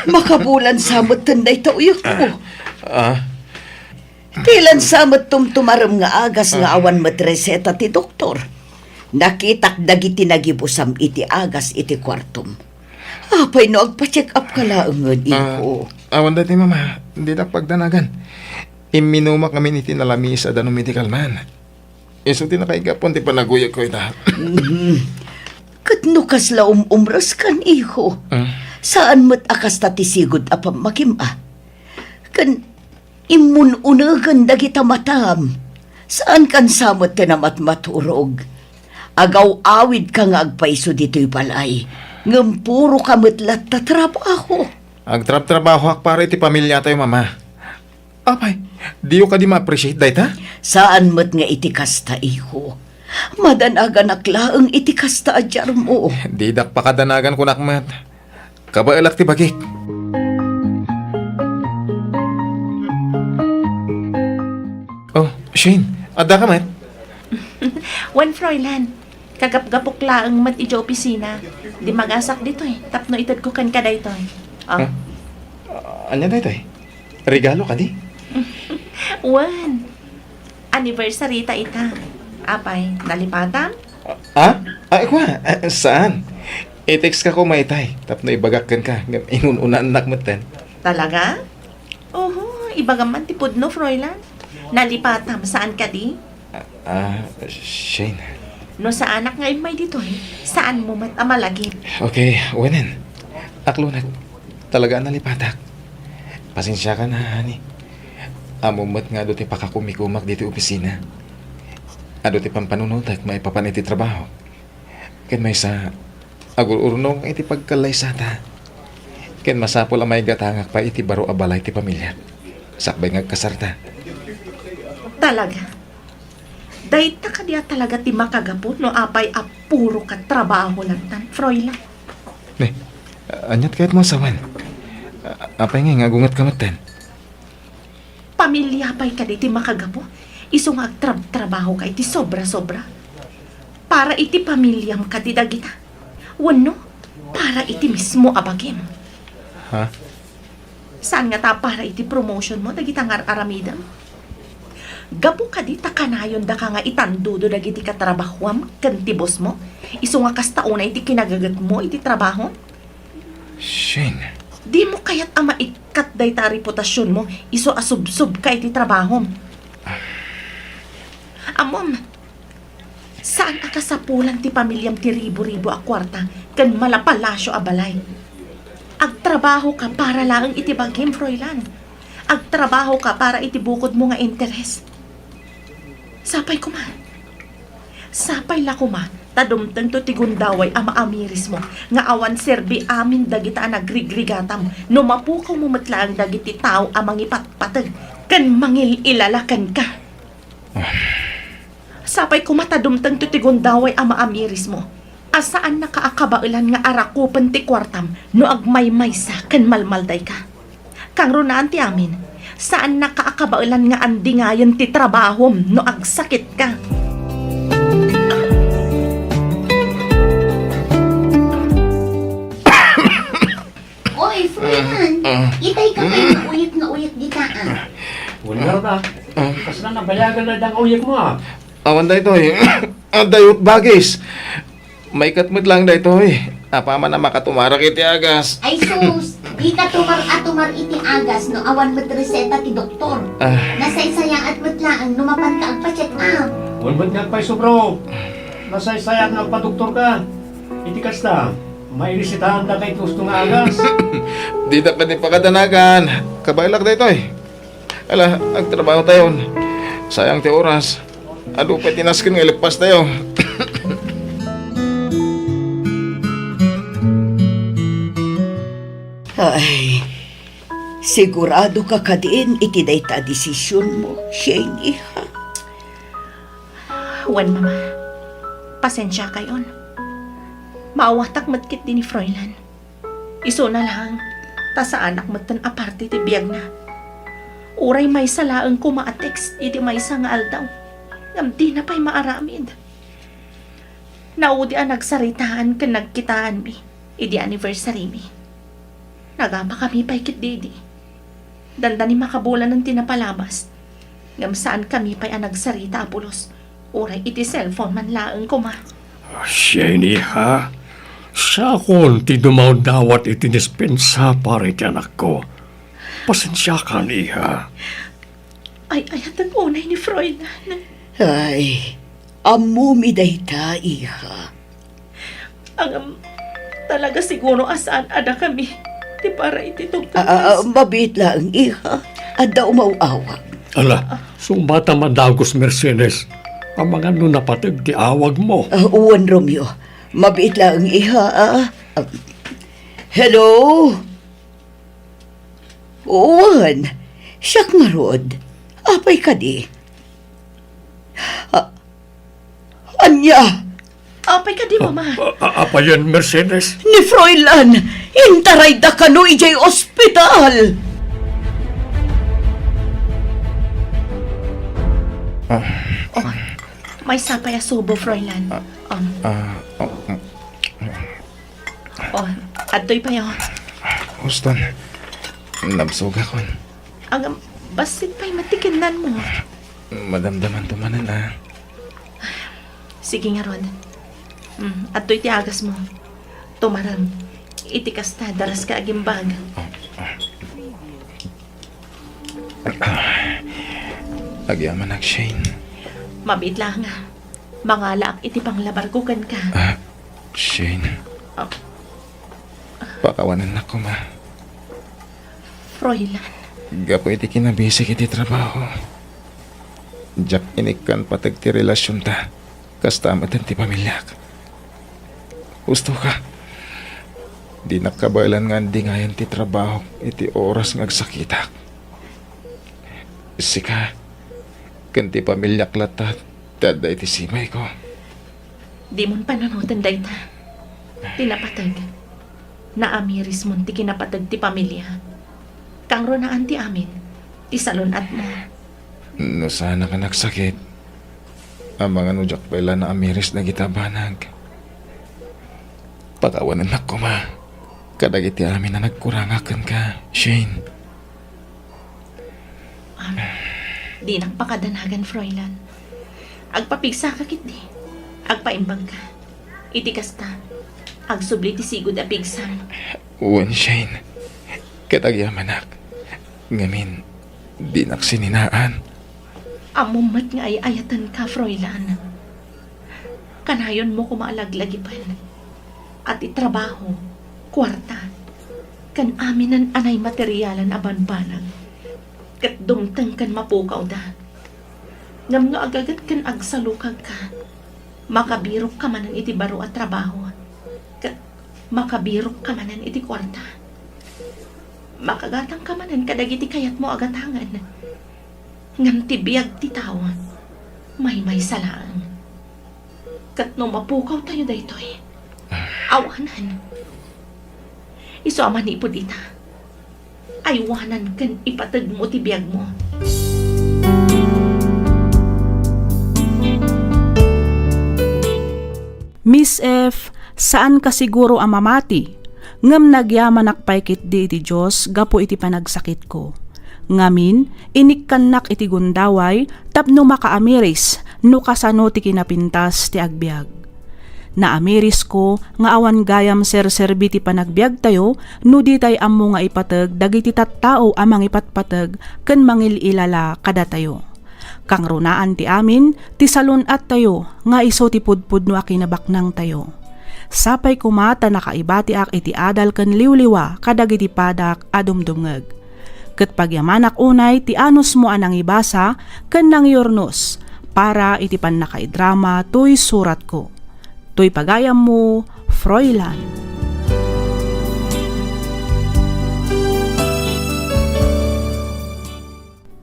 D: Makabulan samot tanday tauyok ko.
C: Ah,
D: Kailan samot tumtumaram nga agas nga awan matreseta ti doktor. Nakitak dagiti nagibusam iti agas iti kwartom. Apay no agpa-check up ka laungan, iho.
C: awan dati mama. Hindi na pagdanagan. Iminuma kami ni tinalami sa danong medical man. Iso tinakaigapon ti panaguyag ko ita.
D: Katno kasla umras kan, iho. Saan mo't akas tatisigod apam makima? Kan imununagan dagita matam. Saan kan samot tinamat maturog? Agaw awid ka nga agpaiso dito'y balay. Ngam puro kamatlat ta trabaho.
C: Agtrab-trabaho ak para iti pamilya tayo mama. Apay, di ka di ma-appreciate dayta?
D: Saan mo't nga itikasta, iho? Madanagan aklaang itikasta adyar mo.
C: Di dak pakadanagan ko nakmat. Kabailak ti bagik. Oh, Shane, ada ka mat?
E: Wan, Fräulein. Kagap-gapok laang mat iti opisina. Di magasak dito Tapno itad ko kan kaday to
C: Anya dayta regalo ka di?
E: Wan. Anniversary ta ita. Apay, nalipatan?
C: Kwa, saan? I-text ka ko maitay. Tapno ibagakkan ka. Inun-unan nakmatan.
E: Talaga? Oho, ibagaman ti pudno, Fräulein. Nalipatam, saan ka di?
C: Shane.
E: No sa anak nga may dito saan mo mat amalagi?
C: Okay, wanan. Aklunag. Talaga nalipatak. Pasensya ka na, honey. Amumat nga do ti pakakumikumak dito opisina. Ado ti pampanunotag maipapaniti trabaho. Ken may sa agururnong iti pagkalay sata. Ken masapol ang may gatangak pa iti baro abalay ti pamilya. Sakbay nga kasarta.
E: Talaga? Dahita ka diya talaga ti makagapon no apay apuro ka trabaho lang tan, Fräulein.
C: Anyat kahit mo sawan. Apay nga gungat kamatan.
E: Pamilya pa'y ka di ti makagapo. Iso nga trabaho ka iti sobra-sobra. Para iti pamilyam ka ti dagita. Wano, para iti mismo abagim.
C: Ha?
E: Saan nga ta para iti promotion mo dagita nga aramidam? Gapo ka di takanayon da ka nga itandudo dagiti katrabahwam kan ti boss mo. Iso nga kastauna iti kinagagat mo iti trabaho.
C: Shane.
E: Di mo kayat ama ikat day ta reputasyon mo. Iso asubsub ka iti trabaho. Amom, saan akasapulan ti pamilyam ti ribo-ribo a kwarta kan malapalasyo a balay? Agtrabaho ka para lang itibagim, Froilan. Agtrabaho ka para itibukod mo nga interes. Sapay kuma. Sapay la kuma. Tadumteng to tigundaway ama amiris mo. Nga awan serbi amin dagita nagrigrigatam. No mapukaw mo matlaang dagiti tao amang ipatpatag. Kan mangil ilalakan ka. Sapay kuma tadumteng to tigundaway ama amiris mo. Asaan nakaakabailan nga arakupan ti kwartam no agmaymaysa kan malmalday ka. Kang runaan ti amin, saan nakaakabailan nga andingayan ti trabahom no agsakit ka.
K: Oy, Froilan, itay ka kayo na uyat dita
B: Wala na. Kasi na nabayagan na dang uyag mo
C: Awan da ito eh. Dayot bagis. May katmit lang da ito eh. Apa man na makatumarak iti agas.
K: Ay sus, di ka tumar iti agas no awan mo't reseta ti doktor. Nasaysayang at matlaang numapan ka ang pa-check up.
B: Walbad nga pa'y sobro. Nasaysayang nga pa-doktor ka. Iti kasta, may resitahan na kay gusto nga agas.
C: Di dapat ni pakadanagan. Kabailak da ito eh. Ala, agtrabaho tayo. Sayang ti oras. Ado pa tinaskin nga ilipas tayo.
D: Ay, sigurado ka kadiin iti dayta desisyon mo, Shane, iha.
E: Wan, mama. Pasensya kayon. Maawatak matkit din ni Froilan. Iso na lang, ta sa anak matan aparte ti biyag na. Uray may salaang ko ma-text iti may nga aldaw. Ngam di na pa'y maaramid. Naudi ang nagsaritaan ka nagkitaan mi. Idi anniversary mi. Nagama kami pa'y kit didi. Dandani makabulan ng tinapalabas. Ngam saan kami pa'y ang nagsarita apulos. Uray iti cellphone man laang ko ma.
B: Shane, iha. Sa akong ti dumaw dawat iti dispensa para iti anak ko. Pasensya ka niha.
E: Ay, ayatan unay ni Froilan.
D: Ay, amumi dayta, iha.
E: Ang talaga siguro asaan ada kami. Di para ititugtog.
D: Mabit lang, iha. Ada umauawag.
B: Ala, sumbata madagos Mercedes. Ang mga nunapatag ti awag mo.
D: Uwan, Romeo. Mabit lang, iha. Hello? Uwan. Siyak nga rod. Apay ka di. Anya?
E: Apay ka di, mama.
B: Apa yan, Mercedes?
D: Ni Froilan, intaray da kano ijay ospital.
E: May sapay a subo, Froilan. Adoy pa yun.
C: Houston, nabsog ako.
E: Ang basit pa'y matikinan mo.
C: Madamdaman tumanan na.
E: Sige nga, Rod. Adoy ti agas mo. Tumaram. Itikas na, daras ka agimbag.
C: Agyaman ak Shane.
E: Mabit lang nga. Mangalaak iti panglabarkukan ka.
C: Shane.
E: Oh.
C: Pakawanan na ko ma.
E: Froilan.
C: Gapo iti kinabisik iti trabaho. Jak inikan patag ti relasyon ta. Kasta matan ti pamilyak. Gusto ka. Di nakabalan nga di ngayon ti trabaho iti oras ngagsakitak. Sika. Kanti pamilyak latat. Tada iti simay ko.
E: Di mon pananutan dayta. Tinapatag. Naamiris mon ti kinapatag ti pamilya. Kang ronaan ti amin. Ti salunat mo.
C: No sana ka nagsakit. Ang mga nujak pala na amiris na gitabanag. Pakawanan na ko ma. Kadagiti amin na nagkurangakan ka, Shane.
E: Di nang pakadanagan, Froilan. Agpapigsa ka kit di. Agpaimbang ka. Itikas ta. Agsubli ti sigod a pigsam.
C: Uwan, Shane. Katagyaman ak. Ngamin, di naksininaan.
E: Amumat nga ay ayatan ka, Froilan. Kanayon mo kumaalaglagipan. At itrabaho, kwarta. Kan aminan anay materyalan abanbanag. Kat dumtang kan mapukaw da. Ngam no agagat kan agsalukag ka. Makabirok ka manan iti baro at trabaho. Kat makabirok ka manan iti kwarta. Makagatang ka manan kadagiti kayat mo agatangan. Ngam tibiyag ti tao. May salaan. Kat no mapukaw tayo daytoy. Awanan. Iso aman ipod ita. Aywanan kan ipatag mo tibiyag mo.
A: Miss F, saan ka siguro ang mamati? Ngam nagyaman nakpaikit di iti Diyos, gapo iti panagsakit ko. Ngamin, inikkanak iti gundaway, tapno makaamiris, no kasano ti kinapintas ti agbyag. Naamiris ko, nga awan gayam serserbi ti panagbyag tayo, no di tay ammo nga ipatag, dagiti tattao amang ipatpatag, ken mangililala kada tayo. Kang runaan ti amin, ti salon at tayo, nga iso ti pudpud no akinabaknang tayo. Sapay kumata nakaibati ak iti adal ken liwliwa, kadagiti padak adumdungeg. Ket pagyamanak unay, ti anus mo anang ibasa, ken nang yornos, para iti pan nakaidrama, tuy surat ko. Tuy pagayam mo, Froilan.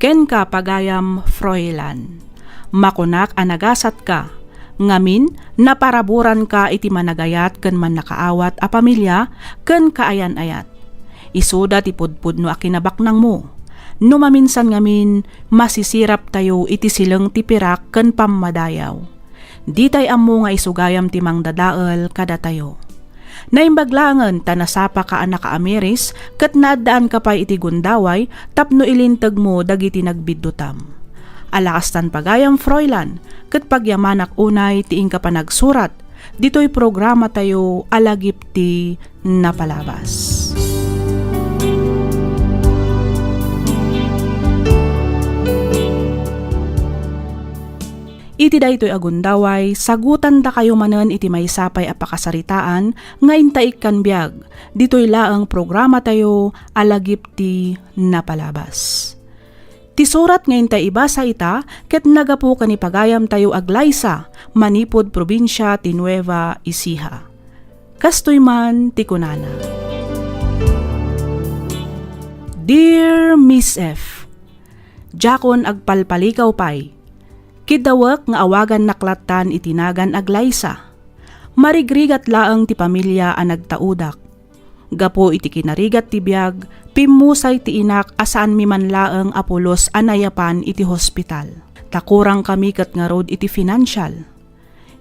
A: Ken ka pagayam, Froilan. Makunak anagasat ka. Ngamin, naparaburan ka iti managayat ken man nakaawat a pamilya ken kaayan-ayat. Isuda ti pudpud no akinabaknang mo. No maminsan ngamin, masisirap tayo iti silang tipirak ken pammadayaw. Di tay ammo nga isugayam ti mangdadael kada tayo. Naimbaglangan tanasapa ka anak ameris ket naadaan ka pa iti gundaway tapno ilintag mo dagiti nagbiddutam. Alakastan pagayam, Froilan, ket pagyamanak unay tiing ka pa nagsurat, dito'y programa tayo alagip ti napalabas. Iti daytoy agundaway, sagutan da kayo manen iti maysapay a pakasaritaan, nga intaik kan biag, dito'y laang programa tayo alagip ti napalabas. Ti surat ngayon tayo ibasa ita, ket nagapu kani pagayam tayo aglaysa, manipod probinsya ti Nueva Ecija. Kastoy man ti kunana. Dear Miss F, Jakon agpalpalikaw pay, kidawak nga awagan naklatan itinagan aglaysa. Marigrigat laang ti pamilya ang nagtaudak. Gapo iti kinarigat ti biag, pimusay ti inak asaan mi man laeng apulos anayapan iti hospital. Takurang kami ket nga rod iti financial.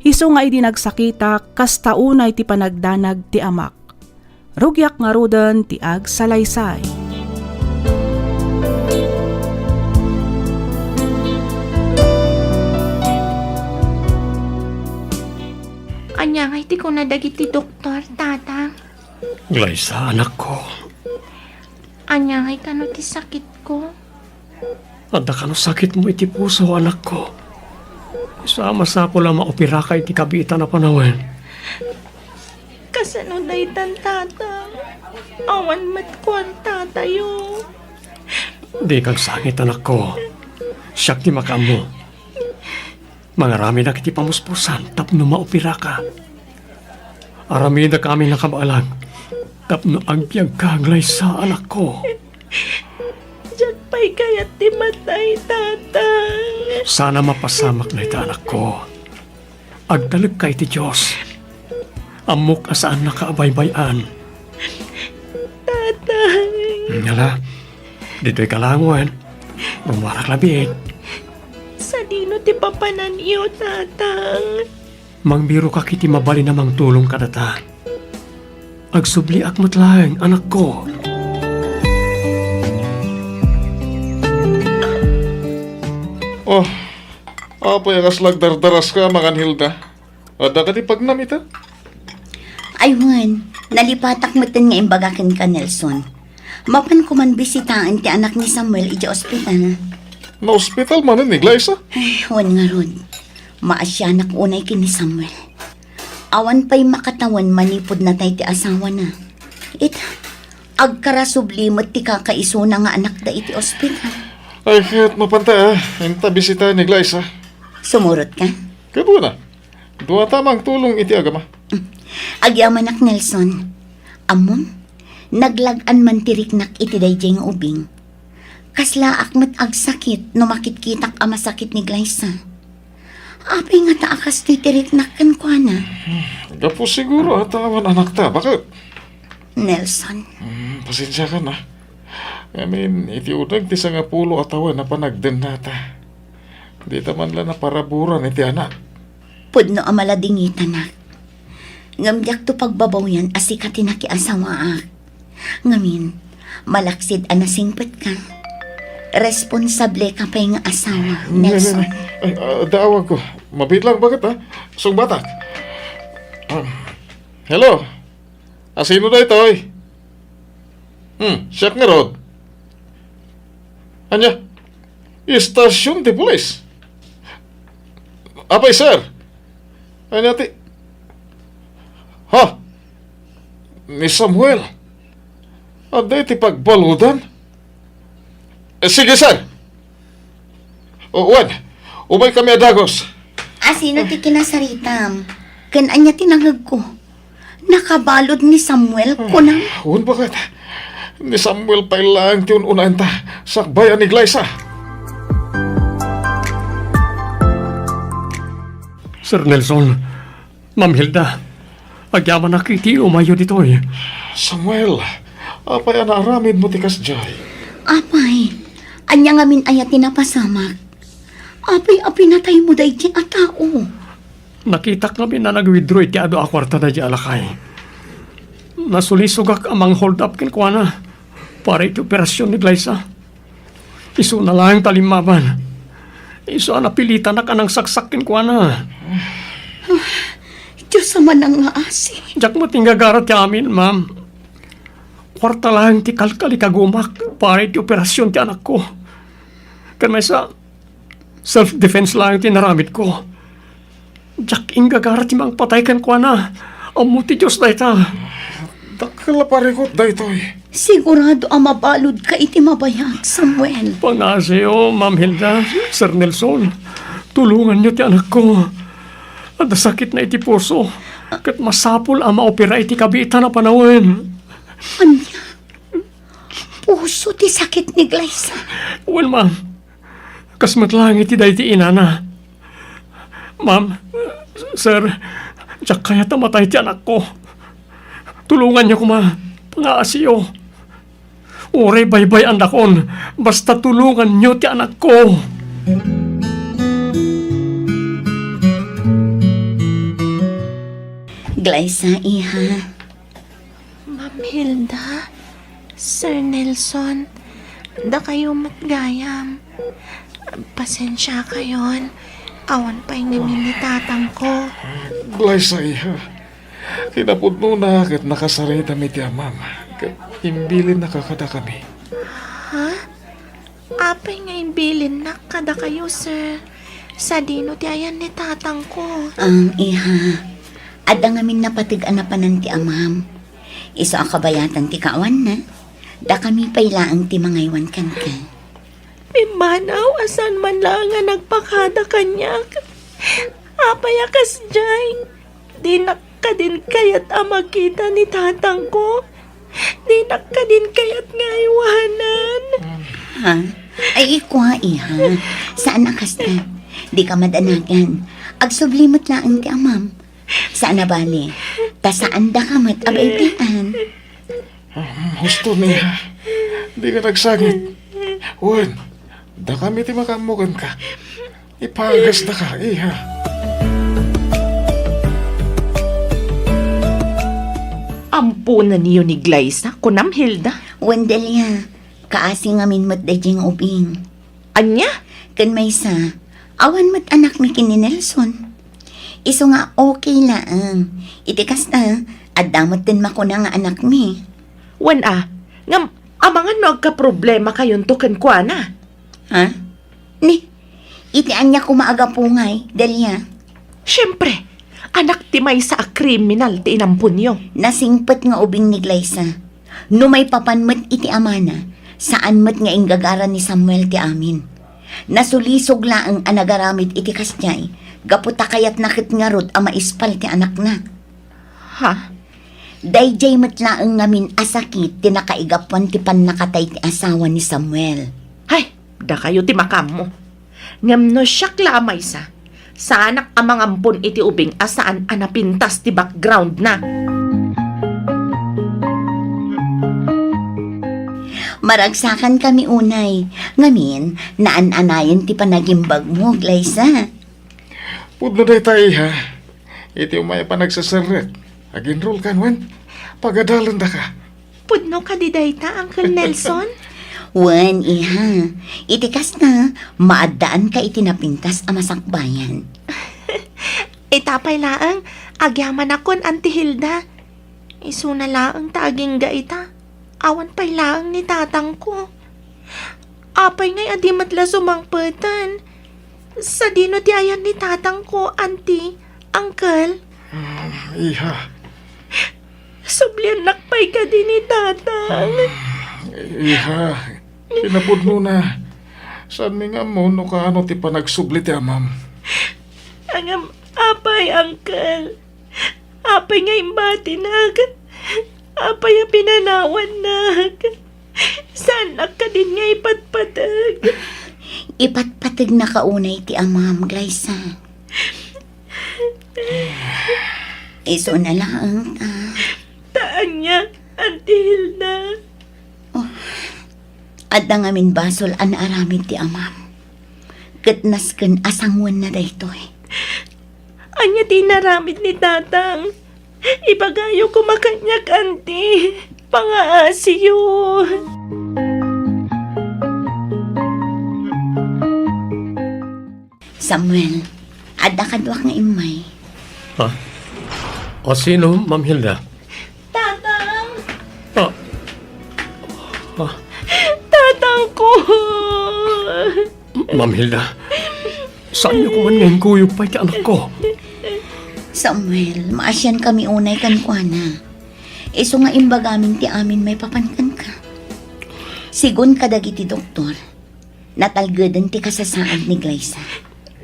A: Isu nga iti nagsakita kas taunay ti panagdanag ti amak. Rugyak nga roden ti ag salaysay.
E: Anya nga iti ko na dagiti doktor, tata.
B: Glaysa, anak ko.
E: Anya nga ikano ti sakit ko.
B: Adda ka no sakit mo iti puso, anak ko. Isama sa pula maopera ka iti kabita na panawin.
E: Kasano daytan, tata? Awan matkwan, tatayo.
B: Di kang sakit, anak ko. Siyak ti makamo. Mangarami na kiti pamuspusan, tapno maopera ka. Arami na kami nakabaalag, tapno agbyag ka, Glaysa, anak ko.
E: Diyan pa'y kayat ti matay, tata.
B: Sana mapasamak na ito, anak ko. Agdalag ka iti Diyos. Amok asaan nakaabaybayan.
E: Tata.
B: Ngala, dito'y kalanguan. Rumarak labit.
E: Sa dino ti papanan iyo, tatang.
B: Mangbiro ka kiti mabali namang tulong kadata. Agsubli ak matlaeng, anak ko.
F: Oh, apa yung aslag dardaras ka, Mangan Hilda? Ada ka ti pagnamita?
K: Aywan, nalipatak mo tin nga imbagakin ka, Nelson. Mapan ko man bisitaan ti anak ni Samuel iti ospital.
F: Na hospital man ni Glyza.
K: Ay, wan nga ron. Maasyanak unay kini Samuel. Awan pa'y makatawan manipod na tayo ti asawa na. Agkarasublimot ti kakaisuna nga anak da iti ospital.
F: Ay, kaya't mapanta Inta bisita ni Glyza.
K: Sumurot ka?
F: Kaya na. Dua tamang tulong iti agama.
K: Agyaman ak Nelson. Amon, naglagan man tiriknak iti dayjay nga ubing. Kasla akmat agsakit no makitkitak ama sakit ni Glyza. Apay nga taakas ti tiriknak kan kwa na.
F: Gapo siguro atawan anak ta. Bakit?
K: Nelson,
F: Pasensya ka na. Iti unag ti nga pulo atawan na panagden nata. Di taman lang na paraburan iti anak.
K: pudno amala dingitan na. Ngamdiak to pagbabaw yan asikat na kiasawa ak. Ngamin, malaksid anasingpet ka. Responsable ka pa yung asawa, Nelson.
F: Ay, daawag ko. Mabit lang, bakit Sung batak. Hello? Sino na ito, oy? Siyak nga rod. Anya? Istasyon di pulis. Apay, sir? Anya ti? Ha? Ni Samuel? Aday ti pagbaludan? Sige, sir. Uwan, umay kami adagos.
K: Sino ti kinasaritam? Anya tinangag ko. Nakabalod ni Samuel kunang.
F: Uwan, bakit? Ni Samuel pa ilang ti unan ta. Sakbayan ni Glyza.
B: Sir Nelson, Ma'am Hilda, agyaman na kiti umayo dito
F: Samuel, apay anaramid mo ti kasjay.
K: Apay, anya ngamin ayat tinapasamak. Apay pinatay mo dahi ti a tao.
B: Nakita kami na nag-withdraw iti ado akwarta na di alakay. Nasulisugak amang hold up kin kwa na para iti operasyon ni Glyza. Isu na lang talimaban. Isu napilitan na kanang saksakin kwa na.
K: Diyos naman ang aasi.
B: Diyak mo tinggagarat ya amin, ma'am. Kwarta lang ti kalkali kagumak para iti operasyon ti anak ko. Kan may sa self-defense lang ti naramit ko. Diyak inggagarat ti mang patay kan kwa na. Amo ti Diyos na ita.
F: Dakala parikot da ito'y.
K: Sigurado ang mabalod ka iti mabayag, Samuel.
B: Pangaseo, Ma'am Hilda, Sir Nelson. Tulungan niyo ti anak ko. At sakit na iti puso. Kat masapol ang maopera iti kabita na panawin.
K: Anya? Puso ti sakit ni Glyza.
B: Well, ma'am. Kasmat lang iti dahi ti inana. Ma'am, sir, diyak kaya tamatay ti anak ko. Tulungan niyo ko, ma. Pangaasiyo. Ure baybay ang dakon. Basta tulungan niyo ti anak ko.
K: Glyza, iha.
E: Ma'am Hilda, Sir Nelson, da kayo matgayam. Pasensya kayon. Awan pa yung tatang ko.
F: Glyza, iha. Kinapudno na kat nakasarita mi ti amam. Kat imbilin na kakada kami.
E: Ha? Apay nga imbilin na kada kayo, sir. Sa dino ti ayan ni tatang ko.
K: Ang iha. Ada ngamin napatigan na panan ti amam. Iso ang kabayatan ti kawan na. Da kami pailaang ti mangaywan kan ka.
E: Mimanaw, asan man lang nga nagpakada kanyak. Apay akas jay. Di nakadin kayat makita ni tatang ko. Di nakadin kayat nga iwanan.
K: Ha? Ay ikwa iha. Saan akas na? Di ka madanagan. Agsublimot lang ti amam. Saan na bali? Ta saan da ka mat abaytian?
F: Gusto niya. Di ka nagsagit. Uwan, da kami ti makamugan ka. Ipagas na ka, iha.
E: Ampunan niyo ni Glyza, kunam Hilda.
K: Wendelia, kaasi ngamin mat dayjing ubing.
E: Anya?
K: Kan may sa, awan mat anak mi kini Nelson. Iso nga okay lang. Itikas na, at damot din makuna nga anak mi.
E: Wan ngam, amangan no agka problema kayon to kan kwa na.
K: Ha? Ni, itian niya kumaaga pungay, Delia.
E: Siyempre, anak ti may sa kriminal ti inampunyo.
K: Nasingpet nga ubing ni Glyza. No may papanmet iti amana, saan met nga ingagaran ni Samuel ti amin. Nasulisog laang anagaramid iti kasnyay, gaputa kayat nakit nga rod ama ispal ti anak na.
E: Ha?
K: Dayjay met laang ngamin asakit ti nakaigapuan ti pannakatay ti asawa ni Samuel.
E: Hay, da kayo ti makam mo. Ngam no siyak lamay sa anak amang ampun iti ubing asaan anapintas ti background na.
K: Maragsakan kami unay. Ngamin, naan-anayan ti panagimbag mo, Glyza.
F: Pudno day tayo ha. Iti umay pa nagsasarat. Aginroll ka naman. Pagadalan da ka.
E: Pudno ka di dayta, Uncle Nelson?
K: Wan, iha. Itikas na, maadaan ka itinapintas ama sakbayan.
E: Itapay laang, agyaman akon, Auntie Hilda. Isuna laang taging gaita. Awan pay laang ni tatang ko. Apay ngay adi matla sumangpetan. Sa dino ti ayan ni tatang ko, Auntie, Uncle.
F: Iha.
E: Sublian nakpay ka din ni tatang.
F: Iha. Kinapudno na. Saan mi nga mo no kaano ti panagsubli ti amam?
E: Angam, apay, Uncle. Apay nga imbati nag. Apay ang pinanawan nag. Saan ka din nga ipatpatag?
K: Ipatpatag na kaunay ti amam, Glyza. Iso na lang,
E: Taan niya, Auntie Hilda.
K: At ang amin basol an aramid ti amam. Katnas kan asangwan na daytoy.
E: Anya tinaramid ni tatang. Ipagayo ko makanyak, Auntie. Pangaasiyo.
K: Samuel, adda kadwa nga imay.
B: Ha? O sino, Ma'am Hilda?
E: Tatang!
B: Ah,
E: Tatang ko!
B: Ma'am Hilda, saan niyo kuman ngayon kuyog pa iti anak ko?
K: Samuel, maasyan kami unay kan kuana. Iso nga imbagamin ti amin may papankan ka. Sigun kadagiti doktor, natalgadan ti kasasaan ni Glyza.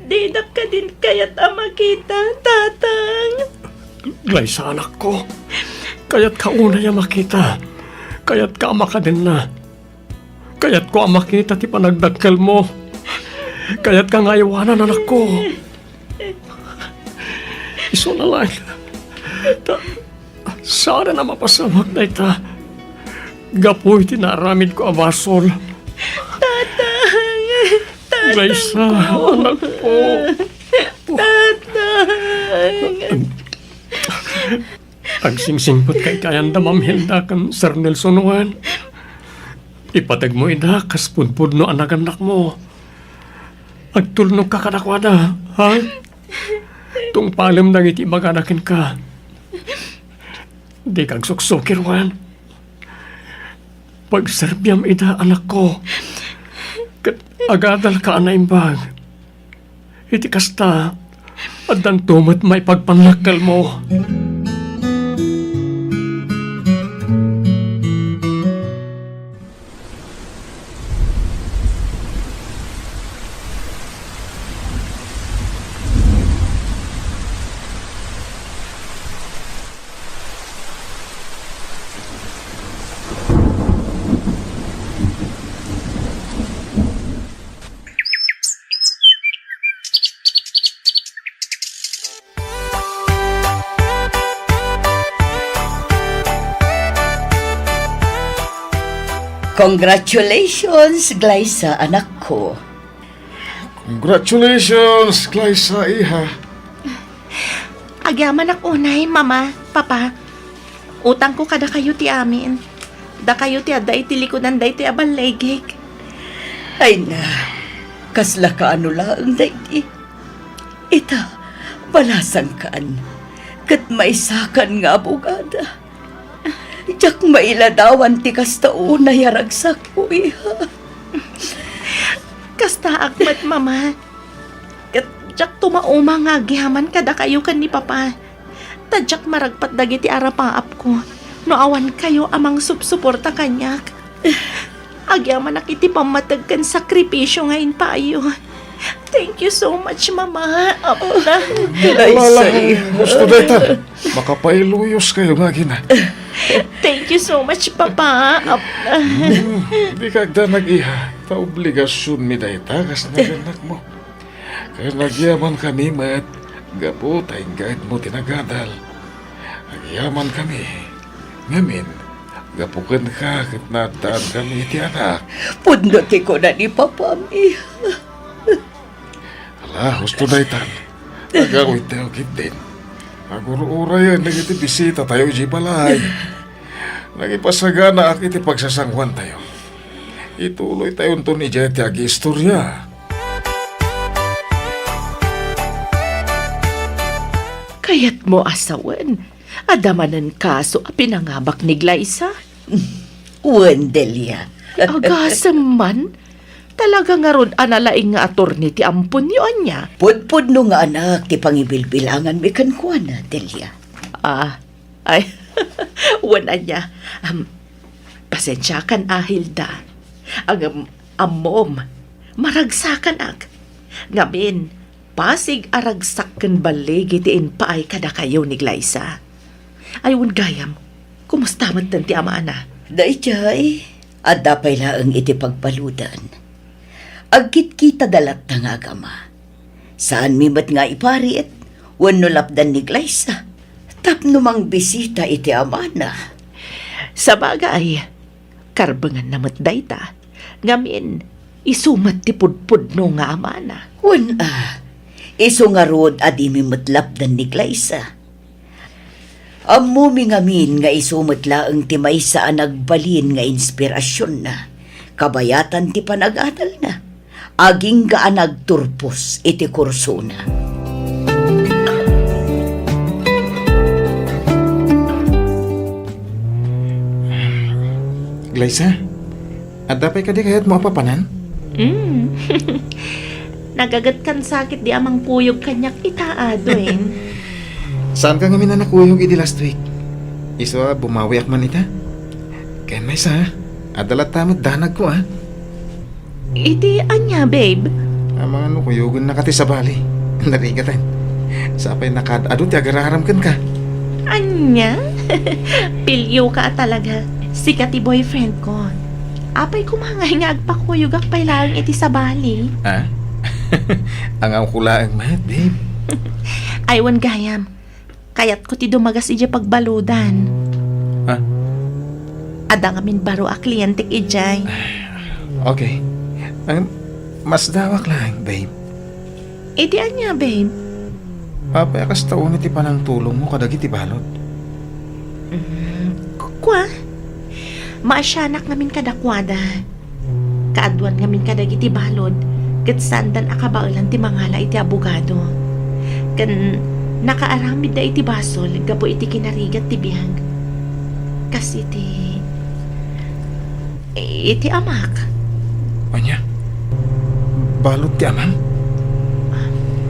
E: Didak ka din kaya't ama kita, tatang.
B: Glyza, anak ko. Kaya't kauna niya makita. Kaya't kaama ka din na. Kaya't ko ang makita ti panagdagkal mo. Kaya't ka ngayawanan, anak ko. Iso na lang. Sana na mapasamak na ita. Gapoy tinaramid ko abasol.
E: Tatang!
B: Glyza, anak ko.
E: Tatang!
B: Agsingsingpot kay kayanda, Ma'am Hilda, kan Sir Nelson Juan. Ipatag mo ina, kaspudpud no anak-anak mo. Agtulnog ka kanakwada, ha? Tung palim nang iti maganakin ka. Di kag suksukir, Juan. Pagserbyam ida, anak ko. Kat agadal ka anaimbag. Iti kasta, at dan tumat may pagpanlakal mo.
D: Congratulations, Glyza, anak ko.
F: Congratulations, Glyza, iha.
E: Agyaman ako unay, mama, papa. Utang ko kada kayo ti amin. Da kayo ti ada itilikunan da iti abalegig.
D: Ay na, kasla ka ano lang, daigi. Ita, balasang kaan. Kat maisakan nga abogada. Diyak mailadawan ti kastao na yaragsak po, iha.
E: Kasta akmat mama. Kat jak tumauma nga gihaman kada kayo kan ni papa. Tadyak maragpat dagiti arapaap ko. No awan kayo amang supsuporta kanyak. Agyaman nakiti pamatagkan sakripisyo ngayon pa ayo. Thank you so much, mama. Apo na.
F: Lalaki, gusto dayta. Makapailuyos kayo nga gina.
E: Thank you so much, papa. Apo na.
F: Di kagda nag-iha. Taobligasyon mi dayta kas naganak mo. Kaya nagyaman kami mat. Gapo tayong guide mo tinagadal. Nagyaman kami. Ngamin, gapukan ka kat nataan kami iti anak.
D: Pundoti ko na ni Papa mi.
F: Ala, gusto daytan. Nagawit tayo din. Aguro-ura yan, nagiti bisita tayo di balay. Nagipasagana ak iti pagsasangwan tayo. Ituloy tayo ito ni Jeti agi istorya.
E: Kayat mo asawan. Adamanan kaso a pinangabak ni Glyza.
D: Wendelia.
E: Agasam man. Talaga nga ron analaing nga attorney ti ampun yun niya.
D: Pudpud no nga anak, ti pangibilbilangan mi kankwana, Delia.
E: Ay, wala niya. Pasensya kan Hilda. Ang amom, maragsakan ak. Ngamin, pasig aragsak kan balig itiin paay kada kayo ni Glyza. Ayun gayam, kumusta man tanti ama na?
D: Dayjay, at dapay laang iti pagbaludan. Agkit kita dalat na nga gama. Saan mimat nga iparit, wano lapdan ni Glyza. Tapno mang bisita iti amana.
E: Sa bagay, karbangan namat dayta. Ngamin, isumat ti pudpudno nga amana.
D: Iso nga rod adi mimatlap dan ni Glyza. Ammo mi ngamin nga isumat laang ti may saan nagbalin nga inspirasyon na. Kabayatan ti panag-adal na. Aging gaan nagturpos iti kurso na.
G: Glyza, at dapay ka di kaya't mo apapanan?
E: Nagagat kan sakit di amang puyog kanyak itaadoin.
G: Saan ka ngamin na nakuyog idi last week? Iso bumawi ak man ita? Kaya may sa, adalat tamat danag ko
E: Iti anya, babe.
G: Ang mga nukuyugon na kati sa bali. Narigatan. Sapay nakadado ti agararam ka.
E: Anya? Pilyo ka talaga. Sikati boyfriend ko. Apay kumangay nga agpakuyog ak pailang iti sa bali.
G: Ang kulaang mat, babe.
E: Aywan gayam. Kayat ko ti dumagas ija pagbaludan. Ada ngamin baro a kliyentik ijay.
G: Okay. Mas dawak lang, babe.
E: Iti anya, babe.
G: Papayakas taon iti panang tulong mo kadagi ti balot.
E: Kwa? Maasyanak ngamin kadakwada. Kaadwan ngamin kadagi ti balod. Kat sandan akabaulan ti mangala iti abogado. Kan nakaaramid da iti basol. Gapo iti kinarigat ti biyag. Kasi iti amak.
G: Anya? Balot ti amam?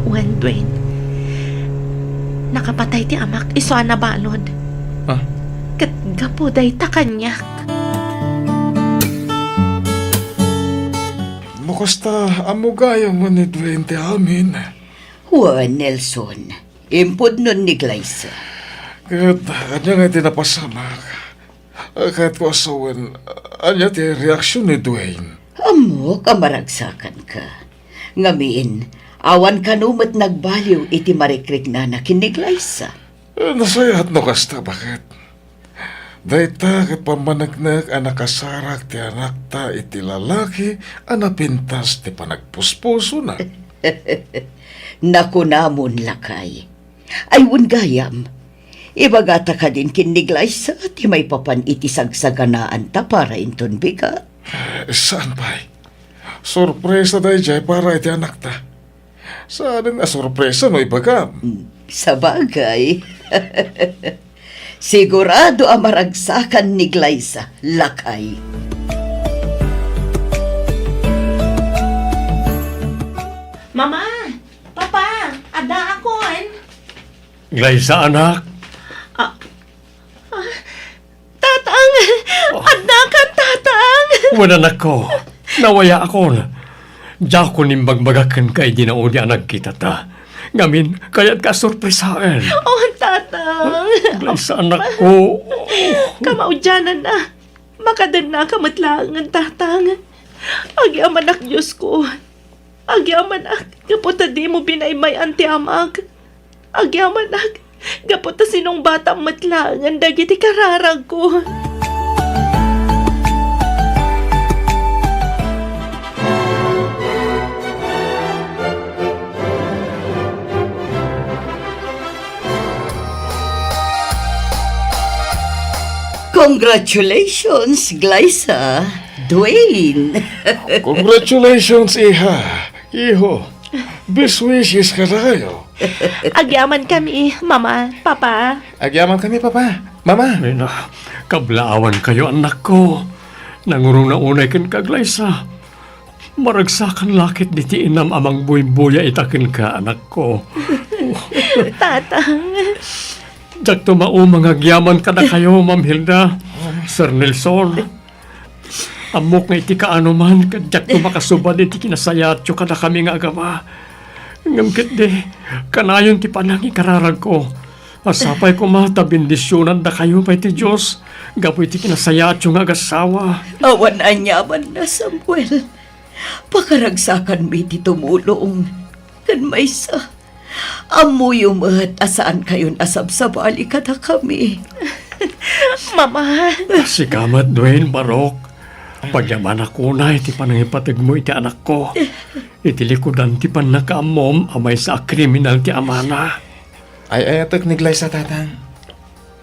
E: Wen, Dwayne. Nakapatay ti amak, iso na balod. Kat gapo day ta kanyak.
F: Mukasta amugayang mo ni Dwayne ti amin.
D: Nelson, impod nun ni Glyza.
F: Kahit kanya nga tinapasamak. Kahit ko asawan, anya ti reaksyon ni Dwayne.
D: Amo, kamaragsakan ka. Ngamiin, awan kanumat nagbaliw iti marikrik na nakinig Glyza.
F: Nasayat no kasta, bakit? Dayta kat pamanagnak anak kasarak ti anak ta iti lalaki anapintas ti panagpuspuso na.
D: Nakunamon lakay. Ayun gayam, ibagata ka din kinig Glyza ti may papan iti sagsaganaan ta para inton bigat.
F: Saan pa'y? Sorpresa dahi jay para iti anak ta. Saan nga sorpresa no ibagam?
D: Sa bagay. Sigurado ang maragsakan ni Glyza, lakay.
B: Glyza, anak.
E: Tatang! Anakan, tatang!
B: Wala na ko. Nawaya ako na. Diya ko nimbagbagakan kay dinaudi anak kita ta. Ngamin, kaya't ka sorpresahan.
E: Oh, tatang!
B: Glyza, anak ko.
E: Kamaudyanan na. Makadan na kamatlangan, tatang. Agyaman ak, Diyos ko. Agyaman ak, kaputa di mo binaymay anti amag. Agyaman ak, kaputa sinong batang matlangan, dagiti kararag ko.
D: Congratulations, Glyza. Dwayne.
F: Congratulations, iha. Iho. Best wishes ka tayo.
E: Agyaman kami, mama, papa.
C: Agyaman kami, papa. Mama.
B: Ay na, kablaawan kayo, anak ko. Nangurong na unay kan ka, Glyza. Maragsakan lakit di ti inam amang buy-buya itakin ka, anak ko.
E: Tatang.
B: Diyak tumaumang agyaman ka na kayo, Ma'am Hilda. Sir Nelson. Amok nga iti kaano man, kadyak tumakasubad iti kinasayatyo ka na kami nga agama. Ngamkit di, kanayon ti panang ikararag ko. Asapay ko mata, bendisyonan da kayo pa iti Diyos. Gapo iti kinasayatyo nga agasawa.
D: Awan anyaman na, Samuel. Pakaragsakan mi ti tumulong. Kan may sa. Amuyo mo't asaan kayon asabsabali ka na kami.
E: Mama.
B: Si Kamat Dwayne Barok. Pagyaman ako na iti panangipatag mo iti anak ko. Iti likodan ti panakaamom amay sa kriminal ti amana.
C: Ay, atak ni Glyza, tatang.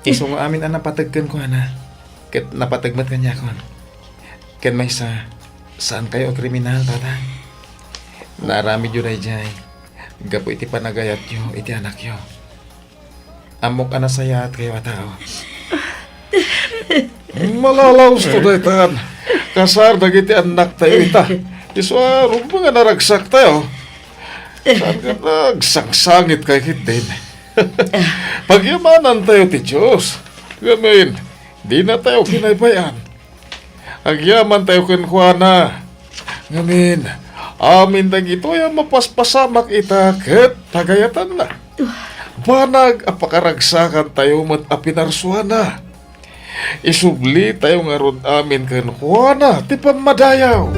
C: Iso nga amin ang napatagkan ko, ana. Kat napatagmat kanya ko. Kat may saan kayo kriminal, tatang? Narami yun ay jay. Gapo iti panagayat yo, iti anak yo. Amok anasayat kayo atao.
F: Malalaos ko daytan. Kasar dagiti anak tayo ita. Iswarong mga naragsak tayo. Saan ka nagsangsangit kay kitin? Pagyamanan tayo ti Diyos. Gamin, di na tayo kinaybayan. Agyaman tayo kinkuana. Ngamin, amin dagito yung mapaspasamak ita ket tagayatan na. Banag apakaragsakan tayo mat apinarsuana. Isubli tayo nga ron amin kinkuana ti pamadayaw.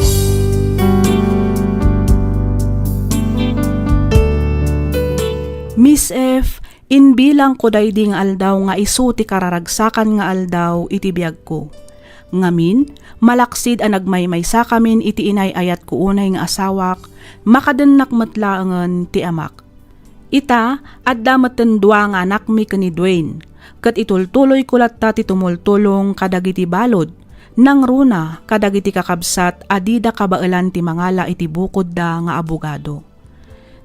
A: Miss F, inbilang ko day ding aldaw nga isu ti kararagsakan nga aldaw iti biyag ko. Ngamin, malaksid ang nagmaymaysa kamin iti inay-ayat ko unay nga asawak, makadennak matlaangan ti amak. Ita, adda matendwa nga anak mi kani Dwayne, kat itultuloy kulat ta ti tumultulong kadagiti balod, nang runa kadagiti kakabsat adida kabailan ti mangala iti bukod da nga abogado.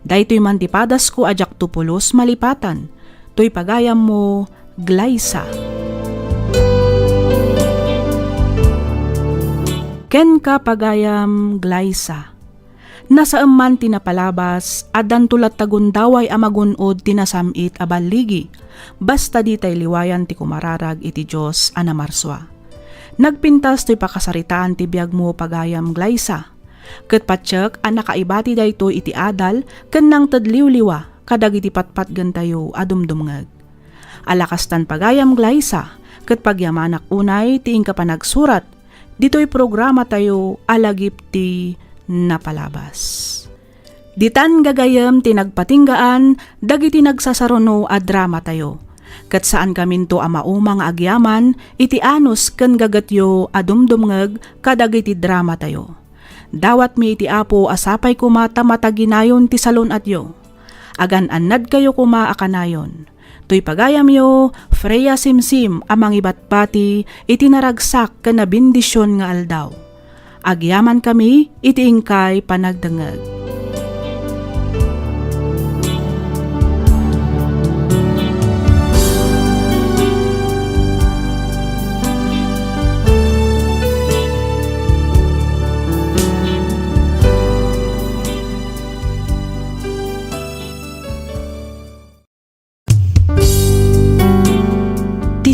A: Daytoy man ti padas ko ajak tupulos malipatan, toy pagayam mo, Glyza. Ken ka pagayam, Glyza. Nasa man tinapalabas, adan tulat tagundaway amagunod tinasamit abaligi, basta di tay liwayan ti kumararag iti Diyos anamarswa. Nagpintas to'y pakasaritaan ti biyag mo pagayam, Glyza. Ket patsyak ang nakaibati dayto iti adal ken nang tadliwliwa kadag iti patpat gantayo adumdumngag. Alakastan pagayam, Glyza, ket pagyamanak unay ti ingka panagsurat, dito'y programa tayo alagip ti napalabas. Ditan gagayam ti nagpatinggaan dagiti nagsasaruno a drama tayo. Ket saan kaminto a maumang agyaman iti anus ken gagatyo adumdumngag kadagiti drama tayo. Dawat mi iti apo asapay kuma tamataginayon ti salon atyo. Agan annad kayo kuma akanayon. Toy pagayam yo, Freya Simsim amang ibatpati iti naragsak ken nabindisyon nga aldaw. Agyaman kami iti ingkay panagdengeg.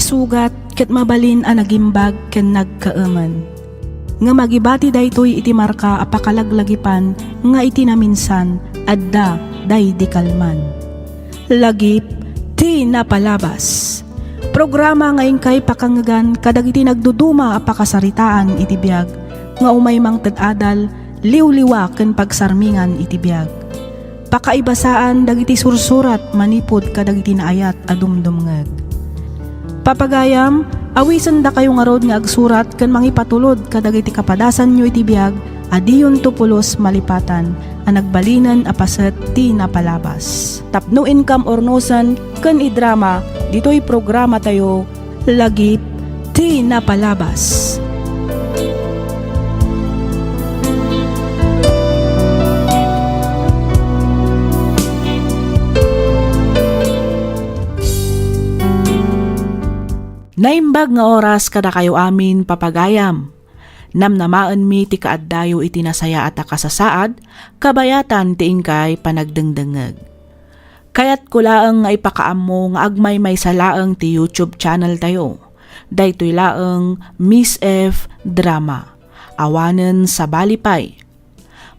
A: Isugat ket mabalin a nagimbag ken nagkaaman. Nga magibati daytoy iti marka a pakalaglagipan nga iti naminsan adda day di kalman. Lagip ti napalabas. Programa nga kay pakangagan kadagiti nagduduma a pakasaritaan iti biag nga umaymang ted-adal liwliwa ken pagsarmingan iti biag. Pakaibasaan dagiti sursurat manipod kadagiti naayat a dumdumngeg. Papagayam, awisan da kayo nga rod nga agsurat ken mangipatulod kadagiti kapadasan nyo iti biag adiyon tupulos malipatan a nagbalinan a paset ti napalabas. Tapno income ornosan ken idrama ditoy programa tayo lagip ti napalabas. Naimbag nga oras kada kayo amin papagayam. Namnamaan mi ti kaaddayo iti nasaya at akasasaad, kabayatan ti ingkay panagdengdengeg. Kayat kulaang nga ipakaammo nga agmay may salaang ti YouTube channel tayo. Daytoy laang Miss F Drama. Awanen sa balipay.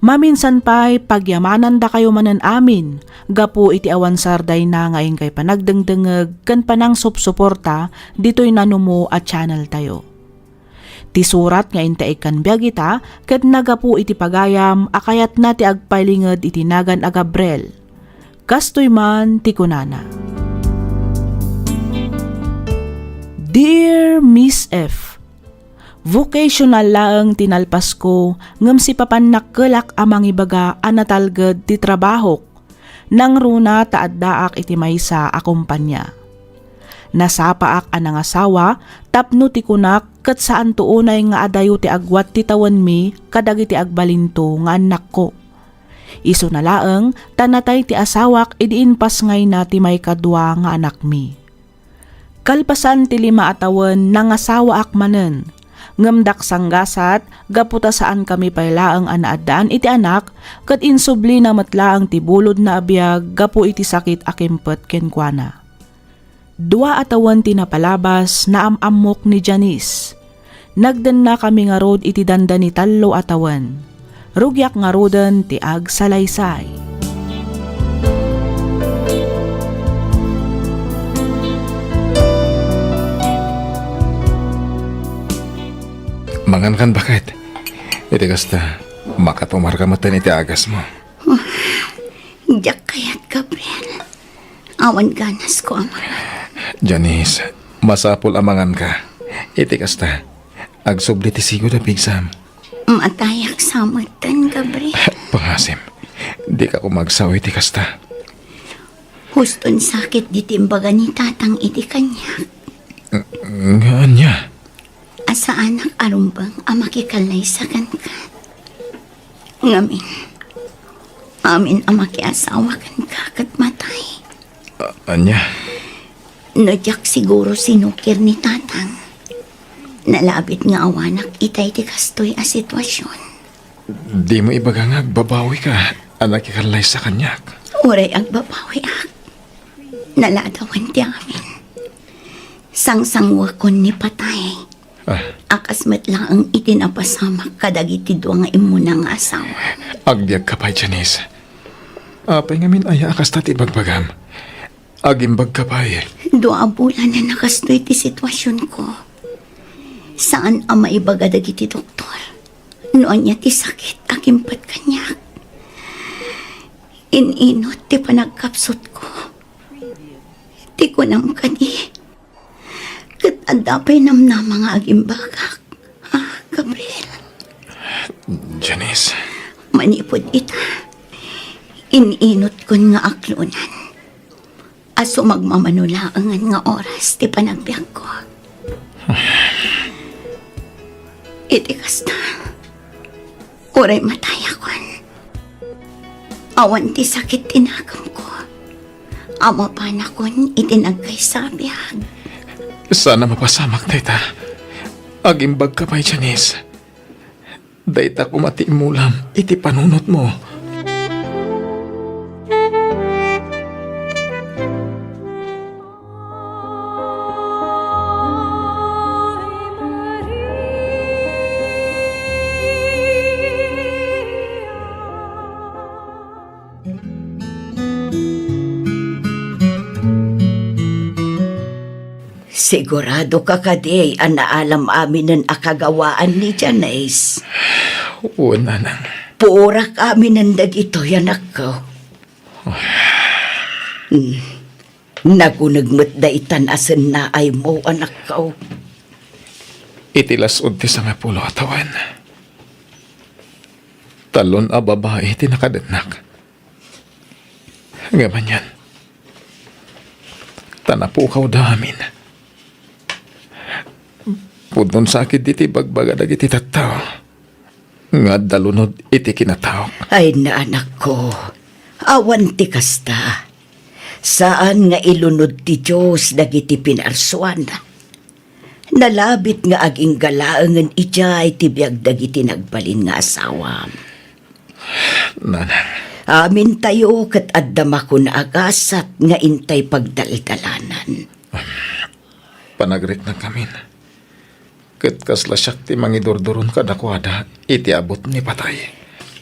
A: Maminsan pa'y pagyamanan da kayo manan amin, gapu iti awan sarday na ngayon kay panagdengdengeg kan panang supsuporta dito'y nanumo at channel tayo. Ti surat nga intaig kan biag ita, ket nagapu iti pagayam akayat na ti agpailinged iti nagan a Gabriel. Kastoy man ti kunana. Dear Miss F, vocational laeng tinalpas ko ngem si papanakkelak amang ibaga anatalged ti trabahok nang runa taaddaak iti maysa a kumpanya. Nasapaak anang asawa tapno ti kunak ket saan tuunay nga adayo ti agwat ti tawen mi kadagiti agbalinto nga anak ko. Isu na laeng tanatay ti asawak idiin pas ngay na ti may kadwa nga anak mi. Kalpasan ti 5 a tawen nangasawa ak manen. Ngamdak sanggasat, gaputa saan kami pailaang anaadaan iti anak, kat insubli na matlaang tibulod na abiyag, gapu iti sakit akimpet kenkwana. 2 atawan tinapalabas na amamok ni Janice. Nagdan na kami nga rod iti danda ni 3 atawan. Rugyak nga roden ti ag salaysay.
C: Mangan kan bakit? Iti kasta, makatumar ka matan iti agas mo.
K: Diyak kayat, Gabriel. Awan ganas ko, amara.
C: Janice, masapul amangan ka. Iti kasta, agsubli ti sigo na pigsam.
K: Matayak sa matan, Gabriel.
C: Pangasim, di ka kumagsaw iti kasta.
K: Huston sakit di timbaga ni tatang iti kanya.
C: Nga niya.
K: Asa anak arumbang amakikalay sa kankan. Ngamin. Amin amakiasawa kan kakat matay.
C: Anya?
K: Nadyak siguro sinukir ni tatang. Nalabit nga awanak itay ti kastoy a sitwasyon.
C: Di mo ibaga nga babawi ka, anak ikalay sa kanyak.
K: Uray agbabawi ak. Naladawan ti amin. Sangsangwakon ni patay. Akas met lang ang itinapasamak kadagiti duwa nga imunang asawa.
C: Agbiag ka pa, Janice. Apay ngamin aya akas tati bagbagam. Agimbag ka pa eh.
K: 2 bulan na nakastoy ti sitwasyon ko. Saan ang maibaga dagiti doktor? Noon niya ti sakit akimpat kanyak. Ininot ti panagkapsot ko. Ti kunam kani. Kat andapay namna mga agimbagak. Ha, Gabriel?
C: Janice.
K: Manipod ita. Ininot kon nga aklunan. Aso magmamanulaangan nga oras ti panagbiag ko. Iti kasta. Uray matayakon. Awan ti sakit tinagam ko. Ama pa na kon itinagkay sa biyag.
C: Sana mapasamak dayta. Agimbag ka pa, Janice. Dayta kumati mulam iti panunot mo.
D: Sigurado ka kaday ang naalam amin ng akagawaan ni Janice.
C: Oo, nanang.
D: Puurak amin ng dagitoy, anak ko. Nagunagmat da itan asan na ay mo, anak ko.
C: Itilas unti sa nga pulo atawan. Talon a babae tinakadatnak. Ngaman yan. Tanapukaw damin. Pudnon sakit diti bagbaga dagiti tattao. Nga dalunod iti kinatao.
D: Ay na, anak ko. Awan ti kasta. Saan nga ilunod ti Diyos dagiti pinarsuan? Nalabit nga aging galaangan ijay ti biag dagiti nagbalin nga asawam.
C: Nanang.
D: Amin tayo kat addama ko na agasat nga intay pagdaldalanan.
C: Panagrit na kami. Kat kasla siyak ti mangidurduron kadakwada iti abot ni patay.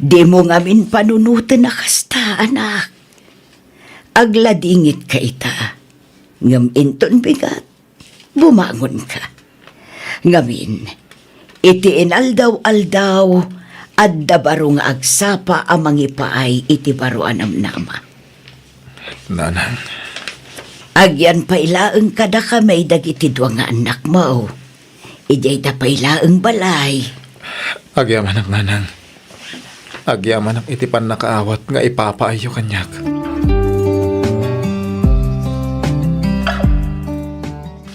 D: Di mo ngamin panunutan na kasta, anak. Agladingit ka ita. Ngam inton bigat, bumangon ka. Ngamin, iti inaldaw-aldaw, adda baro nga agsapa amang ipaay iti baro anam nama.
C: Nanang.
D: Agyan pailaeng kada kamay dagiti dua nga anak mo. Ijay da pailaeng balay.
C: Agyaman ang nanang. Agyaman ang itipan nakaawat nga ipapaayo kanyak.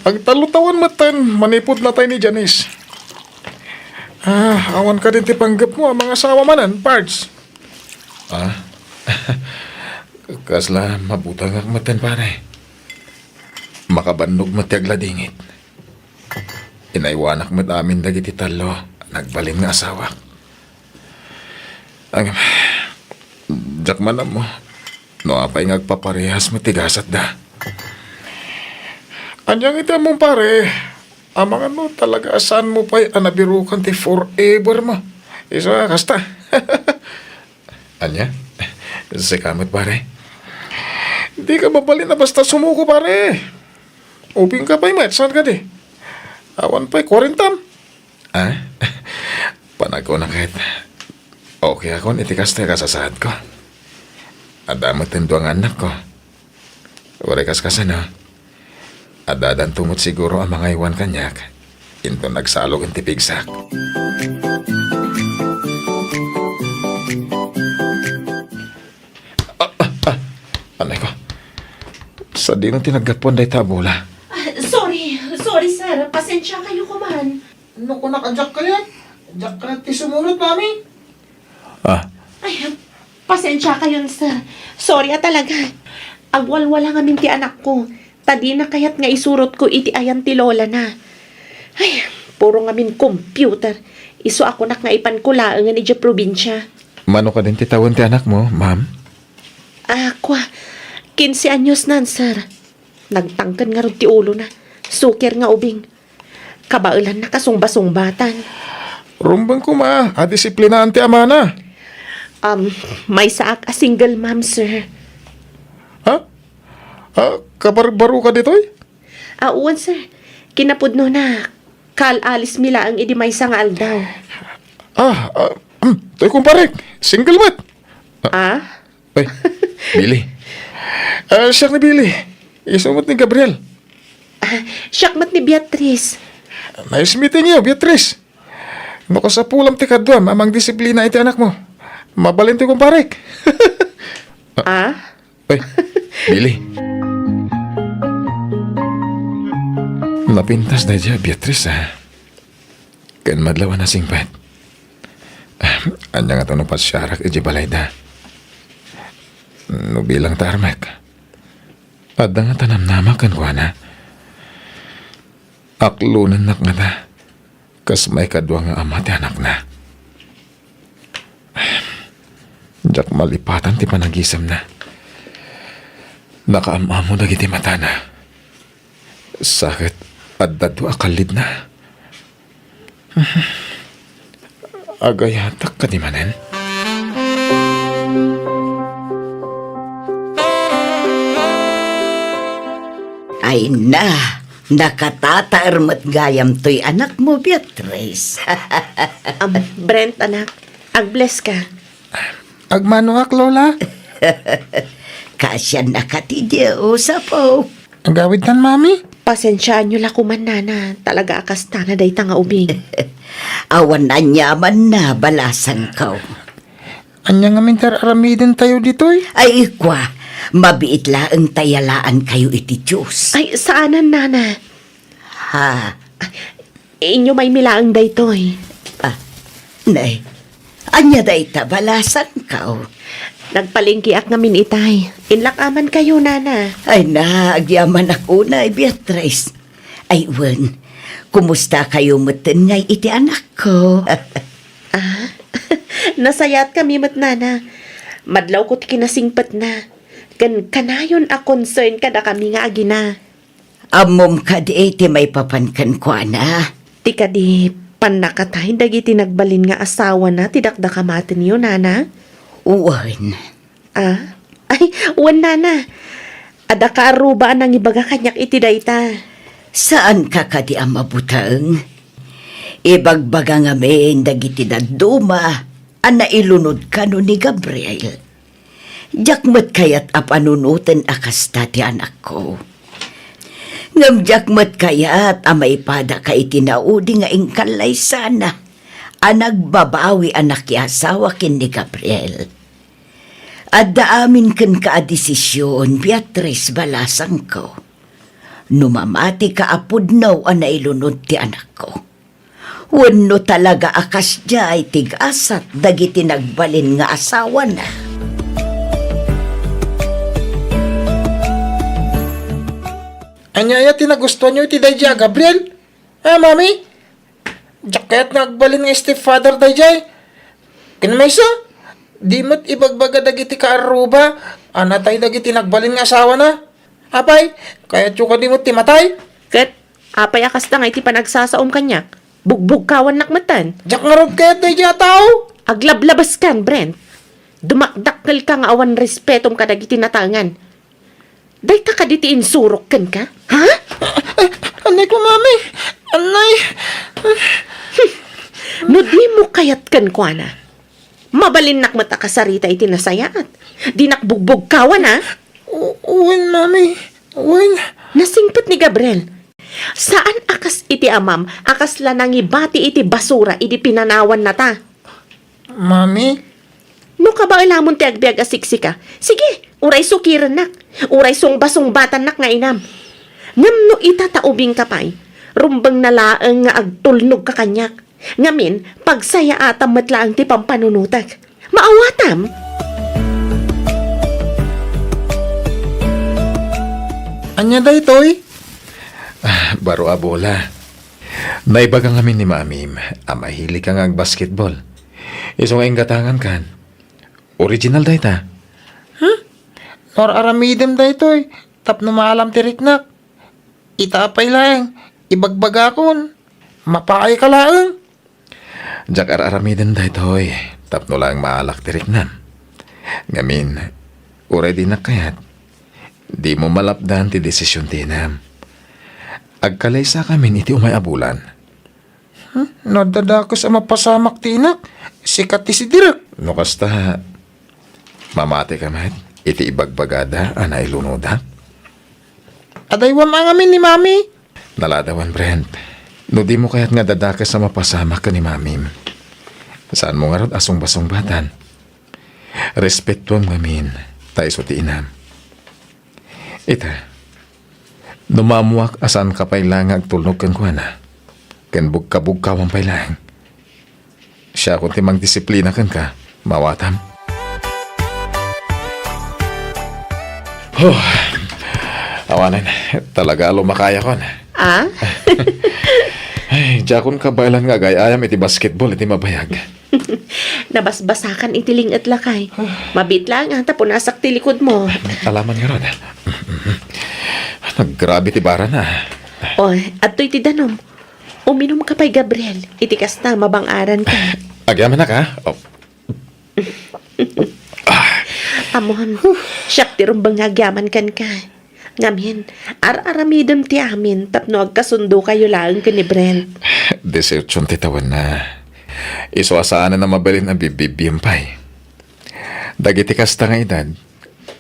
C: Ang talutawan matan, manipod na tayo ni Janice. Awan ka din ti panggap mo ang mga asawa manan, parts. Kasla, mabutang ang matan pare. Makabandog matiag ladingit. Inaiwanak mat amin dagiti talo, nagbalin nga asawa. Ang jakman mo, no apay ngagpaparehas matigasat da. Anyang iti mong pare, amang ano talaga asan mo pa'y anabirukan ti forever mo. Isa kasta. Anya? Sikamot pare. Di ka mabalin na basta sumuko pare. Uping ka pa'y saan ka di? Awan pa'y korintam. Panag ko na kahit. Okay ako iti kasta kasasad ko. Adamat tendo ang anak ko. Wala kaskasan na. Adadan tumot siguro ang mga iwan kanyak. Into nagsalog ang tipigsak. Anay ko. Sa di nung tinagapon day tabula.
E: Sorry sir, pasensya kayo kuman.
G: Ano ko nakajak ka yan? Jak ka ti sumulot, mami.
E: Ay, pasensya kayo sir. Sorry talaga. Agwalwala nga min ti anak ko. Tadi na kayat nga isurot ko iti ayan ti lola na. Ay, puro nga min computer. Iso ako nak nga ipankulaang nga ni probinsya.
C: Mano ka din titawan ti anak mo, ma'am?
E: Kwa, 15 anyos nan, sir. Nagtangkan nga ron ti ulo na. Suker nga ubing. Kabailan na kasungba-sungbatan.
C: Rumbang ko ma, adisiplinaan ti ama na.
E: May saak a single mom, sir.
C: Kabar-baro ka dito'y?
E: Uwan, sir. Kinapudno na. Kal-alis mila ang idimay sa nga aldaw.
C: To'y kumparek. Single mat. Ay, Billy. Siyak ni Billy. Isumot ni Gabriel.
E: Siyakmat ni Beatrice.
C: Nice meeting you, Beatrice. Makasapulam ti kadwa, mamang disiplina iti anak mo. Mabalin ti kumparek. Ay, Billy. Napintas na dya, Beatrice, Kan madlawan na singpat. Anya nga ito no pasyarak iji balay da. No bilang tarmak. Adda nga tanamnama kan kwa na. Aklunan nak nga da. Kas may kadwa nga ama ti anak na. Jak malipatan ti panagisam na. Nakaamamo dagiti mata na. Sakit at dadu akalid na. Agayatak ka di manen?
D: Ay na, Nakatataarmat gayam to'y anak mo, Beatrice.
E: Brent, anak, ag-bless ka.
G: Agmanuak, Lola.
D: Kasya nakatidya usapo.
G: Ang gawid tan, Mami.
E: Pasensyaan nyo lakuman, nana. Talaga akas na day nga ubing.
D: Awan na nyaman na balasan ka.
G: Anya nga mintar aramidin tayo ditoy.
D: Ay, ikwa, mabiit laang tayalaan kayo iti Diyos.
E: Ay, saanan, nana?
D: Ha?
E: Inyo may milaang daytoy.
D: Nay, anya day ta balasan ka.
E: Nagpalingkiak ngamin itay. Inlakaman kayo, nana.
D: Ay na, agyaman ako na, Beatrice. Ay, Wen, kumusta kayo meten ngay iti anak ko?
E: Nasayat kami mat, nana. Madlaw ko't kinasingpat na. Kanayon a concern kada kami nga agina.
D: Amom ka di iti may papankan ko, ana.
E: Ti kadi panakatay dagiti nagbalin nga asawa na tidakdakamaten niyo, nana.
D: Uwan.
E: Ay, uwan, nana. Ada ka aruba nang ibaga kanyak iti dayta.
D: Saan ka kadi ang mabutaeng? Ibagbaga nga men dagiti daduma ang nailunod ka no ni Gabriel. Jakmat kayat apanunutan akas ti anak ko. Ngam jakmat kayat amay pada ka itinaudi nga ingkalay sana ang nagbabawi anak asawa kin ni Gabriel. Adda amin ken ka desisyon, Beatrice, balasang ko. Numamati ka apudnaw ang nailunod ti anak ko. Wano talaga akas jay tig-asat dagiti nagbalin nga asawa na.
G: Anya tinagustuhan nyo iti dayjay, Gabriel? Mami? Jacket nagbalin nga stepfather dayjay. Kinmaysa? Di mo't ibagbaga dagiti kaaruba. Anatay dagiti nagbalin nga asawa na. Apay, kaya tsuka di mo't timatay.
E: Kat, apay akas na nga iti panagsasaom kanyak. Bugbog kawan nakmatan.
G: Jak nga rob kaya dayjay tao.
E: Aglablabas kan, Brent. Dumakdakkel ka nga awan respetom ka dagiti natangan. Day ta ka diti insurok kan ka? Ha?
G: Anay ko, Mami. Anay.
E: No di mo kayat kan ko, ana. Mabalin nakmata ka sarita iti nasayaat. Di nakbugbog kawan, ha?
G: Uwin, Mami. Uwin.
E: Nasingpet ni Gabriel. Saan akas iti amam, akas lanang ibati iti basura, iti pinanawan na ta?
G: Mami?
E: No ka ba ilamon ti agbiag asiksi ka? Sige, uray sukiran nak. Uray sung batan nak nga inam. Ngam no itataubing kapay, rumbang nalaang nga agtulnog ka kanyak. Ngamin, pagsaya atam matlaang ti pampanunutak. Maawatam!
G: Anya da itoy?
C: Baro abola. Naibaga ngamin ni Mamim, amahili ka nga basketball. Isong gatangan kan. Original dayta.
G: Nor aramidem da itoy. Tapno maalam tiriknak. Itapay lang. Ibagbaga kon. Mapaay ka lang.
C: Jak aramiden daytoy. Tapno lang maalak tiriknan. Ngamin, uray di nakayat. Di mo malapdan ti desisyon tinam. Agkalaysa kamin iti umay abulan.
G: Nadada ko sa mapasamak tinak. Sikat ti si Direk.
C: No kasta, mamati ka mat, iti ibagbagada anay lunoda.
G: Adaywam ang amin ni Mami.
C: Naladawan, Brent. No di mo kaya't nga dadakas sa mapasamak ka ni Mamim. Saan mo nga rod asong-basong batan? Respetuam ngamin, tayo so tiinam. Ita, numamuak asan ka pa'y lang agtulnog kan kuwana. Kan bugka-bugkawang pa'y lang. Siya kung timang disiplina kan ka, mawatam. Awanan, talaga lumakaya kon. Ay, jakon ka bailan nga gayayam iti basketball iti mabayag.
E: Nabasbasakan itiling at lakay. Mabit lang ang tapo nasak ti likod mo.
C: Alaman nga ron. Naggrabe ti bara na.
E: Oy, at to'y ti danom. Uminom ka pa'y Gabriel. Itikas na mabang-aran ka.
C: Agyaman na ka? Oh.
E: Amon, siyak ti rumbang agyaman kan ka. Ngamin, aramidam ti amin tapno agkasundo kayo lang ka ni Brent.
C: Desirtsyon titawan na. Iso asaan na mabalin ang bibibiyampay. Dagiti kasta nga edad,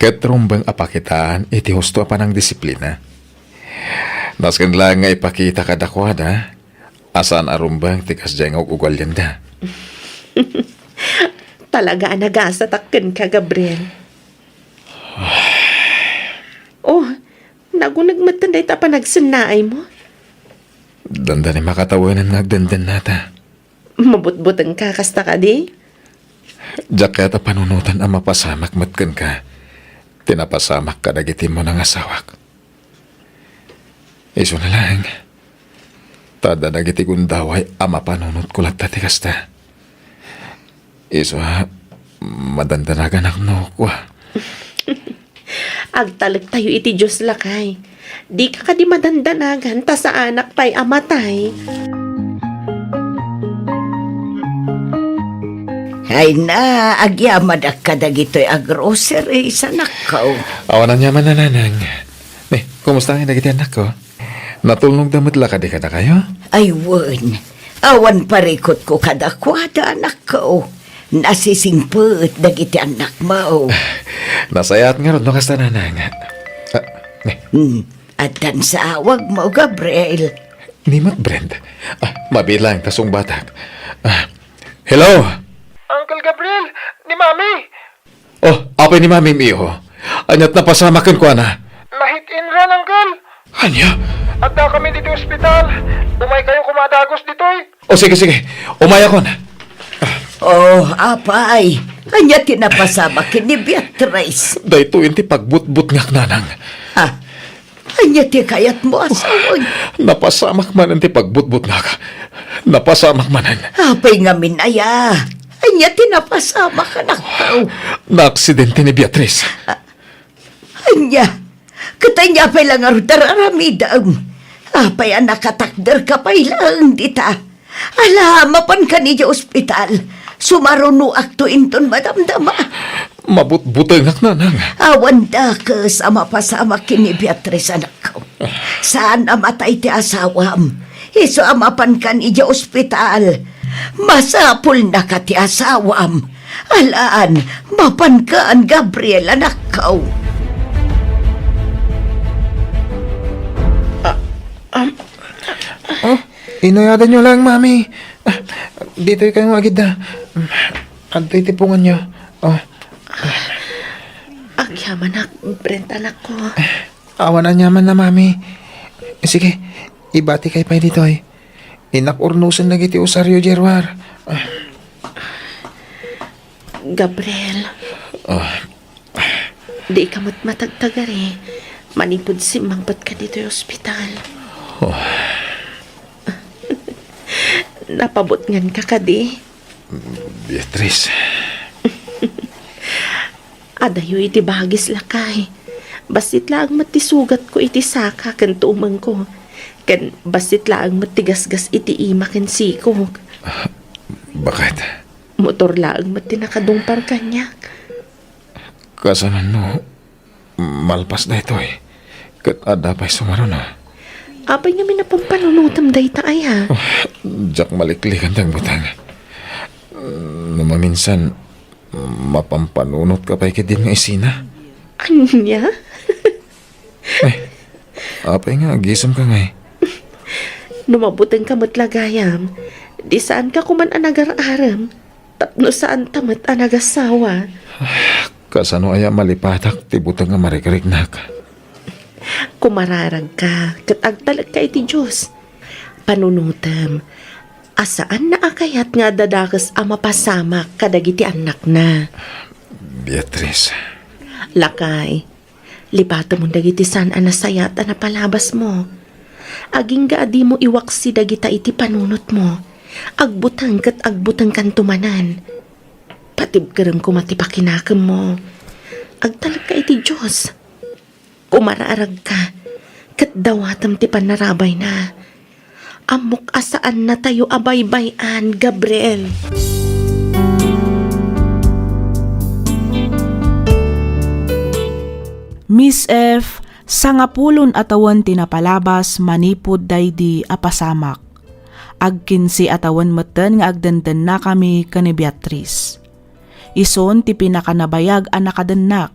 C: kat rumbang apakitaan iti husto pa ng disiplina. Naskan lang nga ipakita kadakwada, asaan arumbang tikas dyan nga ugalyan da.
E: Talaga nagasa takken ka, Gabriel. Oh, nagunagmatanday ta pa nagsinaay mo.
C: Danda ni makatawanan nagdandan nata.
E: Mabutbutang ka kasta ka di?
C: Jaket a panunutan ang mapasamak matkan ka. Tinapasamak ka dagiti mo ng asawak. Iso na lang. Tada dagiti gundaway ang mapanunot ko lang tati kasta. Iso madandanagan ako no ko.
E: Agtalag tayo iti Diyos lakay. Di ka di madandanagan ta sa anak pa'y amatay.
J: Ay na, agyamadak ka dagito'y agrocery sa nakaw.
C: Awanan niya man nananang. Kumusta ang nagiti anak ko? Natulnog damot la ka di ka na kayo?
J: Ay, wan. Awan parikot ko kadakwada, anak ko. Nasisimput dagiti anak mo.
C: Nasayat nga ron no kasta nanang.
J: At dan sa awag mo, Gabriel.
C: Ni Mat Brent. Mabilang tasong batak. Hello?
G: Uncle Gabriel, ni Mami.
C: Oh, apay ni Mami Miho. Anyat na pasamakan ko na.
G: Nahit-in ran, Uncle.
C: Anya?
G: Adda kami dito ospital. Umay kayo kumadagos ditoy.
C: O sige. Umaya ko na.
J: Oh, apay. Anya tinapasama kini Beatrice.
C: Dahito inti pagbut-but ngak nanang.
J: Ha? Anya ti kayat mo asawag.
C: Napasamak man inti pagbut-but ngak. Napasamak manan.
J: Apay nga minaya. Anya tinapasama ka nakaw.
C: Na-aksidente ni Beatrice.
J: Anya. Katanya pa'y lang arutaramidam. Apay ang nakatakder ka pa'y lang dita. Alamapan ka niya ospital. Sumaruno akto inton madamdama.
C: Mabut-butay ngak nanang.
J: Awan da ka sa mapasama kini Beatrice anak ko. Saan namatay ti asawam? Iso amapan ka niya ospital. Masapul na ka ti asawam. Alaan, mapan ka ang Gabriel anak ko.
G: Inayadan nyo lang, Mami. Dito kayong agad na. Anto'y tipungan nyo.
E: Agyaman na, Brent anak ko.
G: Awan na nyaman na, Mami. Sige, ibati kay pa'y dito eh. Inak-urnusan na giti usaryo, Jerwar.
E: Gabriel. Di ka mo't matagtagari. Manipod si mangpat ka dito yung ospital. Napabot ngan ka kadi.
C: Beatrice.
E: Adayo iti bagis lakay. Basit lang matisugat ko iti saka kan tuumang ko. Kan basit lang matigasgas iti ima kan sikog.
C: Bakit?
E: Motor lang matinakadumpar kanya.
C: Kasanan no, malpas na ito eh. Kat ada pa'y sumaro na.
E: Apay nga minapampanunutam day taay ha.
C: Jack maliklikan tang butang. Numaminsan, mapampanunot ka pa'y kadin nga isina.
E: Anya?
C: Apay nga, gisam ka nga eh.
E: Numabutang ka matlagayam. Di saan ka kuman anagar-aram. Tapno saan tamat anagasawa.
C: Kasano aya malipatak, tibutang nga marikarignak.
E: Kumararag ka, kat agtalag ka iti Diyos. Panunutam, asaan na akayat nga dadakas ang mapasamak kadagiti anak na.
C: Beatrice.
E: Lakay, lipata mo dagiti saan anasayat na palabas mo. Aging gaadi mo iwaksi dagita iti panunot mo. Agbutang kat agbutang kan tumanan. Patib karang kumatipakinakam mo. Agtalag ka iti Diyos. Kumararag ka, kat dawatam ti panarabay na. Amok asaan na tayo abaybayan, Gabriel.
A: Miss F, Sangapulon atawan tinapalabas manipod daydi apasamak. Agkinsi atawan meten nga agdandan na kami kani Beatrice. Ison ti pinakanabayag ang nakadennak.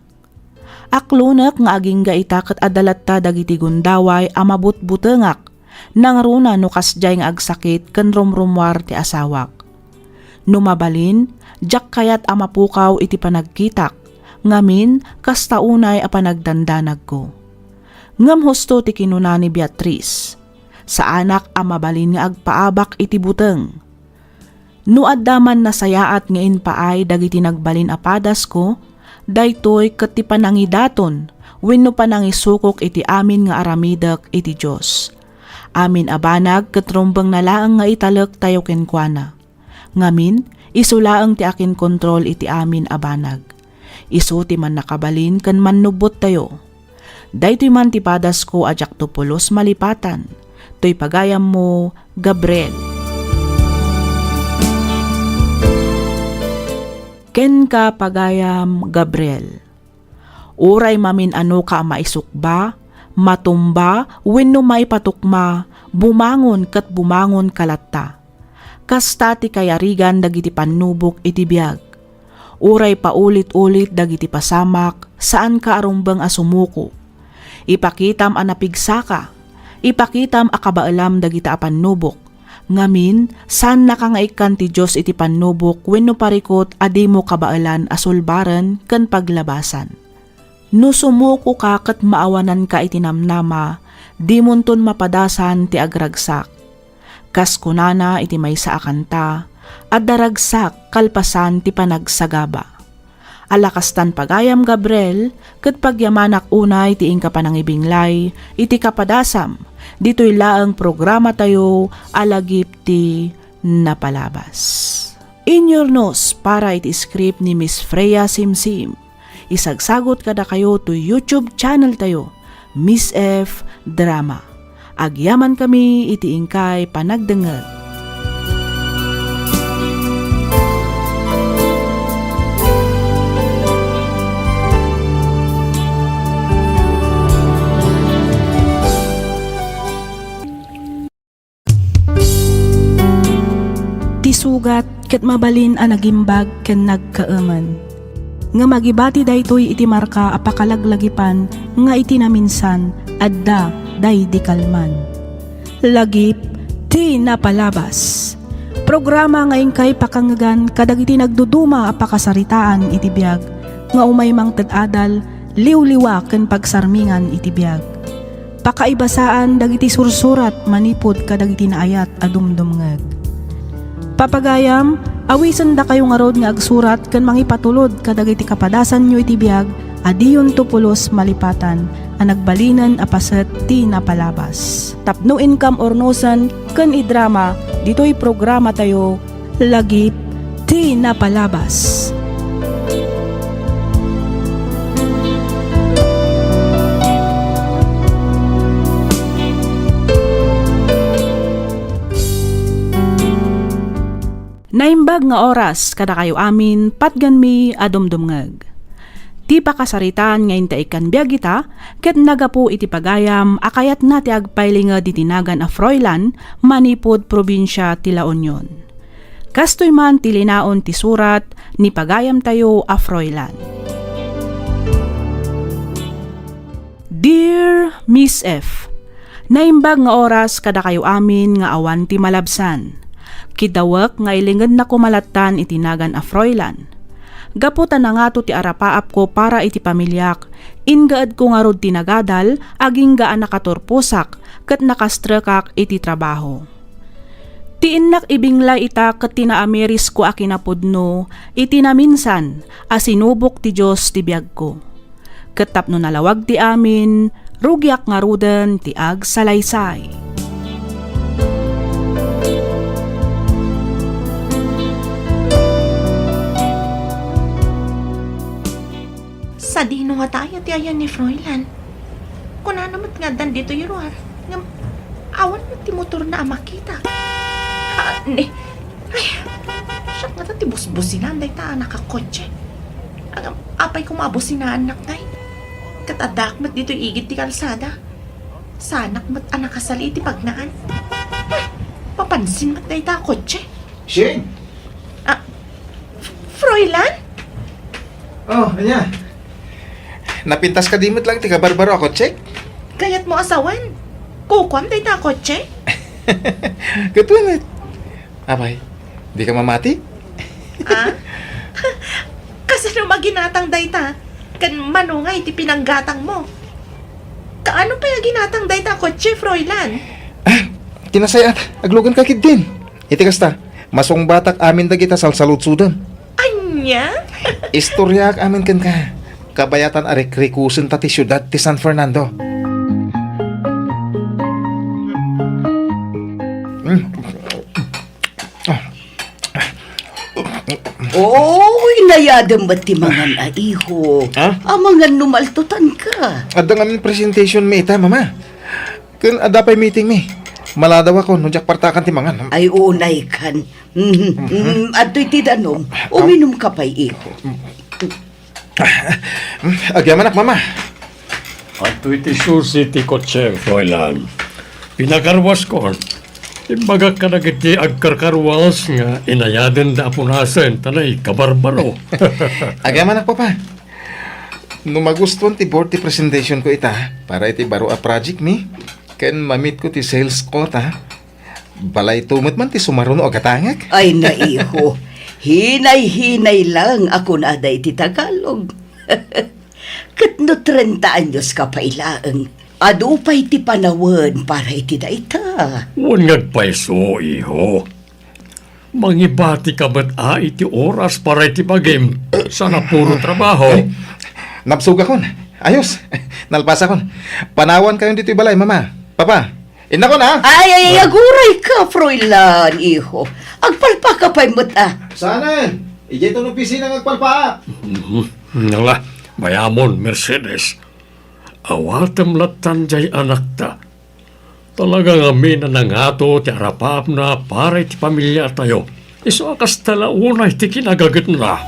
A: Aklunak nga aging gaita ket adalat ta dagiti gundaway amabut-butengak nang runa no kasjay nga agsakit ken rumrumwar ti asawak. Numabalin, jak kayat amapukaw iti panagkitak, ngamin kasta unay a panagdandanag ko. Ngam husto ti kinuna ni Beatrice, sa anak amabalin nga agpaabak iti buteng. No addaman nasayaat nga inpaay dagiti nagbalin apadas ko, daytoy ket ti panangidaton wenno panangisukok iti amin nga aramidak iti Dios. Amin abanag ket rumbeng nalaang nga italek tayo kenkwana. Ngamin isulaeng ti akin kontrol iti amin abanag. Isu ti man nakabalin ken mannubot tayo. Daytoy man ti padas ko ajak to pulos malipatan. Toy pagayam mo, Gabriel. Ken ka pagayam, Gabriel. Uray mamin ano ka maisukba, matumba, wenno may patukma, bumangon ket bumangon kalatta. Kasta ti kayarigan dagiti pannubok iti biag. Uray paulit-ulit dagiti pasamak, saan ka arumbang asumuko. Ipakitam anapigsaka, ipakitam akabaalam dagita apannubok. Ngamin, saan nakangaikan ti Diyos iti pannubok wenno parikot adi mo kabaalan asulbaran ken paglabasan. No sumuko ka ket maawanan ka iti namnama, di munton mapadasan ti agragsak. Kas kunana iti maysa a kanta, at daragsak kalpasan ti panagsagaba. Alakastan pagayam Gabriel, ket pagyamanak unay ti ingka panangibinglay, iti kapadasam, dito'y laang programa tayo alagip ti napalabas. In your nose para iti script ni Miss Freya Simsim. Isagsagot kada kayo to YouTube channel tayo, Miss F Drama. Agyaman kami iti ingkay panagdengeg. Sugat ket mabalin a nagimbag ken nagkaeman. Nga magibati daytoy iti marka apakalaglagipan nga iti naminsan adda day di kalman. Lagip ti napalabas. Programa nga ingkay pakangagan kadagiti nagduduma apakasaritaan iti biag nga umay mang ted-adal liwliwa ken pagsarmingan iti biag. Pakaibasaan dagiti sursurat manipod kadagiti naayat a dumdumngeg. Papagayam, awisan da kayo nga rod nga agsurat ken mangipatulod kadagiti kapadasan nyo iti biag, adiyon to pulos malipatan, a nagbalinan a paset ti napalabas. Tapno income or nosan ken idrama, dito'y programa tayo, lagip ti napalabas. Naimbag nga oras kada kayo amin patgan mi adumdumngeg. Ti pakasaritan nga intaikan biagita ket nagapu iti pagayam akayat na ti agpailinga di tinagan a Froilan manipod probinsya ti La Union. Kastoy man ti linaon ti surat ni pagayam tayo a Froilan. Dear Miss F, naimbag nga oras kada kayo amin nga awan ti malabsan. Kidawak nga ilingad na kumalatan itinagan a Froilan. Gaputan na nga to ti arapaap ko para iti pamilyak, ingaad ko nga rod tinagadal, aging gaan nakaturpusak, kat nakastrekak iti trabaho. Tiinnak ibinglay ita kat tinaameris ko akinapudno, iti naminsan, asinubok ti Diyos ti biag ko. Katap no nalawag ti amin, rugyak nga ruden ti ag salaysay.
E: Sa dino nga tayo ti ayan ni Froilan. Kuna naman nga dan dito yuruar. Nga awan mo ti motor na makita. Ay, siya nga ta ti busbusinan day ta nakakotse. Apay kumabosinan anak ngay. Katadak mat dito igit ti kalsada. Sanak mat anak kasali iti pagnaan. Papansin mat na ita kotse.
C: Shane!
E: Froilan?
C: Oh, anya. Napintas ka dimot lang, tika barbaro ako, check.
E: Kayat mo asawan. Kukwam na ita kotse.
C: Katulad. Abay, di ka mamati?
E: Kasano maginatang dayta? Kan manungay iti pinanggatang mo. Kaano pa yung ginatang dayta kotse, Froilan?
C: Kinasayat, aglugan ka kid din. Iti kasta, masong batak amin da kita salsalutsudan.
E: Anya?
C: Istorya amin kan ka. Kabayatan arekrikusen ta ti syudad ti San Fernando.
D: Oy, nayadam ba't ti mga naiho? Amangan numaltutan ka.
C: Adang amin presentation mi ita, mama. Kun ada pa'y meeting mi. Maladaw ako, nujak partakan ti mangan.
D: Ay, unay kan. Ato'y tidanom, uminom ka pa'y iho.
C: Agyaman ak, mama.
B: At iti susi ti kotse, Froilan. Pinakarwas ko. Imbaga ka na giti agkarkarwas nga inayaden da apunasen tanay kabarbaro.
C: Agyaman ak, papa. No magustuhan ti board ti presentation ko ita, para iti baro a project mi, ken mamit ko ti sales ko ta, balay tumot man ti sumaruno agatangak.
D: Ay, naiho. Hinay-hinay lang ako na aday ti Tagalog. Kat no 30 anyos ka pa ilaang. Ado pa'y ti panawan para iti dayta.
B: Unyag paiso, iho. Mangibati ka ba't iti oras para iti pagim sana puro trabaho.
C: Napsuga kon. Ayos. Nalpasa kon. Panawan kayo dito balay, mama. Papa. Ina ko na.
D: Ay, aguray ka, Froilan, iho. Agpalpa ka pa'y muta.
C: Saanan? Ije ito ng pisina ng agpalpa.
B: Nala, mayamon, Mercedes. Awatem latan jay anak ta. Talagang amin na nangato ti arapap na para iti pamilya tayo. Iso akas tala unay ti kinagagat na.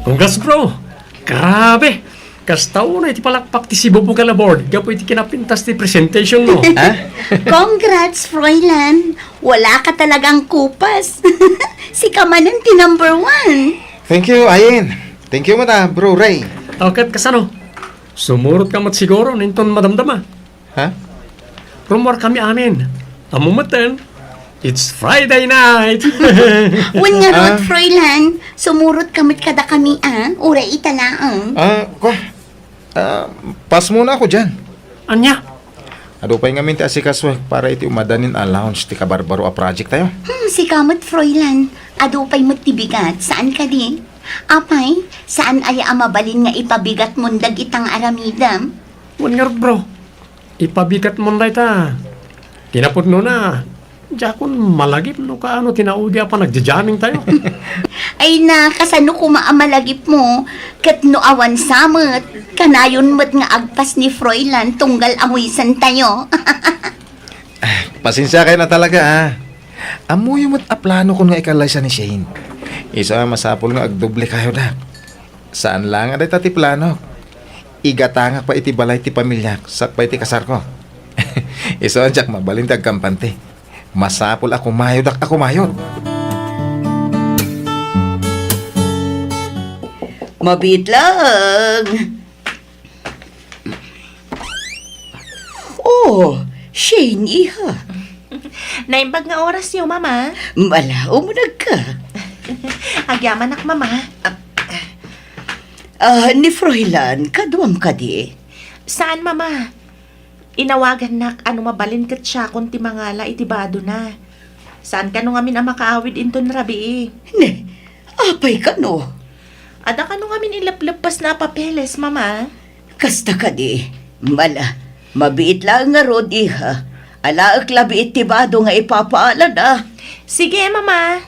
B: Congrats bro! Grabe! Kasta unay ti palakpak ti sibo po kalabord. Gapo iti kinapintas ti presentation mo.
K: Congrats, Froilan. Wala ka talagang kupas. Si Kamanan ti number 1.
C: Thank you, Ayin. Thank you, mata, bro Ray.
B: Tawakat kasano? Sumurot ka mat siguro ninton madamdama.
C: Ha?
B: Rumor kami amin. Amumatan. It's Friday night.
K: Unya rod, Froilan. Sumurot kamit kada kami, Uray italaang.
C: Pas muna ako dyan.
B: Anya?
C: Ado pa yung amin ti asikaswag para iti umadanin allowance ti kabarbaro a project tayo.
K: Si Kamot, Froilan. Ado pa'y matibigat. Saan ka di? Apay, saan ay amabalin nga ipabigat mundag itang aramidam?
B: Unyar bro. Ipabigat mo na ita. Kinapot no na. Jakon malagip no kaano tinaudi pa nagjajamming tayo.
K: Ay na, kasano kumaamalagip mo? Kat no awan samot. Kanayon mo't nga agpas ni Froilan tunggal amuisan tayo.
C: Pasensya kayo na talaga, Amoy mo't aplano ko nga ikalay sa ni Shane. Isa masapol nga agdoble kayo na. Saan lang aday tati plano? Igatangak pa iti balay ti pamilya sakpay ti kasar ko. Iso anjak mabalintag kampante. Masapol ako mayod ako mayod.
D: Mabit lang. Oh, Shane, iha.
E: Naimbag nga oras niyo, mama.
D: Malao mo ka.
E: Agyaman ak, mama.
D: Ni Froilan, kaduam ka di.
E: Saan, mama? Inawagan nak ano mabalin kat siya kung ti mangala itibado na. Saan ka nung amin ang makaawid inton rabi
D: Ne, apay ka no.
E: Ada ka nung amin ilaplappas na papeles, mama.
D: Kasta ka di. Mabiit lang nga rod, iha. Alaak labi itibado nga ipapaalan,
E: Sige, mama.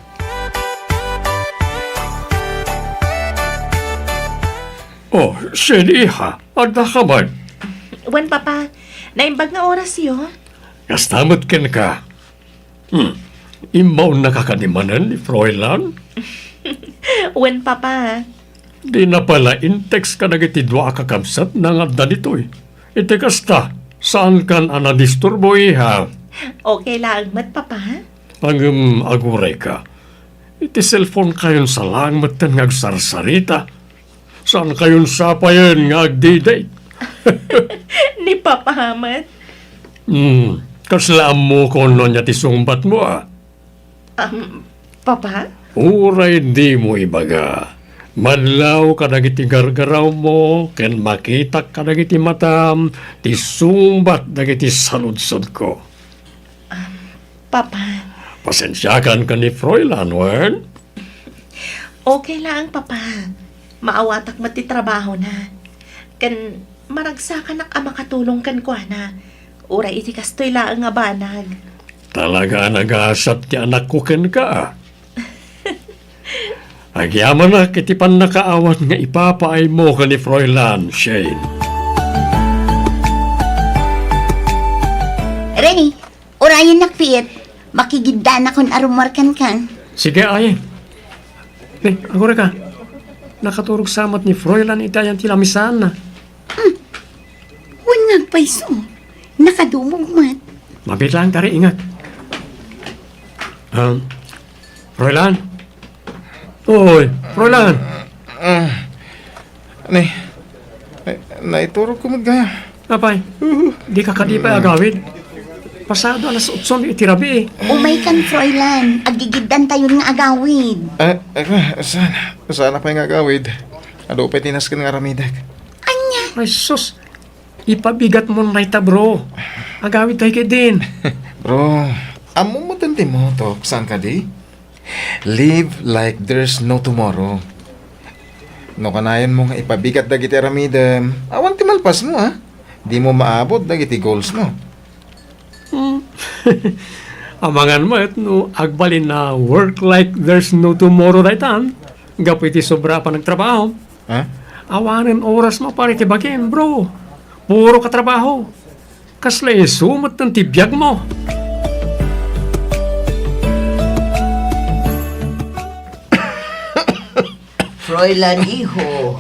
B: Oh, Shane iha. Ada ka man.
E: Wan, papa. Naimbag nga oras yun.
B: Kastamot ken ka. Imaw nakakanimanan ni Froilan?
E: Wen, Papa.
B: Di na pala intex ka nagitidwa kakabsat na nga danito eh. Iti kasta, saan kan anadisturbo ha?
E: Okay lang, mat, Papa.
B: Ang aguray ka. Iti cellphone kayon sa langmat nga agsarsarita. Saan kayon sapayan nga agdiday?
E: Ni Papa, mat.
B: Kaslaan mo kung ano niya tisumbat mo
E: Papa?
B: Uray di mo ibaga. Madlaw ka nagiti gargaraw mo, ken makita ka nagiti matam, tisumbat nagiti saludsod ko.
E: Papa?
B: Pasensyakan ka ni Fräulein, wen?
E: Okay lang, Papa. Maawatak mati trabaho na. Kan maragsakan ak makatulong kan ko na. Uray iti kastoy laang nga banag.
B: Talaga nag-aasat ti anak ko ken ka. Agyaman na kitipan nakaawat nga ipapaay mo ka ni Fräulein, Shane.
K: Reni, urayan nakpiit. Makigidda na kun arumarkan kan.
B: Sige, ay. Agora ka. Nakaturog samat ni Fräulein itayan tilamisan na.
K: Wan nagpaiso. Nakadumog mat.
B: Mabitlang tari, ingat. Fräulein? Oy, Fräulein.
C: Naiturog ko magaya.
B: Apay, di ka kadipay agawid. Pasado alas 8 itirabi eh.
K: Umay kan, Fräulein. Agigiddan tayo nga agawid.
C: Sana pa yung agawid. Ado pa tinaskan nga ramidag.
B: Ay, sus. Ipabigat mo na ita, bro. Agawid tayo kay din.
C: Bro, amo mo tanti mo to. Saan ka di? Live like there's no tomorrow. No kanayan mo nga ipabigat dagiti aramidem. Awan ti malpas mo ha. Di mo maabot dagiti goals mo.
B: Amangan mo no, agbalin na work like there's no tomorrow raytan. Gapiti sobra pa ng trabaho.
C: Ha?
B: Awanin oras mo para tibagin, bro. Puro ka trabaho. Kasla sumot ng tibiyag mo.
D: Fräulein iho.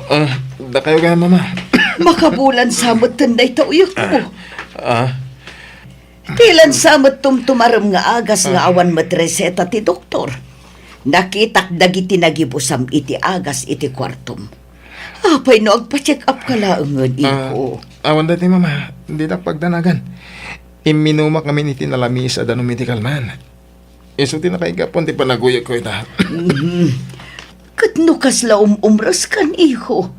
C: Da kayo ka mama.
D: Makabulan samot tanday tauyok mo.
C: Ah,
D: Pilan samot tumtumaram nga agas nga awan matreseta ti doktor. Nakitak dagiti nagibusam iti agas iti kwartom. Apay no agpa-check up ka laungan iho.
C: awan dati mama. Hindi na pagdanagan. Iminumak kami ni tinalamis sa danong medical man. Iso tinakaigapon ti panaguyag ko ita.
D: Katno kasla umras kan iho.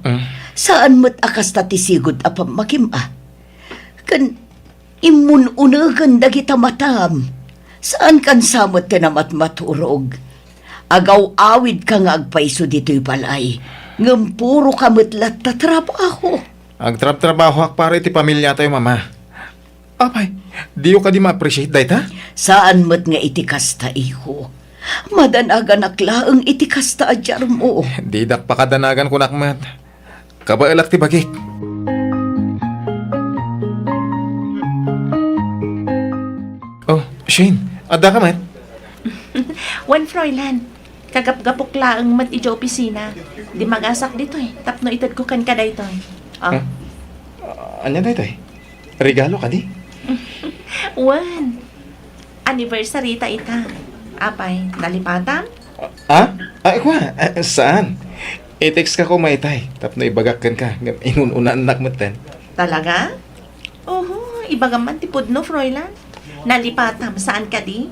D: Saan mat akas tatisigod apam makima? Kan imununagan dagita matam. Saan kan samot tinamat maturog? Agaw awid ka nga agpaiso dito'y balay. Ngam puro kamatlat ta trabaho.
C: Agtrab-trabaho ak para iti pamilya tayo mama. Apay, di ka di ma-appreciate dahi ta?
D: Saan mat nga itikasta iho? Madanagan aklaang itikasta adyar mo.
C: Di dak pakadanagan ko nakmat. Kabailak ti bagik. Oh, Shane, ada ka mat?
E: Wan, Fräulein. Kagap-gapok laang mat ijo opisina. Di magasak dito eh. Tapno itad ko kan kada ito eh.
C: Huh? Anya dahi tayo? Regalo ka di?
E: Wan. Anniversary ta ita. Apay, nalipatan?
C: Saan? I-text ka ko maitay. Tapno ibagakkan ka. Inun-unan nakmatan.
E: Talaga? Oho, ibagaman tipod no, Fräulein. Nalipatam, saan ka di?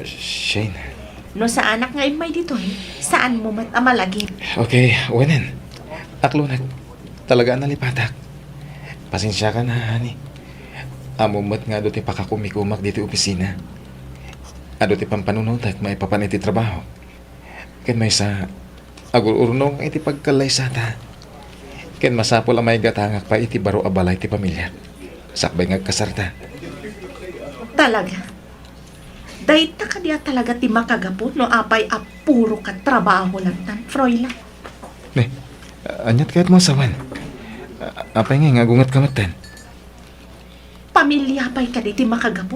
C: Shane.
E: No sa anak nga imay dito eh. Saan mo mat amalagi?
C: Okay, wanan. Aklunag. Talaga nalipatak. Pasensya ka na, honey. Amumat nga doon ti pakakumikumak dito opisina. Ado ti pampanunotag maipapaniti trabaho. Ken may sa agul-urnong iti pagkalay sata. Ken masapol ang may gatangak pa iti baro abalay ti pamilya. Sakbay ngagkasarta.
E: Talaga? Dahita ka diya talaga ti makagapon no apay apuro ka trabaho lang tan, Fräulein.
C: Anyat kahit mo sawan. Apay nga ngagungat kamatan.
E: Pamilya pa'y ka di ti makagapo.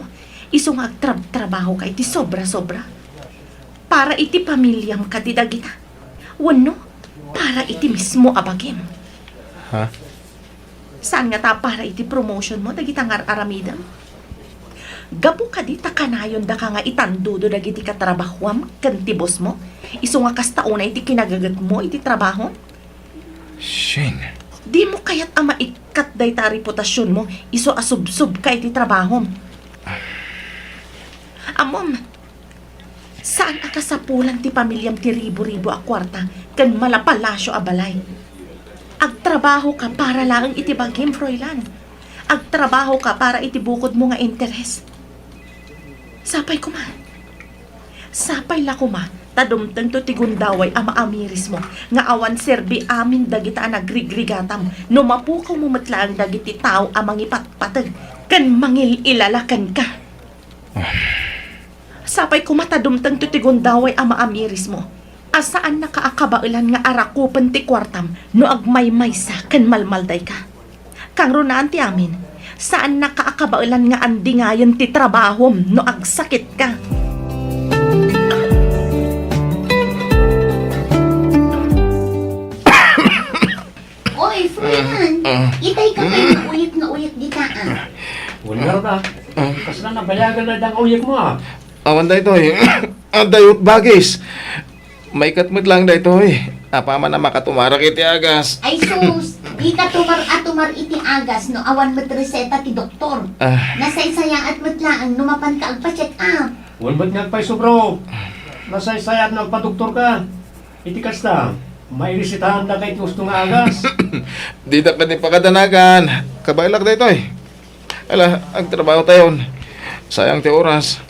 E: Iso nga trabaho ka iti sobra-sobra. para iti pamilyam ka ti dagita. Wano, para iti mismo abagim.
C: Ha?
E: Saan nga ta para iti promotion mo, dagita nga aramidam? Gabu ka di takanayon da ka nga itandudo dagiti katrabahwam kan ti boss mo. Isu nga kastauna iti kinagagat mo iti trabaho.
C: Shane.
E: Di mo kaya't ama ikat day ta reputasyon mo, iso asub-sub ka iti trabaho. Amom, saan akasapulan ti pamilyam ti ribo-ribo a kwarta kan malapalasyo a balay? Agtrabaho ka para lang iti bagim, Froilan. Agtrabaho ka para iti bukod mo nga interes. Sapay kuma. Sapay la kuma. Tadumteng to tigundaway ama amiris mo. Nga awan serbi amin dagita nagrigrigatam. No mapukaw mo matlaang dagiti tao amang ipatpatag. Kan mangil ilalakan ka. Sapay kuma tadumteng to tigundaway ama amiris mo. Asaan nakaakabailan nga arakupan ti kwartam no agmaymaysa kan malmalday ka. Kang runaan ti amin, saan nakaakabailan nga andingayan ti trabahom no agsakit ka.
K: Oy, Froilan, itay ka kayo na uyat di taan.
B: Wala na. Kasi na nabayagan na dang uyag mo ah.
C: Awan da ito eh. Dayot bagis. May katmit lang da ito eh. Apa man na makatumarak iti agas.
K: Ay sus, di ka tumar iti agas no awan met reseta ti doktor. Nasaysayang at matlaang numapan ka agpa-check up.
B: Wala ba't nga pa'y sobro? Nasaysayat na nagpa-doktor ka. Iti kasta, may resitahan na kahit gusto nga agas.
C: Di da ka di pakadanagan. Kabailak da ito eh. Ala, ang trabaho tayo. Sayang ti oras.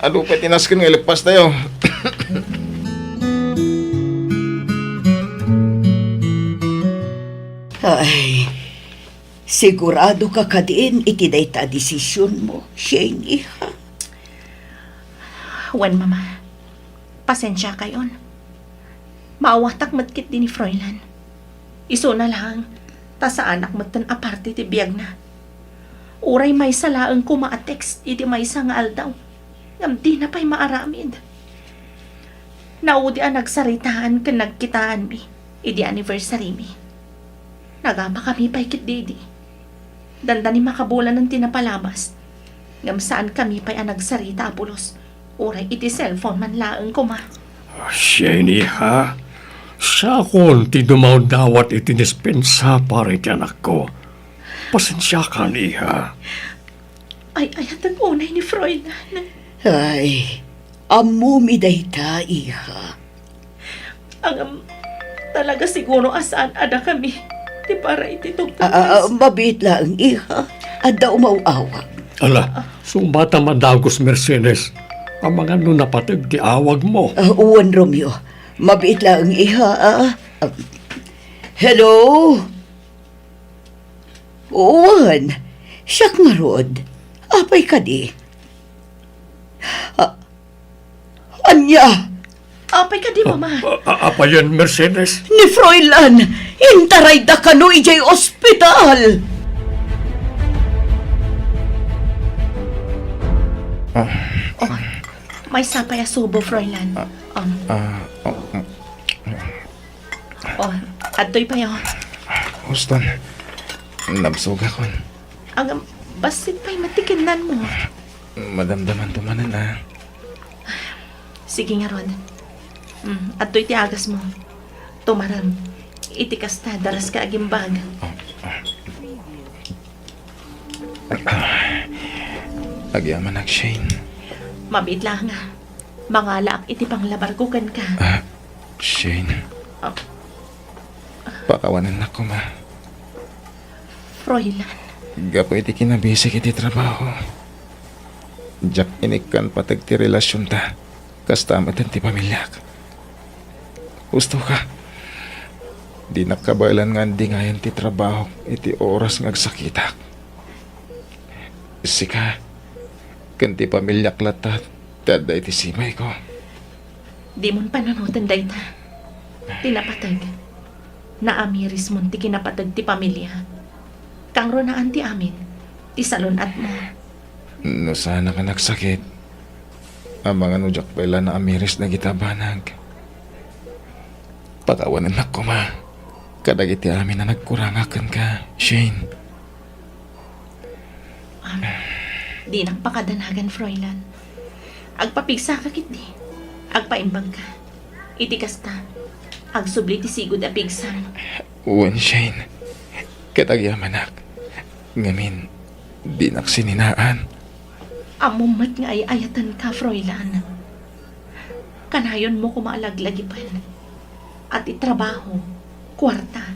C: Ado pa tinaskin nga ilipas tayo.
D: Ay, sigurado ka kadiin iti dayta desisyon mo, Shane, iha.
E: Wan, mama. Pasensya kayon. Maawatak matkit din ni Froilan. Iso na lang, ta sa anak matan aparte ti biyag na. Uray may salaang kuma-text iti may nga aldaw. Ngam di na pa'y maaramid. Naudi ang nagsaritaan kan nagkitaan mi. Idi anniversary mi. Nagama kami pa'y kit didi. Dandani makabulan ng tinapalabas. Ngam saan kami pa'y ang nagsarita apulos. Uray iti cellphone man laang kuma.
B: Shane, iha. Sa akong ti dumaw dawat iti dispensa para iti anak ko. Pasensya ka niha.
E: Ay, atang unay ni Froilan.
D: Ay, amumi dayta, iha.
E: Ang talaga siguro asaan ada kami. Di para iti tugtugas.
D: Mabit lang, iha. Ada umaw-awag.
B: Ala, sumbata madagos Mercedes. Ang mga napatag ti awag mo.
D: Uwan, Romeo. Mabit lang, iha. Hello? Uwan. Siyak nga rod. Apay ka di. Anya?
E: Apay ka di, mama.
B: Apa yan, Mercedes?
D: Ni Froilan, intaray da ka no ijay ospital.
E: May sapay asubo, Froilan. Atoy pa yun.
C: Houston, nabsog ako.
E: Ang basit pa'y matikinan mo.
C: Madamdaman tumanan na.
E: Sige nga, Rod. Atoy ti agas mo. Tumaram. Itikas na, daras ka agimbag.
C: Agyaman ak Shane.
E: Mabit lang nga. Mangalak iti panglabarkukan ka.
C: Shane. Pakawanan na ko, ma.
E: Froilan.
C: Gapo iti kinabisik iti trabaho. Jak inikan patag ti relasyon ta. Kastamat ti pamilyak. Gusto ka. Di nakabailan nga di ngayon ti trabaho iti oras nga agsakitak. Sika. Kanti pamilyak latat. Tada iti simay ko.
E: Di mon pananutan dayta. Tinapatag. Naamiris mon ti kinapatag ti pamilya. Kang ronaan ti amin. Ti salunat mo.
C: No sana ka nagsakit.
F: ang mga nujak pala na amiris na gitabanag. Patawanan na ko, ma. Kadagiti amin na nagkurangakan ka, Shane.
E: Di nang pakadanagan, Froilan. Agpapigsa ka kit di. Agpaimbang ka. Itikas ta. Agsubli ti sigud a pigsan.
F: Uwan, Shane. Katagyaman ngamin, di naksininaan.
E: Amumat nga ay ayatan ka, Froilan. Kanayon mo kumalaglagipan. At itrabaho, kwarta.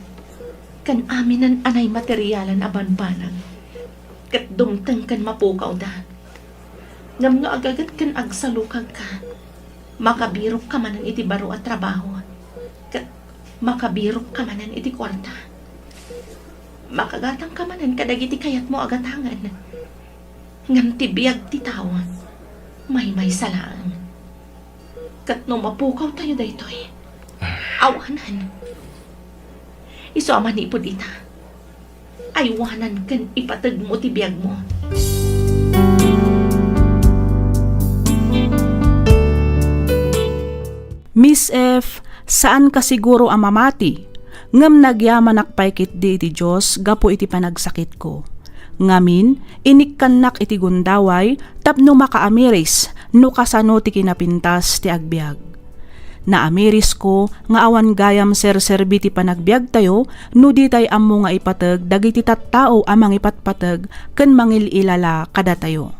E: Kan aminan anay materyalan abanbanag. Kat dumtang kan mapukaw da. Ngam nga agagat kan agsalukag ka. Makabirok ka manan iti baro at trabaho. Kat makabirok ka manan iti kwarta. Makagatang ka manan kadagiti kayat mo agatangan. Ngam tibiyag ti tao. May salaan. Kat no mapukaw tayo daytoy. Awanan. Iso aman ipod ita. Aywanan kan ipatag mo ti biyag mo.
A: Miss F, saan ka siguro ang mamati? Ngam nagyaman akpay kit di iti Diyos, gapo iti panagsakit ko. Ngamin, inikkanak iti gundaway, tapno makaamiris, no kasano ti kinapintas ti agbyag. Naamiris ko, nga awan gayam serserbi ti panagbiag tayo, no di tay ammo nga ipatag, dagiti tattao amang ipatpatag, ken mangililala kada tayo.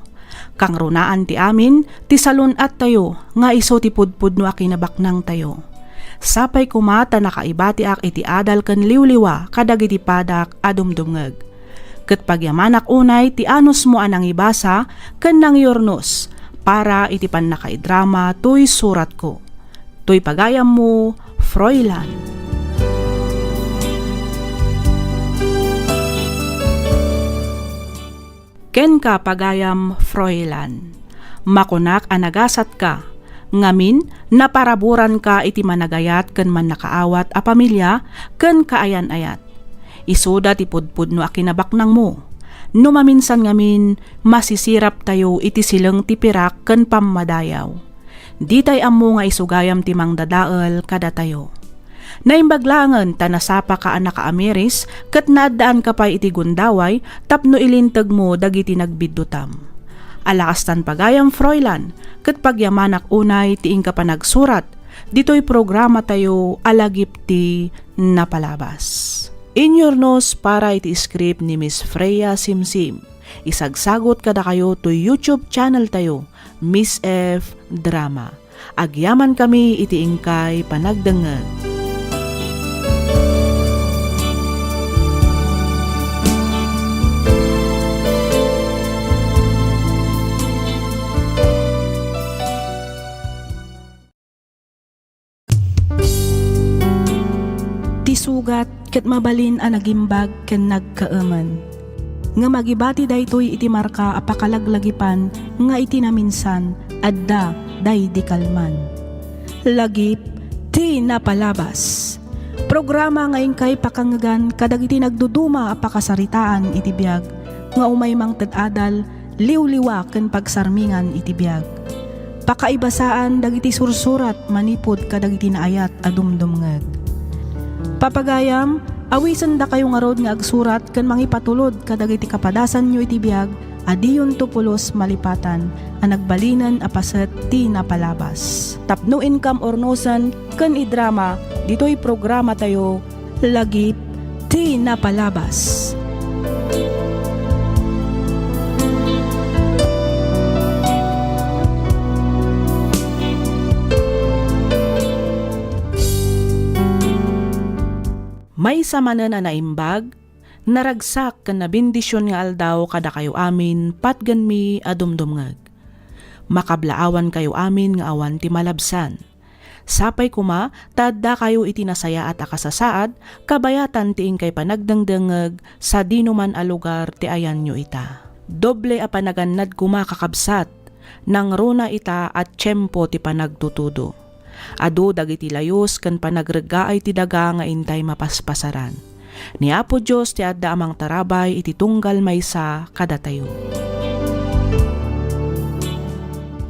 A: Kang runaan ti amin, ti salon at tayo, nga iso ti pudpud no akinabaknang tayo. Sapay kumata nakaibati ak iti adal ken liwliwa, kadagiti padak adumdumngeg. Ket pagyamanak unay, ti anus mo anang ibasa, ken nang yornos, para iti pan nakaidrama, tuy surat ko. Tuy pagayam mo, Froilan. Ken ka pagayam, Froilan. Makunak anagasat ka. Ngamin, naparaburan ka iti managayat ken man nakaawat a pamilya ken kaayan-ayat. Isuda ti pudpud no akinabaknang mo. No maminsan ngamin, masisirap tayo iti silang tipirak ken pammadayaw. Di tay ammo nga isugayam ti mangdadael kada tayo. Naimbaglangan tanasapa ka anak amiris ket naadaan ka pa iti gundaway tapno ilinteg mo dagiti nagbiddutam. Alakastan pagayam, Froilan, ket pagyamanak unay tiing ka pa nagsurat, dito'y programa tayo alagip ti napalabas. Inyornos para iti script ni Miss Freya Simsim. Isagsagot kada kayo to YouTube channel tayo, Miss F Drama. Agyaman kami iti ingkay panagdengeg. Tisugat ket mabalin a nagimbag ken nagkaeman. Nga magibati daytoy iti marka apakalaglagipan nga iti naminsan adda day di kalman. Lagip ti napalabas. Programa nga ingkay pakangagan kadagiti nagduduma apakasaritaan iti biag nga umaymang tadadal liwliwa ken pagsarmingan iti biag. Pakaibasaan dagiti sursurat manipod kadagiti naayat adumdumngeg. Papagayam, awisan da kayo nga rod nga agsurat ken mangipatulod kadagiti kapadasan nyo iti biag adiyon tupulos malipatan a nagbalinan a paset ti napalabas. Tapno income ornosan ken idrama dito'y programa tayo lagip ti napalabas. May samanan na naimbag, naragsak ken nabindisyon nga aldaw kada kayo amin patgan mi adumdumngeg. Makablaawan kayo amin nga awan ti malabsan. Sapay kuma, tadda kayo iti nasaya at akasasaad, kabayatan ti ingkay panagdengdengeg sa dinuman a lugar ti ayan nyo ita. Doble a panagannad kuma kakabsat, nang runa ita at tiyempo ti panagtutudo. Adu dagiti layos ken panagregaay ti daga nga intay mapaspasaran. Ni Apo Dios ti adda amang tarabay iti tunggal maysa kada tayo.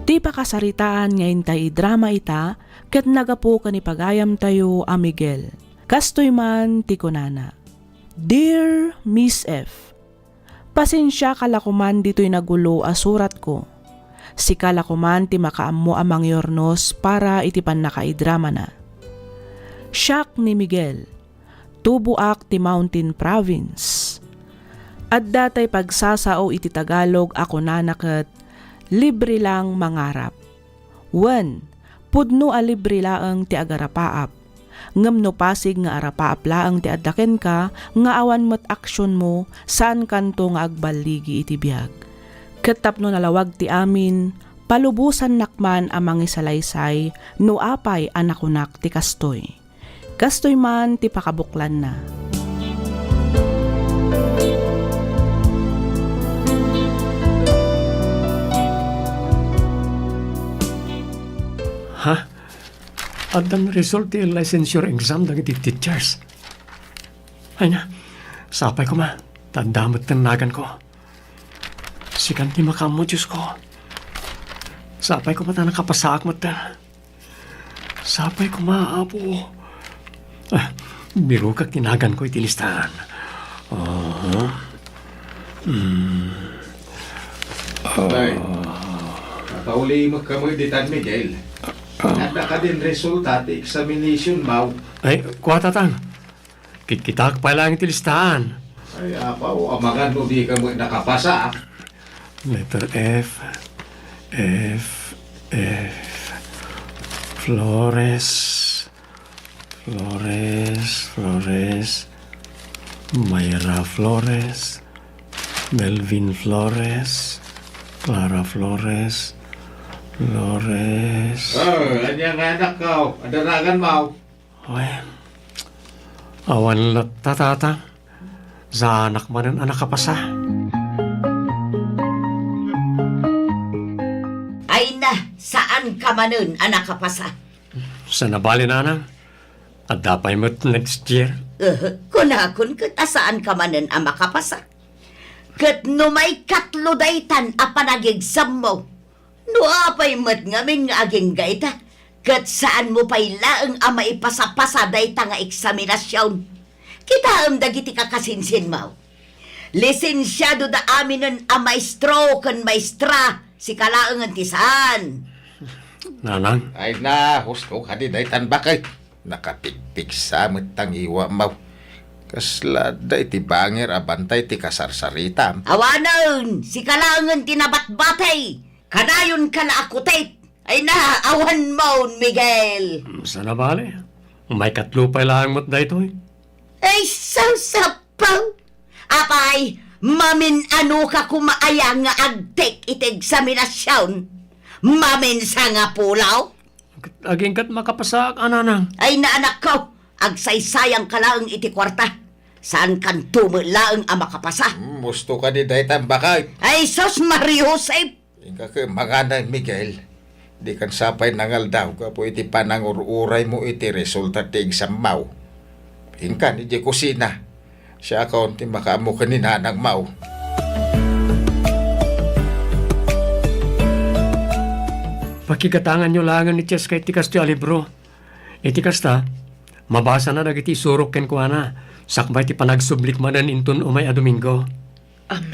A: Ti pakasaritaan ngayon tayo drama ita, ket nagapo ka ni pagayam tayo a Miguel. Kastoy man ti kunana. Dear Miss F, pasensya kalakuman dito'y nagulo a surat ko. Si kalakuman ti makaammo amang yornos para iti panakaidrama na. Siak ni Miguel, tubuak ti Mountain Province. At datay pagsasao iti Tagalog ako nanakat, libre lang mangarap. 1. Pudno a libre laang ti agarapaap. Ngam no pasig nga arapaap laang ti addaken ka, nga awan mo't aksyon mo, saan kanto nga agbaligi iti biyag. Katapno nalawag ti amin, palubusan nakman amang isalaysay, no apay anakunak ti kastoy. Kastoy man ti pakabuklan na.
B: Ha? Adam result ti licensure exam dagiti teachers. Ay na, sapay ko ma, tandamot tanagan ko. Sikan ti makamo, Diyos ko. Sapay ko mata nakapasaak mata. Sapay ko ma, apo. Biro ka kinagan ko iti listahan.
C: Ay, nakauli mo ka mo ditan, Miguel. Nanda ka din resulta ti examination mo.
B: Ay, kuha tatang. Kikitak pa lang iti listahan.
C: Ay, apaw, amangan mo di ka mo nakapasa.
B: Letter F. Flores. Mayra Flores. Melvin Flores. Clara Flores.
C: Anyang anak ko. Adaragan mo.
B: Ay, awan lat tatata. Sa anak man anak kapasa.
D: Ay na, saan ka manon, anak kapasa?
B: Sa nabali nanang. At dapay mo't next year.
D: Kunakon kat asaan ka manon ang makapasa. Kat no may katlo daytan a panagigsam mo. No apay mat ngamin nga aging gaita. Kat saan mo pa'y laang a maipasapasa dayta nga eksaminasyon. Kita ang dagiti kakasinsin mo. Lisensyado da aminon a maestro kan maestra si kalaang antisan.
B: Nanang.
C: Ay na, husto ka di daytan bakay. Nakapigpig sa matang iwa mo. Kasla da iti bangir abantay ti kasarsarita.
D: Awanon, si kalaang tinabat-batay. Kanayon ka na akutate. Ay na, awan mo, Miguel.
B: Sa nabali. May katlo pa lang mo't da ito.
D: Ay, sasapaw. Apay, mamin ano ka kumaaya nga agtek iti eksaminasyon. Mamin sa nga pulaw.
B: Aging kat makapasak, ananang.
D: Ay na anak ko, agsaysayang ka lang iti kwarta. Saan kan tumulaang ang makapasa?
C: Gusto ka di daytan bakay.
D: Ay, sos Mario Josep.
C: Ika ka maganan, Miguel. Di kan sapay nangal daw ka po iti panangururay mo iti resulta ti exam mau. Hingkan iti kusina. Siya akaw ti makaamo ka ni nanang mau.
B: Pakikatangan nyo langan ni Ches kay tikas ti alibro. Iti kasta, mabasa na dagiti surok ken kuana. Sakbay ti panagsublik manan inton umay a Domingo.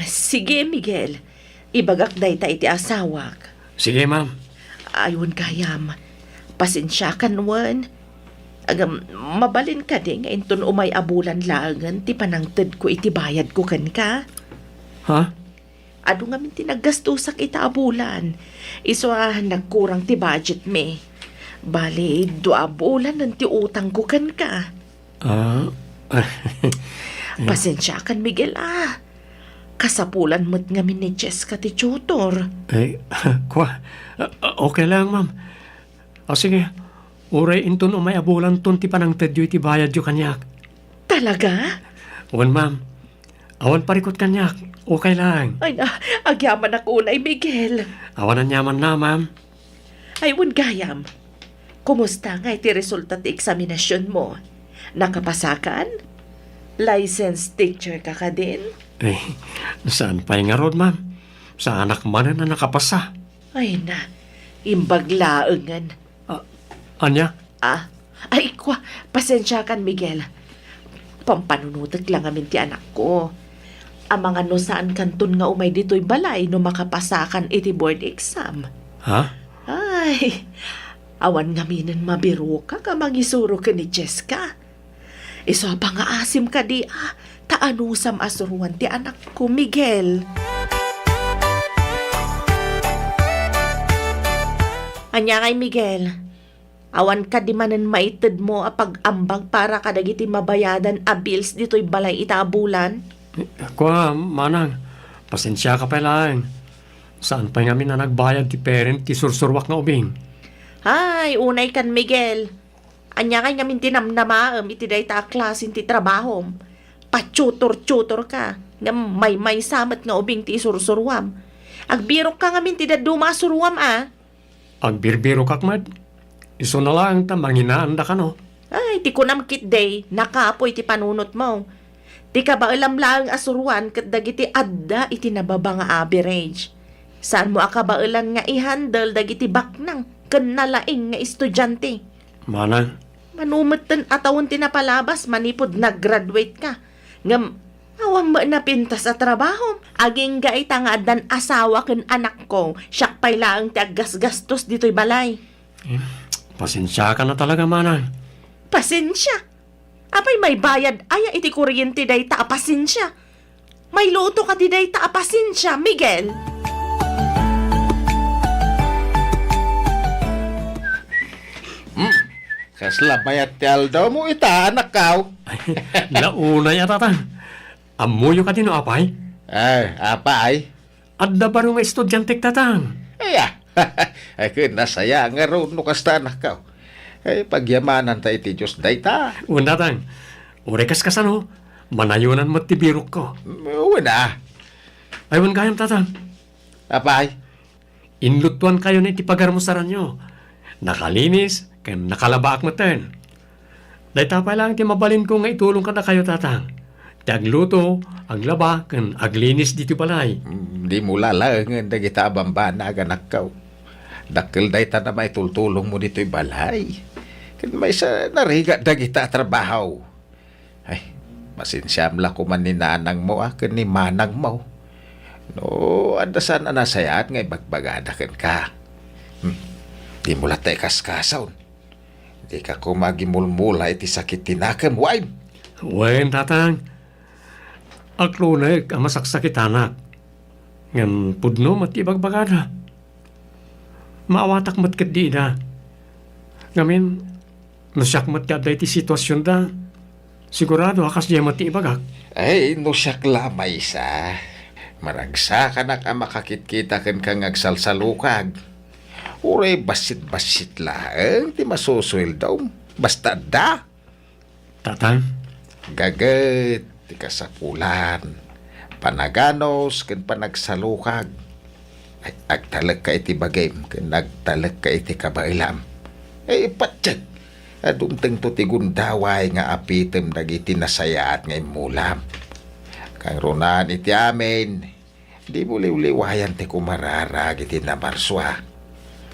E: Sige, Miguel. Ibagak dayta iti asawak.
B: Sige, ma'am.
E: Ayun kayam. Pasensya kan wan. Agam, mabalin ka din nga inton umay abulan langan ti panangted ko iti bayad ko kan ka.
B: Ha?
E: Ado nga min tinaggastusak ita abulan. Iso nagkurang ti budget me. Bali, 2 abulan ng ti utang ko kan ka. Pasensya kan, Miguel Kasapulan mo't nga min ni Jessica ti tutor.
B: Okay lang, ma'am. Sige, uray inton umay abulan ton ti panangted yu iti bayad yu kanyak.
E: Talaga?
B: Wan, ma'am. Awan parikot kanyak. Okay lang.
E: Ay na, agyaman ako unay, Miguel.
B: Awan ang yaman na, ma'am.
E: Ay, gayam. Kumusta nga iti resulta ti eksaminasyon mo? Nakapasakan? Licensed teacher ka ka din?
B: Saan pa nga rod, ma'am? Sa anak man na nakapasa.
E: Ay na, Imbaglaengan.
B: Anya?
E: Ay, pasensya kan, Miguel. Pampanunutak lang amin ti anak ko. Ang mga no saan kanton nga umay dito'y balay no makapasakan iti board exam.
B: Ha?
E: Ay, awan nga minin mabiro ka mangisuro ka ni Jessica. Iso pa nga asim ka di taanusam asuruan ti anak ko, Miguel. Anya kay Miguel, awan ka di manen maited mo pag-ambag para kadagiti mabayadan a bills dito'y balay itaabulan?
B: Kwa, manang, pasensya ka pa lang. Saan pa nga na nagbayad ti parent ti sursurwak nga ubing?
E: Ay, unay kan, Miguel. Anya kay ngamin tinamnamaam iti dayta klasin ti trabahom. Pachutor-chutor ka. Nga may samat nga ubing ti sursurwam. Agbirok ka ngamin ti daduma surwam
B: Agbirbiro kakmad. Iso na lang ta manginaan da ka no.
E: Ay, ti kunam kit day, nakapoy ti panunot mo. Di ka ba alam lang asuruan kat dagiti adda iti nababa nga average. Saan mo akabailan nga i-handle dagiti baknang kanalaing nga estudyante.
B: Manang,
E: Manumatan atawon tinapalabas manipod nag-graduate ka. Ngam, awang ba napinta sa trabaho? Aging gaita nga dan asawa ken anak ko, siyak pay laang ti aggasgastos dito'y balay.
B: pasensya ka na talaga, manang.
E: Pasensya. Apay may bayad aya iti kuryente day ta pasensya. May luto ka di day ta pasensya, Miguel.
C: Kasla mayat ti Aldo mo ita, anak kaw.
B: Launa ya tatang. Amuyo ka din o apay?
C: Ay, apa ay?
B: Adda ba nga estudyante tatang?
C: Ay, ay, nasaya nga ro no kasta anak kaw. Ay, pagyamanan ta iti Diyos dayta.
B: Una tang, urekas ka sa no, manayunan mo ti birok ko.
C: Wala.
B: Aywan kayam tatang,
C: Apa ay?
B: inlutuan kayo na iti pagarmusaran nyo. Nakalinis, kaya nakalabaak mo ten. Dahita pa lang ti mabalin ko nga itulong ka na kayo tatang. Ti agluto, aglaba, kan aglinis dito balay.
C: Di mo lalangan na kita bambana anak kaw. Dakil dayta na may tultulong mo dito'y balay. Kan may sa nariga da kita trabaho. Ay, masinsyam lang ko man ni nanang mo kan ni manang mo. No, andasan na nasayat ngay bagbagadakan ka. Di mo latay kaskasaw. Di ka kumagimulmula iti sakit tinakam, wine.
B: Wen tatang, aklunag ang masaksakit anak. Ngam pudno matibagbagada. Maawatak mat kat di da. Ngamin, nasyak mat kada iti sitwasyon da. Sigurado akas diya matibagak.
C: Ay, no siya klamay sa. Maragsa ka na ka makakit-kita kan kang agsalsalukag. Uray basit-basit lang, ti masusuil daw. Basta da.
B: Tatang,
C: Gagat, ti kasapulan. Panaganos, kan panagsalukag. Ay, agtalag ka iti bagay, kan nagtalag ka iti kabailam. Ay, patsyag. Adumteng to ti gundaway nga apitem dagiti nasayaat ngay mulam. Kang runan iti amin, di mo liwliwayan ti kumararag iti namarswa.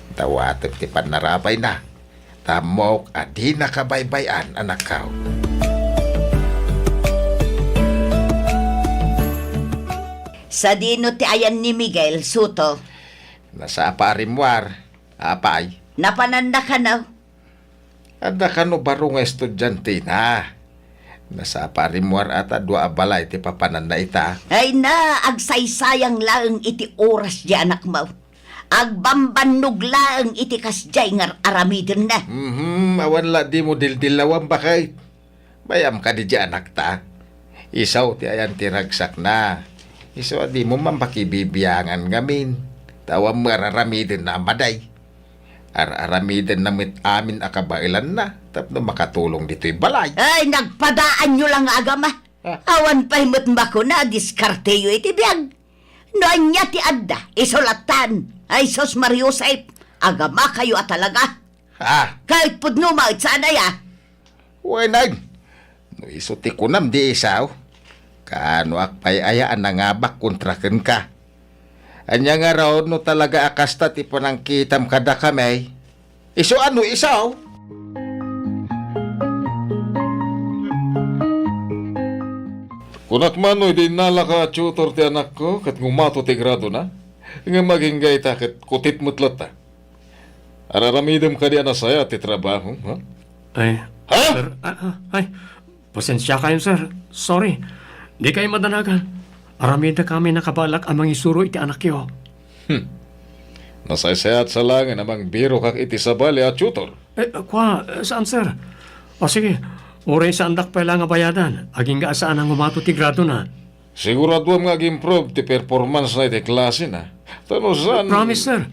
C: Tawatag ti panarapay na. Tamok adi nakabaybayan anak kaw.
D: Sa dino ti ayan ni Miguel, Suto.
C: Nasa aparimwar, apay.
D: Napananda ka na.
C: Ada ka no baro nga estudyante na. Nasa aparimwar ata dua abalay ti papanan na ita.
D: Ay na, agsaysayang laeng iti oras di anak mo. Agbambannog laeng iti kasjay nga aramidin na.
C: Awan la di mo dildilawan bakay. Bayam ka di anak ta. Isaw ti ayan ti ragsak na. Isaw di mo mampakibibiyangan ngamin. Tawam mararamidin na maday. Aramidin na mit amin akabailan na. Tapno makatulong dito'y balay.
D: Ay, nagpadaan nyo lang agama. Awan pa'y mutmbako na, diskarte yu iti biyag. Noan niya ti adda, isolatan. Ay, sos Mariusay, agama kayo at talaga.
C: Ha?
D: Kahit pudno maut sana ya.
C: Wenag. No isuti ko nam di isaw. Kaano akpay ayaan na nga bak kontraken ka. Anya nga raw no talaga akasta ti panangkitam kada kamay. Iso ano isaw?
F: Kunak manoy din nala ka tutor ti anak ko kat ngumato ti grado na. Nga maging gayta kat kutit mutlat ta. Araramidem ka di anasaya ti trabaho. Ha?
B: Ay,
F: Ha?
B: sir, ay, pasensya kayo, sir. Sorry. Di kayo madanagan. Aramida kami nakabalak amang isuro iti anak yo.
F: Nasaysayat sa langin namang biro kak iti sabali at tutor.
B: Saan, sir? O sige, oray sa andak pa lang nga bayadan. Aging gaasaan ang umato ti grado na.
F: Sigurado ang mag-improve ti performance na iti klase na. Tano saan?
B: Promise, sir.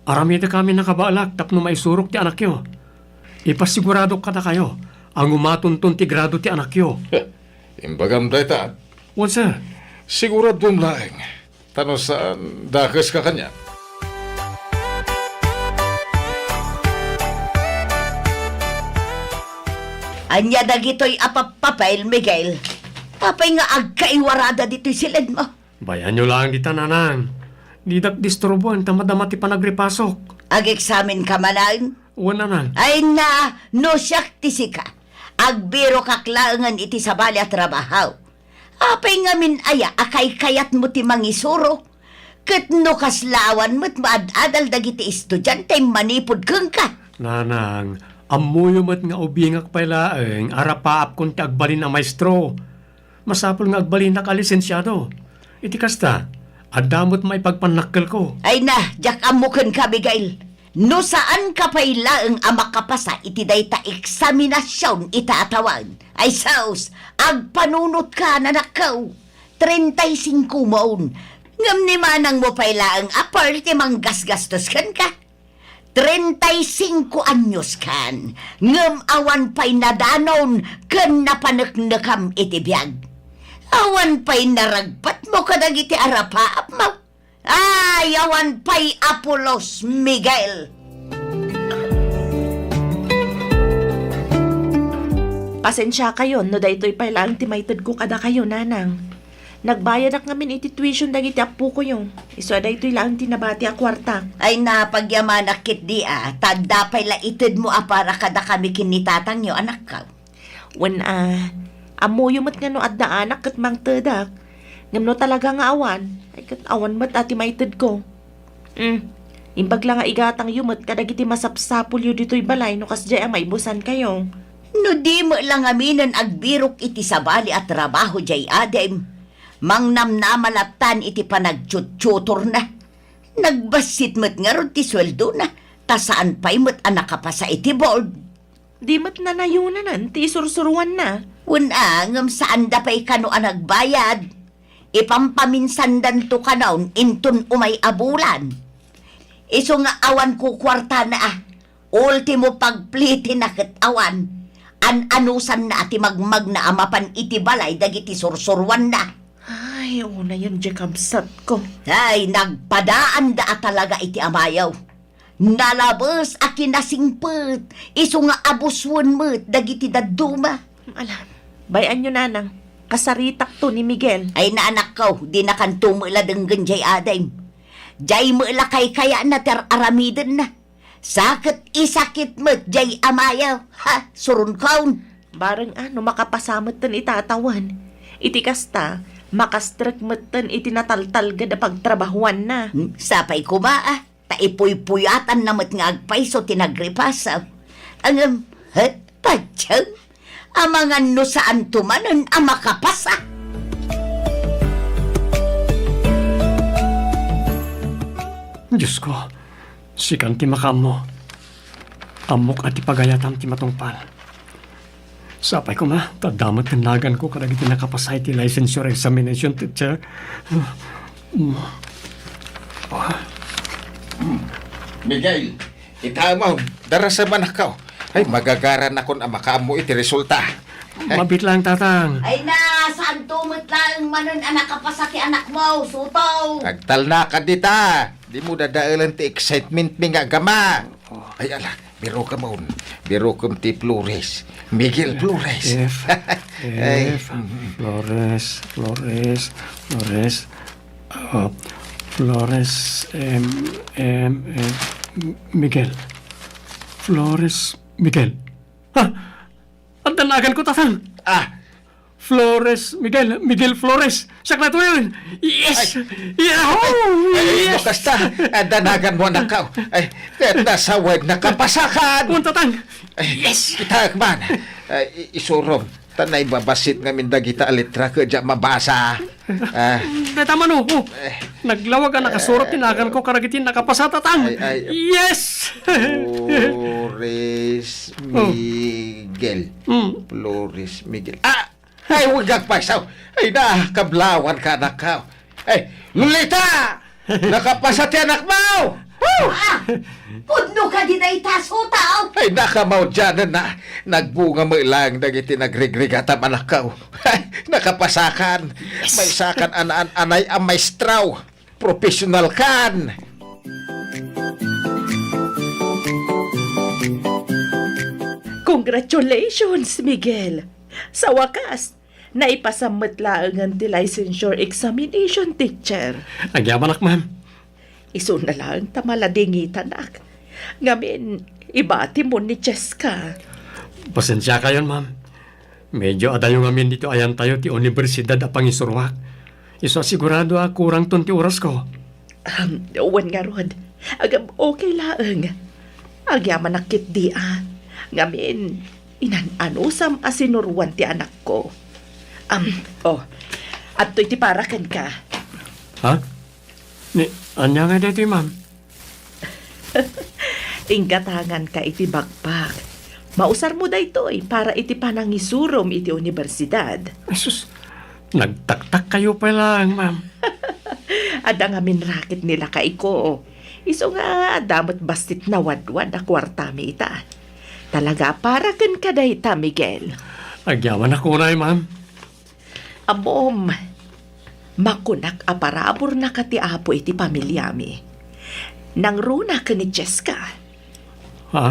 B: Aramida kami nakabalak tapno maisurok ti anak yo. Ipasigurado ka na kayo. Ang umatunton ti grado ti anak yo.
F: Imbagam dayta.
B: Well, sir.
F: Sigurado ang laing. Tano saan dakas ka kanya?
D: Anya dagitoy apapapail, Miguel. Papay nga agkaiwarada dito'y silid mo.
B: Bayan nyo lang di tananang. Di disturbuan tamadama ti panagripasok.
D: Ag-examine ka manan.
B: Wala nang.
D: Ay na, no siyak tisika. Agbiro kaklaangan iti sabali at trabahaw. Apay nga min aya, akay kayat mo ti mangisuro. Kat no kaslawan mo't maad-adal dagiti estudyante manipod kang ka.
B: Nanang, amuyo mo't nga ubingak pailaeng arapaap kung ti agbalin ang maestro. Masapol nga agbalin na kalisensyado. Iti kasta, adamot may pagpanakkel ko.
D: Ay na, jak amukan ka, Miguel. No saan ka pailaang amakapasa iti dayta eksaminasyon itatawan. Ay saus, agpanunot ka na nakaw. 35 maun. Ngam ni manang mo pailaang aparte mang gasgastos kan ka. 35 anyos kan. Ngam awan pa'y nadanon kan napanaknakam iti biyag. Awan pa'y naragpat mo kadag iti arapaap mo. Ay, awan pa'y Apolos, Miguel.
E: Pasensya kayo, no daytoy pa lang timaytad ko kada kayo, nanang. Nagbayad ak ngamin iti tuition dagiti apu ko yung. Iso daytoy lang tinabati a kwarta.
D: Ay napagyaman akit di tagda pa'y laited mo para kada kami kinitatang yo anak ka.
E: When amuyo mat nga no adda anak kat mang tedak. Ngam no talaga nga awan. Ay kat awan mat ati maytad ko. Imbag lang nga igatang yumot kadagiti masapsapul yu dito'y balay no kasdya may busan kayo.
D: No di mo lang aminan agbirok iti sabali at trabaho jay adem. Mang namnamalatan iti panagtsutor na. Nagbasit mo't nga ron ti sweldo na. Tasaan pa'y mo't anak ka pa sa iti board.
E: Di mat na nayunanan, ti sursuruan na.
D: Unangam saan da pa'y kano ang nagbayad. Ipampaminsandan to kanaon intun umay abulan. Iso nga awan ko kwarta na Ultimo pagpliti na ket awan. Anusan na ati magmag na amapan iti balay dagiti sursurwan na.
E: Ay, una yun di kamsat ko.
D: Ay, nagpadaan da talaga iti amayaw. Nalabas a kinasingpet. Iso nga abuswan mo't dagiti daduma.
E: Alam, bayan nyo nanang. Kasaritak to ni Miguel.
D: Ay naanak ko, di na kan tumula denggan jay adem. Jay mo kay kaya na ter aramiden na. Sakit isakit mo't jay amayaw. Ha, surun kaun.
E: Barang makapasamot tan itatawan. Iti kasta, makastrek matan iti nataltal gada pagtrabahuan na.
D: Sapay ko ba Taipuy-puyatan namat nga agpaiso tinagripasaw. Ang patsang. Amangan no saan tumanon ang makapasa.
B: Diyos ko, sikan ti makam mo. Amok at ipagayatam ti matungpal. Sapay ko ma, tadamot kanagan ko kadag iti nakapasay ti licensure examination teacher.
C: Miguel, itamaw, darasa man ako. Ay, magagaran akon ang makaamo iti resulta.
B: Mabit lang, tatang.
D: Ay na, saan tumot lang manon anak kapasa ti anak mo, sutaw.
C: Agtal na ka dita. Di mo dadaalan ti excitement mi nga gama. Ay, ala, biro ka mo. Biro kam ti Flores. Miguel Flores. Ay.
B: Flores. Flores, Miguel. Flores, Miguel. Ha? Ang tanagan ko, tatang. Flores, Miguel Flores. Siya na ito yun. Yes! Yahoo!
C: Ay,
B: Yes!
C: basta, danagan mo na ka. Ay, kahit nasa web nakapasakan.
B: Kung tatang.
C: Yes! Kita, man. Ay, isurong. Tanay babasit nga minda kita alitra ka dyan mabasa.
B: Tama no. Naglawag ang nakasurot tinagan ko karagitin nakapasa, tatang.
C: Ay.
B: Yes!
C: Flores Miguel. Flores Miguel. Ay, huwag agpasaw. Ay, nakablawan ka na ka. Ay, Lolita! Nakapasa ti anak mo!
D: Pudno ka din ay taso tao.
C: Ay, nakamaw dyan na. Nagbunga mo ilang dagiti nagrigrigata manakaw. Ay, nakapasakan. May sakan anay ang maestraw. Professional kan.
E: Congratulations, Miguel! Sa wakas, naipasamot laang ang ti licensure examination, teacher.
B: Nagyamanak, ma'am.
E: Iso na lang tamaladingitan ak. Ngamin, ibati mo ni Cheska.
B: Pasensya kayon, ma'am. Medyo adayo ngamin dito ayan tayo ti Universidad a Pangisurwak. Iso sigurado kurang tunti oras ko.
E: Wan nga rod. Agam okay laang. Agyaman nakit di Ngamin, inananusam asinurwan ti anak ko. At to'y ti parakan ka.
B: Ha? Anya nga dito, ma'am?
E: Inggatangan ka iti bagbag. Mausar mo daytoy para iti panangisurom iti universidad.
B: Asus, nagtaktak kayo pa lang, ma'am.
E: Ada nga minrakit nila kaiko. Iso nga damot bastit na wadwad na kwartami ita. Talaga para kan kadayta, Miguel.
B: Agyaman ako na, ma'am.
E: Amom, makunak aparabor na katiapo iti pamilyami. Nang runa ka ni Cheska.
B: Ha?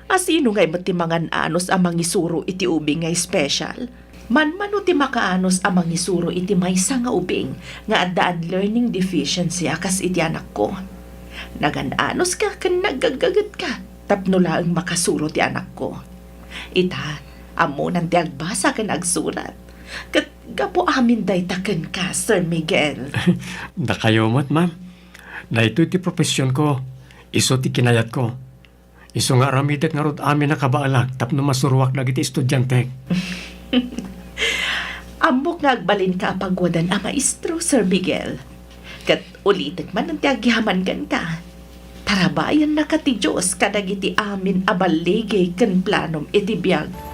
E: Asino nga'y matimangan anos amang isuro iti ubing ngay special? Manmano ti makaanos amang isuro iti maysa nga ubing nga addaan learning deficiency akas iti anak ko. Nagan-anos ka kan nagagagat ka tapno laang makasuro ti anak ko. Ita, amo nang ti agbasa kan agsurat. Kat gapo amin day taken ka, Sir Miguel.
B: Da kayo mat, ma'am. Na ito ti profesyon ko. Iso ti kinayat ko. Iso nga ramidet nga rod amin nakabaalag tapno masurwak na iti estudyante.
E: Ambok nga agbalin ka pagwadan a maestro, Sir Miguel. Kat ulitin man ang tiagyaman kan ka. Tarabayan na ka ti Diyos kadagiti amin abaligay kan planom iti biyag.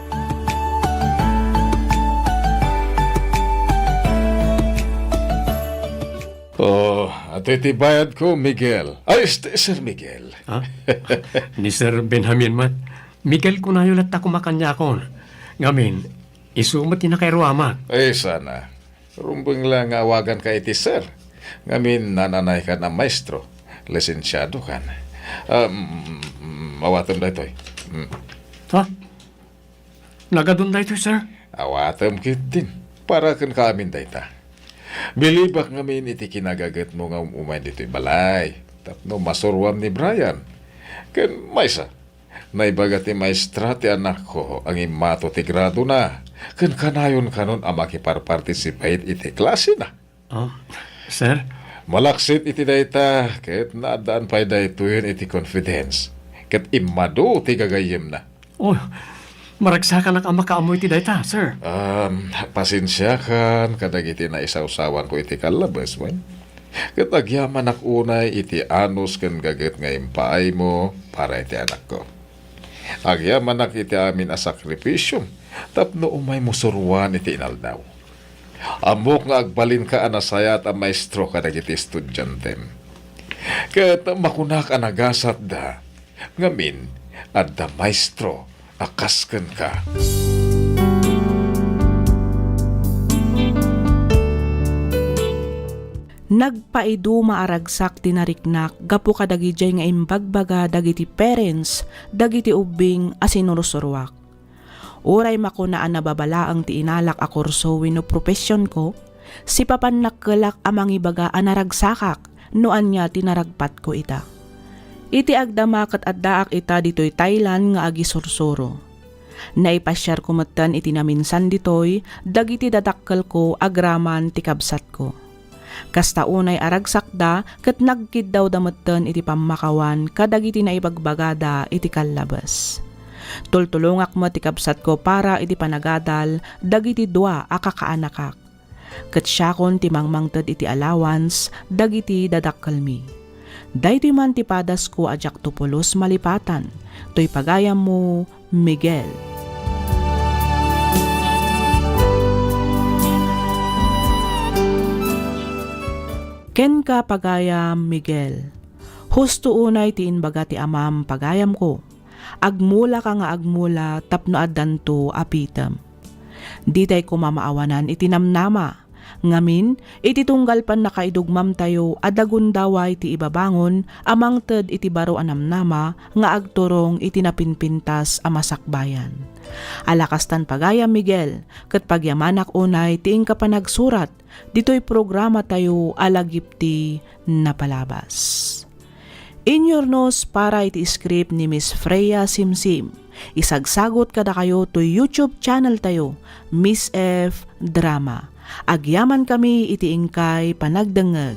F: Ato iti bayad ko, Miguel. Ay, Sir Miguel.
B: Ha? Ni Sir Benjamin mat. Miguel kunayo lat ako makanyakon. Ngamin, isumat ti nakairuamak.
F: Ay, sana. Rumbang lang awagan ka iti, sir. Ngamin, nananay ka na maestro. Lisensyado ka na. Awatom da ito'y.
B: Ha? Nagadun da ito, sir?
F: Awatom kit din. Para kan kaamin da ita. Bilibak ngamin iti kinagagat mo nga umay dito'y balay. Tapno masurwam ni Brian. Ken maysa. Naibaga ti maestra ti anak ko ang imato ti grado na. Ken kanayon kanon ang makiparparticipate iti klase na.
B: Oh, sir?
F: Malaksit iti dayta, ket naadaan pa'y daytoyon iti confidence. Ket imado ti gagayem na.
B: Oh, maragsakan ang makaamoy ti dayta, sir.
F: Pasensya kan, kadagiti na isawsawan ko iti kalabas, man. Ket agyaman ak unay iti anos ken gaget nga impaay mo para iti anak ko. Agyaman ak iti amin a sakripisyo, tapno umay mo suruan iti inaldaw. Amok nga agbalin ka anasayat a maestro kadagiti estudyantem. Ket makunak anagasat da, ngamin adda maestro akasken ka.
A: Nagpaidu maaragsak tinariknak gapu kadagijay nga imbagbaga dagiti parents dagiti ubing asinurusurwak. Uray makunaan na babalaang ti inalak a kurso wenno profesyon ko, si papan nakkelak amang ibaga anaragsakak noan niya tinaragpat ko ita. Iti agdama kat addaak ita ditoy Thailand nga agi sursuro. Naipasyar ko matan iti naminsan ditoy, dagiti dadakkel ko agraman ti kabsat ko. Kasta unay aragsakda kat nagkid daw damatan iti pamakawan kadagiti na ibagbagada iti kalabas. Tultulungak mo ti kabsat ko para iti panagadal dagiti dua akakaanakak. Kat syakon ti mangmangted iti allowance dagiti dadakkel mi. Daytoy man ti padas ko ajak tupulos malipatan, toy pagayam mo, Miguel. Ken ka pagayam, Miguel. Husto unay ti inbaga ti amam pagayam ko. Agmula ka nga agmula tapno addanto apitam. Ditay ko mamaawanan iti namnama. Ngamin, iti tunggal pan nakaidugmam tayo adagun daway ti ibabangon amang ted iti baro anamnama nga agturong iti napinpintas a masakbayan. Alakastan pagayam, Miguel, ket pagyamanak unay tiing ka pa nagsurat, dito'y programa tayo alagipti na palabas. Inyornos para iti script ni Miss Freya Simsim. Isagsagot kada kayo to YouTube channel tayo, Miss F Drama. Agyaman kami iti ingkay panagdengeg.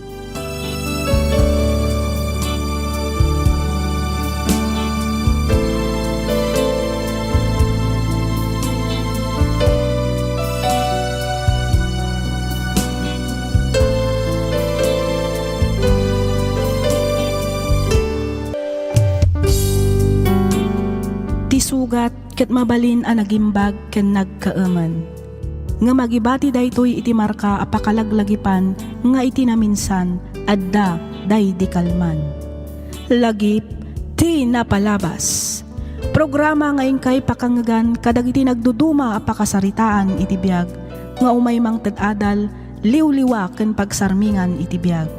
L: Tisugat ket mabalin a nagimbag ken nagkaaman. Nga magibati daytoy iti marka apakalaglagipan nga iti naminsan adda day di kalman. Lagip ti napalabas. Programa nga ingkay pakangagan kadagiti nagduduma apakasaritaan iti biag nga umaymang ted-adal liwliwa ken pagsarmingan iti biag.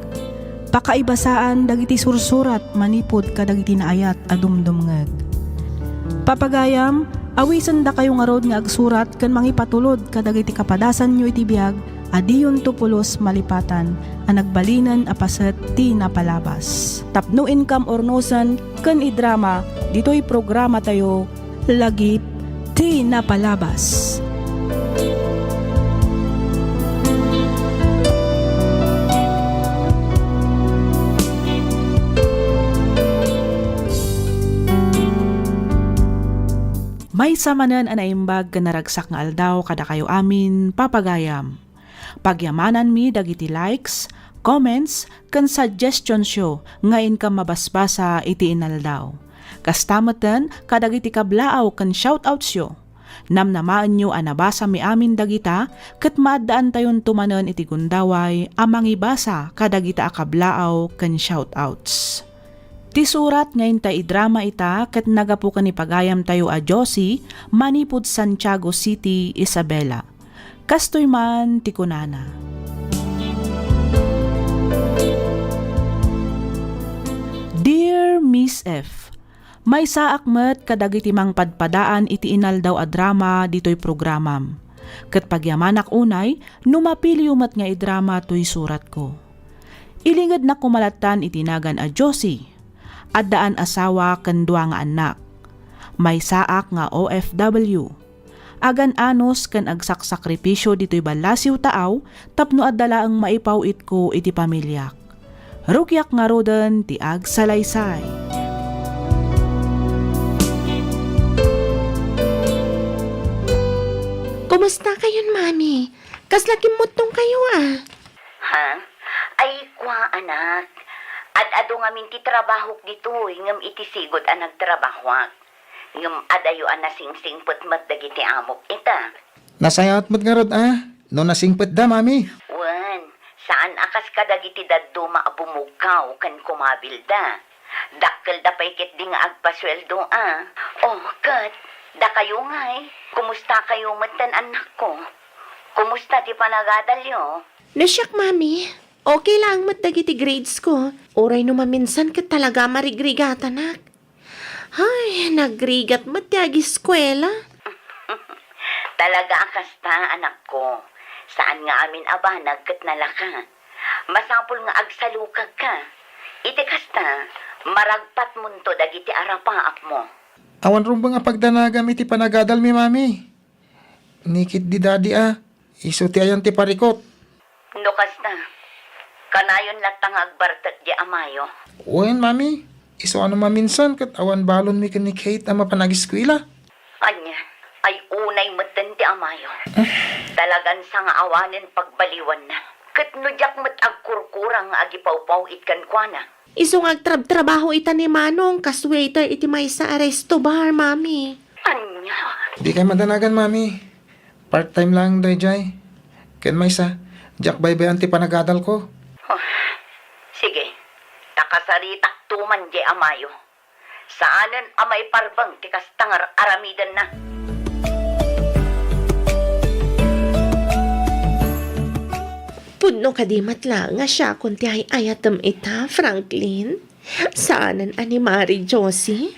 L: Pakaibasaan dagiti sursurat manipod kadagiti naayat a dumdumngeg. Papagayam, awisan da kayo nga rod nga agsurat ken mangipatulod kadagiti kapadasan nyo iti biag adiyon tupulos malipatan a nagbalinan a paset ti napalabas. Tapno income ornosan ken idrama ditoy programa tayo lagip ti napalabas.
A: May samanan anaimbag kanaragsak nga aldaw kada kayo amin papagayam. Pagyamanan mi dagiti likes, comments, kan suggestions yo ngayon ka mabasbasa iti inaldaw. Kastamatan kadagiti kablaaw kan shoutouts yo. Namnamaan nyo anabasa mi amin dagita ket maadaan tayon tumanen iti gundaway amang ibasa kadagita akablaaw kan shoutouts. Ti surat ngayon ta idrama ita ket nagapu ka ni pagayam tayo a Josie manipud Santiago City, Isabela. Kastoy man ti kunana. Dear Miss F, may saak met kadagiti mang padpadaan iti inaldaw a drama ditoy programam. Ket pagyamanak unay, numapili umat nga idrama toy surat ko. Ilingad na kumalatan itinagan a Josie. Addaan asawa ken dua nga anak. May saak nga OFW. Agan anos ken agsaksakripisyo ditoy balasiw taaw tapno addala ang maipawit ko iti pamilyak. Rukyak nga roden ti agsalaysay.
E: Kumusta kayon, Mami? Kaslakim mo tong kayo
J: Ha? Ay, kwa anak. Ad-ado nga minti trabaho dito, ngam iti sigod ang nagtrabahwak. Ngam adayo ang nasingsingpot mat dagiti amok ita.
G: Nasayat mo't nga rod no nasingpet da, mami.
J: Wan, saan akas ka dagiti daddo maabumukaw kan kumabilda? Dakkel da paikit di nga agpasweldo Oh, kat, da kayo nga Kumusta kayo matan anak ko? Kumusta di panagadalyo?
E: Nasyak, Mami. Okay lang matagiti grades ko. Oray no maminsan ka talaga marigrigata, nak. Ay, nagrigat matiagi eskwela.
J: Talaga akasta, anak ko. Saan nga amin abanag kat nalaka? Masapul nga agsalukag ka. Iti kasta, maragpat munto dagiti arapaak mo.
G: Awan rin ba nga pagdanagam iti panagadal mi mami? Nikit di daddy iso ti ayan ti parikot.
J: No kasta, kanayon latang agbartat di amayo.
G: Uwan mami, iso ano maminsan kat awan balon mi ni Kate na mapanag-eskwela.
J: Anya, ay unay matan ti amayo. Talagan sa nga awanin pagbaliwan na. Kat nudyak mat agkurkurang nga agipawpaw itkan kwa na.
E: Isong agtrab-trabaho ita ni Manong kas waiter iti may sa resto bar, mami.
J: Anya,
G: Di kayo madanagan mami. Part-time lang dayjay. Ken may sa, Jack baybayan ti panagadal ko.
J: sige, takasaritak tuman di amayo. Saanan amay parbang ti kastangar aramidan na.
E: Pudno kadimat lang nga siya kunti ay ayatam ita, Franklin. Saanan ani Mari Josie?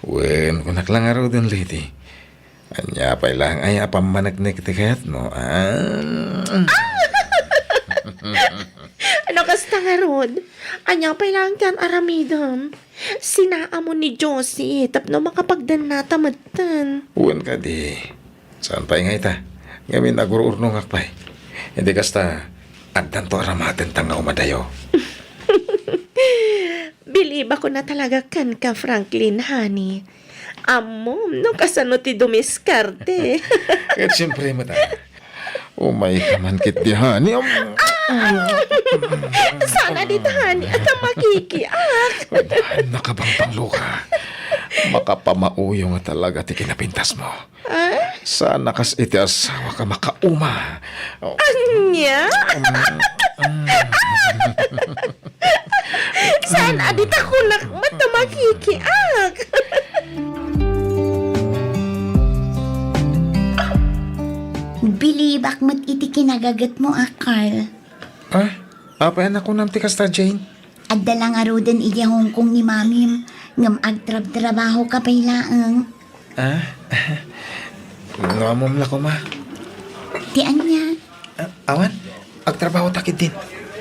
C: Wen, kunak lang araw dun, lady. Anya pa lang ay apamanagnik tikat mo.
E: Ano kasta nga rod? Anya pa lang tiyan aramidam. Sinaa mo ni Josie, tapno makapagdan na tamatan.
C: Wen ka di. Saan pa ingay ta? Ngamin agururnong akpay. Hindi kasta, addan to aramaten tanga umadayo.
E: Believe ako na talaga kan ka, Franklin, honey. Amom, no kasano ti dumiskarte.
C: Kahit siyempre mo ta. Umay ka man kit di, honey.
E: Sana di honey at ang makikiak.
C: Nakabang pangluka. Makapamauyo nga talaga ti kinapintas mo. Sana kas iti asawa ka makauma.
E: Anya? Sana di ako mata makikiak.
K: Bilibak mo't iti kinagagat mo, Carl.
G: Apayan ako nam ti kasta Jane.
K: Adda lang arudan iti Hong Kong ni mamim. Ngam agtrab-trabaho ka pa'y laang.
G: Namom la ko ma.
K: Tian niya.
G: Awan, agtrabaho takid din.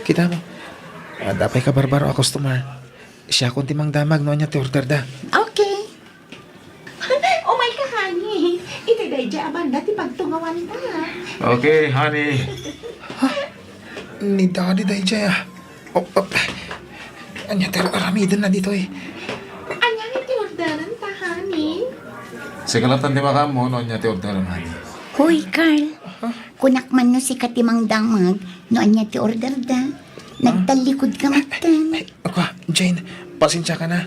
G: Kita mo. Dapay ka barbaro a customer. Siya kunti mang damag no niya ti order da.
K: Okay.
E: Oh my ka, honey. Iti day jaban dati pagtungawan ta.
F: Okay, honey.
G: Ni daddy day jay Anya tero aramidan na dito eh.
E: Anya iti orderan ta, honey.
F: Sigalatan di makamo, no niya ti orderan, honey.
K: Hoy, Carl. Kunak man no si katimang damag, no anya ti order da. Nagtalikod ka matan.
G: Ako, Jane, pasensya ka na.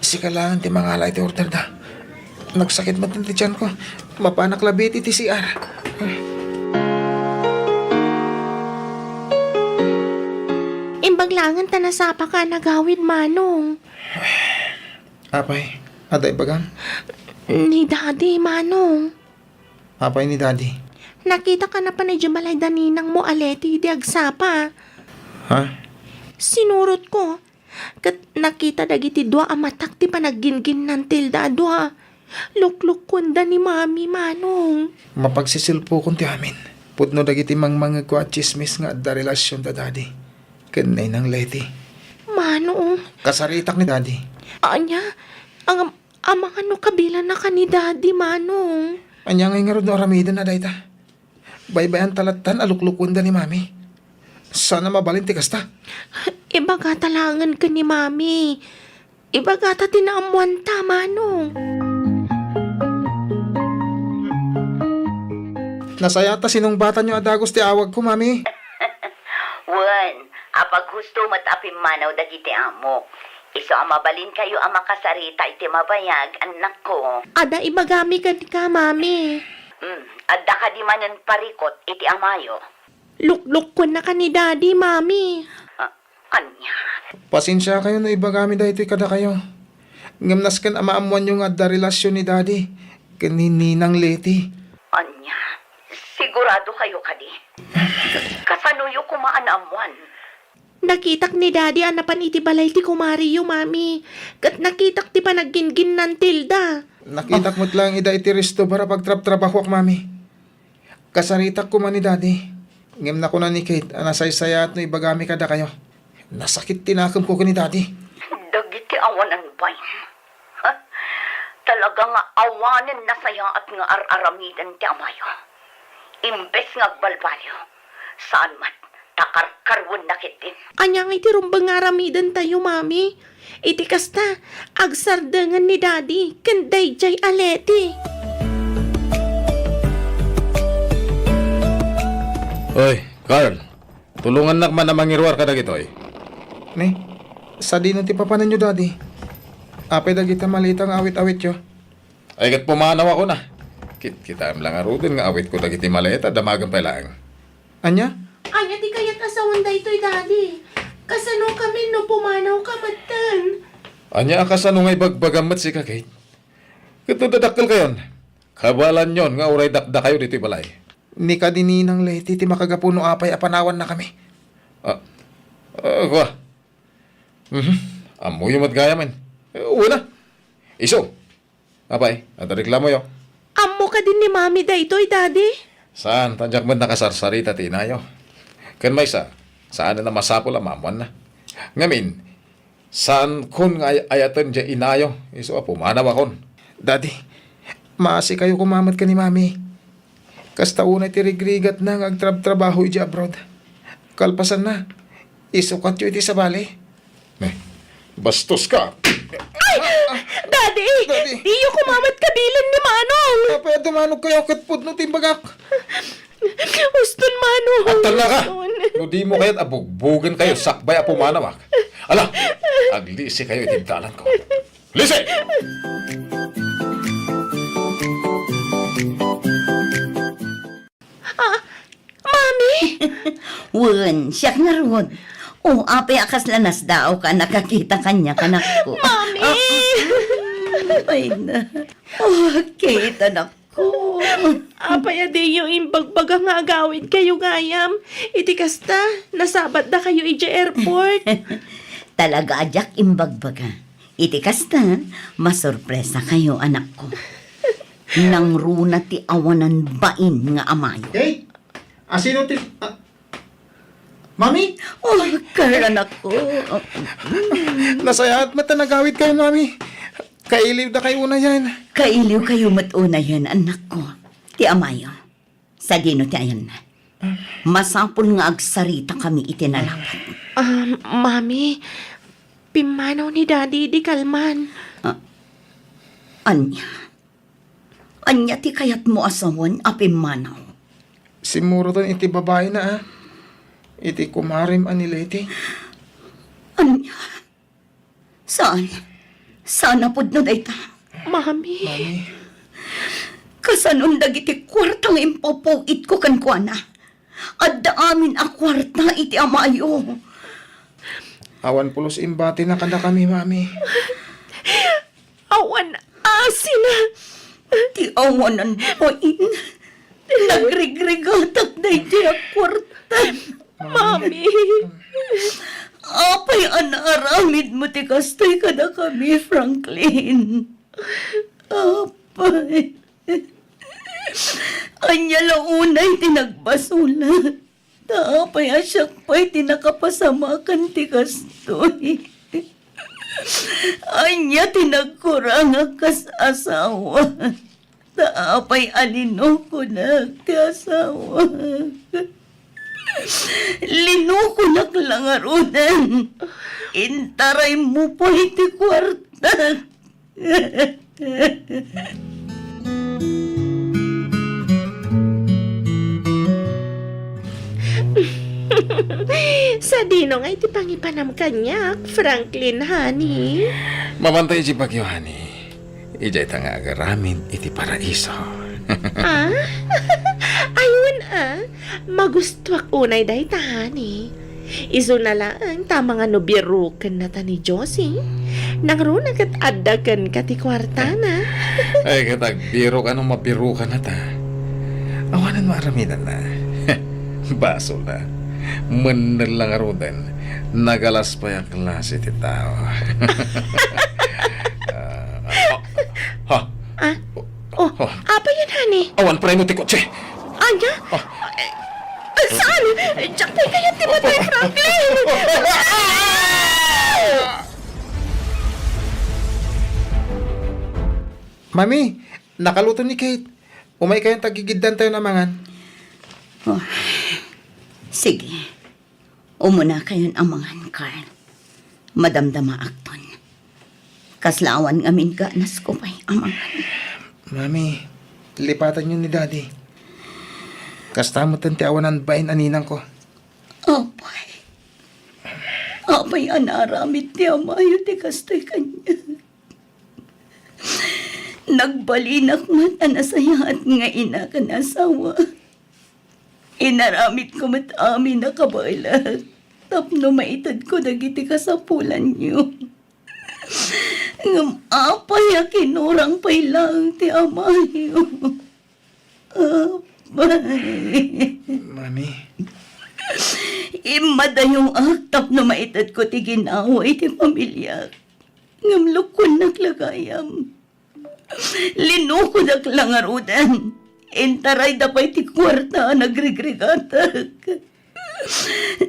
G: Si kailangan ti mga alay ti order da. Nagsakit mo ti tiyan ko. Mapanak labit iti CR.
E: Imbaglangan ta nasapa ka nagawid, Manong.
G: Apay, aday bagang.
E: Ni Daddy, Manong.
G: Apay ni daddy.
E: Nakita ka na pa na Jamalay daninang mo aleti di agsapa.
G: Ha?
E: Sinurot ko. Kat nakita dagiti dua amatak ti panaggingin ng tilda dua. Lukluk kunda ni Mami, Manong.
G: Mapagsisilpo kong ti amin. Pudno dagiti mga kwa chismis nga da relasyon da daddy. Kanay ng leti.
E: Manong.
G: Kasaritak ni daddy.
E: Anya, ang mga no kabila na ka ni Daddy, Manong.
G: Anya ngay nga ron no aramidan na dayta. Baybayan talatan aluklukunda ni mami. Sana mabalin ti kasta.
E: Ibaga talangan ka ni Mami. Ibaga ta tinaamuan ta, Manong.
G: Nasayata sinong bata nyo adagos ti awag ko, mami.
J: Wan, apag gusto matapim manaw dagiti amok. Iso mabalin kayo ang makasarita iti mabayag, anak ko.
E: Ada ibagami ka Mami.
J: Adda ka di manan parikot iti amayo.
E: Lukluk ko na ka ni Daddy, Mami.
J: Anya.
G: Pasensya kayo na ibagami da ito'y kada kayo. Ngamnas kan amaamuan yung adda relasyon ni daddy. Kanininang leti.
J: Anya. Sigurado kayo kadi. Kasanuyo kumaanamuan.
E: Nakitak ni Daddy anapan iti balay ti kumariyo, Mami. Kat nakitak ti panaggingin ng tilda.
G: Nakitak mo't lang ida iti resto para pagtrap-trabaho ak, mami. Kasaritak ko man ni daddy. Ngem na ko na ni Kate, anasaysaya at no ibagami kada kayo. Nasakit tinakam ko ni Daddy.
J: Dagiti awanan bay. Ha? Talaga nga awanin na saya at nga ar-aramidan ti amayo. Imbes nga balbalyo. Saan man, takarkarwan na kitin.
E: Anya nga iti rumbang aramidan tayo, mami. Iti kasta, agsardangan ni daddy, kanday jay aleti.
F: Oy, Carl. Tulungan nak man na mangirwar ka dagitoy.
G: Ne, sa di ti papanan nyo, Daddy. Apay dagita malitang awit-awit yo.
F: Ay kat pumanaw ako na. Kita lang arudin nga awit ko dagiti maleta, damagan pa lang.
G: Anya?
E: Anya di kayat asawan da ito'y daddy. Kasano kami no pumanaw ka matan.
F: Anya akasano nga ibagbagamat si ka, Kate? Kito dadakkel kayon. Kabalan yon nga uray dakda kayo dito'y balay.
G: Ni kadininang leti ti makagapuno apay apanawan na kami.
F: Kwa. Amoy yung matgaya man. Una. Iso. Apay, at reklamo yo.
E: Amo ka din ni mami da ito'y daddy.
F: Saan? Tanjak man nakasarsarita tinayo. Kan may saan na masapol ang mamuan na. Ngamin, saan kun nga ayatan dya inayo? Iso pumanaw akon.
G: Daddy, maasi kayo kumamat ka ni Mami. Kasta unay tirigrigat na nga agtrab-trabaho iti abroad. Kalpasan na. Isukat yo iti sa bali.
F: Bastos ka.
E: Daddy!
G: Daddy!
E: Di yung kumamat kabilan ni Manong!
G: Kapaya dumanog kayo katpud no timbagak.
E: Uston Manong!
F: Atal na ka! No di mo kaya't abugbugan kayo, sakbay a pumanawak. Ala, aglisi kayo itindalan ko. Lisi!
E: Mami!
D: Wen, siyak nga ron. O, apay akas lanas daw ka, nakakita kanya kanak ko.
E: Mami!
D: Ay na. Okay, anak ko.
E: Apay adi yung imbagbaga nga agawin kayo gayam. Iti kasta, nasabat na kayo iti airport.
D: Talaga ajak imbagbaga. Iti kasta, masurpresa kayo, anak ko. Nang runa ti awanan bain nga amay.
G: Hey, asino ti... Mami?
D: Oh, kar anak ko.
G: Nasaya at matanagawit kayo, Mami. Kailiw na kayo na yan.
D: Kailiw kayo matuna yan, anak ko. Ti amayo. Sa dino ti ayan na. Masapul nga agsarita kami itinalapat.
E: Mami, pimanaw ni daddy di kalman.
D: Anya. Anya ti kayat mo asawan apim manaw.
G: Simuro ton iti babae na, ah. Iti kumarim anileti.
D: Anya. Saan? Saan na pud no dayta?
E: Mami.
D: Kasanon dagiti kwartang impopowit ko kan kuana. Adda amin a kwarta iti amayo.
G: Awan pulos imbati na kada kami, Mami.
E: Awan asina.
D: Ti awanan bain. Nagrigrigatak na iti a kwarta.
E: Mami.
D: Apay anaramid mo ti kastoy kada kami, Franklin. Apay. Anya launay tinagbasulat. Apay asyak pa'y tinakapasamakan ti kastoy. Anya tinagkurang akas asawa. Apay alino ko na ti asawa. Linukunak lang arunan. Intaray mo po iti kwarta.
E: Sa dino nga iti pangipanam kanyak, Franklin, honey.
F: Mamantay si Bagyo, honey. Ijay ta nga agaramin iti paraiso.
E: Ayun magustuak unay day ta, honey. Iso na lang, tama nga no birukan na ta ni Josie. Nang runa kat addakan ka ti kwarta na.
F: Ay, katag biro ka nung mabiro ka na ta. Awanan maaraminan na. Baso na. Manal lang arudan. Nagalas pa yung klase ti tao.
E: Apa yan, honey?
F: Awan pa rin mo ti kotse.
E: Anya? Saan? Diyak tayo kaya ti Matay Franklin!
G: Mami, nakaluto ni Kate. Umay kayong tagigiddan tayo namangan.
K: Sige. Umuna kayon amangan, Carl. Madamdama akton. Kaslawan ngamin ka nas ko pa'y amangan.
G: Mami, lipatan niyo ni Daddy. Kastamot ang tiawanan bain aninang ko.
K: Apay. Apay anaramit ti amayo ti kastoy kanya. Nagbalinak man anasayaat nga ina ka na asawa. Inaramit ko mat amin na kabaila. Tapno maitad ko dagiti kasapulan niyo. Ngam apay a kinurang pay lang ti amayo. Apay.
G: Mami,
K: Imadayong aktap na maitad ko ti ginaway ti pamilya. Ngam lukon naglagayam. Linukod ak langarudan. Intaray dapay ti kwarta nagrigrigatag.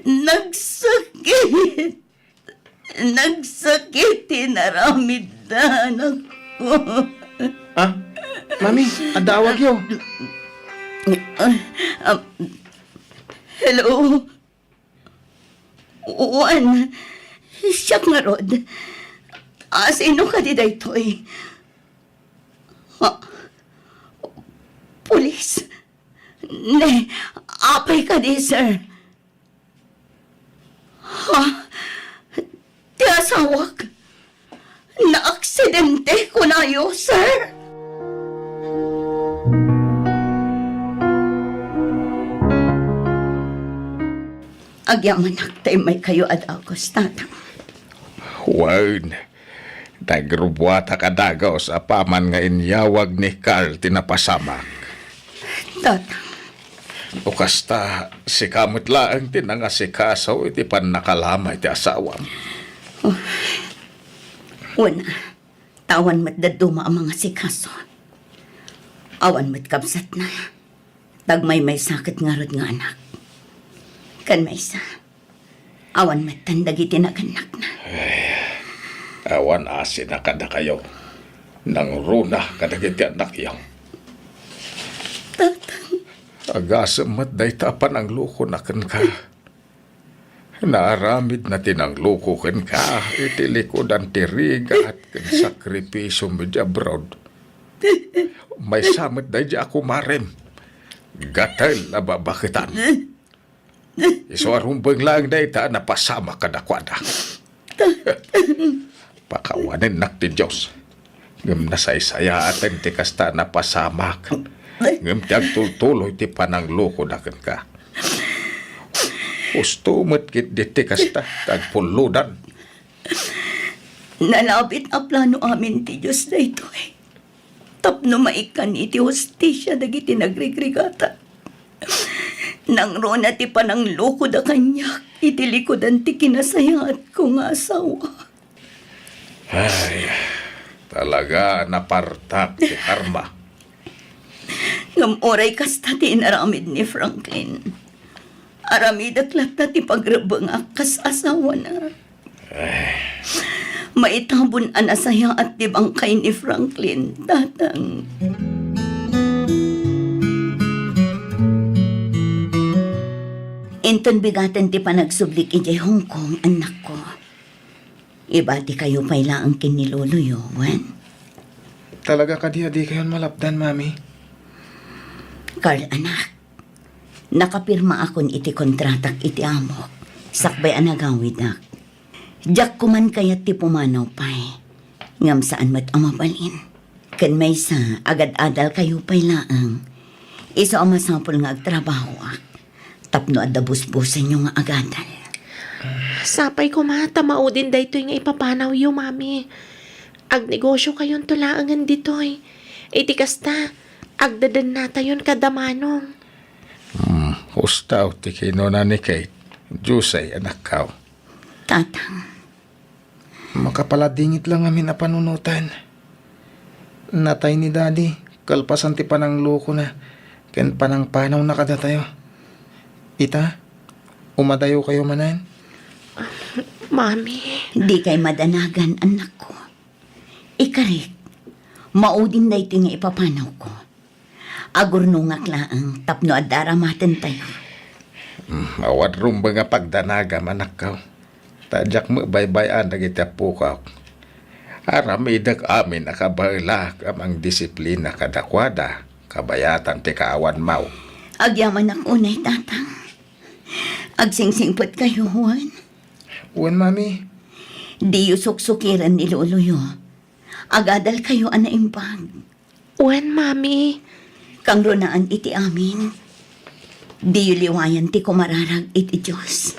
K: Nagsakit. Nagsakit tinaramid na anak ko.
G: ah, Mami, adawag yo.
K: Hello? Juan, siyak nga rod. Sino ka di daytoy? Pulis? Ne, apay ka di, sir. Ti asawak? Na-aksidente ko na yo, sir. Agyamanak tayo may kayo at agos, tatang.
C: Juan, nagrubuata ka dagaw sa paman nga inyawag ni Carl tinapasamak.
K: Tatang,
C: O kasta, si kamot laang tinangasikasaw iti pan nakalamay ti asawam.
K: una, tawan mat daduma ang mga sikaso. Awan mat kapsat na. Tagmay may sakit nga rod nga anak. Kan may isa. Awan mat tandag itinaganak na.
C: Awan asin na kada kayo. Nang runa kadagiti anak yaw. Agasam mat day tapan ang luko na kan ka. Naaramid na tinang luko kan ka. Itilikod ang tiriga at kan sakripisyo medya abroad. May samot day di ako marem. Gatal na babakitan. Isuarumbang lang day ta napasama kadakwada. Pakawanin nak ti Diyos. Ngam nasaysaya atin ti kasta napasamak. Ngam ti agtultuloy ti panang loko dakan ka. Gusto mo't kit di ti kasta tagpuludan.
K: Nalabit a plano amin ti Diyos na ito eh. Tapno maikan iti hostisya dagiti nagrigrigata. Nang rona ti panang loko da kanya, iti likodan ti kinasayat ko nga asawa.
C: Ay, talaga napartak ti karma.
K: Ngam oray kasta ti inaramid ni Franklin. Aramid aklat na ti pagrabang akas asawa na. Maitabon anasaya at ti bangkay ni Franklin, tatang. Inton bigatan ti panagsublik ijay Hong Kong, anak ko. Ibati kayo payla ang kiniluluyo, Wen.
G: Talaga kadi-adi kayon malapdan, Mami.
K: Carl, anak. Nakapirma akon iti kontratak iti amok. Sakbay anagawid ak. Diyak kuman kayat ti pumanaw pay. Ngam saan mat amabalin. Kan may sa agad-adal kayo pay laang. Isa o masapol nga agtrabaho ak. Tapno at dabus-busan nyo nga agadal.
E: Sapay ko mata maudin dayto nga ipapanaw yo, mami. Ag negosyo kayon tulaangan ditoy. Iti kasta, agdadan na tayon kadamanong.
C: Hustaw ti kinuna ni Kate. Diyusay anak kao.
K: Tatang,
G: Makapaladingit lang amin na panunutan. Natay ni Daddy, kalpasan ti panang loko na. Ken panang panaw na kada tayo. Ita, umadayo kayo manan.
E: Mami.
K: Di kay madanagan, anak ko. Ikarik, maudin na ito nga ipapanaw ko. Agurnungak laang tapno at daramaten tayo.
C: Awad rumba nga pagdanaga manak ka. Tadyak mo baybayan dagiti pukaw. Aramidag amin akabailak amang disiplina kadakwada. Kabayatan ti kaawan mau.
K: Agyaman ako unay tatang. Agsingsingpot kayo, Juan.
G: Uwan, mami.
K: Di yu suksukiran ni Luluyo. Agadal kayo anaimpag.
E: Uwan, Mami.
K: Kang runaan iti amin. Di yu liwayan ti kumararag iti Diyos.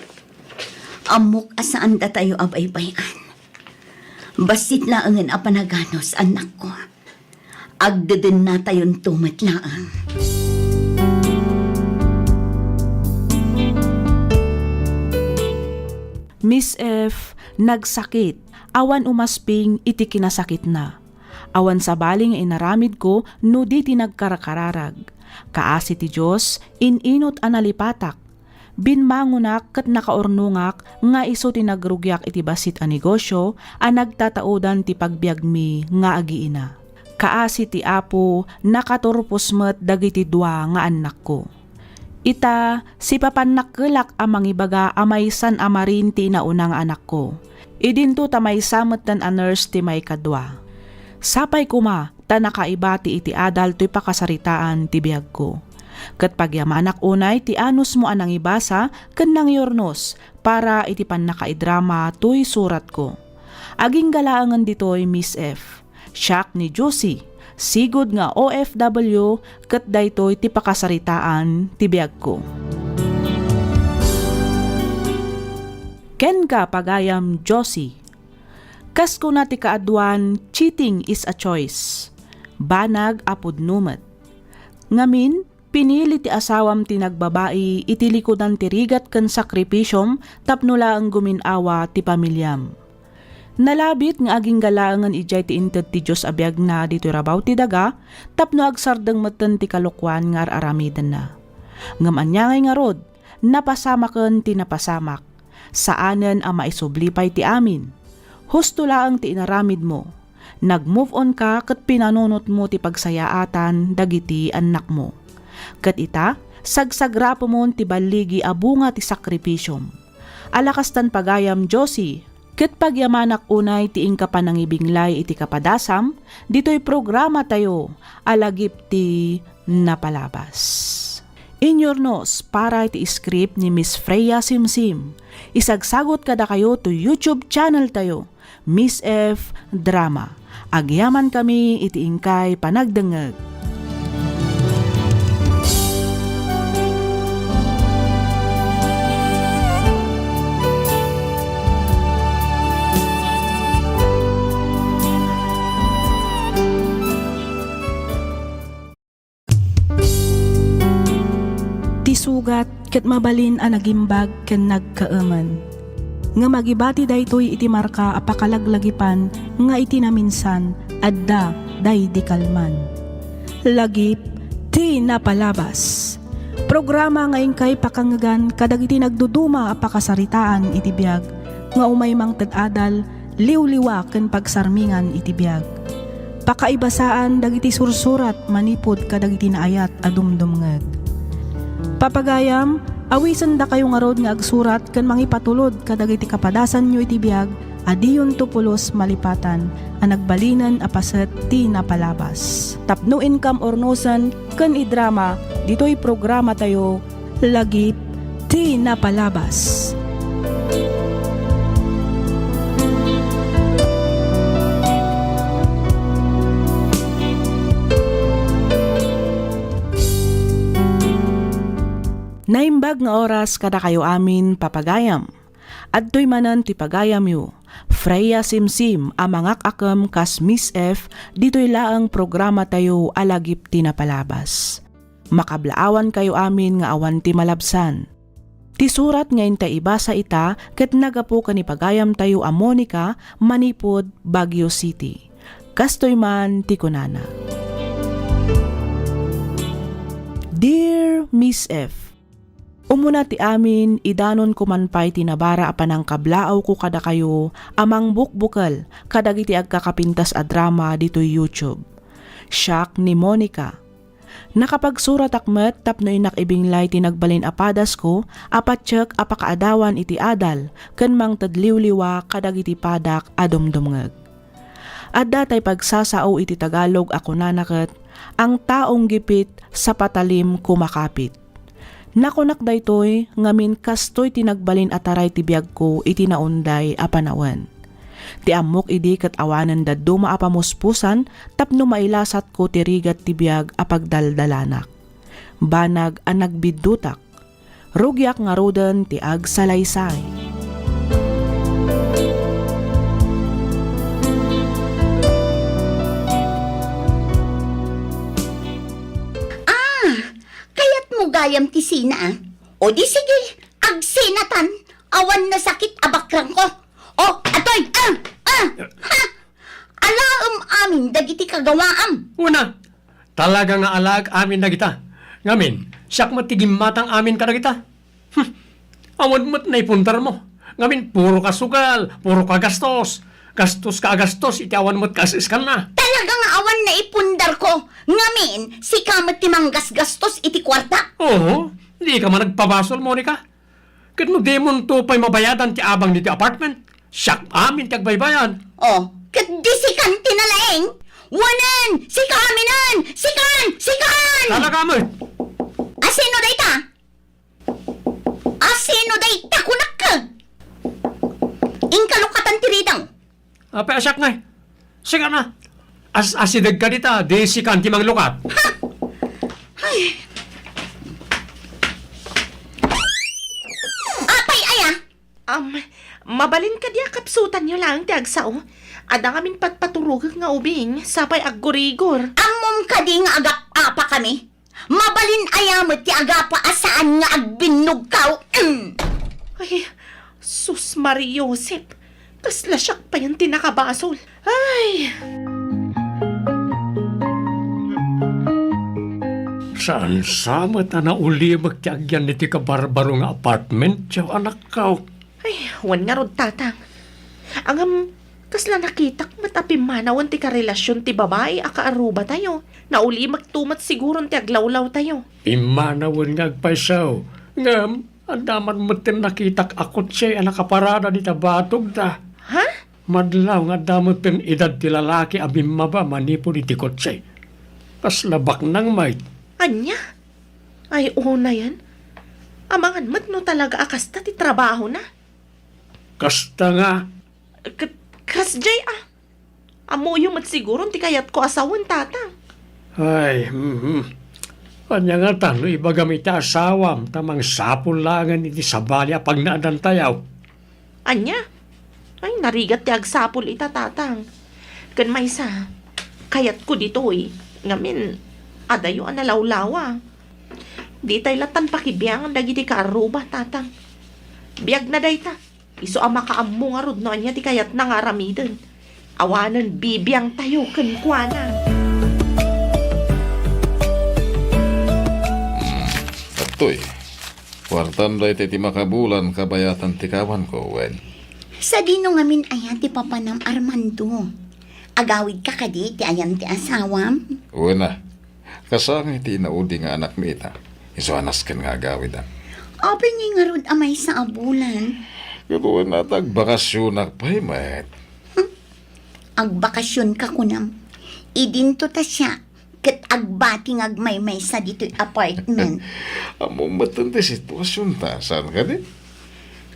K: Amok asaan da tayo abaybayan. Basit laangan apanaganos, anak ko. Agdeden na tayon tumat laang.
A: Miss F, nagsakit. Awan umasping iti kinasakit na. Awan sa baling inaramid ko no di tinagkarakararag. Kaasi ti Diyos, ininot analipatak. Binmangunak kat nakaornungak nga iso tinagrugyak iti basit a negosyo a nagtataudan ti pagbiag mi nga agiina. Kaasi ti Apo nakaturpos met dagiti dua nga anak ko. Ita, si papanakkelak amang ibaga amaysan amarin ti naunang anak ko. Idinto tamay samot tan a nurse ti may kadwa. Sapay kuma, ta nakaibati iti adal to'y pakasaritaan ti biyag ko. Kat pagyamanak unay ti anus mo anang ibasa, kan nang yornos, para iti pan nakaidrama to'y surat ko. Aging galaangan dito'y Miss F. Siyak ni Josie. Sigod nga OFW kat daytoy ti pakasaritaan ti biag ko. Ken ka pagayam Josie. Kas ko na ti kaadwan, cheating is a choice. Banag apud numet. Ngamin, pinili ti asawam ti nagbabae iti likodan ti rigat ken sakripisyom tapno laang guminawa ti pamilyam. Nalabit nga aging galaangan ijay ti inted ti Diyos abiyag na dito rabaw ti daga, tapno agsardeng meten ti kalukwan nga aramiden na. Ngam anyangay nga rod, napasamaken ti napasamak, saanen ang maisublipay ti amin. Husto laang ti inaramid mo, nag-move on ka kat pinanunot mo ti pagsayaatan dagiti anak mo. Kat ita, sagsagrapo mo ti baligi abunga ti sakripisyom. Alakastan pagayam Josie, ket pagyamanak unay ti ingka panangibinglay iti kapadasam, dito'y programa tayo, alagip ti napalabas. Inyornos para iti script ni Miss Freya Simsim. Isagsagot kada kayo to YouTube channel tayo, Miss F Drama. Agyaman kami iti ingkay panagdengeg.
L: Sugat ket mabalin a nagimbag ken nagkaeman. Nga magibati daytoy iti marka apakalaglagipan nga iti naminsan adda day di kalman. Lagip ti napalabas. Programa nga ingkay pakangagan kadag iti nagduduma apakasaritaan iti biag nga umay mang ted-adal liwliwa ken pagsarmingan iti biag. Pakaibasaan dagiti sursurat manipod kadag iti naayat adumdumngeg. Papagayam, awisan da kayo nga rod nga agsurat kan mangipatulod kadagiti kapadasan nyo iti biag, adiyon tupulos malipatan, ang nagbalinan apaset ti napalabas. Tapno income ornosan kan idrama, dito'y programa tayo, lagip ti napalabas.
A: Naimbag nga oras kada kayo amin papagayam. Adtoy manan ti pagayam yu. Freya Simsim amangak akam kas Miss F dito'y laang programa tayo alagip ti napalabas. Makablaawan kayo amin nga awan ti malabsan. Ti surat ngayon ta ibasa ita ket nagapo ka ni pagayam tayo a Monica, Manipod, Baguio City. Kastoy man ti kunana. Dear Miss F, Umuna ti amin, idanon ko man pa'y tinabara apan ang kablaaw ko kada kayo, amang bukbukal, kadagiti agkakapintas a drama dito YouTube. Siak ni Monica. Nakapagsurat akmet tapno inak ibinglay tinagbalin apadas ko, apatsyak apakaadawan iti adal, ken mang tadliwliwa kadagiti padak adumdumngeg. Adda tay pagsasao iti Tagalog ako nanaket, ang taong gipit sa patalim kumakapit. Nakunak daytoy ngamin kastoy tinagbalin ataray ti biag ko iti naunday a panawen. Ti amok idi ket awanen daddo maapamuspusan tapno mailasat ko ti rigat ti biag a pagdaldalanak. Banag a nagbiddutak. Rugyak nga roden ti agsalaysay.
K: Gayam ti sina ah. O di sige, agsinatan, awan na sakit abakrang ko. O, atoy, ha? Alaam amin, dagiti kagawaam.
B: Una, talaga nga alag amin na kita. Ngamin, siyak matigim matang amin ka na kita. Awan mo't naipuntar mo. Ngamin, puro ka sugal, puro ka gastos. Gastos ka gastos, iti awan mo't kasiskan na.
K: Talaga nga awan na ipundar ko. Ngamin, si kamat timang gastos iti kwarta.
B: Oo, hindi ka man nagpabasol, Monica. Kat no demon to pa'y mabayadan ti abang diti apartment. Siyak amin ti agbaybayan.
K: O, kat di si kan tinalaeng. Wanan, si kaminan, sikan!
B: Talaga mo.
K: Asino day ta? Asino day ta kunak ka? Inkalukatan tiridang.
B: Apa asyak na. Sige na. Asidag ka dita, di si kanti mang lukat.
K: Apay aya.
E: Mabalin ka diya kapsutan nyo lang ti agsao. Ada ngamin patpaturugag nga ubing, sapay aggurigor.
K: Amom ka di nga agap-apa kami. Mabalin ayamot ti agapa asaan nga agbinog kaw.
E: Ay, sus Mariosep. Kasla siyak pa yan tinakabasol. Ay!
B: Saan sama ta na uli magtiagyan niti kabarbaro nga apartment, tiyaw anak ka.
E: Ay, wan nga rod tatang. Angam, kasla nakitak matapimanawan ti karelasyon ti babae akaaruba tayo. Nauli magtumat siguro ti aglawlaw tayo.
B: Imanawan nga agpaisaw. Ngam, andaman mo tin nakitak akot siya nakaparada di tabatog ta.
E: Ha?
B: Madlaw nga damot tin edad ti lalaki abim maba manipo di ti kotse. Kas labak nang may.
E: Anya? Ay, una yan. Amangan mat no talaga akasta ti trabaho na.
B: Kasta nga.
E: Kasjay Amuyo mat siguro ti kayat ko asawan tatang.
B: Ay, Kanya nga tano ibagamit ti asawam tamang sapul langan iti sabalya pag naadan tayaw.
E: Anya? Ay, narigat ti agsapol ita tatang. Kan maysa, kayat ko dito ngamin, adayo ang nalawlawa. Di tay latan pakibiyang ang dagiti kaaruba tatang. Biyag na day ta. Iso ang makaammo nga rod no anya ti kayat na nga ramiden. Awanan bibiyang tayo kankwana.
F: Atoy, kwartan day ti makabulan kabayatan ti kawan ko, wen.
K: Sa dino ngamin ayan ti papanam Armando. Agawid ka kadi ti ayan ti asawam.
F: Una, kasang iti inaudi nga anak mi ita. Iso anas kan nga agawid
K: Open niya nga rod amay sa abulan.
F: Kabuan na tagbakasyon na paymet.
K: Agbakasyon ka kunam. Idinto ta siya. Kat agbating agmay-may sa dito'y apartment.
F: Among matanda sitwasyon ta. Saan ka din?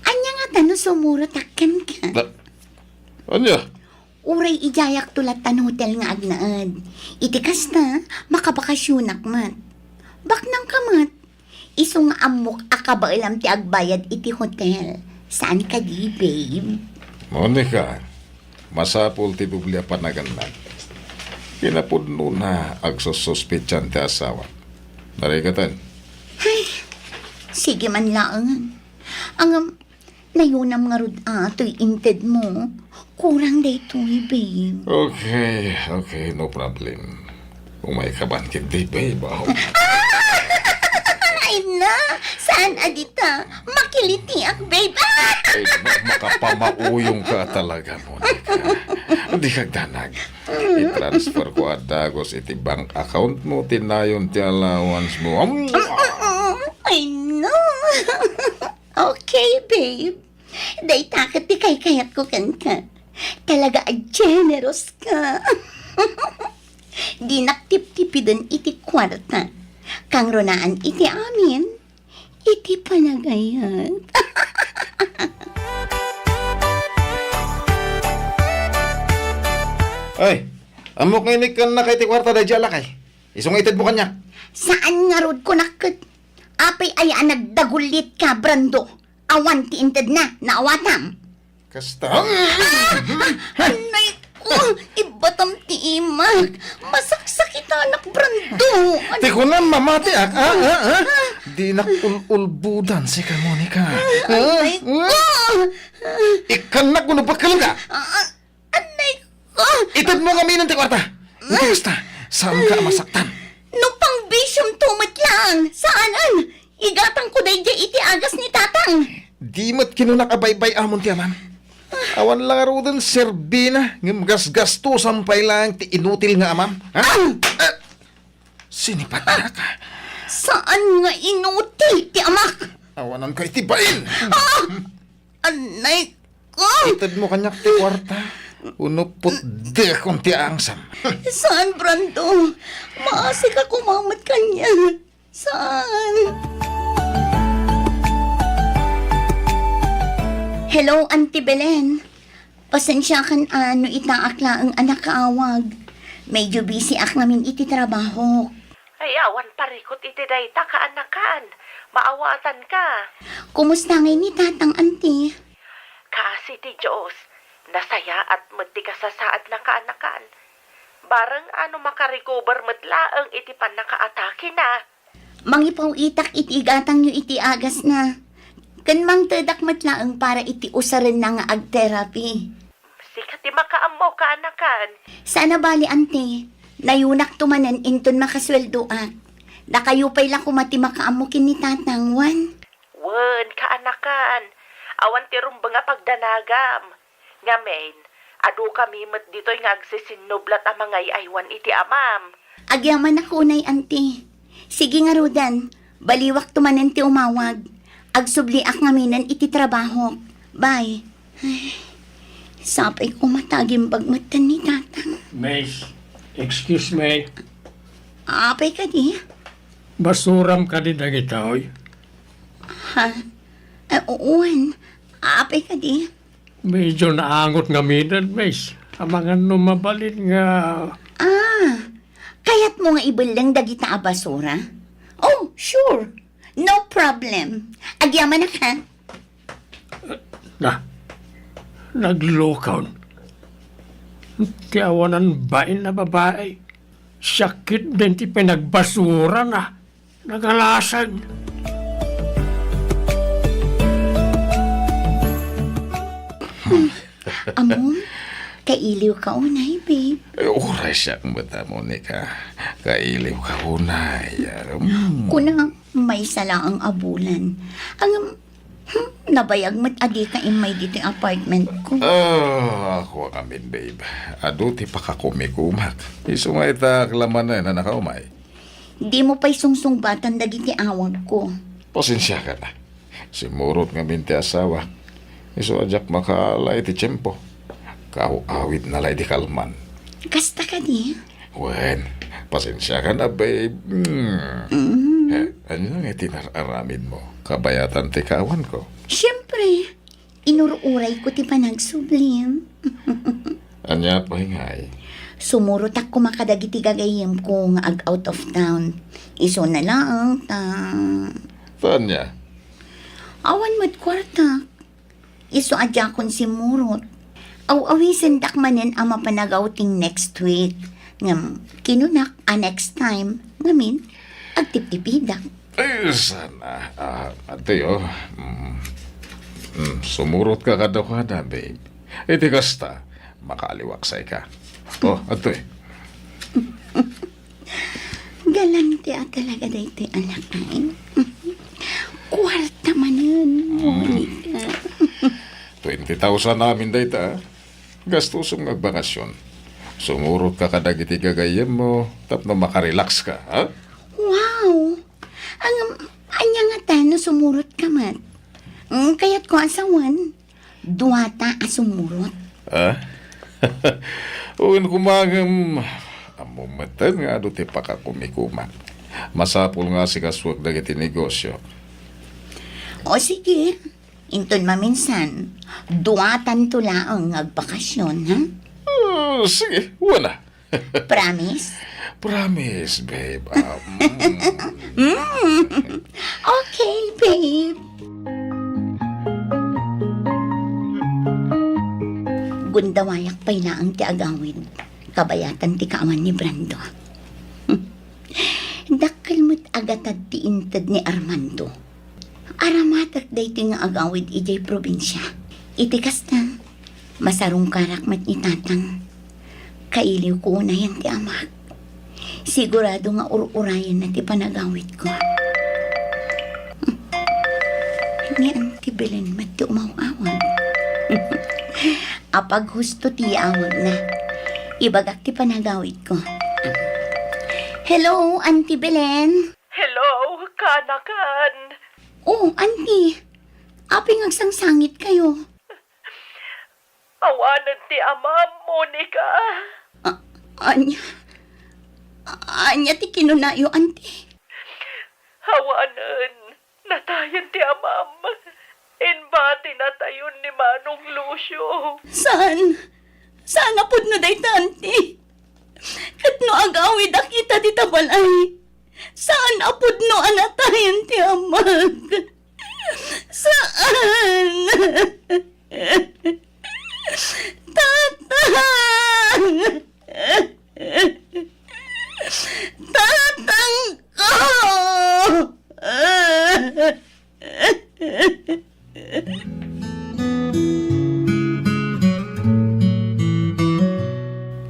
K: Anya nga tano sumuro takkan ka.
F: Anya?
K: Uray ijayak tulatan hotel nga agnaad. Itikas na, makabakasyonak mat. Baknang kamat. Iso nga amok akabailam ti agbayad iti hotel. Saan ka di, babe?
F: Monica, masapul ti bublia panaganlan. Kinapudno na agsususpitsan ti asawa. Narigatan.
K: Ay, sige man lang. Ang nayunam nga rod ato'y inted mo. Kurang daytoy, babe.
F: Okay, no problem. Kung may kaban kindi, babe,
K: Ay na! Sa Saan adita? Makiliti ak, babe.
C: Ay, makapamauyong ka talaga, Monica. Hindi ka danag. I-transfer ko at dagos iti bank account mo, tinayon ti allowance mo.
K: I know. Okay, babe. Day takot ti kay-kayat ko kan ka. Talaga generous ka. Di naktip-tipidon iti kwarta. Kang ronaan iti amin. Iti panagayat.
C: Ay, amok nga ka na kay ti kwarta da dyan lakay. Isungitid mo kanya.
K: Saan nga rod ko nakit? Apay ay nagdagulit ka, Brando. Awan ti inted na, naawatam.
C: Kasta.
K: Anay ko, ibatam ti imag. Masaksakit anak, Brando.
C: Di ko na mamati ak. Di nakul-ulbudan si ka, Monica.
K: Anay ko.
C: Ikan na kuno ba ka lang ka?
K: Anay ko.
C: Itad mo nga minang ti kwarta. Hindi basta. Saan ka masaktan?
K: No pang bisyong tumit lang. Saanan? Igatang ko day iti agas ni tatang.
C: Di mat kinunak abay-bay amon ti aman. Awan lang aro din serbina. Ngam gas-gasto sampay lang ti inutil nga amam. Ha? Sinipat na ka.
K: Saan nga inutil ti amak?
C: Awanan ko itibain.
K: Anay ko.
C: Itad mo kanyak ti kwarta. Unupot de kong ti angsam.
K: Saan, Brando? Maasik ako mamat kanya. Saan? Hello, Auntie Belen. Pasensya kan ano itaakla ang anak kaawag. Medyo busy ak namin iti trabaho.
E: Ay, awan parikot iti dayta kaanakan. Maawatan ka.
K: Kumusta ngayon ni tatang, Auntie?
E: Kasi ti Diyos, nasaya at mati ka sa saad na kaanakan. Barang ano makarecover matlaang iti pan nakaatake na.
K: Mangipaw itak iti igatang nyo iti agas na. Kan mang tadak matlaang para iti usaran na nga ag-therapy.
E: Sikat ti makaammo kaanakan.
K: Sana bali, Ante. Nayunak tumanan inton makasweldo at. Nakayupay lang kumati makaamukin ni tatang Juan.
E: Wen, kaanakan. Awan ti rumba nga pagdanagam. Ngamen, adu kami met dito'y nga agsisinublat ang mga iaywan iti amam.
K: Agyaman ako unay, Ante. Sige nga, Rodan. Baliwak tumanan ti umawag. Agsubliak ngaminan iti trabaho. Bye. Ay, sapay ko mataging bagmatan ni tatang.
B: May, excuse me.
K: Apay ka di?
B: Basuram ka din ang itaoy.
K: Ha? Uwan. Apay ka di?
B: Medyo naangot nga minan, Mace. Ang mga numabalin nga...
K: Kaya't mo nga ibalang dagita a basura? Oh, sure. No problem. Agyaman na ka.
B: Naglokaw. Tiyawanan bain na babae. Sakit din ti pinagbasura na. Nagalasag.
K: Amon, kailiw ka unay, babe.
C: Oras siya kung bata, Monica. Kailiw ka unay.
K: Kuna may sala ang abulan. Ang nabayag mat adi ka imay dito yung apartment ko.
C: Ako ang amin, babe. Ado ti pakakumikumak. Isumay ta klaman na nakaumay.
K: Di mo pa'y sungsung-batan dagiti awag ko.
C: Pasensya ka na. Simurot nga minti asawa. Iso ajak makaalay ti tiyempo. Awit na lay di kalman.
K: Kasta ka di?
C: Wen, pasensya ka na, babe. Ano nga itinararamid mo? Kabayatan ti kawan ko.
K: Siyempre, inururay ko ti panagsublim.
C: Anya pa hingay.
K: Sumurot ako makadagiti gagayim ko nga out of town. Iso na lang,
C: Tanya?
K: awan mo't kwarta. Iso adya kon si Murot. Aw-awisan dakmanen ang mapanagauting next week. Ngam, kinunak next time. Ngamin, agtip-tipidak.
C: Ay, sana. Ate, sumurot ka kada, babe. Iti kasta, makaliwaksay ka. Ate.
K: Galante at talaga dito anak nain. Kwarta manan, Monica.
F: 20,000 namin dayta. Gastusong magbakasyon. Sumurot ka kadag iti gagayem mo, tapno makarelax ka, ha?
K: Wow! Anya nga tano sumurot ka mat. Kaya't ko asawan. Duwata asumurot.
F: Ha? Uwin kumagam, amumatan nga do ti pakakumikuman. Masapul nga si kaswag dagiti negosyo.
K: O sige, inton maminsan, duwatan to laang agbakasyon, ha?
F: Sige, wala.
K: Promise?
F: Promise, babe.
K: Okay, babe. Gundawayak pa'y laang ti agawid. Kabayatan ti kaaman ni Brando. Dakkel mo't agatad ti intad ni Armando. Aramatak day ti nga agawid ijay probinsya. Itikas na, masarong karakmat ni tatang. Kailiw ko na yan ti amak. Sigurado nga urayan na ti panagawid ko. Ni Auntie Belen mat ti umawawag. Apag husto ti awag na. Ibagak ti panagawid ko. Hello, Auntie Belen.
E: Hello, kanakan.
K: Oh, Auntie. Aping agsangsangit kayo.
E: Awanan ti amam, Monica.
K: Anya ti kinunayo, Auntie.
E: Hawanan, natayan ti amam. Inbati na tayon ni Manong Lucio.
K: Saan? Saan na pud na day, Auntie? Kat no agawid akita ti tabalay. Saan apod no anatayan ti amag? Saan? Tatang! Tatang ko!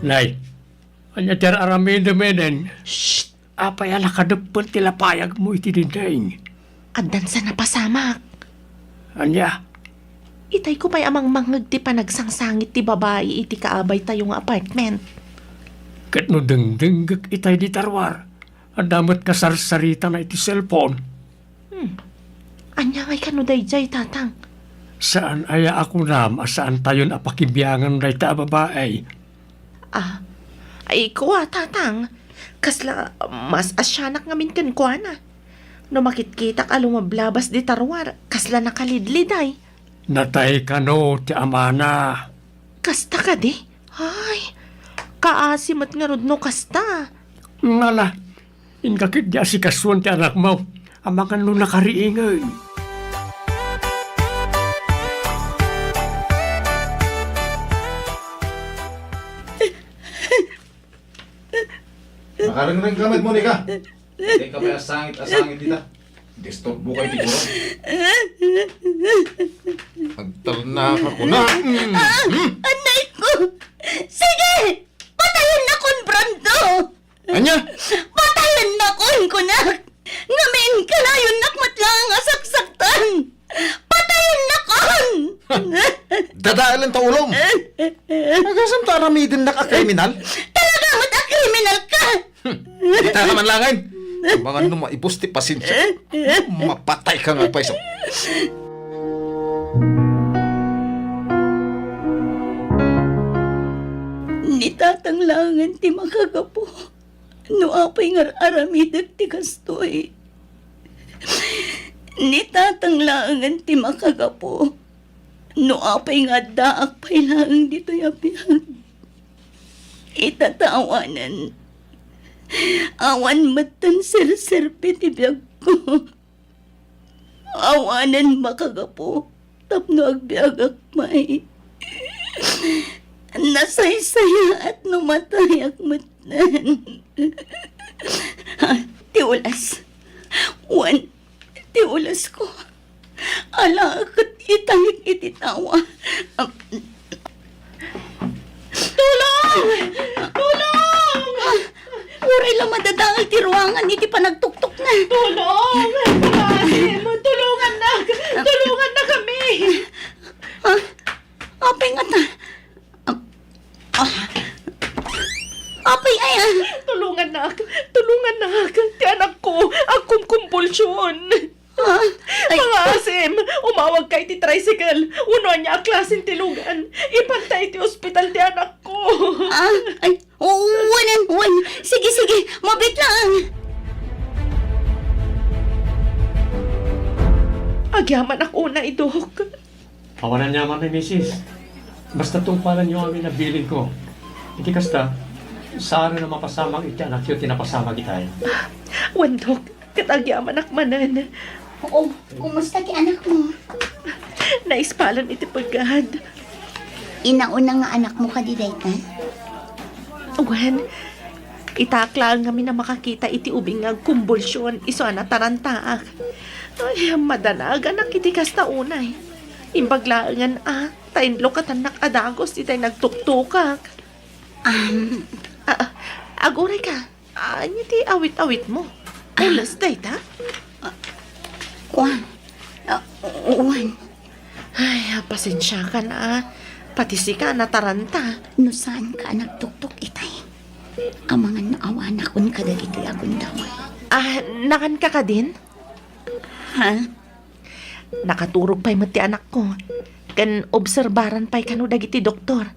B: Nay, anya tiyar aramid menen. Shh! Apay ala kadepet tila payag mo iti dindaing.
E: Addan sa napasamak.
B: Anya,
E: Itay ko pa'y amang mangag ti panagsangsangit ti babae iti kaabay tayong apartment.
B: kat no dengdenggak itay di tarwar. Adamat kasarsarita na iti cellphone.
E: Anya ngay kano dayjay, tatang.
B: Saan aya ako nam, asaan tayon apakibiyangan day ta babae.
E: Ay ko tatang. Kasla, mas asyanak ngamin kan ko na. No makitkitak alumablabas di tarwar, kasla nakalidliday.
B: Natay ka no, ti amana.
E: Kasta ka di? Ay, kaasim at nga no kasta.
B: Ngala, inkakit di si kaswan ti anak mo. Amangan no nakariingay.
C: Makarang kamay, Monica. Hindi ka pa asangit dita. Disturbo kayo ti kurong. Magtarnak ako na.
K: Anay ko! Sige! Patayin na kon, Brando!
C: Anya?
K: Patayin na kon, kunak! Ngamin kalayon nakmat lang ang asaksaktan! Patayin na kon!
C: Dadaalan ta ulong. Nagasam ta aramidin na ka-kriminal?
K: Talaga kriminal ka!
C: Di ta naman langin. Mga nung maibos ti pasensya. Mapatay ka nga pa iso.
K: Nitatanglangan ti makagapo. No apay nga aramidag ti kastoy. Nitatanglangan ti makagapo. No apay nga daak pay lang dito yapiyag. Itatawanan. Awan matan sir-serpe ti biyag ko. Awanan makagapo. Tapno agbiagak may. Nasaysaya at numatay agmatan. Tiulas. Wan. Tiulas ko. Ala akat itayag ititawa. Tulong! Tulong! Uray lang madadangal ti ruangan, iti panagtuktok na. Tulong! Tulungan
E: kumbulsyon. Mga asim, umawag kay ti tricycle. Uno niya klasin tilugan. Ipantay ti ospital ti anak ko.
K: Wan. Sige, mabit lang.
E: Agyaman ako na idok.
B: Pawanan niya man ni misis. Basta tumpalan niyo amin na bilin ko. Hindi kasta, saan na mapasamang iti anak yun, tinapasama kita eh.
E: Wandok, katagyaman akmanan.
K: Oo, kumusta ki anak mo?
E: Naispalan iti pagkahad.
K: Inauna nga anak mo kadiday ka?
E: Wan, itakla nga na makakita iti ubing nga kumbulsyon. Iso na tarantaak. Ay, madanag anak iti kasta unay. Imbaglaangan tainlo katanak adagos itay nagtuktukak. Aguray ka. Anya ti awit-awit mo. Ulas day ta?
K: Wan.
E: Ay, pasensya ka na. Pati si ka nataranta.
K: No saan ka nagtuktok itay? Amangan naawa na kun kadagiti agon daway.
E: Nakan ka din?
K: Ha?
E: Nakaturog pa'y mati anak ko. Kan obserbaran pa'y kano dagiti doktor.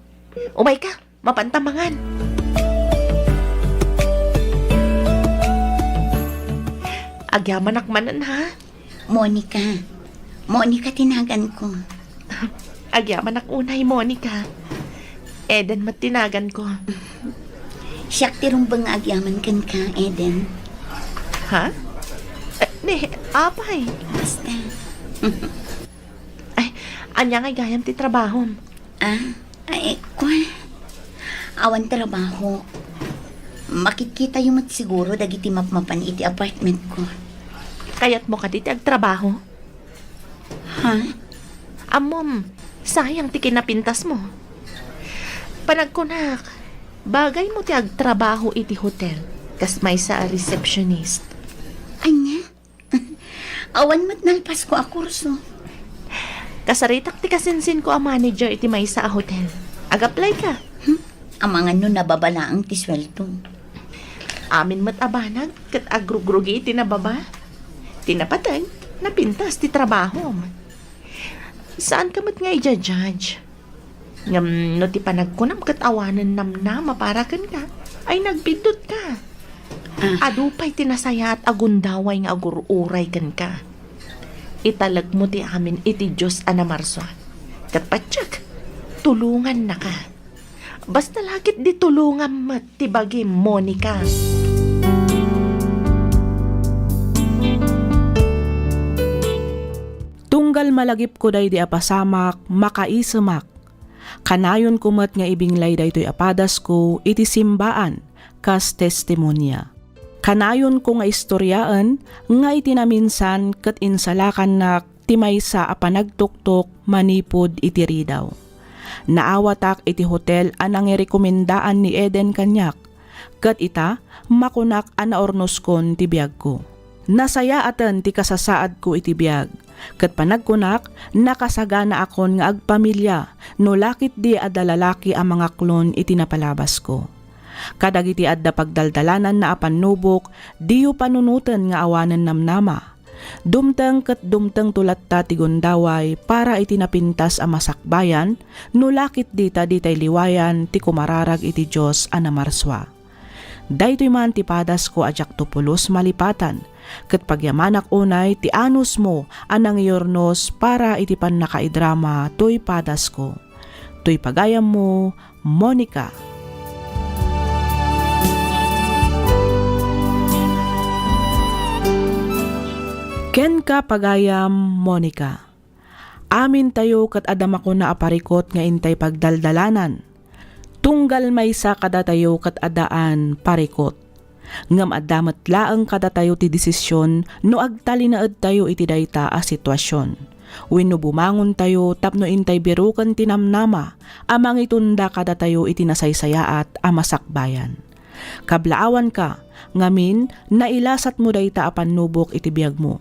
E: Umay ka, mapantamangan. Agyaman akmanan ha?
K: Monica tinagan ko.
E: Agyaman ak unay, Monica. Eden matinagan ko.
K: Siyak tirong bang agyaman kan ka, Eden?
E: Ha? Apay.
K: Basta.
E: Ay, anya nga gayam ti trabaho.
K: Awan trabaho. Makikita yung siguro dagiti mapmapan iti apartment ko.
E: Kayat mo ka diti agtrabaho?
K: Ha?
E: Amom, sayang ti kinapintas mo. Panagkunak, bagay mo ti agtrabaho iti hotel. Kas may sa receptionist.
K: Anya? Awan mat nalpas ko a kurso.
E: Kasaritak ti kasinsin ko a manager iti may sa hotel. Ag-apply ka.
K: Amangan no nababala ang tiswelto.
E: Amin mat abanag, kat agrugrugi iti nababa. Tinapatag, napintas ti trabaho. Saan ka mat nga i-judge? Ngam no ti panagkunam kat awanan namna maparakan ka, ay nagpindot ka. Adupay tinasaya at agundaway nga agururay kan ka. Italag mo ti amin iti Diyos anamarso. Kat patsak, tulungan na ka. Basta lakit di tulungan mat ti bagi Monica.
A: Tunggal malagip ko day di apasamak, makaisemak. Kanayon kumat nga ibinglay daytoy apadas ko iti simbaan, kas testimonya. Kanayon ko nga istoryaan, nga itinaminsan kat insalakan nak timaysa a panagtuktok manipod iti ridaw. Naawatak iti hotel anang irekomendaan ni Eden kanyak, kat ita makunak anaornos kon ti biyag ko. Nasaya atan ti kasasaad ko iti biyag, kat panagkunak nakasagana akon nga agpamilya no lakit di adalalaki ang mga klon iti napalabas ko. Kadagiti adda pagdaldalanan na apanubok, diyo panunutan nga awanan namnama. Dumteng ket dumteng tulatta ti gundaway para iti napintas a masakbayan, no lakit dita ditay liwayan ti kumararag iti Dios a namarswa. Daytoy man ti padas ko ajak tupulos malipatan, ket pagyamanak unay ti anus mo anang iyornos para iti pannakaidrama toy padas ko. Toy pagayam mo, Monica. Ken ka pagayam, Monica. Amin tayo kat adama ko na aparikot nga intay pagdaldalanan. Tunggal may sa kada tayo kat adaan parikot. Ngam adamat laang kada tayo ti desisyon no agtalinaed tayo iti dayta a sitwasyon. Wenno bumangon tayo tapno intay birukan tinamnama amang itunda kada tayo iti nasaysayaat a masakbayan. Kablaawan ka, ngamin nailasat mo dayta a panubok iti biyag mo.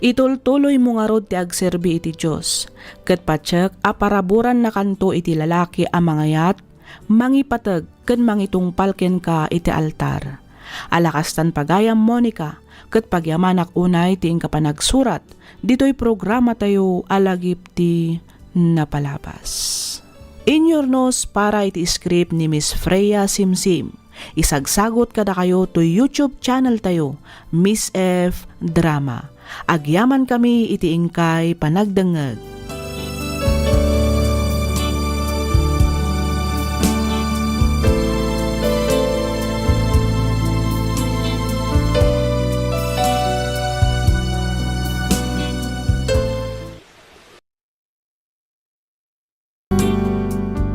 A: Itultuloy mo nga rod ti agserbi iti Diyos, ket patsek aparaburan na kanto iti lalaki a mangayat, mangipateg ken mangitungpal ken ka iti altar. Alakastan pagayam Monica, ket pagyamanak unay ti ka panagsurat, dito'y programa tayo alagip ti napalabas. Inyornos para iti script ni Miss Freya Simsim. Isagsagot kada kayo to YouTube channel tayo, Miss F Drama. Agyaman kami iti ingkay panagdengeg.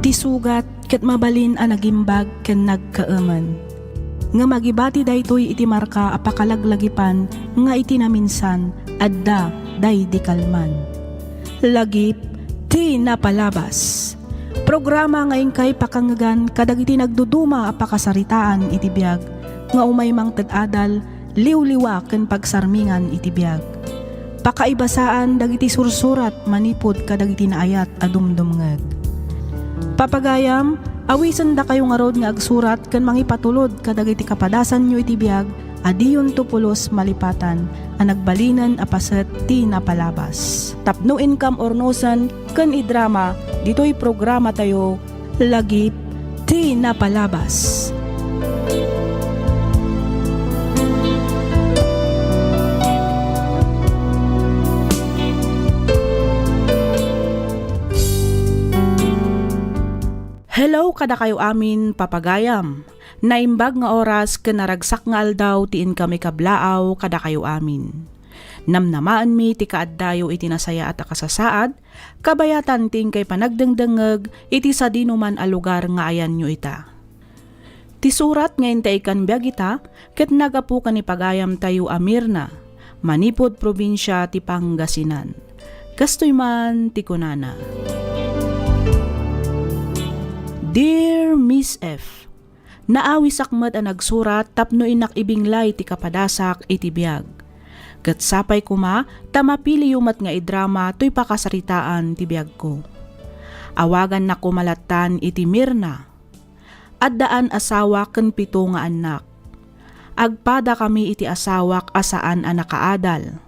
L: Ti sugat ket mabalin a nagimbag ken nagkaeman. Nga magibati daytoy iti marka a pakalaglagipan nga iti naminsan adda day di kalman. Lagip ti napalabas. Programa nga ingkay pakangagan kadagiti nagduduma a pakasaritaan iti biag nga umay mang ted-adal liwliwa ken pagsarmingan iti biag. Pakaibasaan dagiti sursurat manipod kadagiti naayat a dumdumngeg. Papagayam, awisan da kayo nga rod nga agsurat ken mangipatulod kadagiti kapadasan nyo iti biag, adiyon tupulos malipatan, a nagbalinan a paset ti napalabas. Tapno income ornosan ken idrama, dito'y programa tayo, lagip ti napalabas.
A: Hello kada kayo amin papagayam. Naimbag nga oras ken naragsak nga aldaw tiin kami kablaaw kada kayo amin. Namnamaan mi ti kaaddayo iti nasaya at akasasaad, kabayatan ting kay panagdengdengeg iti sa dinuman a lugar nga ayan nyo ita. Ti surat nga intay kan biag ita, ket nagapu kan ipagayam tayo Amirna, manipod probinsya ti Pangasinan. Kastoy man ti kunana. Dear Miss F, naawi sakmat a nagsurat tapno inak ibinglay ti kapadasak iti biag. Ket sapay kuma tamapili yumat nga idrama to'y pakasaritaan ti biag ko. Awagan na kumalatan iti Mirna. Addaan asawa ken 7 nga anak. Agpada kami iti asawak asaan a nakaadal.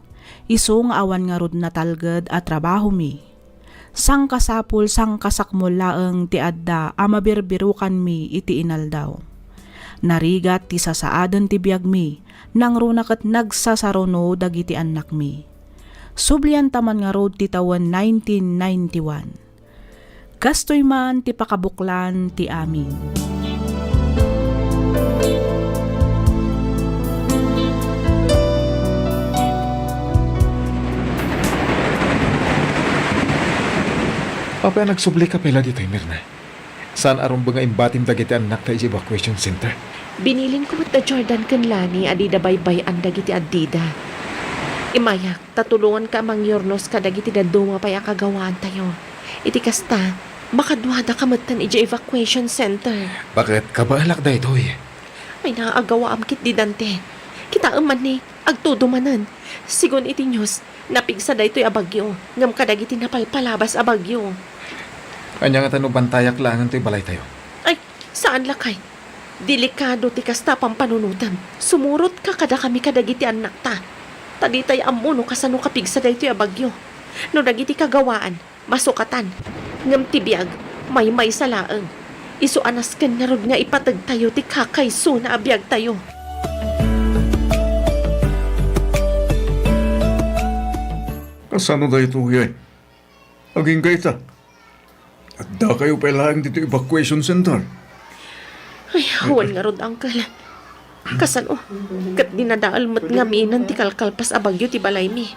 A: Isu nga awan nga rod natalged a trabaho mi. Sang kasapul sang kasakmol laeng ti adda a mabirbirukan mi iti inaldaw. Narigat ti sasaaden ti biag mi nang runaket nagsasaruno dagiti anak mi. Sublian taman nga rod ti tawen 1991. Kastoy man ti pakabuklan ti amin.
F: Apa nagsubli ka pala dito, Mirna? Saan aron ba nga imbatim dagiti anak ta evacuation center?
E: Biniling ko da Jordan ken Lani adida baybay ang dagiti adida. Imayak, tatulungan ka mang yornos ka dagiti daduma pay akagawaan tayo. Iti kasta, makadwada ka matan iti evacuation center.
F: Bakit kabalak da ito eh?
E: Ay naagawa amkit di Dante. Kita man ni, agtudumanan. Sigon iti news, napigsa da ito'y abagyo. Ngam kadagiti napalpalabas abagyo.
F: Anya nga tanong bantayak langan to'y balay tayo.
E: Ay, saan lakay? Delikado ti kasta pampanunutan. Sumurot ka kada kami kadagiti anak ta. Taditay amuno kasano kapigsa da ito'y abagyo. No dagiti kagawaan, masukatan. Ngam tibiyag, may sa laeng. Isu anas ken nga rod nga ipatag tayo ti kakayso na abiyag tayo.
H: Kasano da ito yay? Aging gaita. At da kayo pailahan dito evacuation center.
E: Ay, huwal nga rod, uncle. Kasano, kat dinadaalmat nga miinan ti kalkalpas abagyo ti balay mi.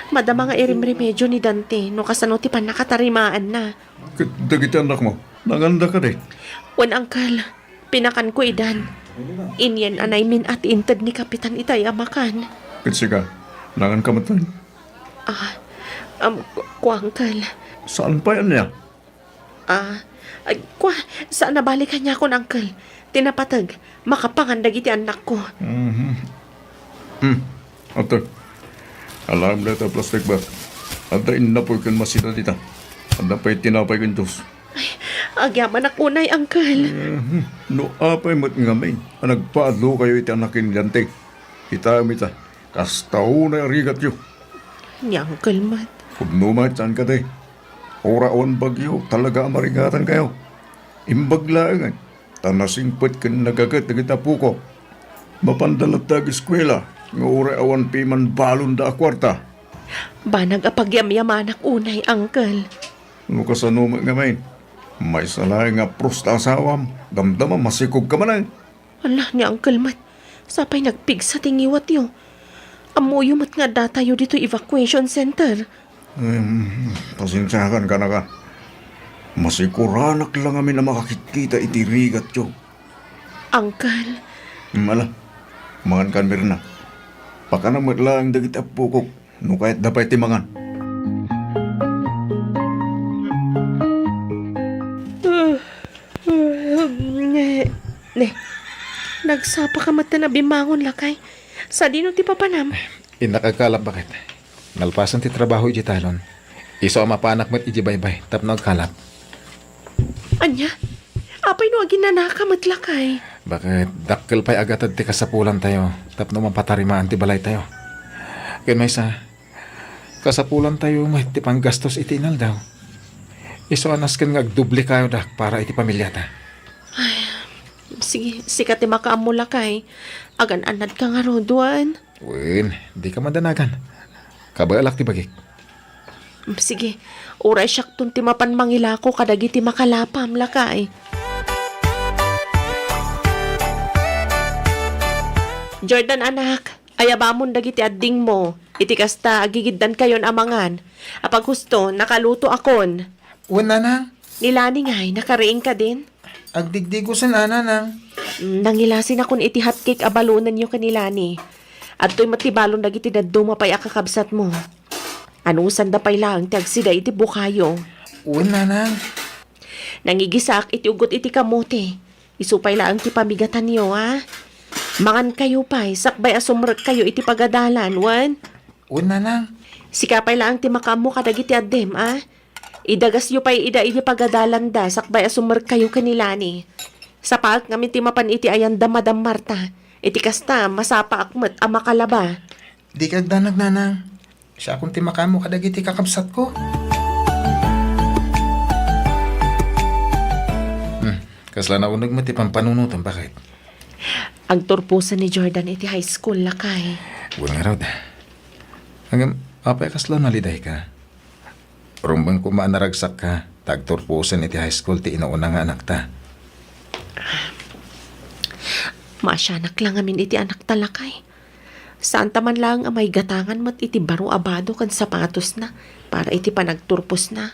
E: Madama nga irim-remedyo ni Dante no kasano ti panakatarimaan na.
H: Kat dagiti anak mo, nanganda ka rin.
E: Wan, uncle, pinakan ko idan. Inyan anay min at inted ni Kapitan Itay amakan.
H: Kat siga, nangan ka matan.
E: Uncle.
H: Saan pa yan niya?
E: Saan nabalikan niya ako, uncle? Tinapatag, makapangandag iti anak ko.
H: Ato, alam na ito plastic bag. Anda inapoy kan masita dita. Anda pa'y tinapay kan Diyos.
E: Agyaman ak unay, Uncle.
H: No, apay mo't ngamin. Nagpaadlo kayo iti anakin dante. Kita, kastaw na rigat yu.
E: Ni Uncle Mat.
H: Pagnumat saan ka day. Oraon bagyo, talaga marigatan kayo. Imbaglaangan. Tanasingpet kan nagagat na kita puko. Mapandalat tag eskwela. Nga ora awan piman balon da akwarta.
E: Banag apagyamyaman ak unay, Uncle.
H: Ano ka sa numa nga main? May salay nga prosta asawam. Damdama masikog ka man.
E: Ala ni Uncle Mat. Sapay nagpig sa tingiwat yo. Amuyo mat nga datayo dito evacuation center.
H: Pasensyahan ka na ka. Masikuranak lang amin na makakikita iti rigat yo.
E: Uncle.
H: Mala, mangan kan mirna. Pakanamat lang dagit apukok. No kahit dapat timangan.
E: Ne, nagsapa ka mata na bimangon lakay. Sa dino ti papanam.
C: Inakagkalap bakit? Nalpasan ti trabaho iti talon. Iso ang mapanak mo't iti baybay. Tap nagkalap.
E: Anya, apay no agin na nakamat lakay.
C: Bakit? Dakkel pa'y agatad ti kasapulan tayo. Tap naman patarimaan ti balay tayo. Kaya may sa kasapulan tayo may ti panggastos iti inal daw. Iso anas kan ngagdubli kayo dak para iti pamilya ta.
E: Sige, sikat ti makaam mo lakay. Agan anad ka nga roduan.
C: Win, di ka madanagan. Kabalak ti bagik.
E: Sige, uray siyak tun ti mapan mangilako kadagi ti makalapam lakay. Jordan anak, ayabamon dagiti adding mo. Iti kasta agigiddan kayon amangan. Apag gusto, nakaluto akon.
G: Una nang,
E: Nilani ngay, nakariing ka din.
G: agdigdigusan ana nang.
E: Nangilasin akon iti hotcake abalunan nyo kanilani. At to'y matibalon dagiti daddo mapay akakabsat mo. Anusan da pay lang ti agsida iti bukayo.
G: Una nang.
E: Nangigisak iti ugot iti kamote. Isupay lang ti pamigatan niyo, ha? Mangan kayo pa'y, sakbay asumrek kayo iti pagadalan, wan?
G: Una nang.
E: Sikapay lang ti makamu kadagiti addem, ha? Idagas yu pa'y ida iti pagadalan da, sakbay asumrek kayo kanilani. Sa paak ngamin ti mapan iti ayan da Madam Marta. Iti kasta, masapa akmet ang makalaba.
G: Di kagdanag nanang. Siya akong timakamo kadagiti kakabsat ko.
C: Kasla na unag mo ti pampanunutan, bakit?
E: Ang turpusan ni Jordan iti high school lakay.
C: Buwan nga raw da. Hanggang apay kasla naliday ka. Rumbang kumaan naragsak ka, tagturpusan iti high school ti inauna nga anak ta.
E: Masyanak lang amin iti anak talakay. Saan taman lang ang may gatangan mat iti baro abado kan sapatos na para iti panagturpos na.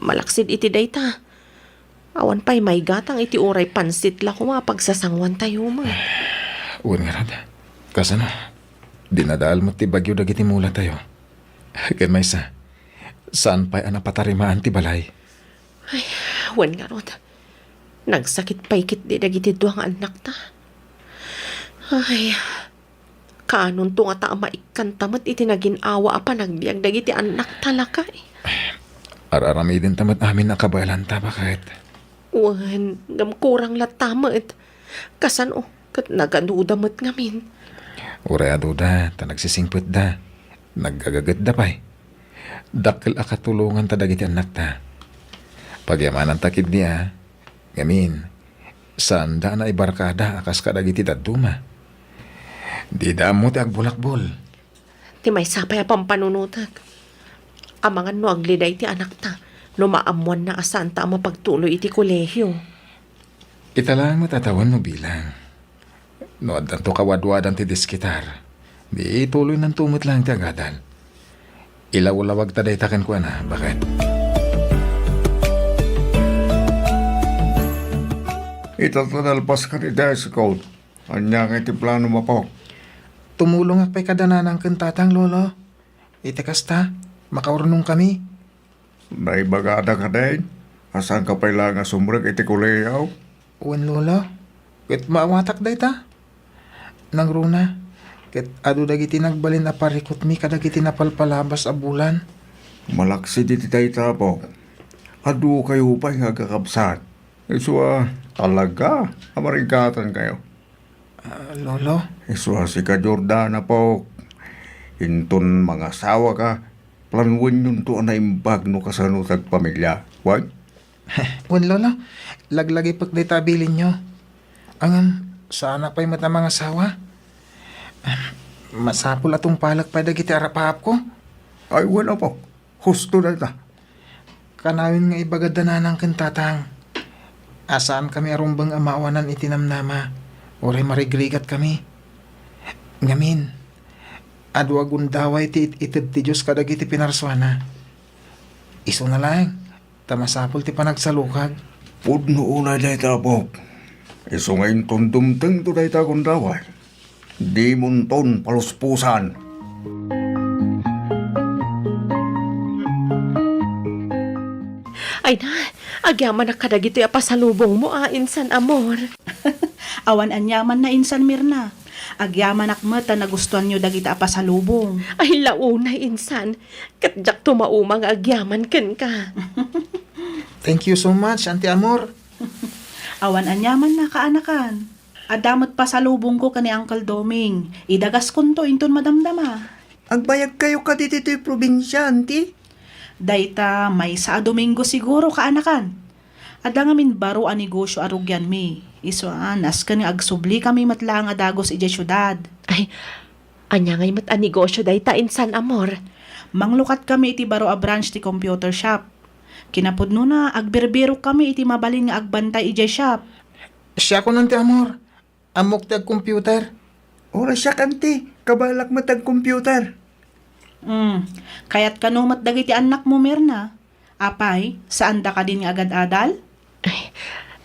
E: Malaksid iti dayta. Awan pa'y may gatang iti oray pansit la kuma pagsasangwan tayo mo.
C: Uwan nga raw da. Kasano, dinadaal mo ti bagyo dagiti mula tayo. Kan may sa, saan pa'y anapatarimaan ti balay?
E: Ay, wan nga rod. Nagsakit paikit di dagiti duang anak ta. Ay, kanon to nga ta maikkantamat iti naging awa apa nagbiag dagiti anak talakay.
C: Ararami din tamat amin na kabalan ta, bakit?
E: Wan, gamkurang latamat. Kasan o, kat nagadudamat ngamin.
C: Uray aduda, ta nagsisingpet da. Naggagagat da pa'y. Dakil akatulungan ta dagiti anak ta. Pagyamanan takid niya, ngamin, saan da na ibarkada akas ka dagiti daduma. Di da mo ti agbulakbol.
E: Ti may sapay apang panunutag. Amangan no agliday ti anak ta. No maamuan na asanta ang mapagtuloy iti kolehyo.
C: Ita lang matatawan mo bilang. No adan to kawadwadan ti diskitar. Di tuloy ng tumot lang ti agadal. Ilaw-lawag taday taken ko na, bakit?
H: Itatanalpas ka ni Descode. Anya nga iti plano mo po.
G: Tumulong akpay kadananang kentatang lolo. Iti kasta, makaurunong kami.
H: Naibagada ka din. Asan ka pa'y lang asumrek iti kuleyaw?
G: Uwan lolo. Ket maawatak day ta. Nang runa. Ket adu dagiti nagbalin a parikot mi kadagiti napalpalabas a bulan.
H: Malaksi di tayo po. Adu kayo pa nga kakabsat. Iswa, talaga, amarigatan kayo.
G: Lolo,
H: Iswa si ka Jordana po. Hinton mga asawa ka. Planuin yun to na imbag no kasano sa pamilya. Wag?
G: wan lolo, laglagi pag day tabilin nyo. Angan, sana pa'y mata mga asawa. Masapul atong palak pa dagiti arapahap ko.
H: Ay, wala po. Husto na ita.
G: Kanawin nga ibagadanan ng kantatang. Asaan kami arumbang amawanan itinamnama. Oray marigrigat kami. Ngamin, adwa gundaway ti itid ti Diyos kadag iti pinarswana. Iso na lang, tamasapol ti panagsalukag.
H: Pudno una day tapok. Iso ngayon tundumteng to day takong daway. Di munton paluspusan.
E: Ay na, agyaman na kadag ito'y pasalubong mo, insan amor.
L: Awan anyaman na insan Mirna. Agyaman akmet na nagustuhan nyo dagita pasalubong.
E: Ay launa, insan. Katjak tumaumang agyaman ken ka.
G: Thank you so much, Auntie Amor.
L: Awan anyaman na kaanakan. Adamot pasalubong ko kani Uncle Doming. Idagas kunto inton madamdama.
I: Agbayag kayo ka dito'y probinsya, auntie.
L: Dayta may sa Domingo siguro kaanakan. Ada ngamin baro a negosyo arugyan mi. Isuan, as kani agsubli kami matlang adagos ije syudad.
E: Ay, anya ngay mat negosyo day ta insan amor.
L: Manglukat kami iti baro a branch ti computer shop. Kinapudno na agbirbiro kami iti mabalin nga agbantay ije shop.
G: Siya ko Auntie Amor. Amok ti computer.
I: Ora siya kanti, kabalak matag computer.
L: Kaya't kanumat dagiti anak mo Mirna. Apay, saan da ka din nga agad-adal?
E: Ay,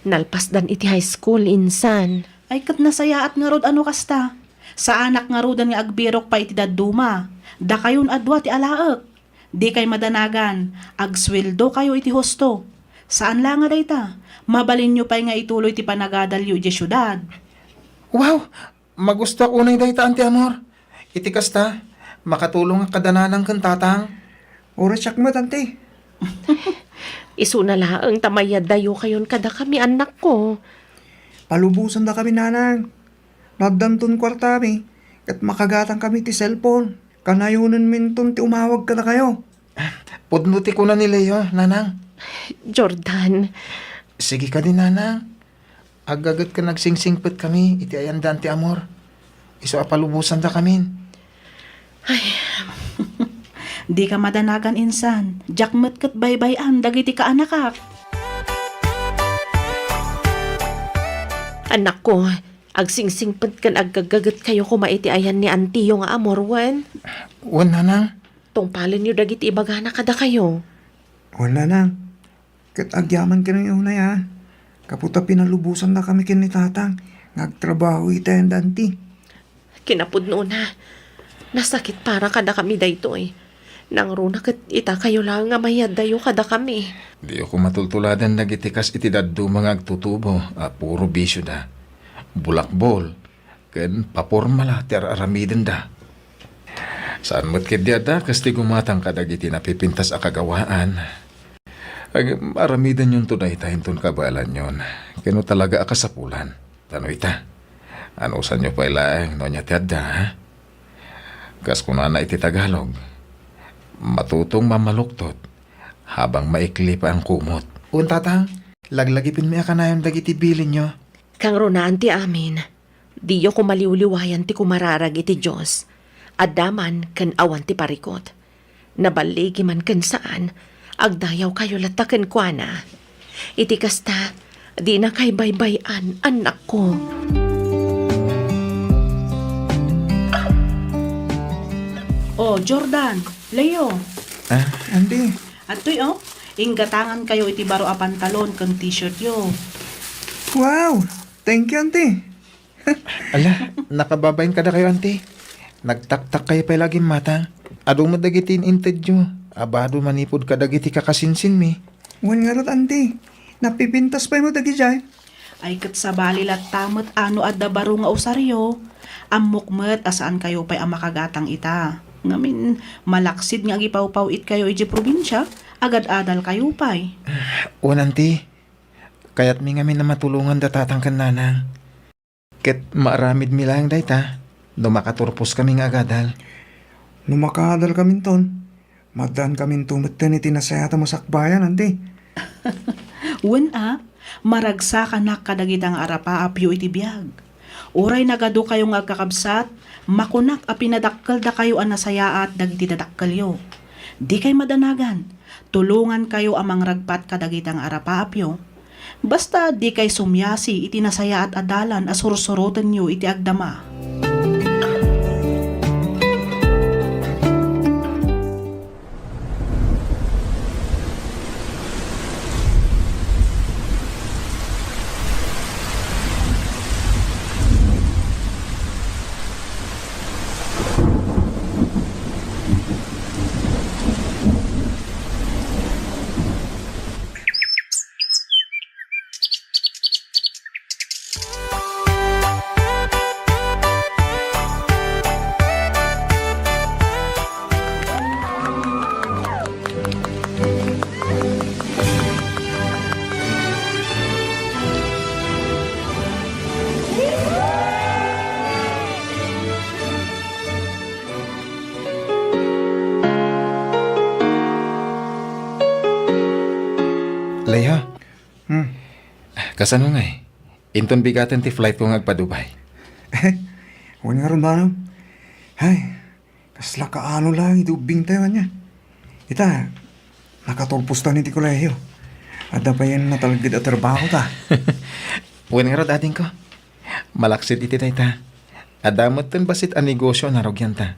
E: nalpasdan iti high school insan.
L: Ay kat nasaya at nga rod ano kasta. Sa anak nga rodan nga agbirok pa iti daduma. Da kayon adwa ti alaek. Di kay madanagan. Agsweldo kayo iti hosto. Saan lang nga dayta? Mabalin nyo pa'y nga ituloy ti panagadalyo iti syudad.
G: Wow! Magusto ako na day ta, Auntie Amor. Iti kasta, makatulong ang kadananang kantatang.
I: Ora siya matante.
E: Isu na laang tamayad dayo kayon kada kami anak ko.
I: Palubusan da kami nanang. Nagdanton kwarta mi. Kat makagatang kami ti cellphone. Kanayunan minton ti umawag ka na kayo.
G: Pudnuti ko na ni Leo, nanang.
E: Jordan,
G: Sige ka din, nanang. Agagat ka nagsingsingpet kami, iti ayan da, Auntie Amor. Iso apalubusan da kami.
L: Di ka madanagan insan. Jakmet kat baybayan dagiti ka anakak.
E: anak ko, agsingsingpet kan agkagagat kayo kumaiti ayan ni Antiyo nga amor, wen.
G: Wan, nanang.
E: Tungpalin niyo dagiti ibagana kada kayo.
I: Wala nang. Kat agyaman ka ng una yan. Kaputa pinalubusan na kami kinitatang. Nagtrabaho itayan danti.
E: Kinapudno na. Nasakit para kada kami dayto eh. Nang runa kat ita kayo lang nga mayad dayo kada kami.
C: Di ako matultuladan nagitikas iti daddo mga agtutubo. Puro bisyo da. Bulakbol. Ken papormala ti aramiden da. Saan mo't kidyada kasti gumatang kadagiti napipintas a kagawaan. Ang aramidan yung tunay tahinton kabalan yon. Kano talaga akasapulan. Tano ita? Ano sa nyo pa ilang no niya tiyada, ha? Kas kuna na iti Tagalog. Matutong mamaluktot habang maikli pa ang kumot.
G: Tatang, laglagipin mi akanayon dagiti bilin nyo.
E: Kang runaan ti amin, diyo ko maliwliwayan ti kumararag iti Diyos. Adaman kan awan ti parikot. Nabaligi man kan saan, agdayaw kayo lataken kwa na. Iti kasta, di na kay baybayan, anak ko.
L: Oh, Jordan, Leo.
I: Andi.
L: Atoy inggatangan kayo iti baro a pantalon kang t-shirt yo.
I: Wow! Thank you, auntie.
G: Ala, nakababayin kada kayo, Auntie. Nagtaktak kayo pa laging mata. Adong madagitin inted nyo. Abado manipod kadagiti kakasinsin mi.
I: Wan nga rat, auntie. Napipintas pa mo dagi jay.
L: Ay kat sa balilat tamot ano adda baro nga usaryo. Amukmet asaan kayo pa'y ang makagatang ita.
A: Ngamin, malaksid nga gipaw-pawit kayo iti probinsya, agad-adal kayo pa'y.
G: Unanti, kaya't mi ngamin na matulungan datatang kananang. Ket maaramid mi lang dayta, no makaturpos kami nga agadal.
I: Numakadal kami ton. Madan kami tumatan iti nasayata mo sakbayan, anti.
A: Wen maragsa ka na kadagitang arapa apyo iti biyag. Uray nagado kayo nga kakabsat, makunak a pinadakkel da kayo ang nasayaat dagiti dadakkelyo. Di kay madanagan, tulungan kayo amang ragpat kadagitang arapa apyo. Basta di kay sumyasi iti nasayaat adalan a sursuroten nyo iti agdama.
G: Leha, kasano nga Inton bigatan ti flight ko nga agpa-Dubai.
I: Huwag nga ron ba, no? Ay, kasla kaano lang itubing tayo niya. Ita, nakatulpos ta ni ti kolehiyo. At pa yan natalagid at trabaho ta.
G: Huwag nga ron ating ko. Malaksid iti tayo ta. Adamot ten basit ang negosyo na rogyan ta.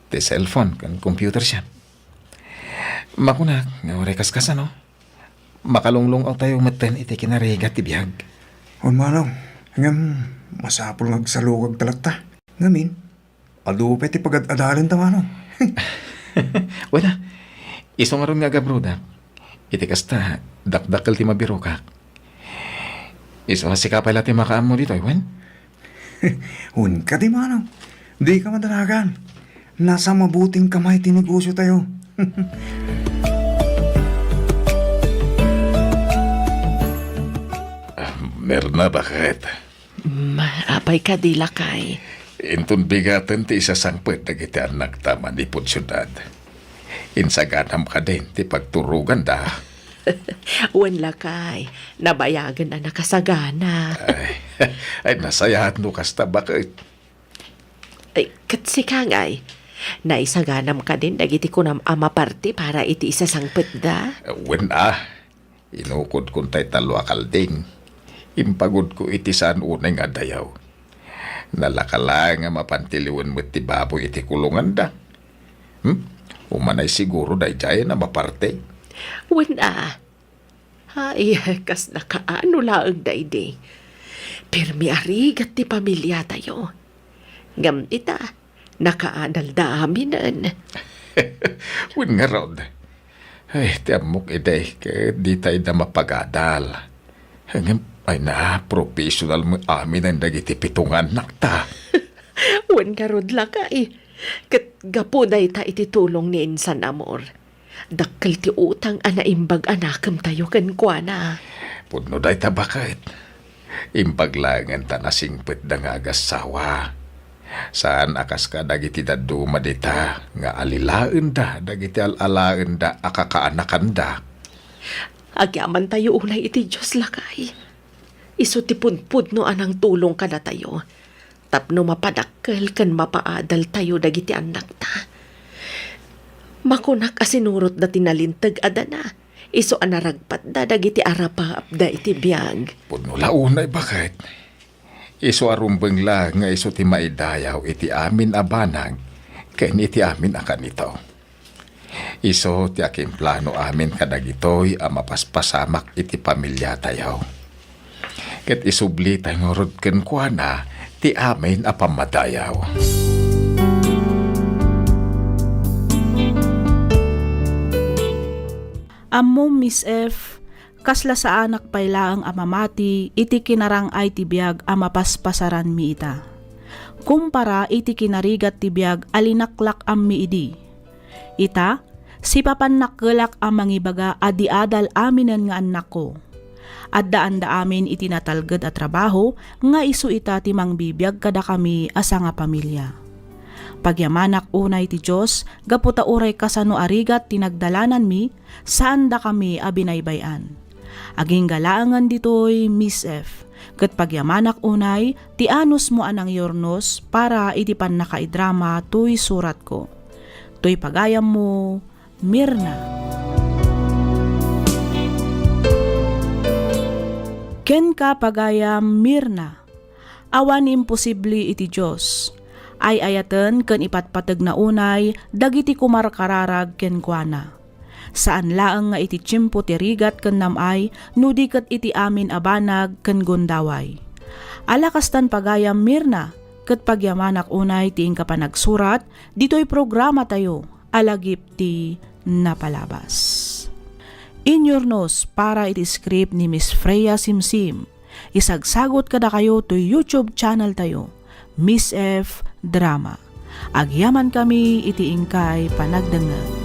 G: Ti cellphone kan computer siya. Makunak, nga orekas kasano. Makalunglong ang tayo maten iti kinarigat ti biyag.
I: Huwag manaw, ngam masapol nagsalugag talata. Ngamin, alupe ti pagad-adalan ta manaw.
G: Wala, iso nga ron nga gabruda. Iti kasta, dakdakal ti mabiro ka. Iso si kapay lati makaam mo dito, Iwan?
I: Hun ka di manaw, di ka madalagan. Nasa mabuting kamay ti negosyo tayo.
C: Meron na bakit?
E: Apay ka di lakay.
C: Intun bigatan ti isa sangpet na kita anak tama ni Pusyudad. Insaganam ka din ti pagturugan da.
E: Wan lakay, nabayagan na nakasagana.
C: Ay nasayahan no kasta bakit?
E: Ay, katsi kangay, naisaganam ka din dagiti kunam ama party para iti isa sangpet da.
C: Wen inukod kun tay talwa kalding. Impagod ko iti saan unay nga dayaw. Nalakala nga mapantiliwan mo ti baboy iti kulungan da. Umanay siguro day jay na maparte.
E: Wen ay, kas nakaano laang daydi. Pirmi arigat ti pamilya tayo. Ngam ita, nakaanal da aminan.
C: Wen nga rod. Ay, tiamok iday, kaya di tayo na mapagadal. Hanggang ay professional mo amin ang dagiti pitungan nakta.
E: Wen karod lakay. Kat gapuday ta iti tulong ni Insan Amor. Dakkel ti utang anaimbag anakam tayo kan kuana.
C: Pudno day ta bakit? Impaglangan ta na singpet da nga agasawa. Saan akas ka dagiti daduma dita nga alilaen da dagiti alaen da akakaanakan da.
E: Agyaman tayo ulay iti Diyos lakay. Iso ti punpud no anang tulong ka na tayo. Tapno mapadakkel kan mapaadal tayo dagiti anak ta. Makunak asinurot da tinalintag adana. Iso anaragpat da dagiti arapa da iti biyag.
C: Pudno launay bakit? Iso arumbeng lang nga iso ti maidayaw iti amin abanag ken iti amin akan ito. Iso ti aking plano amin kadagitoy a mapaspasamak iti pamilya tayo. Ket isubli tayo rod ken kuana ti amin a pamadayaw.
A: Ammo Miss F, kasla sa anak payla ang amamati, iti kinarang ay ti biyag amapaspasaran mi ita. kumpara iti kinarigat ti biag alinaklak ammi idi. Ita, si papanakkelak ang mangibaga adi adal aminan nga anak ko. At daan da amin itinatalged at trabaho nga isu ita ti mangbibiyag kada kami asa nga pamilya. Pagyamanak unay ti Diyos, gaputa uray kasano arigat tinagdalanan mi, saan da kami abinaybayan. Aging galaangan ditoy Miss F. Kat pagyamanak unay, ti anus mo anang yornos para iti pan nakaidrama tuy surat ko. Tuy pagayam mo, Mirna. Ken ka pagayam Mirna, awan imposible iti Diyos. Ay ayaten ken ipatpateg na unay, dagiti kumarkararag ken kuana. Saan laeng nga iti tiyempo ti rigat ken namay, nudi ket iti amin abanag ken gundaway. Alakastan pagayam Mirna, ket pagyamanak unay ti ingka panagsurat, ditoy programa tayo, alagip ti napalabas. Inyornos para iti script ni Miss Freya Simsim. Isagsagot kada kayo to YouTube channel tayo, Miss F Drama. Agyaman kami iti ingkay panagdengeg.